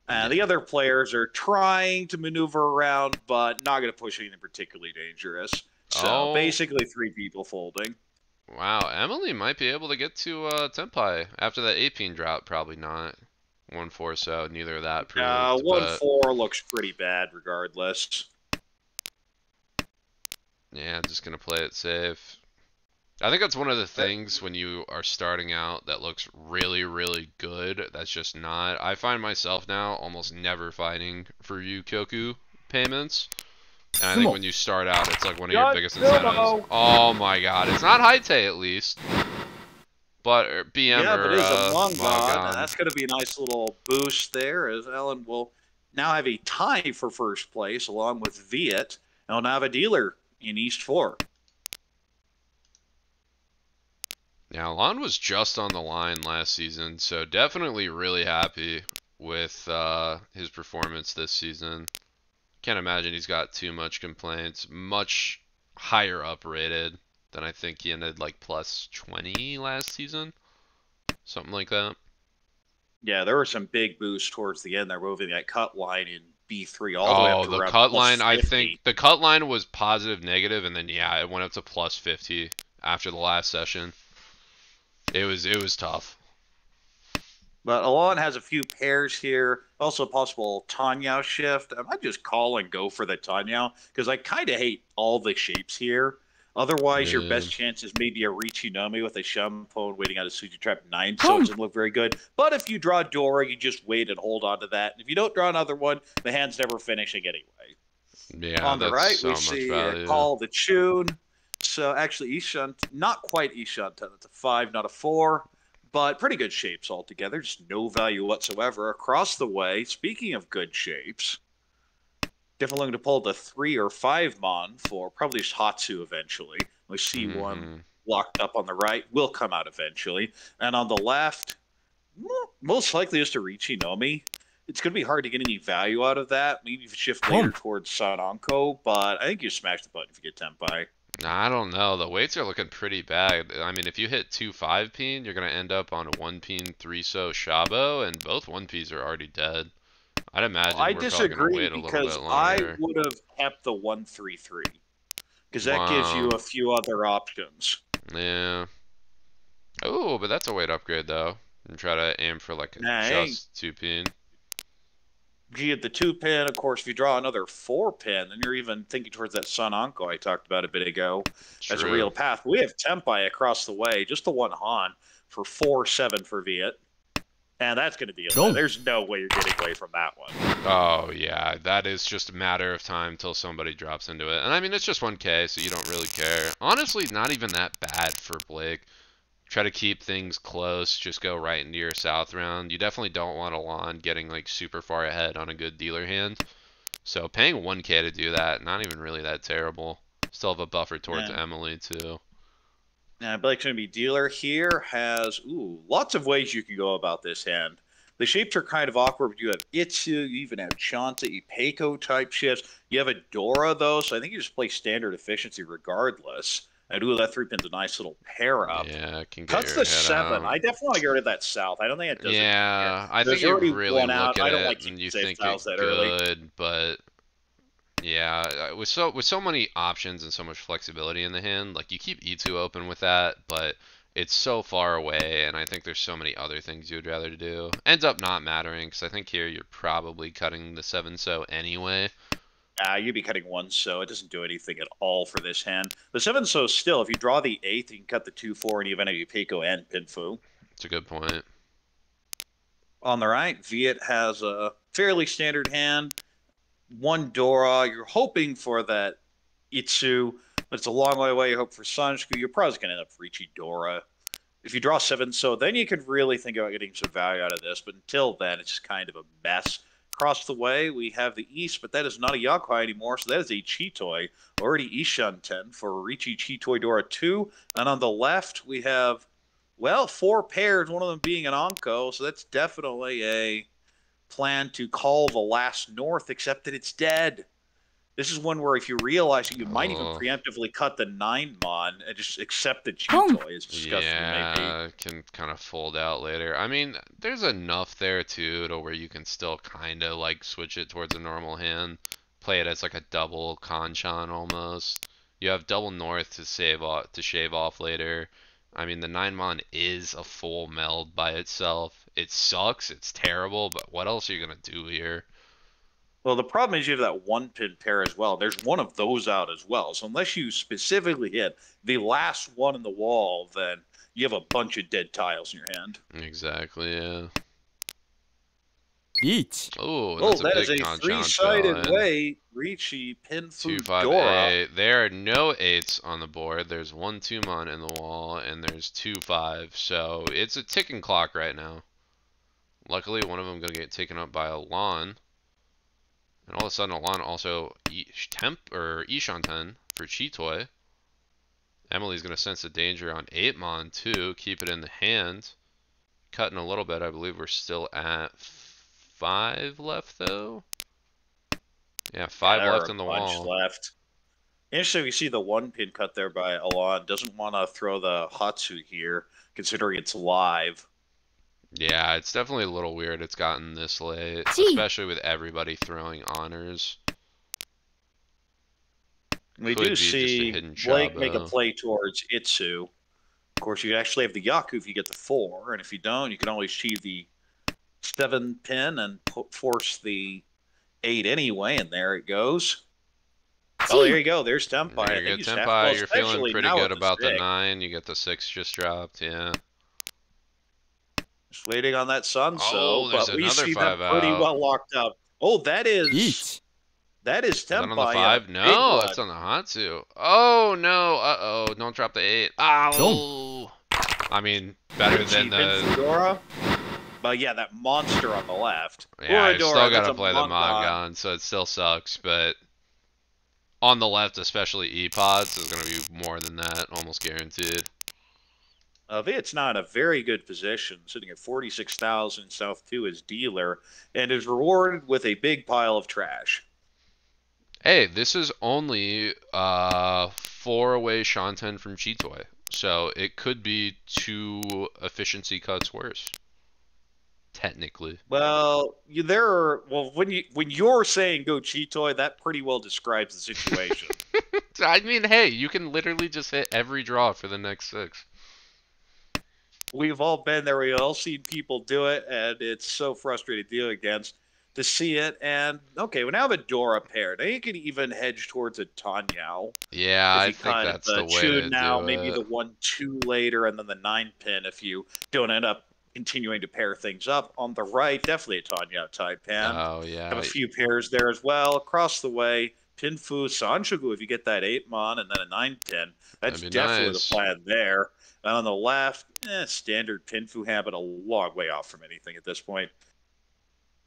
And the other players are trying to maneuver around, but not going to push anything particularly dangerous. So basically 3 people folding. Wow, Emily might be able to get to Tenpai after that 18 drop. Probably not. 1-4, so neither of that proved. 1-4 looks pretty bad regardless. Yeah, just gonna play it safe. I think that's one of the things when you are starting out that looks really, really good. That's just not. I find myself now almost never fighting for Kyoku payments. And I think when you start out, it's like one of your biggest incentives. Oh my god, it's not Haite at least. But BM yeah, but it is a Mongon. Mongon, and that's going to be a nice little boost there, as Ellen will now have a tie for first place along with Viet, and will now have a dealer in East 4. Yeah, Lon was just on the line last season, so definitely really happy with his performance this season. Can't imagine he's got too much complaints. Much higher up rated than I think he ended like plus 20 last season. Something like that. Yeah, there were some big boosts towards the end. They're moving that cut line in B3 all the way up to the around cut plus line, 50. I think the cut line was positive, negative, and then yeah, it went up to plus 50 after the last session. It was tough. But Alon has a few pairs here. Also a possible Tanyao shift. I might just call and go for the Tanyao because I kind of hate all the shapes here. Otherwise, your best chance is maybe a Richinomi with a Shampoo waiting out a Suji Trap 9, so it doesn't look very good. But if you draw Dora, you just wait and hold on to that. And if you don't draw another one, the hand's never finishing anyway. Yeah, on the right, so we much see value. Call the Tune. So actually, Ishan, not quite Ishan 10. It's a 5, not a 4. But pretty good shapes altogether. Just no value whatsoever. Across the way, speaking of good shapes, definitely looking to pull the 3 or 5 Mon for probably just Hatsu eventually. We see one locked up on the right. Will come out eventually. And on the left, most likely just a Richinomi. It's going to be hard to get any value out of that. Maybe if you shift later towards Sanonko, but I think you smash the button if you get Tenpai. I don't know. The weights are looking pretty bad. I mean, if you hit 2 5-peen, you're going to end up on a 1-peen 3-so Shabo, and both 1-peas are already dead. I'd imagine I we're probably going to disagree wait a little because bit I longer. would have kept the 1-3-3 because that gives you a few other options. Yeah. Oh, but that's a weight upgrade, though. And try to aim for like a Nah, hey, just 2-pin. G at the 2-pin. Of course, if you draw another 4-pin, then you're even thinking towards that Sun Anko I talked about a bit ago as a True. real path. We have Tempai across the way, just the one Han for 4-7 for Viet. And that's going to be a There's no way you're getting away from that one. Oh, yeah. That is just a matter of time till somebody drops into it. And I mean, it's just 1K, so you don't really care. Honestly, not even that bad for Blake. Try to keep things close. Just go right into your south round. You definitely don't want Alon getting like super far ahead on a good dealer hand. So paying 1K to do that, not even really that terrible. Still have a buffer towards Emily, too. Now, Blake's going to be dealer here. Has, lots of ways you can go about this hand. The shapes are kind of awkward, but you have Itsu, you even have Chanta, Ipeco type shifts. You have a Dora, though, so I think you just play standard efficiency regardless. And that 3-pin's a nice little pair up. Yeah, can get Cuts your the head 7. out. I definitely want to get rid of that south. I don't think it does anything Yeah, here. I think There's you already really one out. look at I don't it like and keeping you safe think tiles it that early. good, but yeah, with so many options and so much flexibility in the hand, like you keep E2 open with that, but it's so far away, and I think there's so many other things you would rather do. Ends up not mattering, because I think here you're probably cutting the 7-so anyway. You'd be cutting 1, so it doesn't do anything at all for this hand. The 7, so still, if you draw the 8th, you can cut the 2-4 and even have Ipeco and Pinfu. It's a good point. On the right, Viet has a fairly standard hand. 1 Dora. You're hoping for that Itsu, but it's a long way away. You hope for Sanshku. You're probably going to end up for Ichidora. If you draw 7, so then you could really think about getting some value out of this. But until then, it's just kind of a mess. Across the way, we have the East, but that is not a Yakuai anymore, so that is a Chitoi. Already Ishan 10 for Richi Chitoi Dora 2. And on the left, we have, 4 pairs, one of them being an Anko, so that's definitely a plan to call the last North, except that it's dead. This is one where if you realize that you might even preemptively cut the 9-mon and just accept the Chitoi, as disgusting as it may be. Can kind of fold out later. I mean, there's enough there too to where you can still kind of like switch it towards a normal hand, play it as like a double Kanchan almost. You have double North to shave off later. I mean, the 9-mon is a full meld by itself. It sucks, it's terrible, but what else are you gonna do here? Well, the problem is you have that 1-pin pair as well. There's one of those out as well. So unless you specifically hit the last one in the wall, then you have a bunch of dead tiles in your hand. Exactly, yeah. Each. Oh, that is a 3-sided way. Richi, Pinfu, 2-5, Dora. 8. There are no 8s on the board. There's 1 2-mon in the wall, and there's 2-5. So it's a ticking clock right now. Luckily, one of them going to get taken up by Alon. And all of a sudden, Alon also Ishan 10 for Chitoi. Emily's going to sense the danger on 8-mon too. Keep it in the hand. Cutting a little bit. I believe we're still at 5 left though. Yeah, 5 left in the wall. Left. Interesting, you see the 1-pin cut there by Alon. Doesn't want to throw the Hatsu here, considering it's live. Yeah, it's definitely a little weird it's gotten this late, especially with everybody throwing honors. We do see Blake make a play towards Itsu. Of course, you actually have the Yaku if you get the 4, and if you don't, you can always achieve the 7-pin and force the 8 anyway, and there it goes. Oh, there you go. There's Tempai. There you go, Tempai. You're feeling pretty good about the 9. You get the 6 just dropped, yeah. Just waiting on that Sun, but we see them pretty well locked up. Oh, that is Each. That is Tempai. Is that on the 5? No, it's on the Hatsu. Oh no! Uh oh! Don't drop the 8. Ow! I mean, better than the Dora. But yeah, that monster on the left. Yeah, I still gotta play the Mongon, so it still sucks. But on the left, especially E-Pods, is gonna be more than that, almost guaranteed. Viet's not in a very good position, sitting at 46,000 South 2 as dealer, and is rewarded with a big pile of trash. Hey, this is only 4 away Shanten from Chitoi, so it could be 2 efficiency cuts worse. Technically. Well, when you're saying go Chitoi, that pretty well describes the situation. I mean, hey, you can literally just hit every draw for the next 6. We've all been there. We've all seen people do it, and it's so frustrating to deal against to see it. And okay, we now have a Dora pair. Now you can even hedge towards a Tanyao Yeah, if I you think kind of that's the way chew to now, do maybe it. the 1-2 later, and then the 9 pin if you don't end up continuing to pair things up. On the right, definitely a Tanyao type hand. Oh, Have a yeah. few pairs there as well. Across the way, Pinfu, Sanchoku if you get that 8 mon and then a 9 pin. That's That'd be definitely the nice. plan there. And on the left, standard Pinfu hand, but a long way off from anything at this point.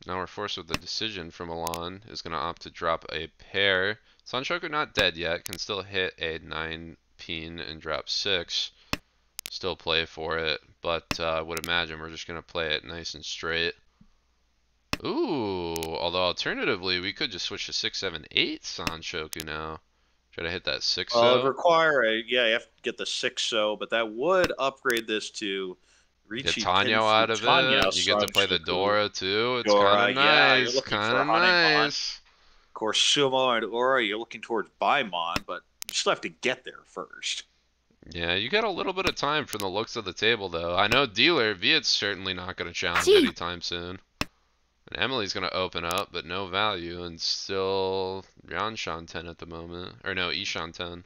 Now we're forced with the decision from Milan. Is going to opt to drop a pair. Sunshoku not dead yet. Can still hit a 9 pin and drop 6. Still play for it. But I would imagine we're just going to play it nice and straight. Ooh, although alternatively, we could just switch to 6, 7, 8 Sanshoku now. Try to hit that 6 Well, it'd 0. require you have to get the 6-0, but that would upgrade this to Get Richie Tanyo Pinfu, out of Tanya it. You get to play the Sanchoku, Dora too. It's kind of Dora. Yeah, you're nice. looking Kind for of Hanemon. nice. Of course, Sumo and Ora, you're looking towards Baimon, but you still have to get there first. Yeah, you got a little bit of time from the looks of the table, though. I know Dealer, Viet's certainly not going to challenge anytime soon. And Emily's going to open up, but no value, and still Ryanshan 10 at the moment. Or no, Ishan 10.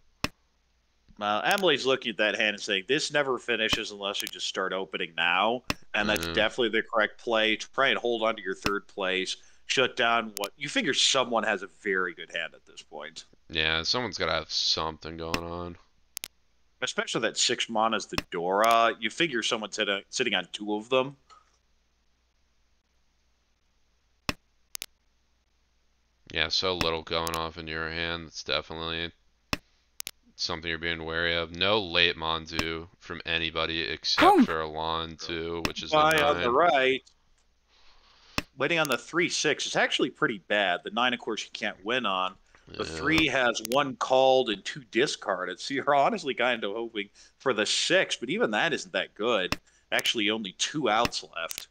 Emily's looking at that hand and saying, this never finishes unless you just start opening now. And that's definitely the correct play. Try and hold on to your third place. Shut down what you figure someone has a very good hand at this point. Yeah, someone's got to have something going on. Especially that 6 mon as the Dora. You figure someone's sitting on 2 of them. Yeah, so little going off in your hand. That's definitely something you're being wary of. No late Monzu from anybody except for Alon, too, which is the 9. On the right, waiting on the 3-6 is actually pretty bad. The 9, of course, you can't win on. The 3 has 1 called and 2 discarded. So you're honestly kind of hoping for the 6, but even that isn't that good. Actually, only 2 outs left.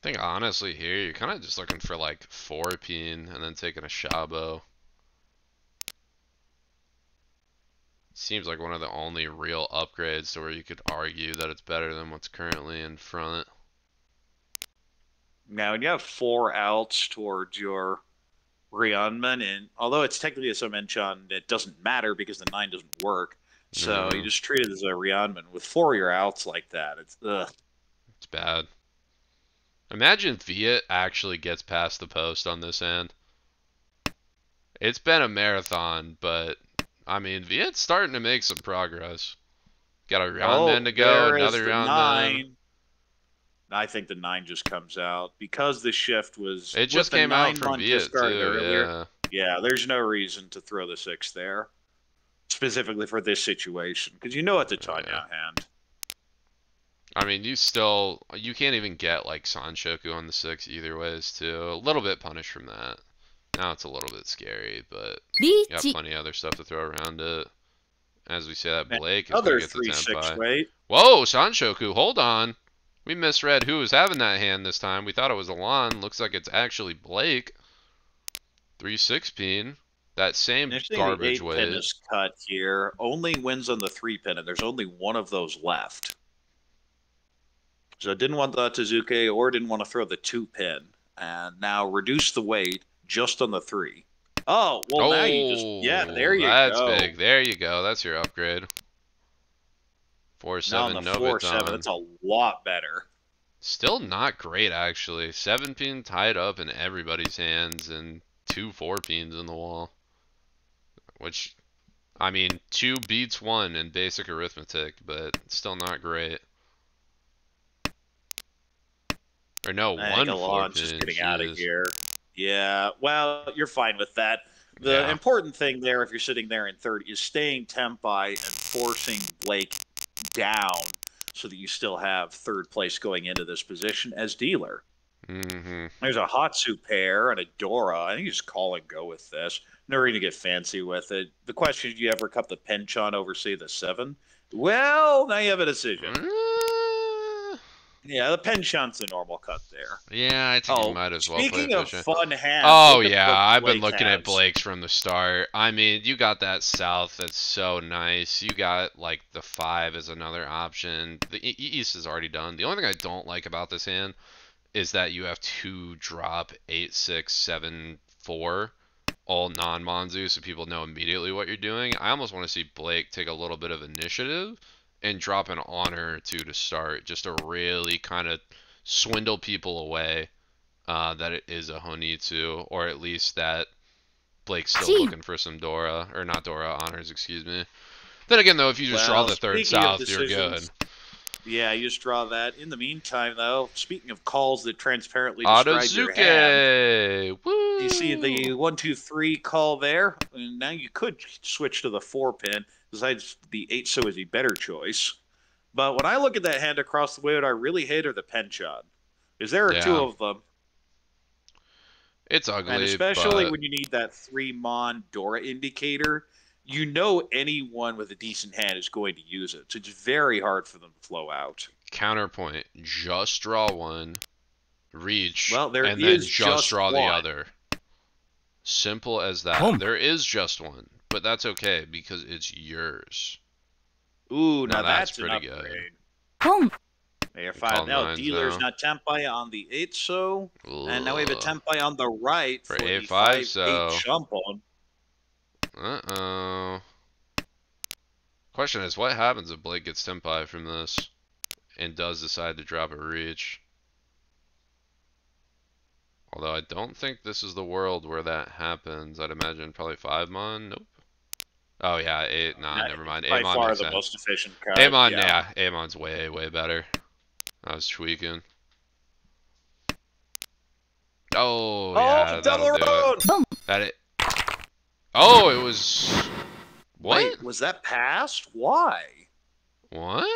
I think honestly here, you're kind of just looking for like 4 peen and then taking a Shabo. Seems like one of the only real upgrades to where you could argue that it's better than what's currently in front. Now, when you have 4 outs towards your Ryanman, and although it's technically a Sumenchan, it doesn't matter because the 9 doesn't work. So you just treat it as a Ryanman. With 4 of your outs like that, it's bad. Imagine Viet actually gets past the post on this end. It's been a marathon, but I mean, Viet's starting to make some progress. Got a roundman to go, another roundman. I think the 9 just comes out because the shift was. It just came out from Viet too. Earlier. Yeah, there's no reason to throw the 6 there, specifically for this situation, because you know it's a Tanya hand. I mean, you can't even get like Sanshoku on the 6 either ways too. A little bit punished from that. Now it's a little bit scary, but you got plenty of other stuff to throw around it. As we say, that Blake is going to get the 10 wait. Whoa, Sanshoku, hold on. We misread who was having that hand this time. We thought it was Alon. Looks like it's actually Blake. 3-6 pin. That same garbage the 8 weight. pin is cut here. Only wins on the 3 pin, and there's only one of those left. So didn't want the Tezuke or didn't want to throw the 2 pin. And now reduce the weight just on the 3. Oh, well, now you just, there you go. That's big. There you go. That's your upgrade. 4-7, no 4-7, that's a lot better. Still not great, actually. 7 pin tied up in everybody's hands and 2 4 pins in the wall. Which, I mean, 2 beats 1 in basic arithmetic, but still not great. Or no, 1 4 pin. Just getting out of here. Yeah, well, you're fine with that. The important thing there, if you're sitting there in third, is staying tempi and forcing Blake down so that you still have third place going into this position as dealer. There's a Hatsu pair and a Dora. I think you just call and go with this. Never going to get fancy with it. The question is, do you ever cup the Penchon over, say, the 7? Well, now you have a decision. Yeah, the penchant's a normal cut there. Yeah, I think you Oh, might as well play speaking of efficient. fun hands, Oh look at yeah, what I've been Blake looking at has. Blake's from the start. I mean, you got that south that's so nice. You got like the 5 as another option. The east is already done. The only thing I don't like about this hand is that you have to drop 8, 6, 7, 4, all non-Monzu, so people know immediately what you're doing. I almost want to see Blake take a little bit of initiative and drop an honor or two to start, just to really kind of swindle people away that it is a Honitsu, or at least that Blake's still looking for some Dora, or not Dora, honors, excuse me. Then again, though, if you just draw Well, the third speaking of south, you're good. decisions, yeah, you just draw that. In the meantime, though, speaking of calls that transparently describe your hand, Adazuke! you see Woo! the 1-2-3 call there, and now you could switch to the 4-pin. Besides, the 8 so is a better choice. But when I look at that hand across the way, what I really hate are the penchant. Because there are two Yeah, of them, it's and ugly, especially but when you need that 3-mon Dora indicator, you know anyone with a decent hand is going to use it. So it's very hard for them to flow out. counterpoint, just draw one, reach, Well, there and then is just just draw the one. other. Simple as that. There is just one, but that's okay because it's yours. Ooh, Now now that's that's an pretty good. upgrade. You're Call fine. Now, nines dealer's now. not Tempai on the 8 so, and now we have a Ugh. Tempai on the right For for the 8-5, 5-8 so Chumpon. uh-oh. Question is, what happens if Blake gets Tempai from this and does decide to drop a reach? Although I don't think this is the world where that happens. I'd imagine probably 5-mon. Nope. Oh yeah, 8. Nah, never It's mind. by 8-mon far makes the sense. most efficient cut. 8-mon, Yeah. yeah. 8-mon's way, way better. I was tweaking. Oh Oh, yeah, that'll double do it. road! That it. Oh, it was. What? Wait, was that passed? Why? What?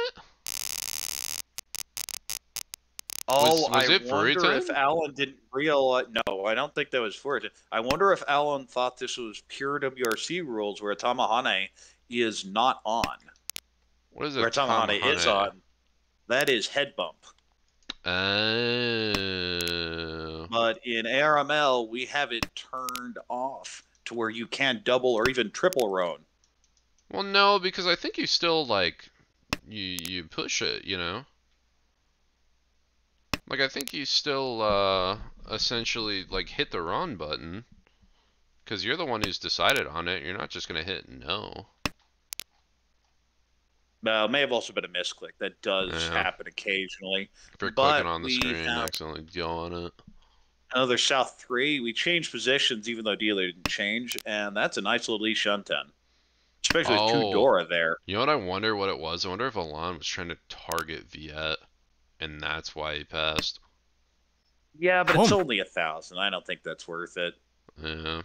Oh, Was I it furry wonder if time? Alan didn't realize. No, I don't think that was for it. I wonder if Alan thought this was pure WRC rules where Tamahane is not on. What is a Where Tamahane is Tamahane? on, that is head bump. Oh. But in ARML, we have it turned off to where you can't double or even triple roan. Well, no, because I think you still like you push it, you know. Like I think you still essentially like hit the run button because you're the one who's decided on it. You're not just gonna hit no. May have also been a misclick. That does Yeah. happen occasionally. If you're clicking But on the we screen and have accidentally go on it. another South 3. We changed positions even though dealer didn't change, and that's a nice little Lee Shunten. Especially with 2 Oh, Dora there. you know what I wonder what it was? I wonder if Alon was trying to target Viet, and that's why he passed. Yeah, but it's only 1,000. I don't think that's worth it. Yeah.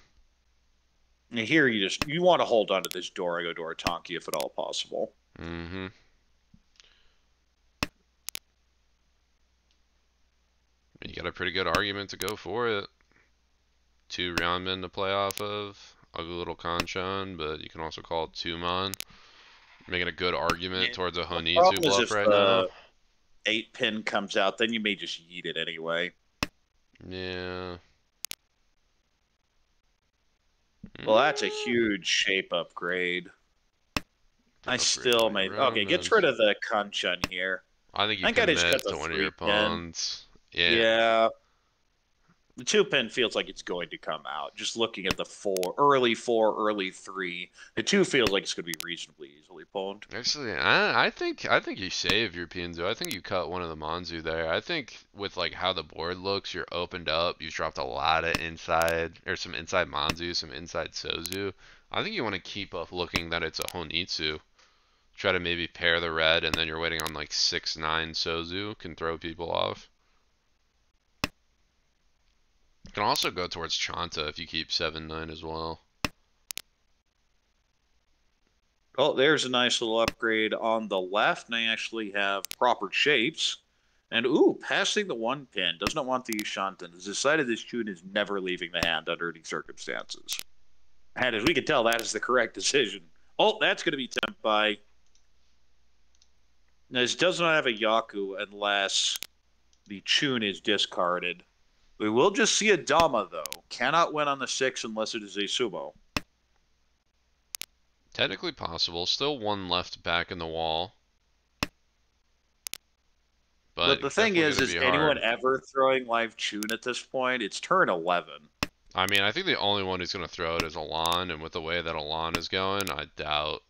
Here you want to hold on to this Dora Dora Tonki if at all possible. Mm-hmm. You got a pretty good argument to go for it. 2 round men to play off of. Ugly little Kanchan, but you can also call it 2-mon. Making a good argument towards a The Honitsu problem is bluff if right the now. 8-pin comes out, then you may just yeet it anyway. Yeah. Well, that's a huge shape upgrade. I still may... Okay, gets rid of the Kanchan here. I think you I just cut commit the to one of your 3-pin. pawns. Yeah. Yeah. The 2-pin feels like it's going to come out. Just looking at the 4, early 3. The 2 feels like it's going to be reasonably easily pawned. Actually, I think you save your Pinzu. I think you cut one of the Monzu there. I think with like how the board looks, you're opened up. You've dropped a lot of inside or some inside Monzu, some inside Sozu. I think you want to keep up looking that it's a Honitsu. Try to maybe pair the red, and then you're waiting on like 6-9 Sozu can throw people off. You can also go towards Chanta if you keep 7-9 as well. Oh, there's a nice little upgrade on the left, and I actually have proper shapes. And, ooh, passing the 1-pin. Does not want the Shantan. Has decided this tune is never leaving the hand under any circumstances. And as we can tell, that is the correct decision. Oh, that's going to be Tempai. Now, this does not have a Yaku unless The Chun is discarded. We will just see a Dama, though. Cannot win on the 6 unless it is a Sumo. Technically possible. Still one left back in the wall. But But the thing definitely is going to be anyone hard. ever throwing live Chun at this point? It's turn 11. I mean, I think the only one who's going to throw it is Alon, and with the way that Alon is going, I doubt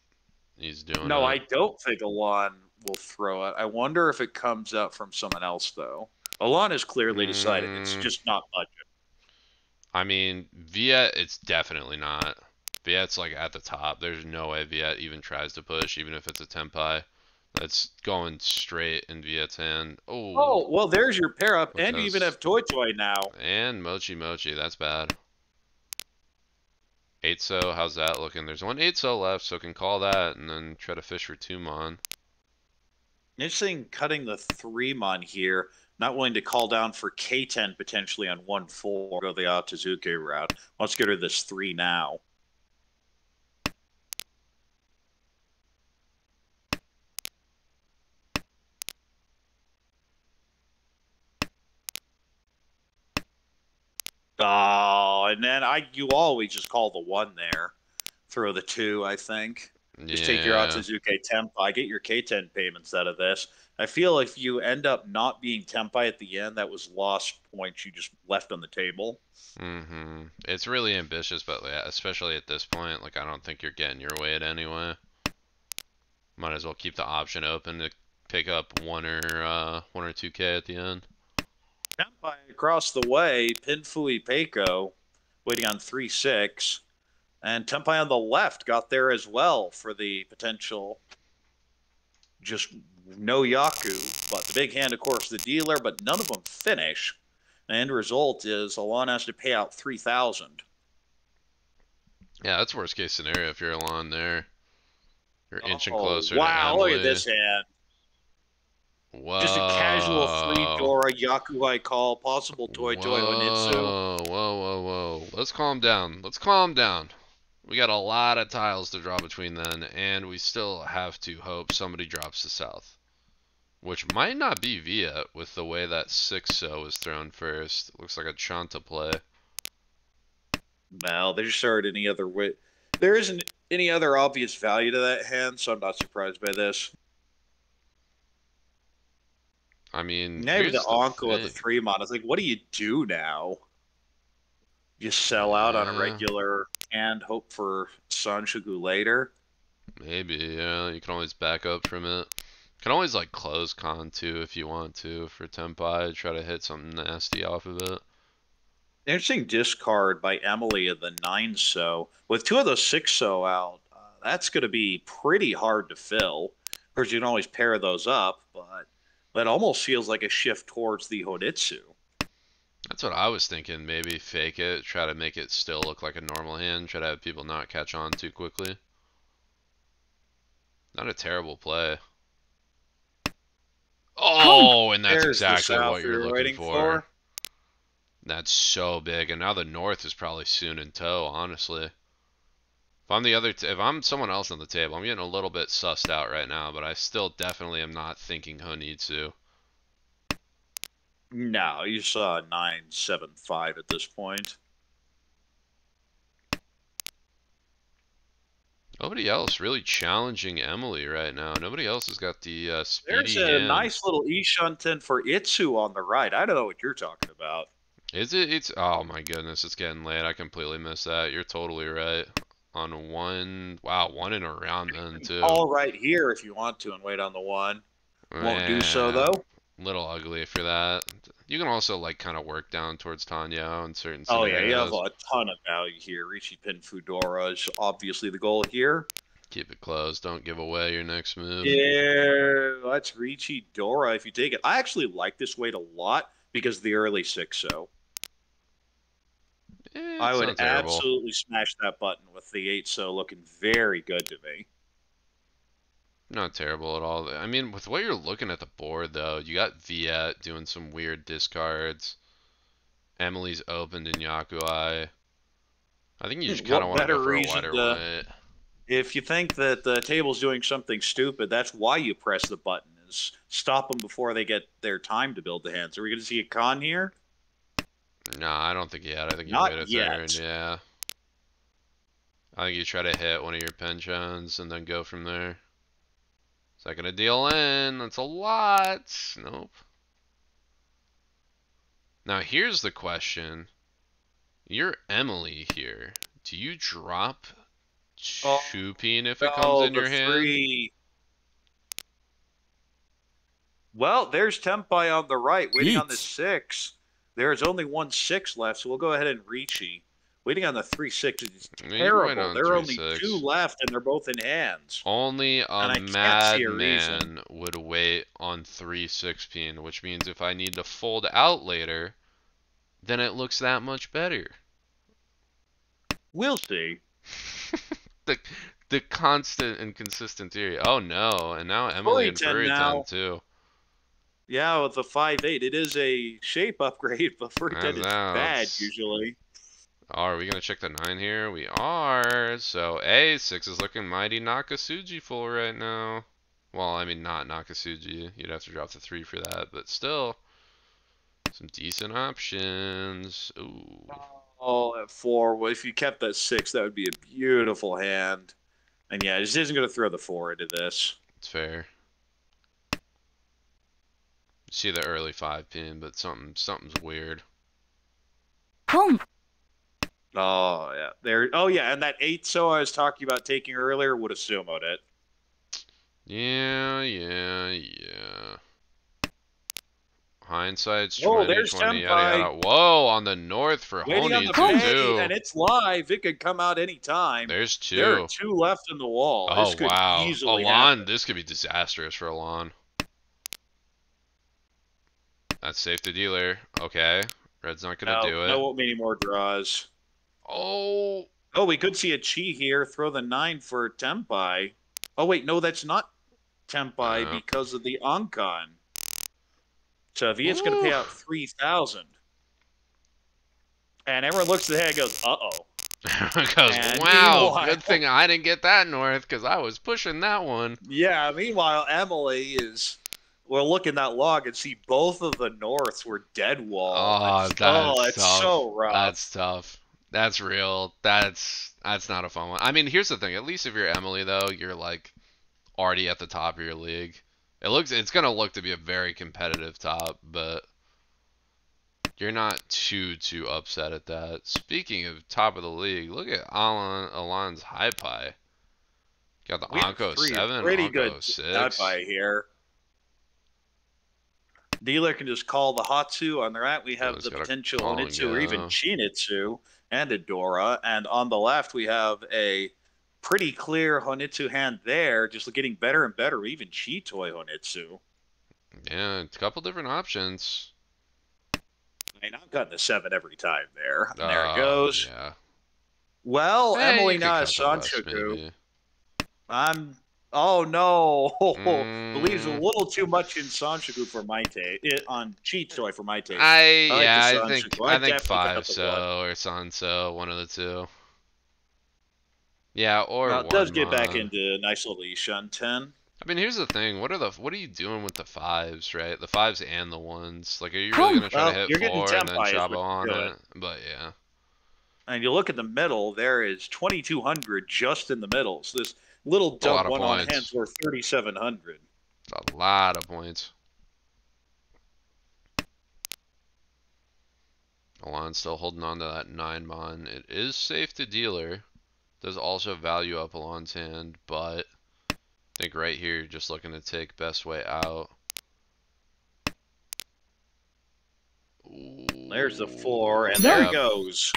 he's doing No, it. I don't think Alon will throw it. I wonder if it comes up from someone else, though. Alon is clearly decided. It's just not budget. I mean, Viet, it's definitely not. Viet's like at the top. There's no way Viet even tries to push, even if it's a Tempai. That's going straight in Viet's hand. Oh, well, there's your pair up, Look and at you even this. have Toy Toy now. And Mochi Mochi, that's bad. 8-so, how's that looking? There's one 8-so left, so can call that and then try to fish for 2-mon. Interesting cutting the 3-mon here. Not willing to call down for K10 potentially on 1-4. Go the Atazuke route. Let's get rid of this 3 now. Oh, and then you always just call the 1 there. Throw the 2, I think. Just take your Atazuke Tempai, get your K10 payments out of this. I feel if you end up not being Tempai at the end, that was lost points you just left on the table. It's really ambitious, but yeah, especially at this point, like I don't think you're getting your way at anyway. Might as well keep the option open to pick up 1 or 2K at the end. Tempai across the way, Pinfui Peiko, waiting on 3-6. And Tempai on the left got there as well for the potential just no Yaku. But the big hand, of course, the dealer, but none of them finish. The end result is Alon has to pay out 3,000. Yeah, that's worst case scenario if you're Alon there. You're inching closer wow, to look Emily. at this hand. Whoa. Just a casual free Dora, Yakuai call, possible Toy Toy Honitsu. Whoa. Let's calm down. Let's calm down. We got a lot of tiles to draw between then, and we still have to hope somebody drops the south. Which might not be Viet with the way that 6-so was thrown first. It looks like a Chanta play. Well, there just aren't any other way. There isn't any other obvious value to that hand, so I'm not surprised by this. I mean, maybe the Onko at the 3-mon. It's like, what do you do now? You sell out on a regular and hope for Sanshuku later? Maybe, yeah. You can always back up from it. You can always like close con too if you want to for Tempai. Try to hit something nasty off of it. Interesting discard by Emily of the 9-so. With 2 of those 6-so out, that's going to be pretty hard to fill. Of course, you can always pair those up, but that almost feels like a shift towards the Honitsu. That's what I was thinking. Maybe fake it, try to make it still look like a normal hand, try to have people not catch on too quickly. Not a terrible play. Oh, and that's exactly what you're looking for. That's so big, and now the north is probably soon in tow, honestly. If I'm if I'm someone else on the table, I'm getting a little bit sussed out right now, but I still definitely am not thinking Honitsu. No, you saw 9-7-5 at this point. Nobody else really challenging Emily right now. Nobody else has got the speedy There's a hand. nice little Ishunten for Itsu on the right. I don't know what you're talking about. Is it? It's oh my goodness, it's getting late. I completely missed that. You're totally right. On 1, wow, 1 in a round then too. All right here if you want to and wait on the 1. Won't do so though. Little ugly for that. You can also like kind of work down towards Tanya in certain Oh scenarios. yeah, you have a ton of value here. Rishi Pin Fudora is obviously the goal here. Keep it close. Don't give away your next move. Yeah, that's Richi Dora if you take it. I actually like this weight a lot because of the early 6-so. I would absolutely smash that button with the 8-so looking very good to me. Not terrible at all. I mean, with what you're looking at the board, though, you got Viet doing some weird discards. Emily's opened in Yakuai. I think you just kind of want to go for a wider weight. If you think that the table's doing something stupid, that's why you press the button, hands. Stop them before they get their time to build the hands. Are we going to see a con here? No, I don't think yet. I think you Not wait a yet. turn. Yeah. I think you try to hit one of your pensions and then go from there. Is that gonna deal in? That's a lot. Nope. Now here's the question. You're Emily here. Do you drop Oh, 2-peen if it comes no, in the your hand? 3. Well, there's Tempai on the right, waiting on the 6. There's only 1 6 left, so we'll go ahead and Ricci. Waiting on the 3 6 is You can wait terrible. on There are only 2 3-6. left, and they're both in hands. Only a And I can't see a reason. madman would wait on 3-6-peen, which means if I need to fold out later, then it looks that much better. We'll see. the the constant and consistent theory. Oh no, and now Emily and 10 now. Furryton too. Yeah, with the 5-8, it is a shape upgrade, but Furryton is bad usually. Are we gonna check the 9 here? We are. So A6 is looking mighty Nakasuji full right now. Well, I mean not Nakasuji. You'd have to drop the 3 for that, but still some decent options. Ooh. Oh, at 4. Well, if you kept that 6, that would be a beautiful hand. And yeah, it just isn't going to throw the 4 into this. It's fair. See the early 5-pin, but something's weird. Oh yeah, there. Oh yeah, and that 8 so I was talking about taking earlier would have sumoed it. Yeah. Hindsight's Oh, 20, there's 20, yada yada. Whoa, on the north for waiting on the Honey pay, too. and it's live. It could come out anytime. There's 2. There are 2 left in the wall. Oh This could wow, easily Alon, happen. this could be disastrous for Alon. That's safe to dealer. Okay, Red's not gonna do it. No, won't be any more draws. Oh, we could see a Chi here. Throw the 9 for Tempai. Oh wait, no, that's not Tempai because of the Ankon. So Viet's going to pay out 3,000. And everyone looks at the head and goes, uh-oh. Because, wow, good thing I didn't get that north because I was pushing that one. Yeah, meanwhile, Emily is... We'll look in that log and see both of the norths were dead wall. Oh, that's tough. So rough. That's tough. That's real. That's not a fun one. I mean, here's the thing. At least if you're Emily, though, you're, like, already at the top of your league. It's gonna look to be a very competitive top, but you're not too upset at that. Speaking of top of the league, look at Alon's high pie. Got the Onko 7, pretty Onko good 6. High pie here. Dealer can just call the Hatsu. On the right, we have the potential Onitsu or even Chinitsu and a Dora. And on the left, we have a pretty clear Honitsu hand there, just getting better and better, even Chitoi Honitsu. Yeah, a couple different options. I mean, I've gotten a 7 every time there. And there it goes. Yeah. Well, Emily now has Sanshoku. Oh no! Believes a little too much in Sanshoku for my taste. On Chitoi for my taste. I think 5 so or Sanso, one of the two. Yeah, or it does get back into nice little Ishan 10. I mean, here's the thing. What are you doing with the 5s, right? The 5s and the 1s. Like, are you really gonna try to hit 4 and then Chabo on it? But yeah. And you look at the middle. There is 2,200 just in the middle. So this little dump one on hands worth 3,700. It's a lot of points. Alon's still holding on to that 9 mon. It is safe to dealer. Does also value up Alon's hand, but I think right here you're just looking to take best way out. Ooh. There's the 4, and there it goes.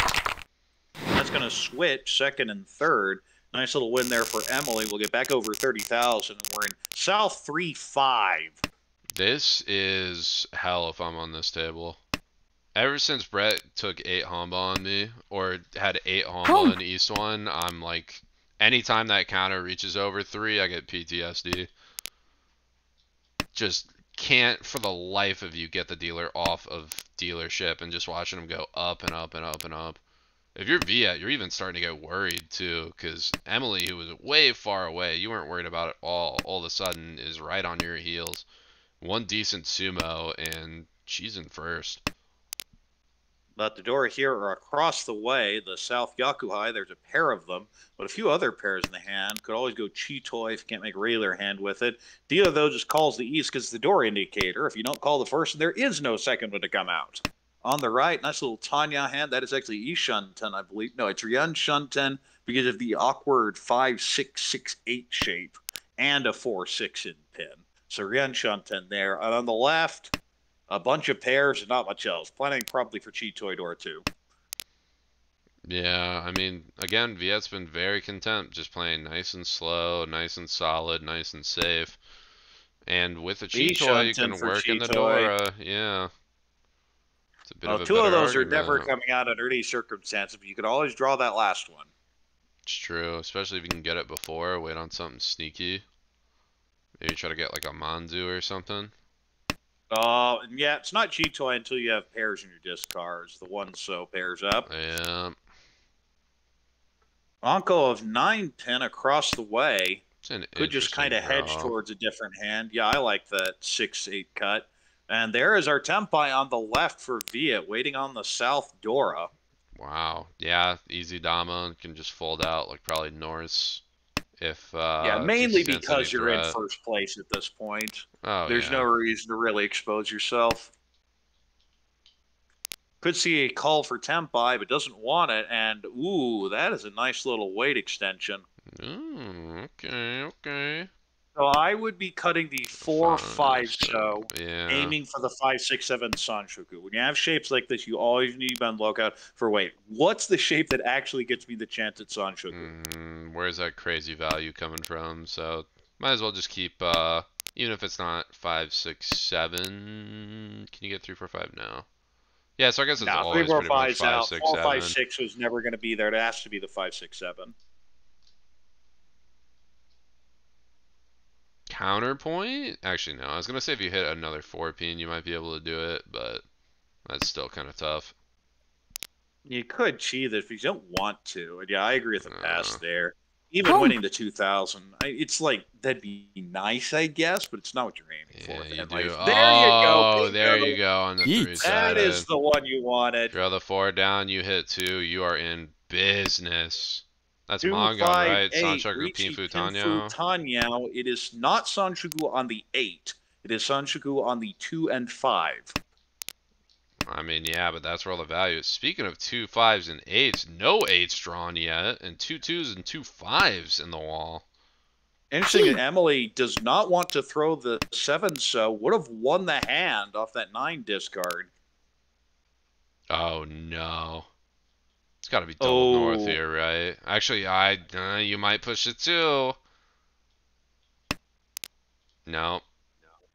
That's going to switch second and third. Nice little win there for Emily. We'll get back over 30,000. We're in South 3-5. This is hell if I'm on this table. Ever since Brett took 8 Hamba on me, or had 8 Hamba in East 1, I'm like, anytime that counter reaches over 3, I get PTSD. Just can't, for the life of you, get the dealer off of dealership and just watching him go up and up and up and up. If you're Viet, you're even starting to get worried too, because Emily, who was way far away, you weren't worried about it all of a sudden is right on your heels. one decent sumo, and she's in first. But the Dora here are across the way, the South Yakuhai. There's a pair of them, but a few other pairs in the hand. Could always go Chitoi if you can't make a regular hand with it. Dio, though, just calls the East because it's the Dora indicator. If you don't call the first, there is no second one to come out. On the right, nice little Tanya hand. That is actually Ishunten, I believe. No, it's Ryan Shunten because of the awkward 5-6-6-8 shape and a 4-6 in pin. So Ryan Shunten there. And on the left, a bunch of pairs and not much else. Planning probably for Chitoi Dora too. Yeah, I mean, again, Viet's been very content, just playing nice and slow, nice and solid, nice and safe. And with a Chitoi, you can work in the Dora. Yeah. It's a bit of a two of better those argument. are never coming out under any circumstances, but you could always draw that last one. It's true, especially if you can get it before, wait on something sneaky. Maybe try to get like a Manzu or something. Yeah, it's not Chitoi until you have pairs in your discards. The one so pairs up. Yeah. Anko of 9-pin across the way. Could just kind of hedge draw. towards a different hand. Yeah, I like that 6-8 cut. And there is our Tempai on the left for Viet, waiting on the South Dora. Wow. Yeah, easy Dama can just fold out like probably Norse if yeah, mainly because you're in first place at this point. Oh, There's no reason to really expose yourself. Could see a call for Tempai, but doesn't want it. And, ooh, that is a nice little weight extension. Ooh, okay. So I would be cutting the 4-5 so, yeah. aiming for the 5-6-7 Sanshoku. When you have shapes like this, you always need to be on the lookout for, wait, what's the shape that actually gets me the chance at Sanshoku? Where's that crazy value coming from? So might as well just keep, even if it's not 5, 6, 7. Can you get 3, 4, 5 now? Yeah, so I guess it's always 3, 4, pretty much 5, out. 6, 4, 7. 5, 6 was never going to be there. It has to be the 5, 6, 7. Counterpoint? Actually, no. I was going to say if you hit another 4-pin, you might be able to do it, but that's still kind of tough. You could cheat it if you don't want to. And yeah, I agree with the pass there. Even winning the 2000, it's like, that'd be nice, I guess, but it's not what you're aiming for. You do. There you go. Oh, there you go on the 3-sided. That is the one you wanted. Draw the 4 down, you hit 2, you are in business. That's 2, manga, 5, right? 8, Sanshoku Pinfu Tanyo. Tanyo. It is not Sanshoku on the 8. It is Sanshoku on the 2 and 5. I mean, yeah, but that's where all the value is. Speaking of 2 5s and 8s, no 8s drawn yet, and 2 2s and 2 5s in the wall. Interesting that Emily does not want to throw the 7, so would have won the hand off that 9 discard. Oh, no. It's got to be double north here, right? Actually, you might push it too. No.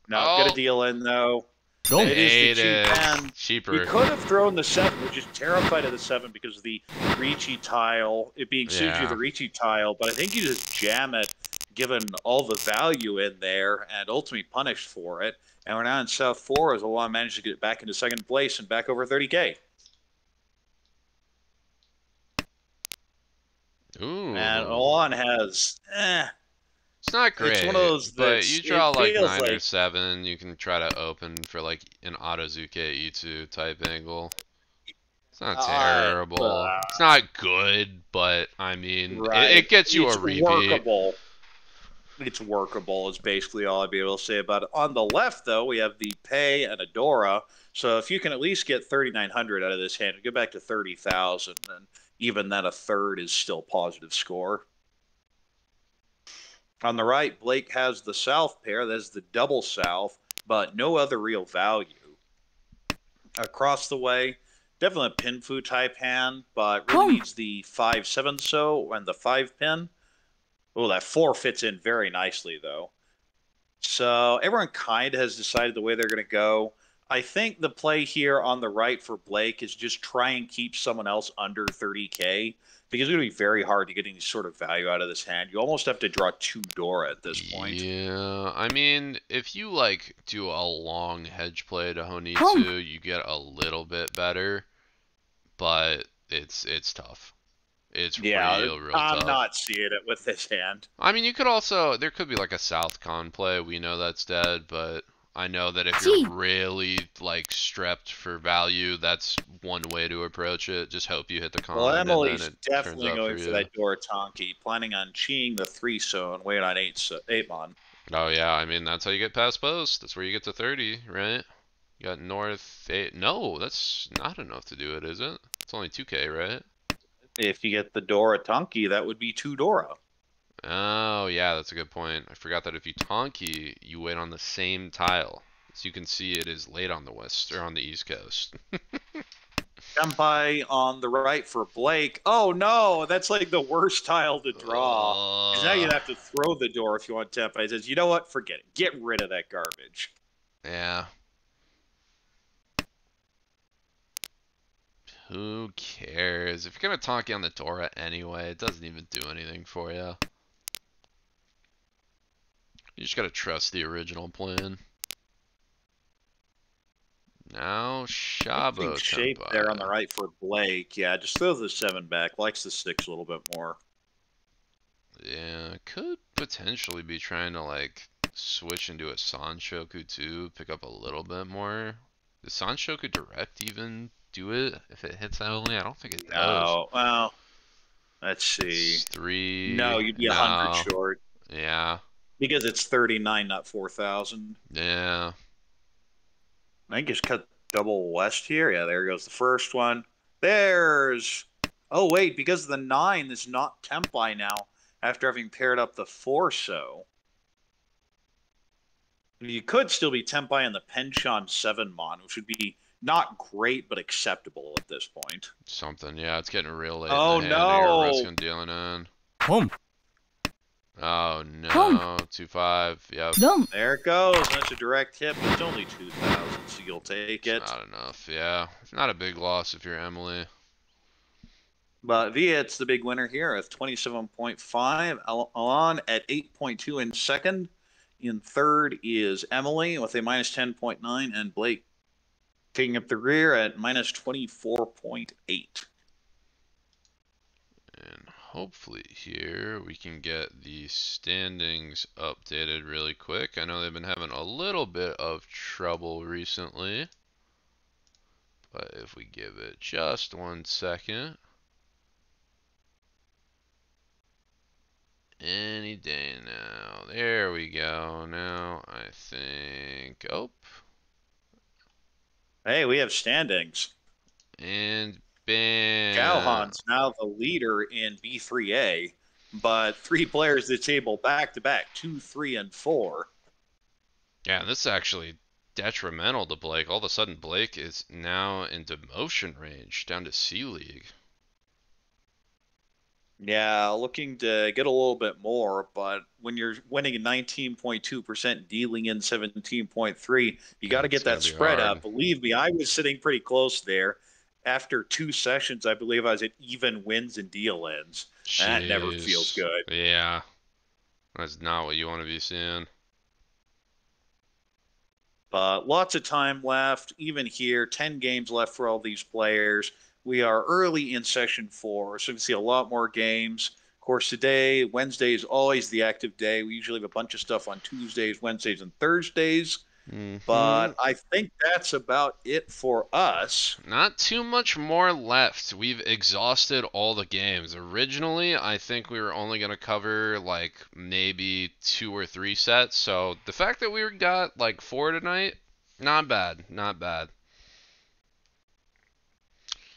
No, get a deal in, though. Don't it is the cheap hand. Cheaper. You could have thrown the 7, which is terrified of the 7 because of the Ricci tile, it being Suju the Ricci tile, but I think you just jam it, given all the value in there, and ultimately punished for it. And we're now in South 4 as Alon managed to get back into second place and back over 30K. Ooh. And Alon has, it's not great, it's one of those but you draw like 9 like... or 7, you can try to open for like an Otozuke E2 type angle. It's not terrible. It's not good, but I mean, it gets you a repeat. Workable. It's workable is basically all I'd be able to say about it. On the left, though, we have the Pei and Adora. So if you can at least get 3,900 out of this hand, get back to 30,000, and even then a third is still positive score. On the right, Blake has the South pair. That's the double South, but no other real value. Across the way, definitely a Pinfu type hand, but really needs the 5-7 so and the 5-pin. Oh, that 4 fits in very nicely, though. So everyone kind of has decided the way they're going to go. I think the play here on the right for Blake is just try and keep someone else under 30K. Because it's going to be very hard to get any sort of value out of this hand. You almost have to draw 2 Dora at this point. Yeah, I mean, if you, like, do a long hedge play to Honitsu, you get a little bit better. But it's tough. It's real tough. I'm not seeing it with this hand. I mean, you could also, there could be, like, a South Con play. We know that's dead, but I know that if you're really like strapped for value, that's one way to approach it. Just hope you hit the Well, con, and then Emily's it turns definitely out for going for you. that Doritonki, planning on cheeing the 3 and wait on 8 mon. Oh yeah, I mean that's how you get past post. That's where you get to 30, right? You got north 8. No, that's not enough to do it, is it? It's only 2K, right? If you get the Doritonki, that would be 2 Dora. Oh yeah, that's a good point. I forgot that if you Tonki, you wait on the same tile. As you can see, it is late on the west or on the east coast. Senpai on the right for Blake. Oh no, that's like the worst tile to draw. Because now you have to throw the door if you want Senpai. He says, you know what? Forget it. Get rid of that garbage. Yeah. Who cares? If you're gonna Tonki on the Dora anyway, it doesn't even do anything for you. You just gotta trust the original plan. Now Interesting Shabo shape there on the Tempai. right for Blake. Yeah, just throw the 7 back. Likes the 6 a little bit more. Yeah, could potentially be trying to like switch into a Sanshoku too, pick up a little bit more. Does Sanshoku Direct even do it if it hits Emily? I don't think it does. No, well, let's see. It's 3. No, you'd be 100 No. short. Yeah. Because it's 39, not 4,000. Yeah. I think it's cut double west here. Yeah, there goes the first one. There's. Oh, wait, because the 9 is not Tempai now after having paired up the 4 so. You could still be Tempai on the Penchon 7 mon, which would be not great, but acceptable at this point. Something. Yeah, it's getting real late Oh, in the hand here. no. Risk on dealing in. Boom. Oh no. 2-5. Yep. Dum. There it goes. That's a direct hit, but it's only 2,000, so you'll take it. It's not enough. Yeah. It's not a big loss if you're Emily. But Viet's the big winner here with 27.5. Alon at 8.2 in second. In third is Emily with a minus 10.9, and Blake taking up the rear at minus 24.8. And hopefully here we can get the standings updated really quick. I know they've been having a little bit of trouble recently. But if we give it just 1 second. Any day now. There we go. Now I think. Oh. Hey, we have standings. And bam. Galhan's now the leader in B3A, but 3 players at the table back to back, 2, 3, and 4. Yeah, this is actually detrimental to Blake. All of a sudden, Blake is now in demotion range down to C League. Yeah, looking to get a little bit more, but when you're winning 19.2%, dealing in 17.3, you got to get that spread up. Believe me, I was sitting pretty close there. After 2 sessions, I believe I was at even wins and deal ins. That never feels good. Yeah, that's not what you want to be seeing. But lots of time left. Even here, 10 games left for all these players. We are early in session 4, so we can see a lot more games. Of course, today, Wednesday is always the active day. We usually have a bunch of stuff on Tuesdays, Wednesdays, and Thursdays. But I think that's about it for us. Not too much more left. We've exhausted all the games. Originally, I think we were only going to cover like maybe 2 or 3 sets. So the fact that we got like 4 tonight, not bad. Not bad.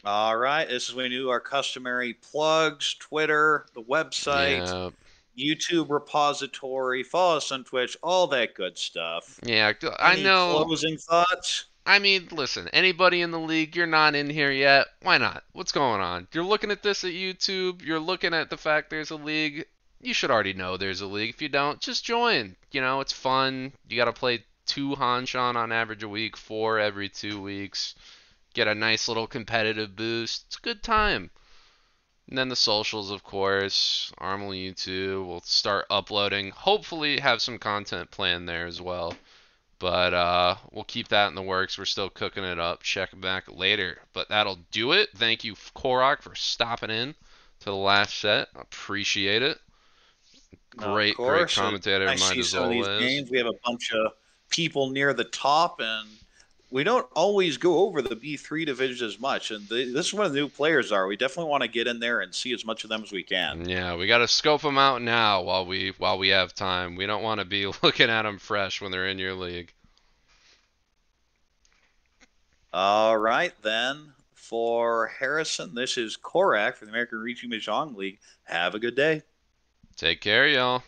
All right. This is when we do our customary plugs, Twitter, the website, YouTube repository, follow us on Twitch, all that good stuff. Yeah, I know. Any closing thoughts? I mean, listen, anybody in the league, you're not in here yet. Why not? What's going on? You're looking at this at YouTube. You're looking at the fact there's a league. You should already know there's a league. If you don't, just join. You know, it's fun. You got to play 2 Hanshan on average a week, 4 every 2 weeks. Get a nice little competitive boost. It's a good time. And then the socials, of course. Armel YouTube. We'll start uploading. Hopefully have some content planned there as well. But we'll keep that in the works. We're still cooking it up. Check back later. But that'll do it. Thank you, Korok, for stopping in to the last set. Appreciate it. Great commentator of mine as always. These games. We have a bunch of people near the top, and we don't always go over the B3 division as much. And this is where the new players are. We definitely want to get in there and see as much of them as we can. Yeah, we got to scope them out now while we have time. We don't want to be looking at them fresh when they're in your league. All right, then. For Harrison, this is Korak for the American Reaching Mahjong League. Have a good day. Take care, y'all.